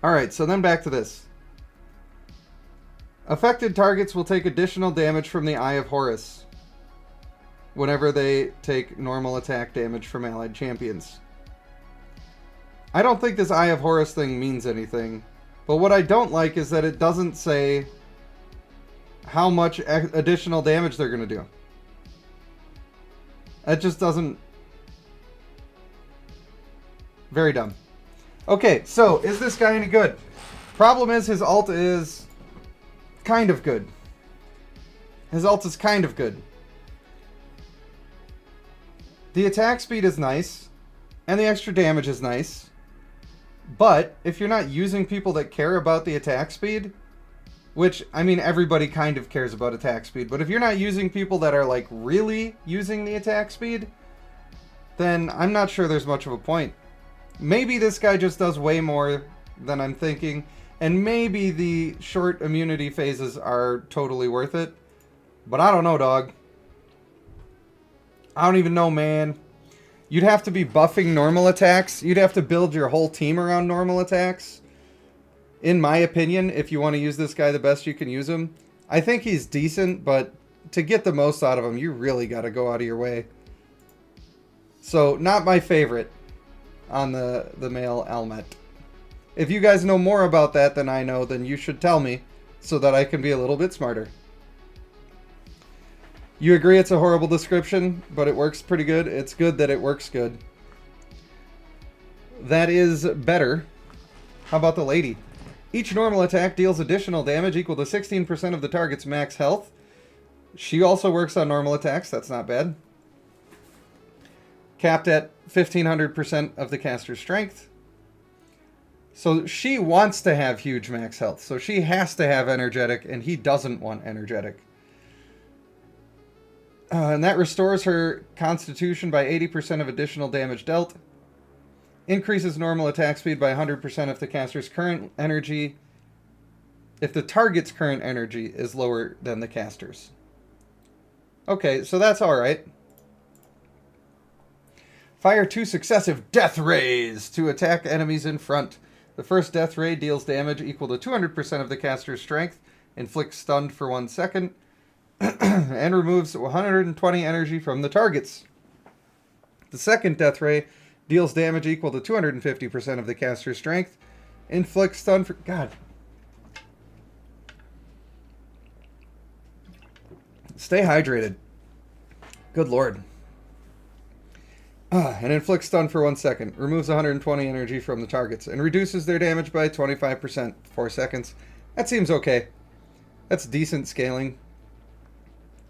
Alright, so then back to this. Affected targets will take additional damage from the Eye of Horus whenever they take normal attack damage from allied champions. I don't think this Eye of Horus thing means anything, but what I don't like is that it doesn't say how much additional damage they're going to do. It just doesn't... Very dumb. Okay, so is this guy any good? Problem is his ult is kind of good. His ult is kind of good. The attack speed is nice, and the extra damage is nice. But if you're not using people that care about the attack speed, which, I mean, everybody kind of cares about attack speed, but if you're not using people that are, like, really using the attack speed, then I'm not sure there's much of a point. Maybe this guy just does way more than I'm thinking, and maybe the short immunity phases are totally worth it, but I don't know, dog. I don't even know, man. You'd have to be buffing normal attacks. You'd have to build your whole team around normal attacks. In my opinion, if you want to use this guy the best you can use him. I think he's decent, but to get the most out of him, you really got to go out of your way. So, not my favorite on the male Elmet. If you guys know more about that than I know, then you should tell me so that I can be a little bit smarter. You agree it's a horrible description, but it works pretty good. It's good that it works good. That is better. How about the lady? Each normal attack deals additional damage equal to 16% of the target's max health. She also works on normal attacks. That's not bad. Capped at 1500% of the caster's strength. So she wants to have huge max health. So she has to have energetic, and he doesn't want energetic. And that restores her constitution by 80% of additional damage dealt. Increases normal attack speed by 100% if the caster's current energy... if the target's current energy is lower than the caster's. Okay, so that's alright. Fire 2 successive death rays to attack enemies in front. The first death ray deals damage equal to 200% of the caster's strength, inflicts stun for 1 second, and removes 120 energy from the targets. The second death ray deals damage equal to 250% of the caster's strength, inflicts stun for... God. Stay hydrated. Good lord. And inflicts stun for 1 second. Removes 120 energy from the targets. And reduces their damage by 25%. 4 seconds. That seems okay. That's decent scaling.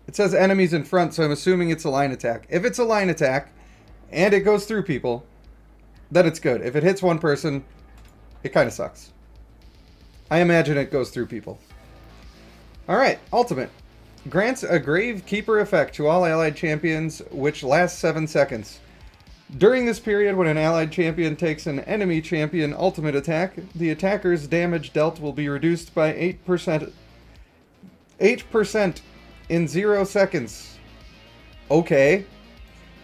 It says enemies in front, so I'm assuming it's a line attack. If it's a line attack, and it goes through people, then it's good. If it hits one person, it kind of sucks. I imagine it goes through people. Alright, ultimate. Grants a Gravekeeper effect to all allied champions, which lasts 7 seconds. During this period, when an allied champion takes an enemy champion ultimate attack, the attacker's damage dealt will be reduced by 8%. 8% in 0 seconds. Okay.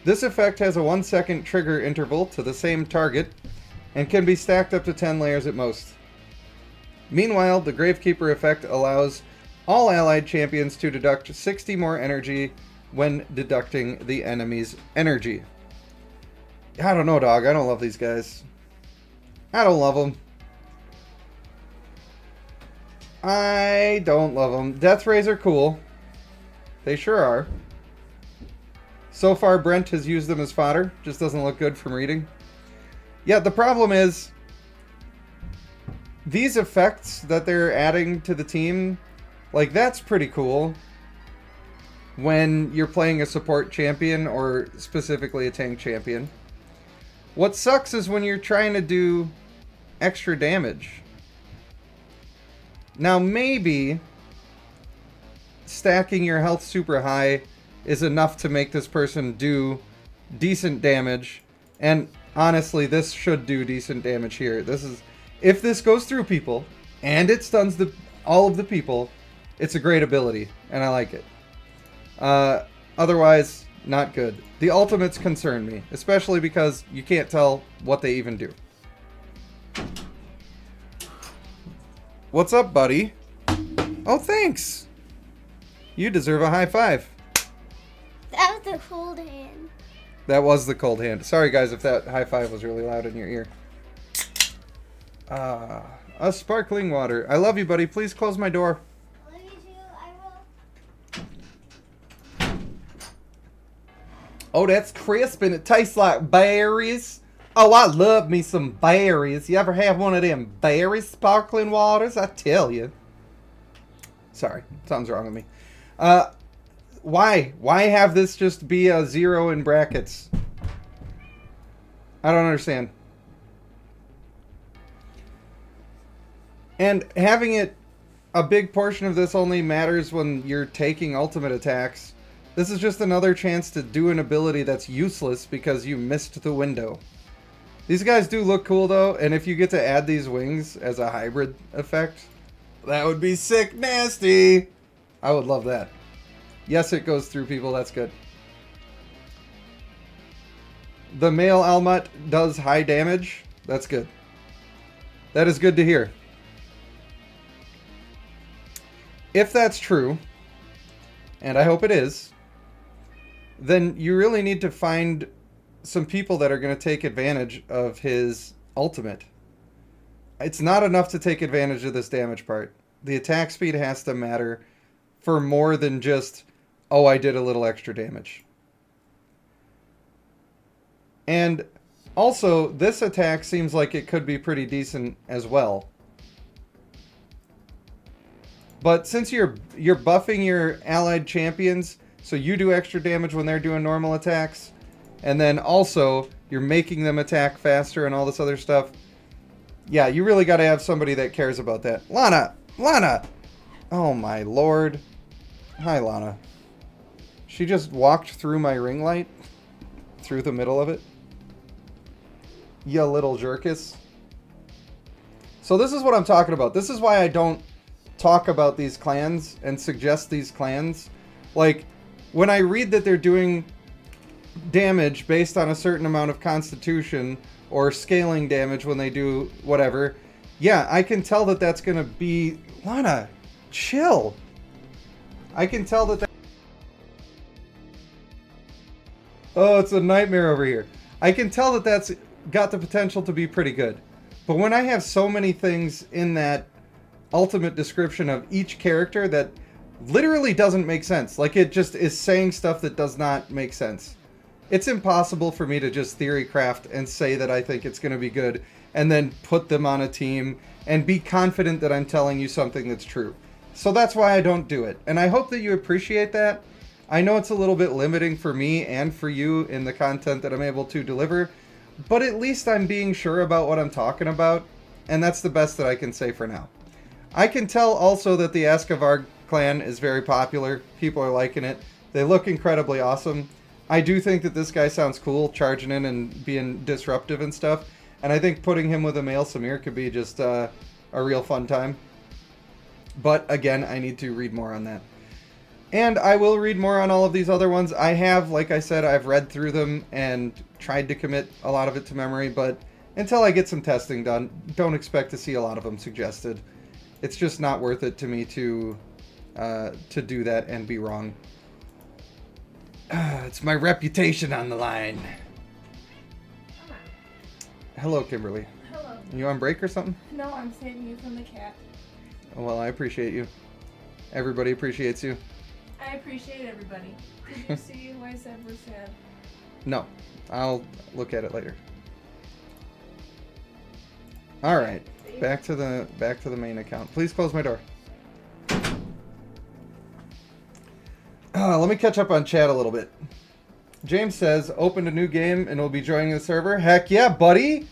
This effect has a 1 second trigger interval to the same target, and can be stacked up to 10 layers at most. Meanwhile, the Gravekeeper effect allows all allied champions to deduct 60 more energy when deducting the enemy's energy. I don't know, dog. I don't love these guys. I don't love them. I don't love them. Death rays are cool. They sure are. So far, Brent has used them as fodder. Just doesn't look good from reading. Yeah, the problem is these effects that they're adding to the team, like, that's pretty cool when you're playing a support champion or specifically a tank champion. What sucks is when you're trying to do extra damage. Now, maybe stacking your health super high is enough to make this person do decent damage. And honestly, this should do decent damage here. This is, if this goes through people and it stuns all of the people, it's a great ability, and I like it. Otherwise, not good. The ultimates concern me, especially because you can't tell what they even do. What's up, buddy? Oh, thanks! You deserve a high five. That was the cold hand. That was the cold hand. Sorry, guys, if that high five was really loud in your ear. A sparkling water. I love you, buddy. Please close my door. I love you too. I will. Oh, that's crisp and it tastes like berries. Oh, I love me some berries. You ever have one of them berry sparkling waters? I tell you. Sorry, something's wrong with me. Why? Why have this just be a 0 in brackets? I don't understand. And having it, a big portion of this only matters when you're taking ultimate attacks. This is just another chance to do an ability that's useless because you missed the window. These guys do look cool though, and if you get to add these wings as a hybrid effect, that would be sick nasty. I would love that. Yes, it goes through people, that's good. the male Almut does high damage. That's good. That is good to hear. If that's true, and I hope it is, then you really need to find some people that are going to take advantage of his ultimate. It's not enough to take advantage of this damage part. The attack speed has to matter for more than just, oh, I did a little extra damage. And also, this attack seems like it could be pretty decent as well. But since you're buffing your allied champions, so you do extra damage when they're doing normal attacks, and then also you're making them attack faster and all this other stuff, yeah, you really got to have somebody that cares about that. Lana! Lana! Oh my lord. Hi, Lana. She just walked through my ring light. Through the middle of it. Ya little jerkus. So this is what I'm talking about. This is why I don't talk about these clans and suggest these clans. Like, when I read that they're doing damage based on a certain amount of constitution or scaling damage when they do whatever, yeah, I can tell that that's going to be... Lana, chill. I can tell that... Oh, it's a nightmare over here. I can tell that that's got the potential to be pretty good. But when I have so many things in that ultimate description of each character that literally doesn't make sense, like it just is saying stuff that does not make sense, it's impossible for me to just theory craft and say that I think it's going to be good and then put them on a team and be confident that I'm telling you something that's true. So that's why I don't do it. And I hope that you appreciate that. I know it's a little bit limiting for me and for you in the content that I'm able to deliver, but at least I'm being sure about what I'm talking about, and that's the best that I can say for now. I can tell also that the Askavar clan is very popular. People are liking it. They look incredibly awesome. I do think that this guy sounds cool, charging in and being disruptive and stuff, and I think putting him with a male Samir could be just a real fun time. But again, I need to read more on that. And I will read more on all of these other ones. I have, like I said, I've read through them and tried to commit a lot of it to memory, but until I get some testing done, don't expect to see a lot of them suggested. It's just not worth it to me to do that and be wrong. It's my reputation on the line. Hello, Kimberly. Hello. You on break or something? No, I'm saving you from the cat. Well, I appreciate you. Everybody appreciates you. I appreciate everybody. Did you see why I said we're sad? No, I'll look at it later. All right, back to the main account. Please close my door. Let me catch up on chat a little bit. James says, opened a new game and will be joining the server. Heck yeah, buddy!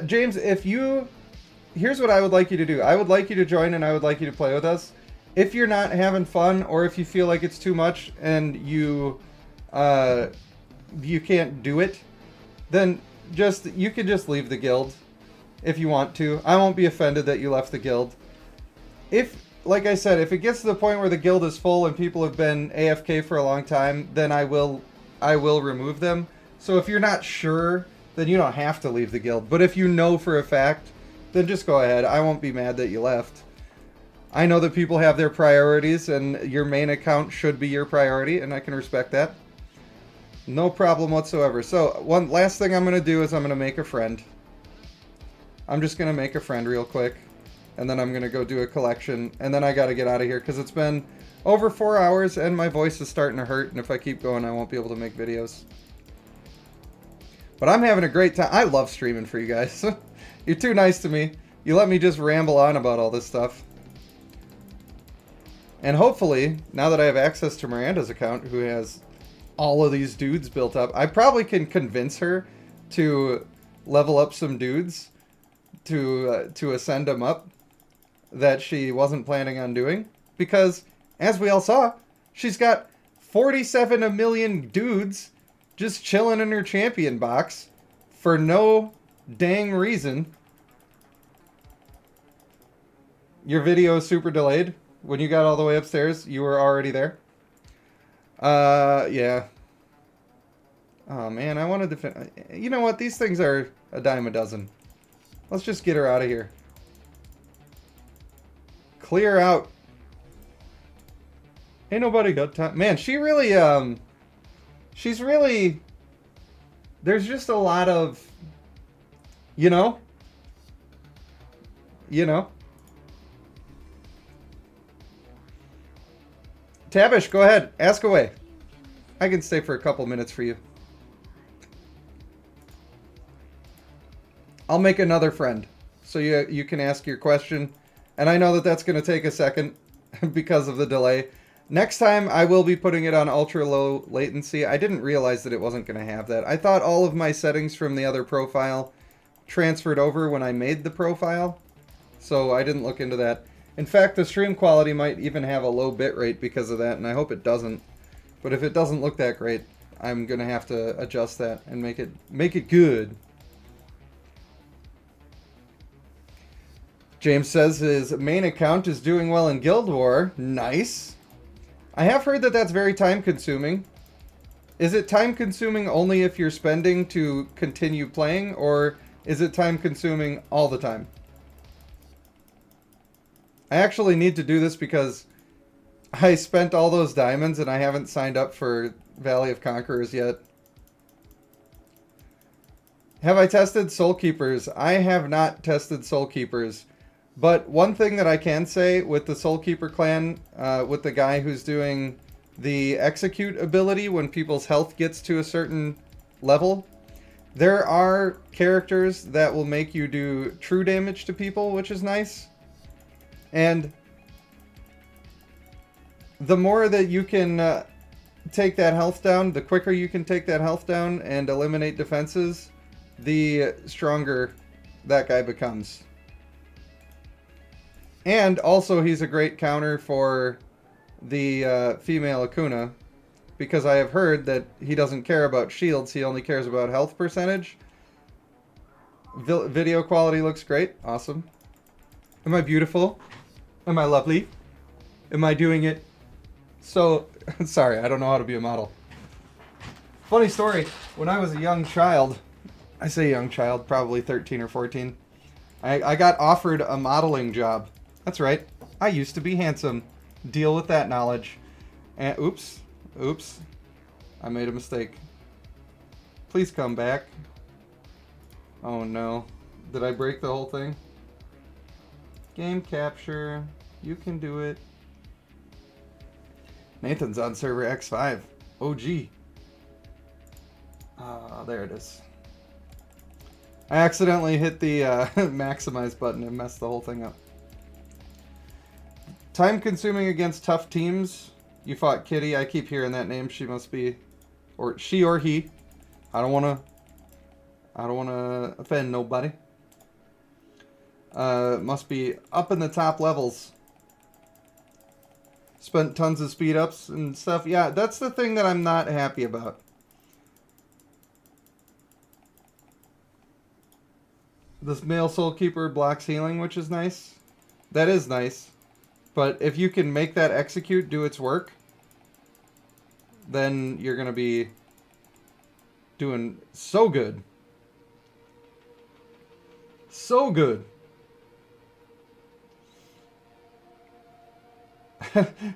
James, here's what I would like you to do. I would like you to join and I would like you to play with us. If you're not having fun or if you feel like it's too much and you can't do it, then you can just leave the guild if you want to. I won't be offended that you left the guild. Like I said, if it gets to the point where the guild is full and people have been AFK for a long time, then I will remove them. So if you're not sure, then you don't have to leave the guild. But if you know for a fact, then just go ahead. I won't be mad that you left. I know that people have their priorities, and your main account should be your priority, and I can respect that. No problem whatsoever. So, one last thing I'm going to do is I'm going to make a friend. I'm just going to make a friend real quick, and then I'm going to go do a collection, and then I got to get out of here, because it's been over 4 hours, and my voice is starting to hurt, and if I keep going, I won't be able to make videos. But I'm having a great time. I love streaming for you guys. You're too nice to me. You let me just ramble on about all this stuff. And hopefully, now that I have access to Miranda's account, who has all of these dudes built up, I probably can convince her to level up some dudes to ascend them up that she wasn't planning on doing. Because, as we all saw, she's got 47 million dudes just chilling in her champion box for no dang reason. Your video is super delayed. When you got all the way upstairs, you were already there. Yeah. Oh, man, I wanted to... You know what? These things are a dime a dozen. Let's just get her out of here. Clear out. Ain't nobody got time. Man, she really, she's really... There's just a lot of... You know? You know? Tabish, go ahead. Ask away. I can stay for a couple minutes for you. I'll make another friend, so you can ask your question. And I know that that's going to take a second because of the delay. Next time, I will be putting it on ultra low latency. I didn't realize that it wasn't going to have that. I thought all of my settings from the other profile transferred over when I made the profile, so I didn't look into that. In fact, the stream quality might even have a low bitrate because of that, and I hope it doesn't. But if it doesn't look that great, I'm going to have to adjust that and make it good. James says his main account is doing well in Guild War. Nice. I have heard that that's very time consuming. Is it time consuming only if you're spending to continue playing, or is it time consuming all the time? I actually need to do this because I spent all those diamonds and I haven't signed up for Valley of Conquerors yet. Have I tested Soul Keepers? I have not tested Soul Keepers. But one thing that I can say with the Soul Keeper clan, with the guy who's doing the execute ability when people's health gets to a certain level, there are characters that will make you do true damage to people, which is nice. And the more that you can take that health down, the quicker you can take that health down and eliminate defenses, the stronger that guy becomes. And also he's a great counter for the female Akuna, because I have heard that he doesn't care about shields, he only cares about health percentage. Video quality looks great. Awesome. Am I beautiful? Am I lovely? Am I doing it? So, sorry, I don't know how to be a model. Funny story, when I was a young child, I say young child, probably 13 or 14, I got offered a modeling job. That's right, I used to be handsome. Deal with that knowledge. And oops, I made a mistake. Please come back. Oh no, did I break the whole thing? Game capture, you can do it. Nathan's on server X5. OG. There it is. I accidentally hit the maximize button and messed the whole thing up. Time consuming against tough teams. You fought Kitty. I keep hearing that name. She must be, or she or he. I don't wanna offend nobody. Must be up in the top levels. Spent tons of speed ups and stuff. Yeah, that's the thing that I'm not happy about. This male Soul Keeper blocks healing, which is nice. That is nice. But if you can make that execute do its work, then you're going to be doing so good. So good.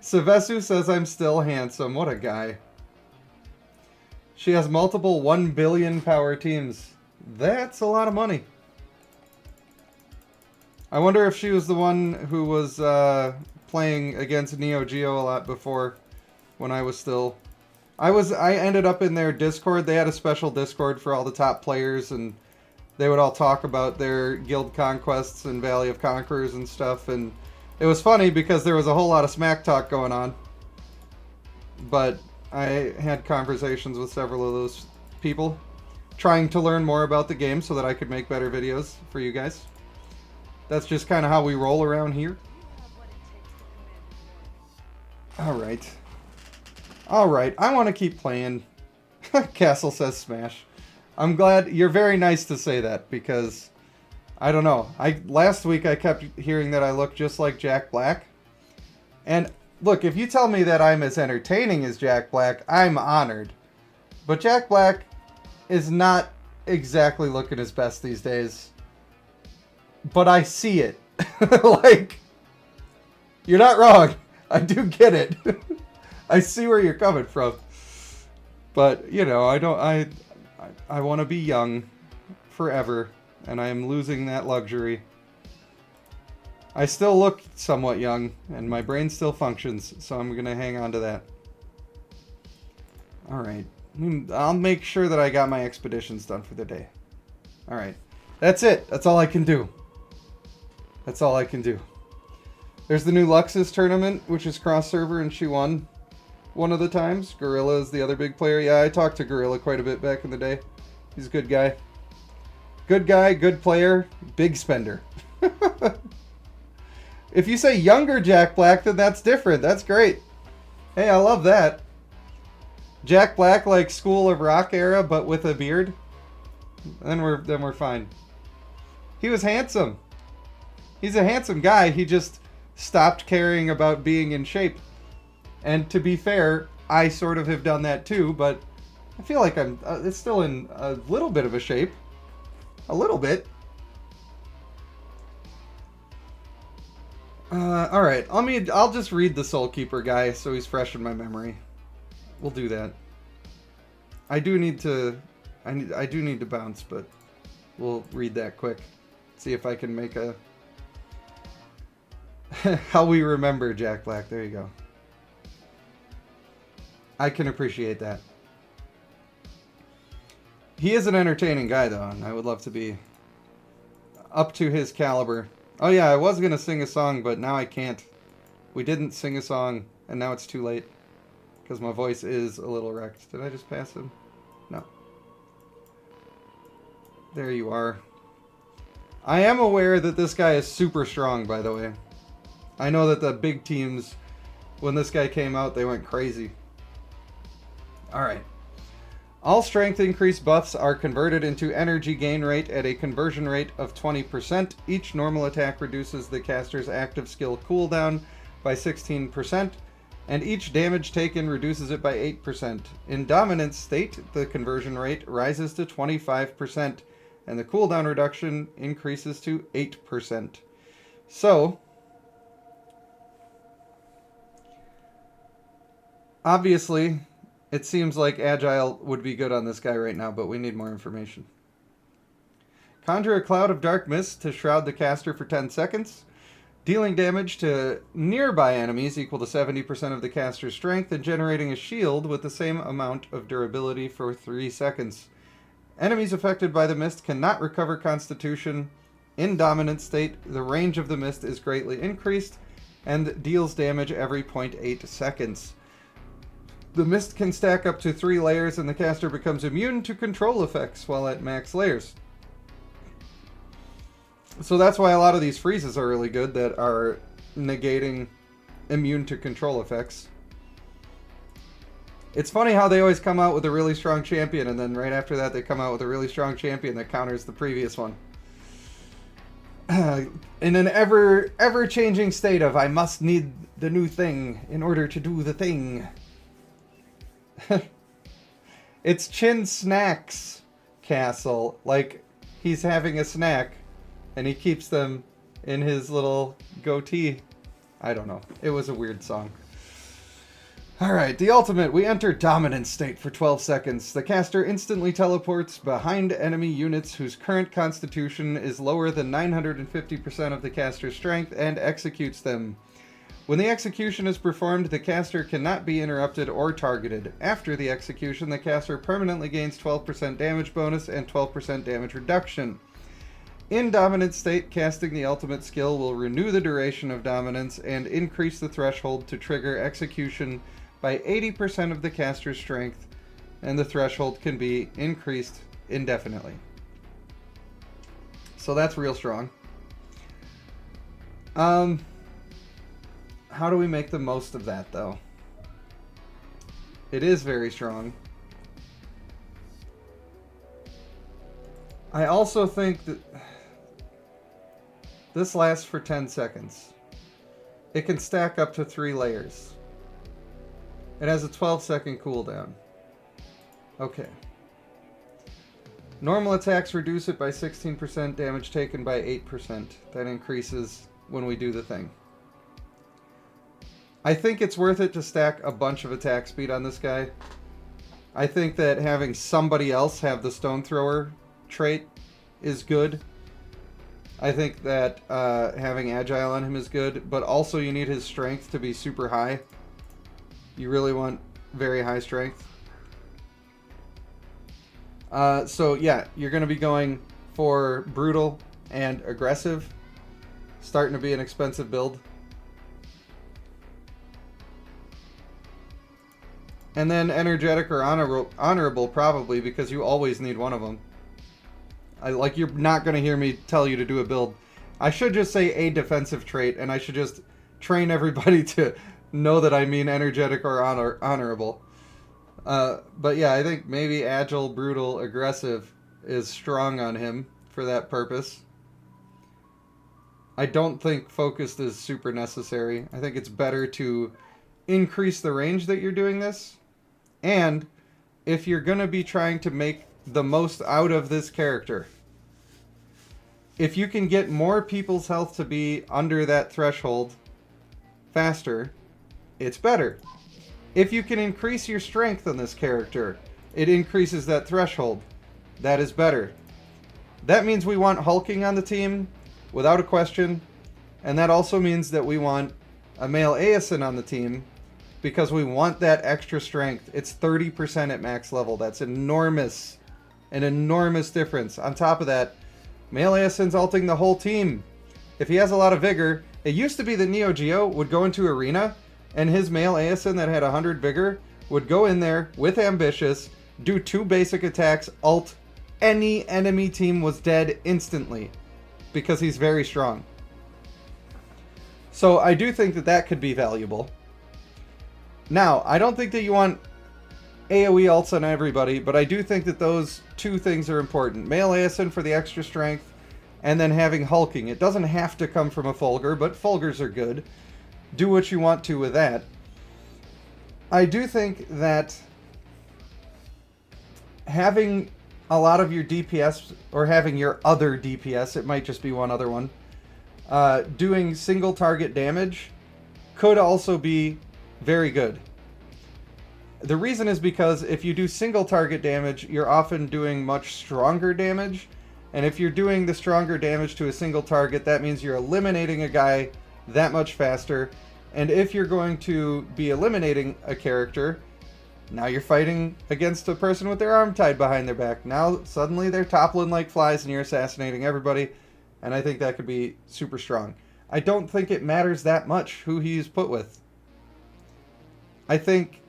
Savesu says I'm still handsome. What a guy. She has multiple 1 billion power teams. That's a lot of money. I wonder if she was the one who was playing against Neo Geo a lot before, when I was still... I ended up in their Discord. They had a special Discord for all the top players, and they would all talk about their guild conquests and Valley of Conquerors and stuff, and it was funny because there was a whole lot of smack talk going on. But I had conversations with several of those people, trying to learn more about the game so that I could make better videos for you guys. That's just kind of how we roll around here. Alright. Alright, I want to keep playing. Castle says smash. I'm glad, you're very nice to say that, because I don't know. Last week I kept hearing that I look just like Jack Black. And look, if you tell me that I'm as entertaining as Jack Black, I'm honored. But Jack Black is not exactly looking his best these days. But I see it. Like, you're not wrong. I do get it. I see where you're coming from. But, you know, I want to be young forever, and I am losing that luxury. I still look somewhat young, and my brain still functions, so I'm going to hang on to that. Alright. I'll make sure that I got my expeditions done for the day. Alright. That's it. That's all I can do. That's all I can do. There's the new Luxus tournament, which is cross-server, and she won one of the times. Gorilla is the other big player. Yeah, I talked to Gorilla quite a bit back in the day. He's a good guy. Good guy, good player, big spender. If you say younger Jack Black, then that's different. That's great. Hey, I love that. Jack Black, like School of Rock era, but with a beard. Then we're fine. He was handsome. He's a handsome guy. He just stopped caring about being in shape. And to be fair, I sort of have done that too, but I feel like I'm it's still in a little bit of a shape. A little bit. Alright, I'll just read the Soul Keeper guy so he's fresh in my memory. We'll do that. I do need to bounce, but we'll read that quick. See if I can make a how we remember Jack Black. There you go. I can appreciate that. He is an entertaining guy, though, and I would love to be up to his caliber. Oh yeah, I was going to sing a song, but now I can't. We didn't sing a song, and now it's too late. Because my voice is a little wrecked. Did I just pass him? No. There you are. I am aware that this guy is super strong, by the way. I know that the big teams, when this guy came out, they went crazy. Alright. All strength increase buffs are converted into energy gain rate at a conversion rate of 20%. Each normal attack reduces the caster's active skill cooldown by 16%, and each damage taken reduces it by 8%. In dominant state, the conversion rate rises to 25%, and the cooldown reduction increases to 8%. So, obviously, it seems like Agile would be good on this guy right now, but we need more information. Conjure a cloud of dark mist to shroud the caster for 10 seconds, dealing damage to nearby enemies equal to 70% of the caster's strength, and generating a shield with the same amount of durability for 3 seconds. Enemies affected by the mist cannot recover Constitution. In dominant state, the range of the mist is greatly increased and deals damage every 0.8 seconds. The mist can stack up to 3 layers, and the caster becomes immune to control effects while at max layers. So that's why a lot of these freezes are really good, that are negating immune to control effects. It's funny how they always come out with a really strong champion, and then right after that they come out with a really strong champion that counters the previous one. In an ever-changing state of, I must need the new thing in order to do the thing. It's Chin Snack's castle. Like, he's having a snack, and he keeps them in his little goatee. I don't know. It was a weird song. Alright, the ultimate. We enter dominant state for 12 seconds. The caster instantly teleports behind enemy units whose current constitution is lower than 950% of the caster's strength and executes them. When the execution is performed, the caster cannot be interrupted or targeted. After the execution, the caster permanently gains 12% damage bonus and 12% damage reduction. In dominant state, casting the ultimate skill will renew the duration of dominance and increase the threshold to trigger execution by 80% of the caster's strength, and the threshold can be increased indefinitely. So that's real strong. How do we make the most of that, though? It is very strong. I also think that this lasts for 10 seconds. It can stack up to 3 layers. It has a 12-second cooldown. Okay. Normal attacks reduce it by 16%, damage taken by 8%. That increases when we do the thing. I think it's worth it to stack a bunch of attack speed on this guy. I think that having somebody else have the stone thrower trait is good. I think that having agile on him is good, but also you need his strength to be super high. You really want very high strength. So yeah, you're going to be going for brutal and aggressive. Starting to be an expensive build. And then energetic or honorable probably, because you always need one of them. You're not going to hear me tell you to do a build. I should just say a defensive trait, and I should just train everybody to know that I mean energetic or honorable. But yeah, I think maybe agile, brutal, aggressive is strong on him for that purpose. I don't think focused is super necessary. I think it's better to increase the range that you're doing this. And if you're going to be trying to make the most out of this character, if you can get more people's health to be under that threshold faster, it's better. If you can increase your strength on this character, it increases that threshold. That is better. That means we want hulking on the team, without a question. And that also means that we want a male Aeson on the team, because we want that extra strength. It's 30% at max level. That's enormous. An enormous difference. On top of that, male Aeson's ulting the whole team. If he has a lot of vigor, it used to be that Neo Geo would go into arena, and his male Aeson that had 100 vigor would go in there with Ambitious, do 2 basic attacks, ult. Any enemy team was dead instantly, because he's very strong. So I do think that that could be valuable. Now, I don't think that you want AoE ults on everybody, but I do think that those 2 things are important. Male Aeson for the extra strength, and then having hulking. It doesn't have to come from a Fulgur, but Fulgurs are good. Do what you want to with that. I do think that having a lot of your DPS, or having your other DPS, it might just be one other one, doing single target damage could also be very good. The reason is because if you do single target damage, you're often doing much stronger damage. And if you're doing the stronger damage to a single target, that means you're eliminating a guy that much faster. And if you're going to be eliminating a character, now you're fighting against a person with their arm tied behind their back. Now suddenly they're toppling like flies and you're assassinating everybody. And I think that could be super strong. I don't think it matters that much who he's put with. I think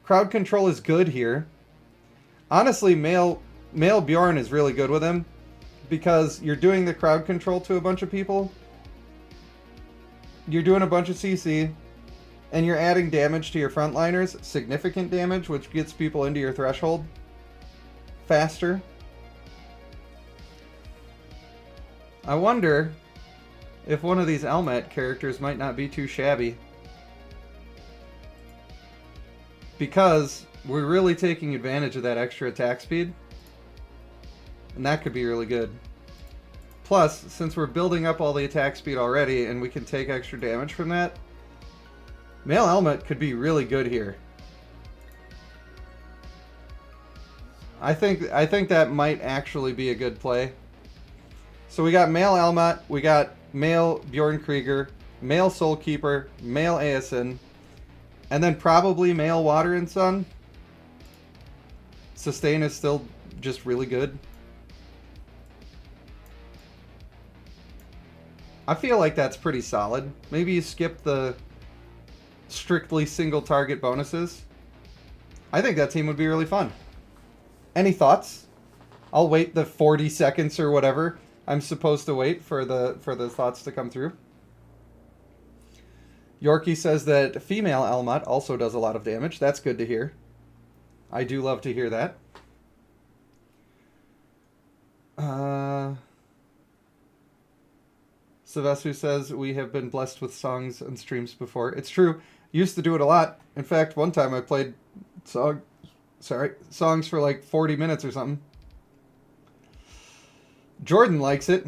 crowd control is good here. Honestly, male Bjorn is really good with him, because you're doing the crowd control to a bunch of people. You're doing a bunch of CC, and you're adding damage to your frontliners, significant damage, which gets people into your threshold faster. I wonder if one of these Elmat characters might not be too shabby, because we're really taking advantage of that extra attack speed, and that could be really good. Plus, since we're building up all the attack speed already and we can take extra damage from that, male Elmat could be really good here. I think that might actually be a good play. So we got male Elmat, we got male Bjorn Krieger, male Soulkeeper, male Aeson, and then probably male Water and Sun. Sustain is still just really good. I feel like that's pretty solid. Maybe you skip the strictly single target bonuses. I think that team would be really fun. Any thoughts? I'll wait the 40 seconds or whatever I'm supposed to wait for the thoughts to come through. Yorkie says that female Elmat also does a lot of damage. That's good to hear. I do love to hear that. Sylvestu says we have been blessed with songs and streams before. It's true. Used to do it a lot. In fact, one time I played Sorry, songs for like 40 minutes or something. Jordan likes it.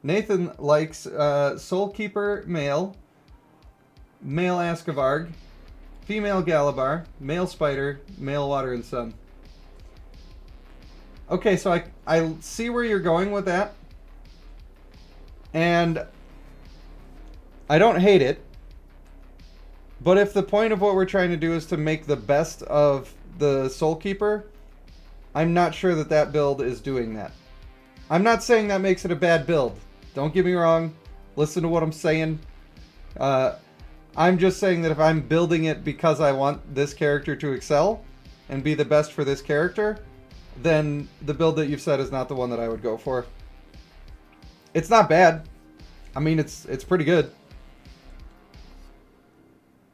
Nathan likes Soulkeeper male, male Askavarg, female Galabar, male Spider, male Water and Sun. Okay, so I see where you're going with that. And I don't hate it. But if the point of what we're trying to do is to make the best of the Soulkeeper, I'm not sure that that build is doing that. I'm not saying that makes it a bad build. Don't get me wrong. Listen to what I'm saying. I'm just saying that if I'm building it because I want this character to excel and be the best for this character, then the build that you've said is not the one that I would go for. It's not bad. I mean, it's pretty good.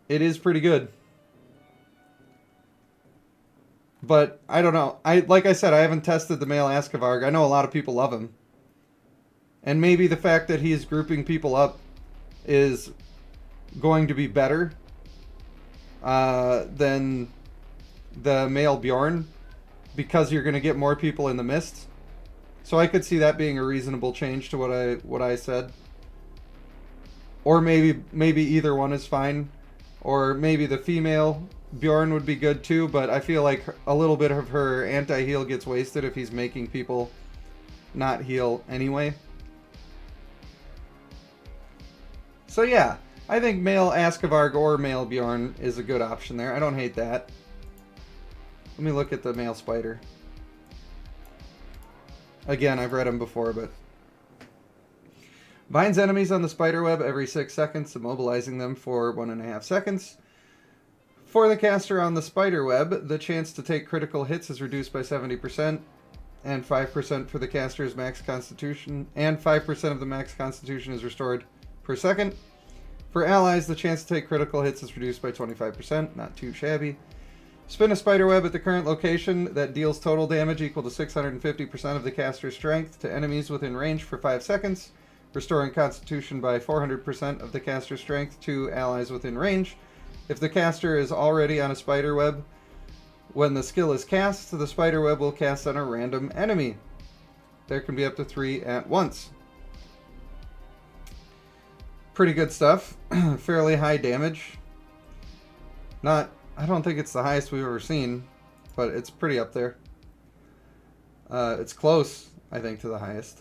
It is pretty good. But I don't know. Like I said, I haven't tested the male Askavarg. I know a lot of people love him. And maybe the fact that he's grouping people up is going to be better than the male Bjorn, because you're going to get more people in the mist. So I could see that being a reasonable change to what I said. Or maybe either one is fine. Or maybe the female Bjorn would be good too, but I feel like a little bit of her anti-heal gets wasted if he's making people not heal anyway. So yeah, I think male Askavarg or male Bjorn is a good option there. I don't hate that. Let me look at the male Spider. Again, I've read him before, but... Binds enemies on the spiderweb every 6 seconds, immobilizing them for 1.5 seconds. For the caster on the spiderweb, the chance to take critical hits is reduced by 70%, and 5% for the caster's max constitution, and 5% of the max constitution is restored per second. For allies, the chance to take critical hits is reduced by 25%, not too shabby. Spin a spiderweb at the current location that deals total damage equal to 650% of the caster's strength to enemies within range for 5 seconds, restoring constitution by 400% of the caster's strength to allies within range. If the caster is already on a spiderweb, when the skill is cast, the spiderweb will cast on a random enemy. There can be up to 3 at once. Pretty good stuff. Fairly high damage. I don't think it's the highest we've ever seen, but it's pretty up there. It's close, I think, to the highest.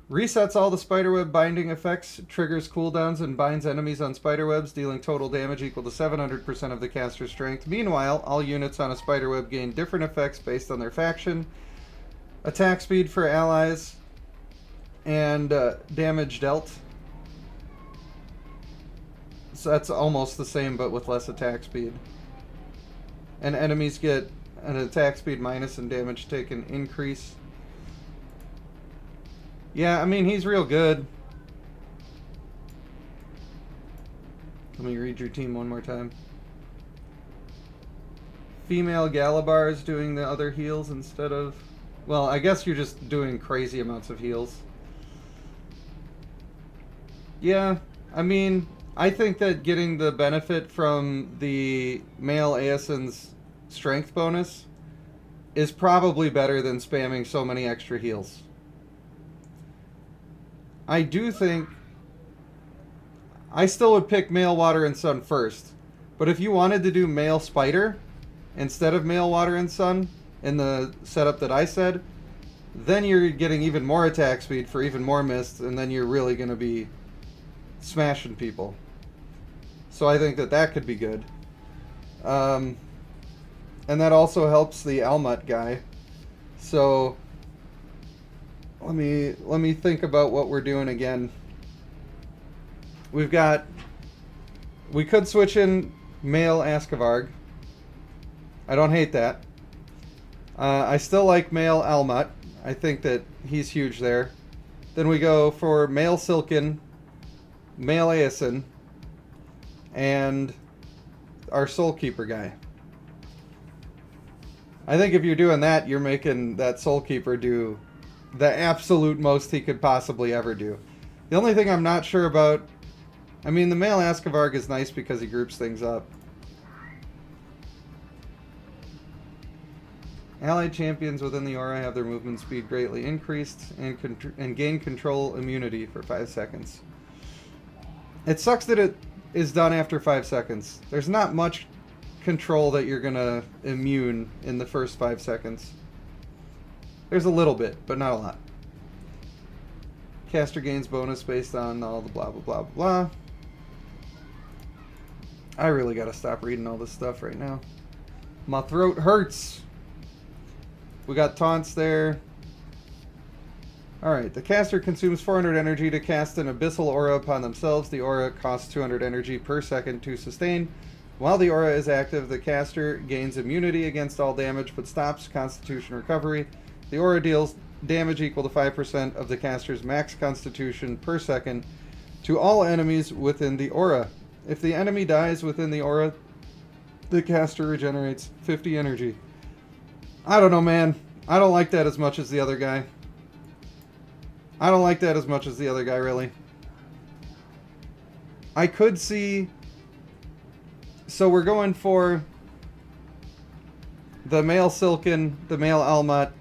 Resets all the spiderweb binding effects, triggers cooldowns, and binds enemies on spiderwebs, dealing total damage equal to 700% of the caster's strength. Meanwhile, all units on a spiderweb gain different effects based on their faction. Attack speed for allies, and damage dealt. So that's almost the same, but with less attack speed. And enemies get an attack speed minus and damage taken increase. Yeah, I mean, he's real good. Let me read your team one more time. Female Galabar is doing the other heals instead of... Well, I guess you're just doing crazy amounts of heals. Yeah, I mean, I think that getting the benefit from the male Aesin's strength bonus is probably better than spamming so many extra heals. I do think... I still would pick male Water and Sun first. But if you wanted to do male Spider instead of male Water and Sun in the setup that I said, then you're getting even more attack speed for even more mist, and then you're really going to be smashing people. So I think that that could be good. And that also helps the Almut guy. So... Let me think about what we're doing again. We could switch in male Askavarg. I don't hate that. I still like male Almut. I think that he's huge there. Then we go for male Silken, male Aesin, and our Soulkeeper guy. I think if you're doing that, you're making that Soulkeeper do the absolute most he could possibly ever do. The only thing I'm not sure about... I mean, the male Askavarg is nice because he groups things up. Allied champions within the aura have their movement speed greatly increased and gain control immunity for 5 seconds. It sucks that it is done after 5 seconds. There's not much control that you're gonna immune in the first 5 seconds. There's a little bit, but not a lot. Caster gains bonus based on all the blah blah blah blah. I really gotta stop reading all this stuff right now. My throat hurts. We got taunts there. Alright, the caster consumes 400 energy to cast an abyssal aura upon themselves. The aura costs 200 energy per second to sustain. While the aura is active, the caster gains immunity against all damage but stops constitution recovery. The aura deals damage equal to 5% of the caster's max constitution per second to all enemies within the aura. If the enemy dies within the aura, the caster regenerates 50 energy. I don't know, man. I don't like that as much as the other guy. I don't like that as much as the other guy, really. I could see... So we're going for the male Silken, the male Almat,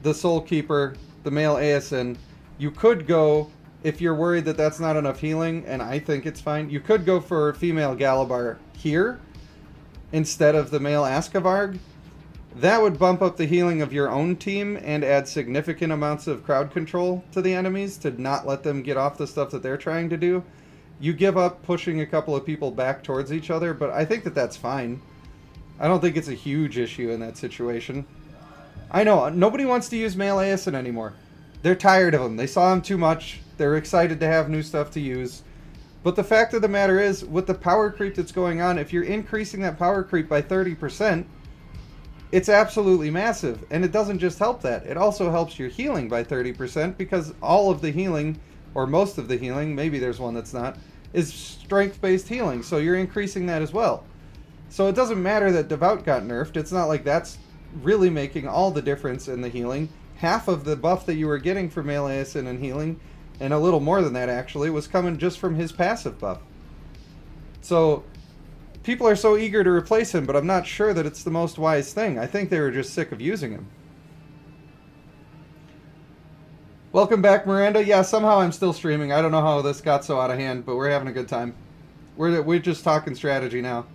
the Soul Keeper, the male Aeson. You could go, if you're worried that that's not enough healing, and I think it's fine, you could go for female Galabar here instead of the male Askavarg. That would bump up the healing of your own team and add significant amounts of crowd control to the enemies to not let them get off the stuff that they're trying to do. You give up pushing a couple of people back towards each other, but I think that that's fine. I don't think it's a huge issue in that situation. I know, nobody wants to use male Aeson anymore. They're tired of him. They saw him too much. They're excited to have new stuff to use. But the fact of the matter is, with the power creep that's going on, if you're increasing that power creep by 30%, it's absolutely massive. And it doesn't just help that. It also helps your healing by 30% because all of the healing, or most of the healing, maybe there's one that's not, is strength-based healing. So you're increasing that as well. So it doesn't matter that Devout got nerfed. It's not like that's really making all the difference in the healing. Half of the buff that you were getting for male Aeson and healing, and a little more than that actually, was coming just from his passive buff. So people are so eager to replace him, but I'm not sure that it's the most wise thing. I think they were just sick of using him. Welcome back, Miranda. Yeah, somehow I'm still streaming. I don't know how this got so out of hand, but we're having a good time. We're just talking strategy now.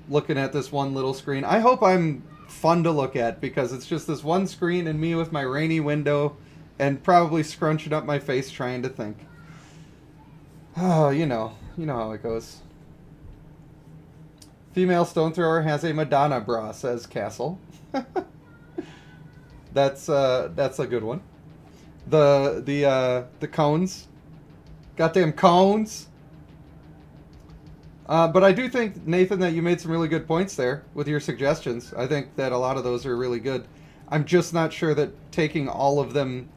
Looking at this one little screen. I hope I'm fun to look at because it's just this one screen and me with my rainy window and probably scrunching up my face trying to think. Oh, you know how it goes. Female stone thrower has a Madonna bra, says Castle. That's a good one. The cones. Goddamn cones. But I do think, Nathan, that you made some really good points there with your suggestions. I think that a lot of those are really good. I'm just not sure that taking all of them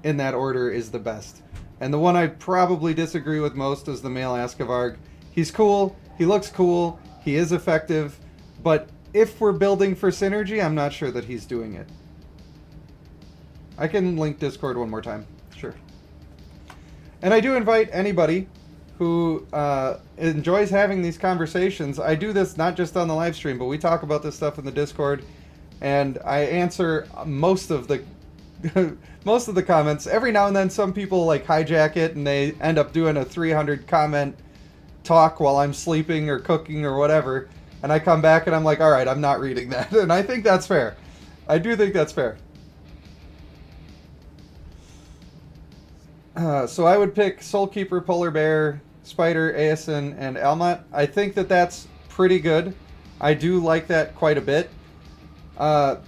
in that order is the best. And the one I probably disagree with most is the male Askavarg. He's cool. He looks cool. He is effective. But if we're building for synergy, I'm not sure that he's doing it. I can link Discord one more time. Sure. And I do invite anybody who enjoys having these conversations. I do this not just on the live stream, but we talk about this stuff in the Discord, and I answer most of the most of the comments. Every now and then some people like hijack it and they end up doing a 300 comment talk while I'm sleeping or cooking or whatever, and I come back and I'm like, all right, I'm not reading that. And I think that's fair. I do think that's fair. So I would pick Soulkeeper, Polar Bear, Spider, Aeson, and Almat. I think that that's pretty good. I do like that quite a bit. Part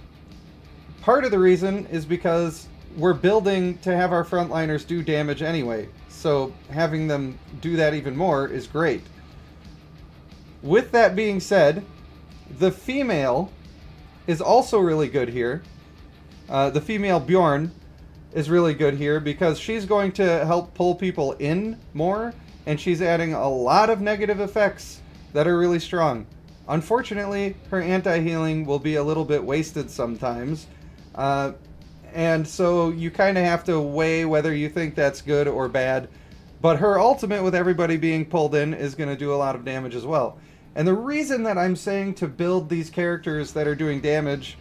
of the reason is because we're building to have our frontliners do damage anyway. So having them do that even more is great. With that being said, the female is also really good here. The female Bjorn is really good here because she's going to help pull people in more, and she's adding a lot of negative effects that are really strong. Unfortunately, her anti-healing will be a little bit wasted sometimes, and so you kind of have to weigh whether you think that's good or bad. But her ultimate with everybody being pulled in is going to do a lot of damage as well. And the reason that I'm saying to build these characters that are doing damage,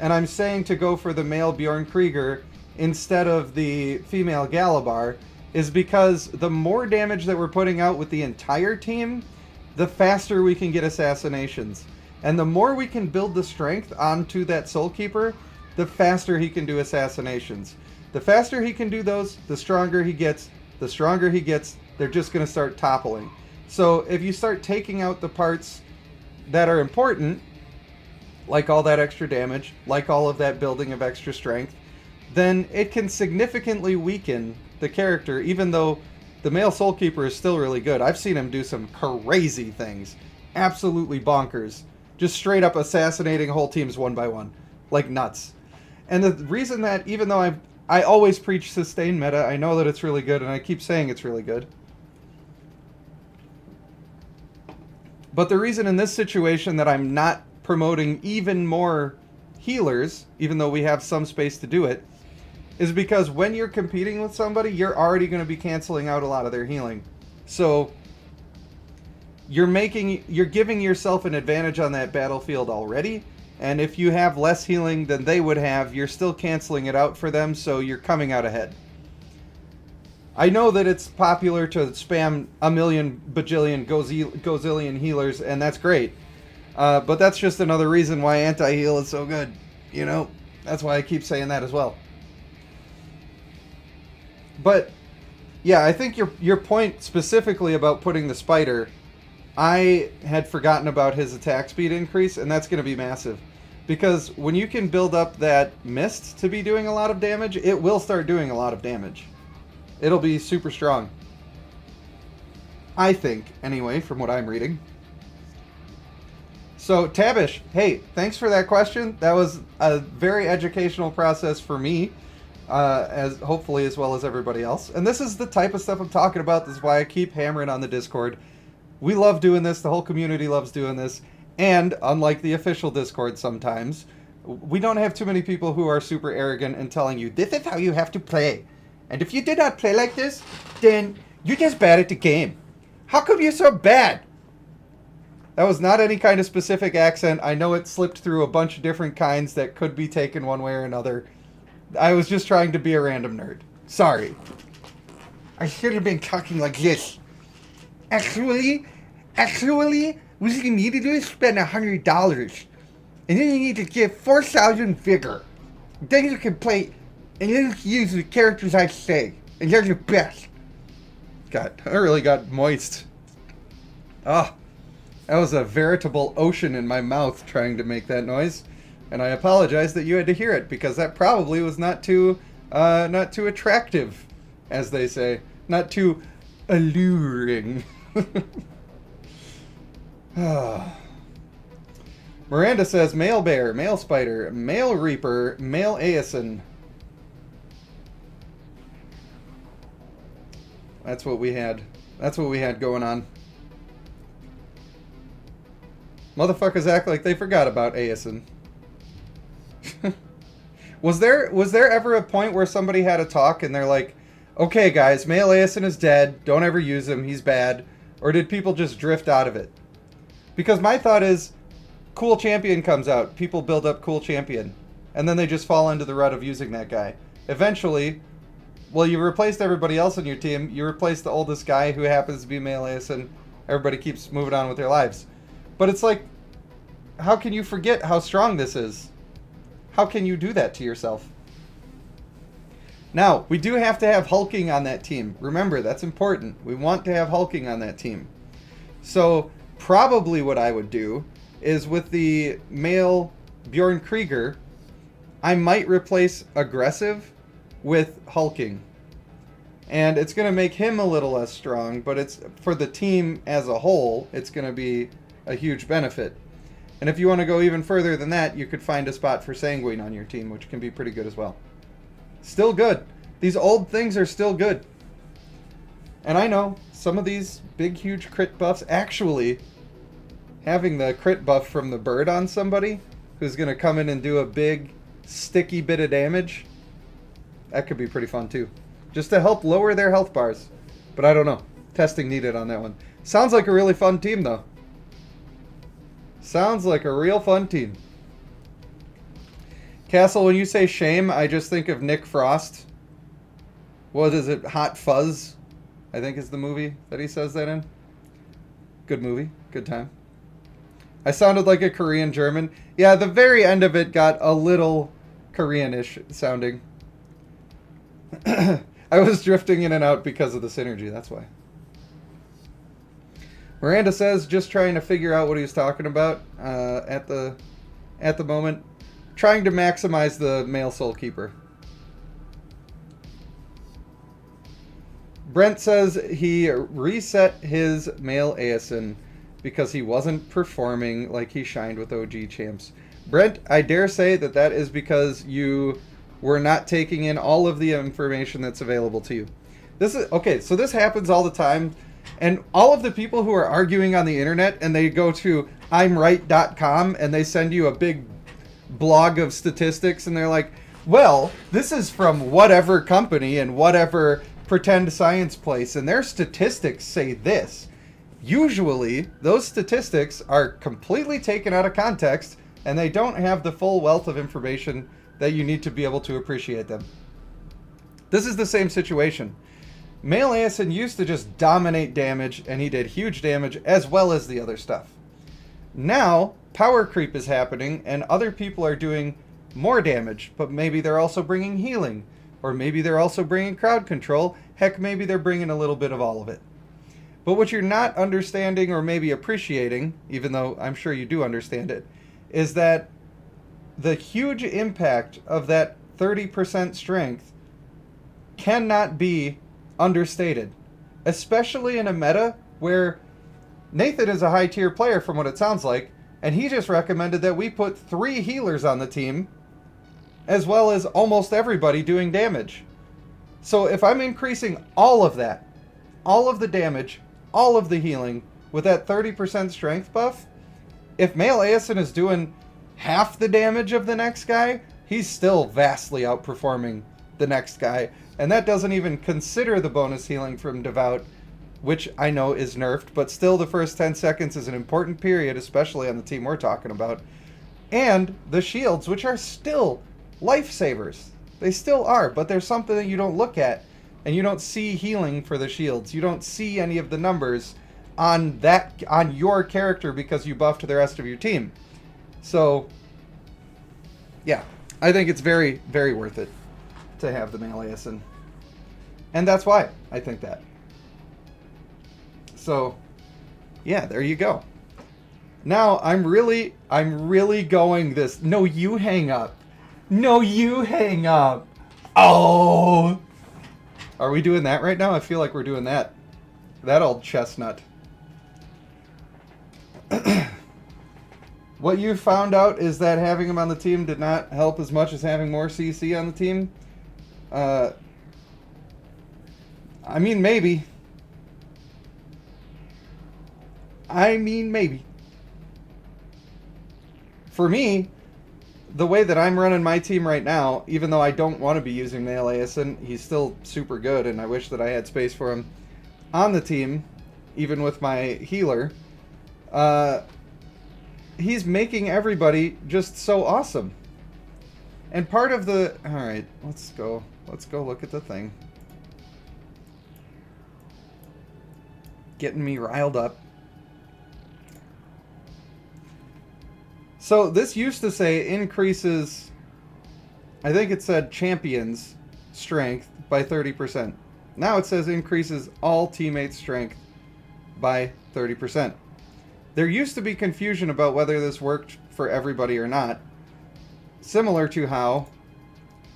and I'm saying to go for the male Bjorn Krieger instead of the female Galabar, is because the more damage that we're putting out with the entire team, the faster we can get assassinations. And the more we can build the strength onto that Soul Keeper, the faster he can do assassinations. The faster he can do those, the stronger he gets. The stronger he gets, they're just going to start toppling. So if you start taking out the parts that are important, like all that extra damage, like all of that building of extra strength, then it can significantly weaken the character, even though the male Soul Keeper is still really good. I've seen him do some crazy things. Absolutely bonkers. Just straight up assassinating whole teams one by one. Like nuts. And the reason that, even though I always preach sustained meta, I know that it's really good, and I keep saying it's really good. But the reason in this situation that I'm not promoting even more healers, even though we have some space to do it, is because when you're competing with somebody, you're already going to be canceling out a lot of their healing. So you're giving yourself an advantage on that battlefield already, and if you have less healing than they would have, you're still canceling it out for them, so you're coming out ahead. I know that it's popular to spam a million bajillion gozillion healers, and that's great. But that's just another reason why anti-heal is so good. You know, that's why I keep saying that as well. But yeah, I think your point specifically about putting the spider, I had forgotten about his attack speed increase, and that's going to be massive. Because when you can build up that mist to be doing a lot of damage, it will start doing a lot of damage. It'll be super strong. I think, anyway, from what I'm reading. So, Tabish, hey, thanks for that question. That was a very educational process for me, as hopefully as well as everybody else. And this is the type of stuff I'm talking about. This is why I keep hammering on the Discord. We love doing this. The whole community loves doing this. And unlike the official Discord sometimes, we don't have too many people who are super arrogant and telling you, this is how you have to play. And if you did not play like this, then you're just bad at the game. How come you're so bad? That was not any kind of specific accent. I know it slipped through a bunch of different kinds that could be taken one way or another. I was just trying to be a random nerd. Sorry. I should have been talking like this. Actually, what you need to do is spend $100. And then you need to get 4,000 vigor. Then you can play, and then you can use the characters I say. And they're the best. God, I really got moist. Ah, that was a veritable ocean in my mouth trying to make that noise. And I apologize that you had to hear it, because that probably was not too attractive, as they say. Not too alluring. Miranda says, male bear, male spider, male reaper, male Aeson. That's what we had. That's what we had going on. Motherfuckers act like they forgot about Aeson. Was there ever a point where somebody had a talk and they're like, okay guys, male Aeson is dead, don't ever use him, he's bad? Or did people just drift out of it? Because my thought is, cool champion comes out, people build up cool champion, and then they just fall into the rut of using that guy. Eventually, well, you replaced everybody else on your team, you replaced the oldest guy who happens to be male Aeson, everybody keeps moving on with their lives. But it's like, how can you forget how strong this is? How can you do that to yourself? Now, we do have to have hulking on that team. Remember, that's important. We want to have hulking on that team. So, probably what I would do is with the male Bjorn Krieger, I might replace aggressive with hulking. And it's going to make him a little less strong, but it's for the team as a whole, it's going to be a huge benefit. And if you want to go even further than that, you could find a spot for Sanguine on your team, which can be pretty good as well. Still good. These old things are still good. And I know, some of these big, huge crit buffs, actually, having the crit buff from the bird on somebody, who's going to come in and do a big, sticky bit of damage, that could be pretty fun too. Just to help lower their health bars. But I don't know. Testing needed on that one. Sounds like a really fun team, though. Sounds like a real fun team. Castle, when you say shame, I just think of Nick Frost. What is it? Hot Fuzz, I think is the movie that he says that in. Good movie. Good time. I sounded like a Korean German. Yeah, the very end of it got a little Koreanish sounding. I was drifting in and out because of the synergy, that's why. Miranda says, just trying to figure out what he was talking about at the moment. Trying to maximize the male Soul Keeper. Brent says he reset his male ASN because he wasn't performing like he shined with OG champs. Brent, I dare say that that is because you were not taking in all of the information that's available to you. This is okay, so this happens all the time, and all of the people who are arguing on the internet and they go to imright.com and they send you a big blog of statistics and they're like, well, this is from whatever company and whatever pretend science place and their statistics say this. Usually, those statistics are completely taken out of context and they don't have the full wealth of information that you need to be able to appreciate them. This is the same situation. Male ASN used to just dominate damage and he did huge damage as well as the other stuff. Now, power creep is happening and other people are doing more damage, but maybe they're also bringing healing, or maybe they're also bringing crowd control. Heck, maybe they're bringing a little bit of all of it. But what you're not understanding or maybe appreciating, even though I'm sure you do understand it, is that the huge impact of that 30% strength cannot be understated, especially in a meta where Nathan is a high tier player from what it sounds like, and he just recommended that we put 3 healers on the team as well as almost everybody doing damage. So if I'm increasing all of that, all of the damage, all of the healing with that 30% strength buff, if male ASN is doing half the damage of the next guy, he's still vastly outperforming the next guy. And that doesn't even consider the bonus healing from Devout, which I know is nerfed, but still the first 10 seconds is an important period, especially on the team we're talking about. And the shields, which are still lifesavers. They still are, but there's something that you don't look at, and you don't see healing for the shields. You don't see any of the numbers on your character because you buffed the rest of your team. So, yeah, I think it's very, very worth it to have the male ASN. And that's why I think that. So, yeah, there you go. Now, I'm really going this. No, you hang up. No, you hang up. Oh! Are we doing that right now? I feel like we're doing that. That old chestnut. What you found out is that having him on the team did not help as much as having more CC on the team. I mean, maybe. For me, the way that I'm running my team right now, even though I don't want to be using male ASN, he's still super good, and I wish that I had space for him on the team, even with my healer. He's making everybody just so awesome. And part of the... Alright, let's go look at the thing. Getting me riled up. So this used to say increases, I think it said champions strength by 30%. Now it says increases all teammates' strength by 30%. There used to be confusion about whether this worked for everybody or not. Similar to how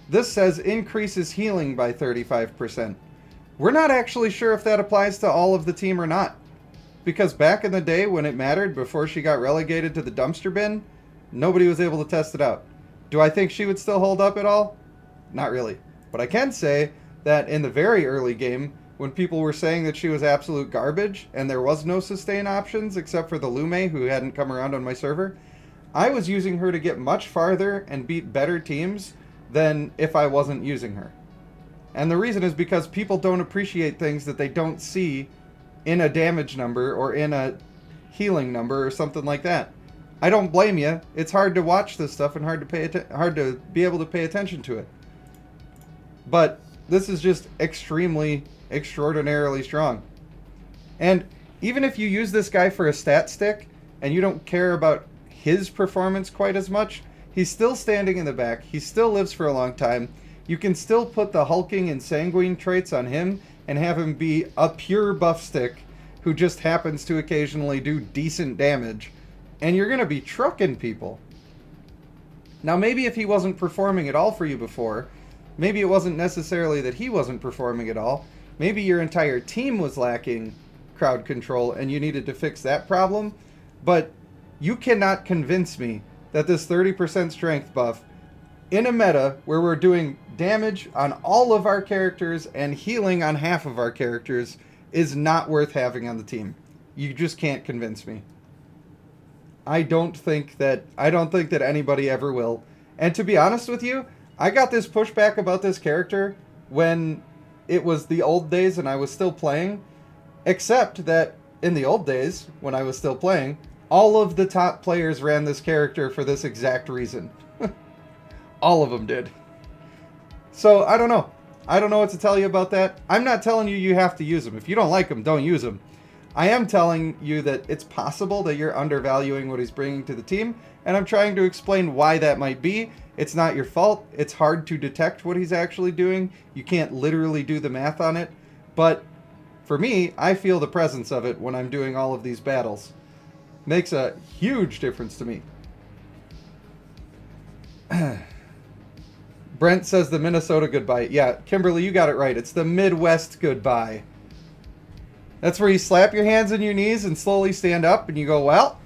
this says increases healing by 35%. We're not actually sure if that applies to all of the team or not. Because back in the day when it mattered, before she got relegated to the dumpster bin, nobody was able to test it out. Do I think she would still hold up at all? Not really. But I can say that in the very early game, when people were saying that she was absolute garbage and there was no sustain options except for the Lume who hadn't come around on my server, I was using her to get much farther and beat better teams than if I wasn't using her. And the reason is because people don't appreciate things that they don't see in a damage number or in a healing number or something like that. I don't blame you. It's hard to watch this stuff and hard to be able to pay attention to it. But this is just extremely, extraordinarily strong. And even if you use this guy for a stat stick and you don't care about his performance quite as much, he's still standing in the back. He still lives for a long time. You can still put the hulking and sanguine traits on him and have him be a pure buff stick who just happens to occasionally do decent damage. And you're going to be trucking people. Now, maybe if he wasn't performing at all for you before, maybe it wasn't necessarily that he wasn't performing at all. Maybe your entire team was lacking crowd control and you needed to fix that problem. But you cannot convince me that this 30% strength buff in a meta where we're doing damage on all of our characters and healing on half of our characters is not worth having on the team. You just can't convince me. I don't think that anybody ever will. And to be honest with you, I got this pushback about this character when it was the old days and I was still playing, except that in the old days when I was still playing, all of the top players ran this character for this exact reason. All of them did. So I don't know. I don't know what to tell you about that. I'm not telling you you have to use them. If you don't like them, don't use them. I am telling you that it's possible that you're undervaluing what he's bringing to the team, and I'm trying to explain why that might be. It's not your fault. It's hard to detect what he's actually doing. You can't literally do the math on it. But for me, I feel the presence of it when I'm doing all of these battles. Makes a huge difference to me. Brent says the Minnesota goodbye. Yeah, Kimberly, you got it right. It's the Midwest goodbye. That's where you slap your hands on your knees and slowly stand up and you go, well,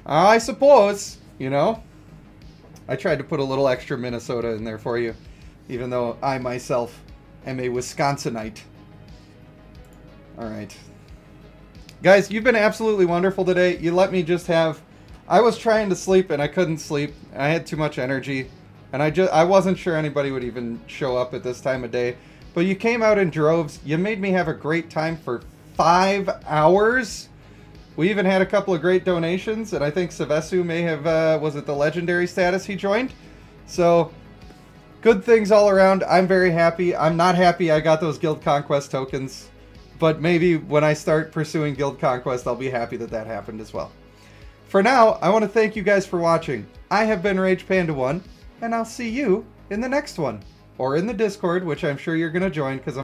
I suppose, you know. I tried to put a little extra Minnesota in there for you, even though I myself am a Wisconsinite. All right. Guys, you've been absolutely wonderful today. You let me just have... I was trying to sleep and I couldn't sleep. I had too much energy. And I wasn't sure anybody would even show up at this time of day. But you came out in droves. You made me have a great time for 5 hours. We even had a couple of great donations. And I think Savesu may have... was it the legendary status he joined? So, good things all around. I'm very happy. I'm not happy I got those Guild Conquest tokens. But maybe when I start pursuing Guild Conquest, I'll be happy that that happened as well. For now, I want to thank you guys for watching. I have been Rage Panda 1, and I'll see you in the next one. Or in the Discord, which I'm sure you're going to join because I'm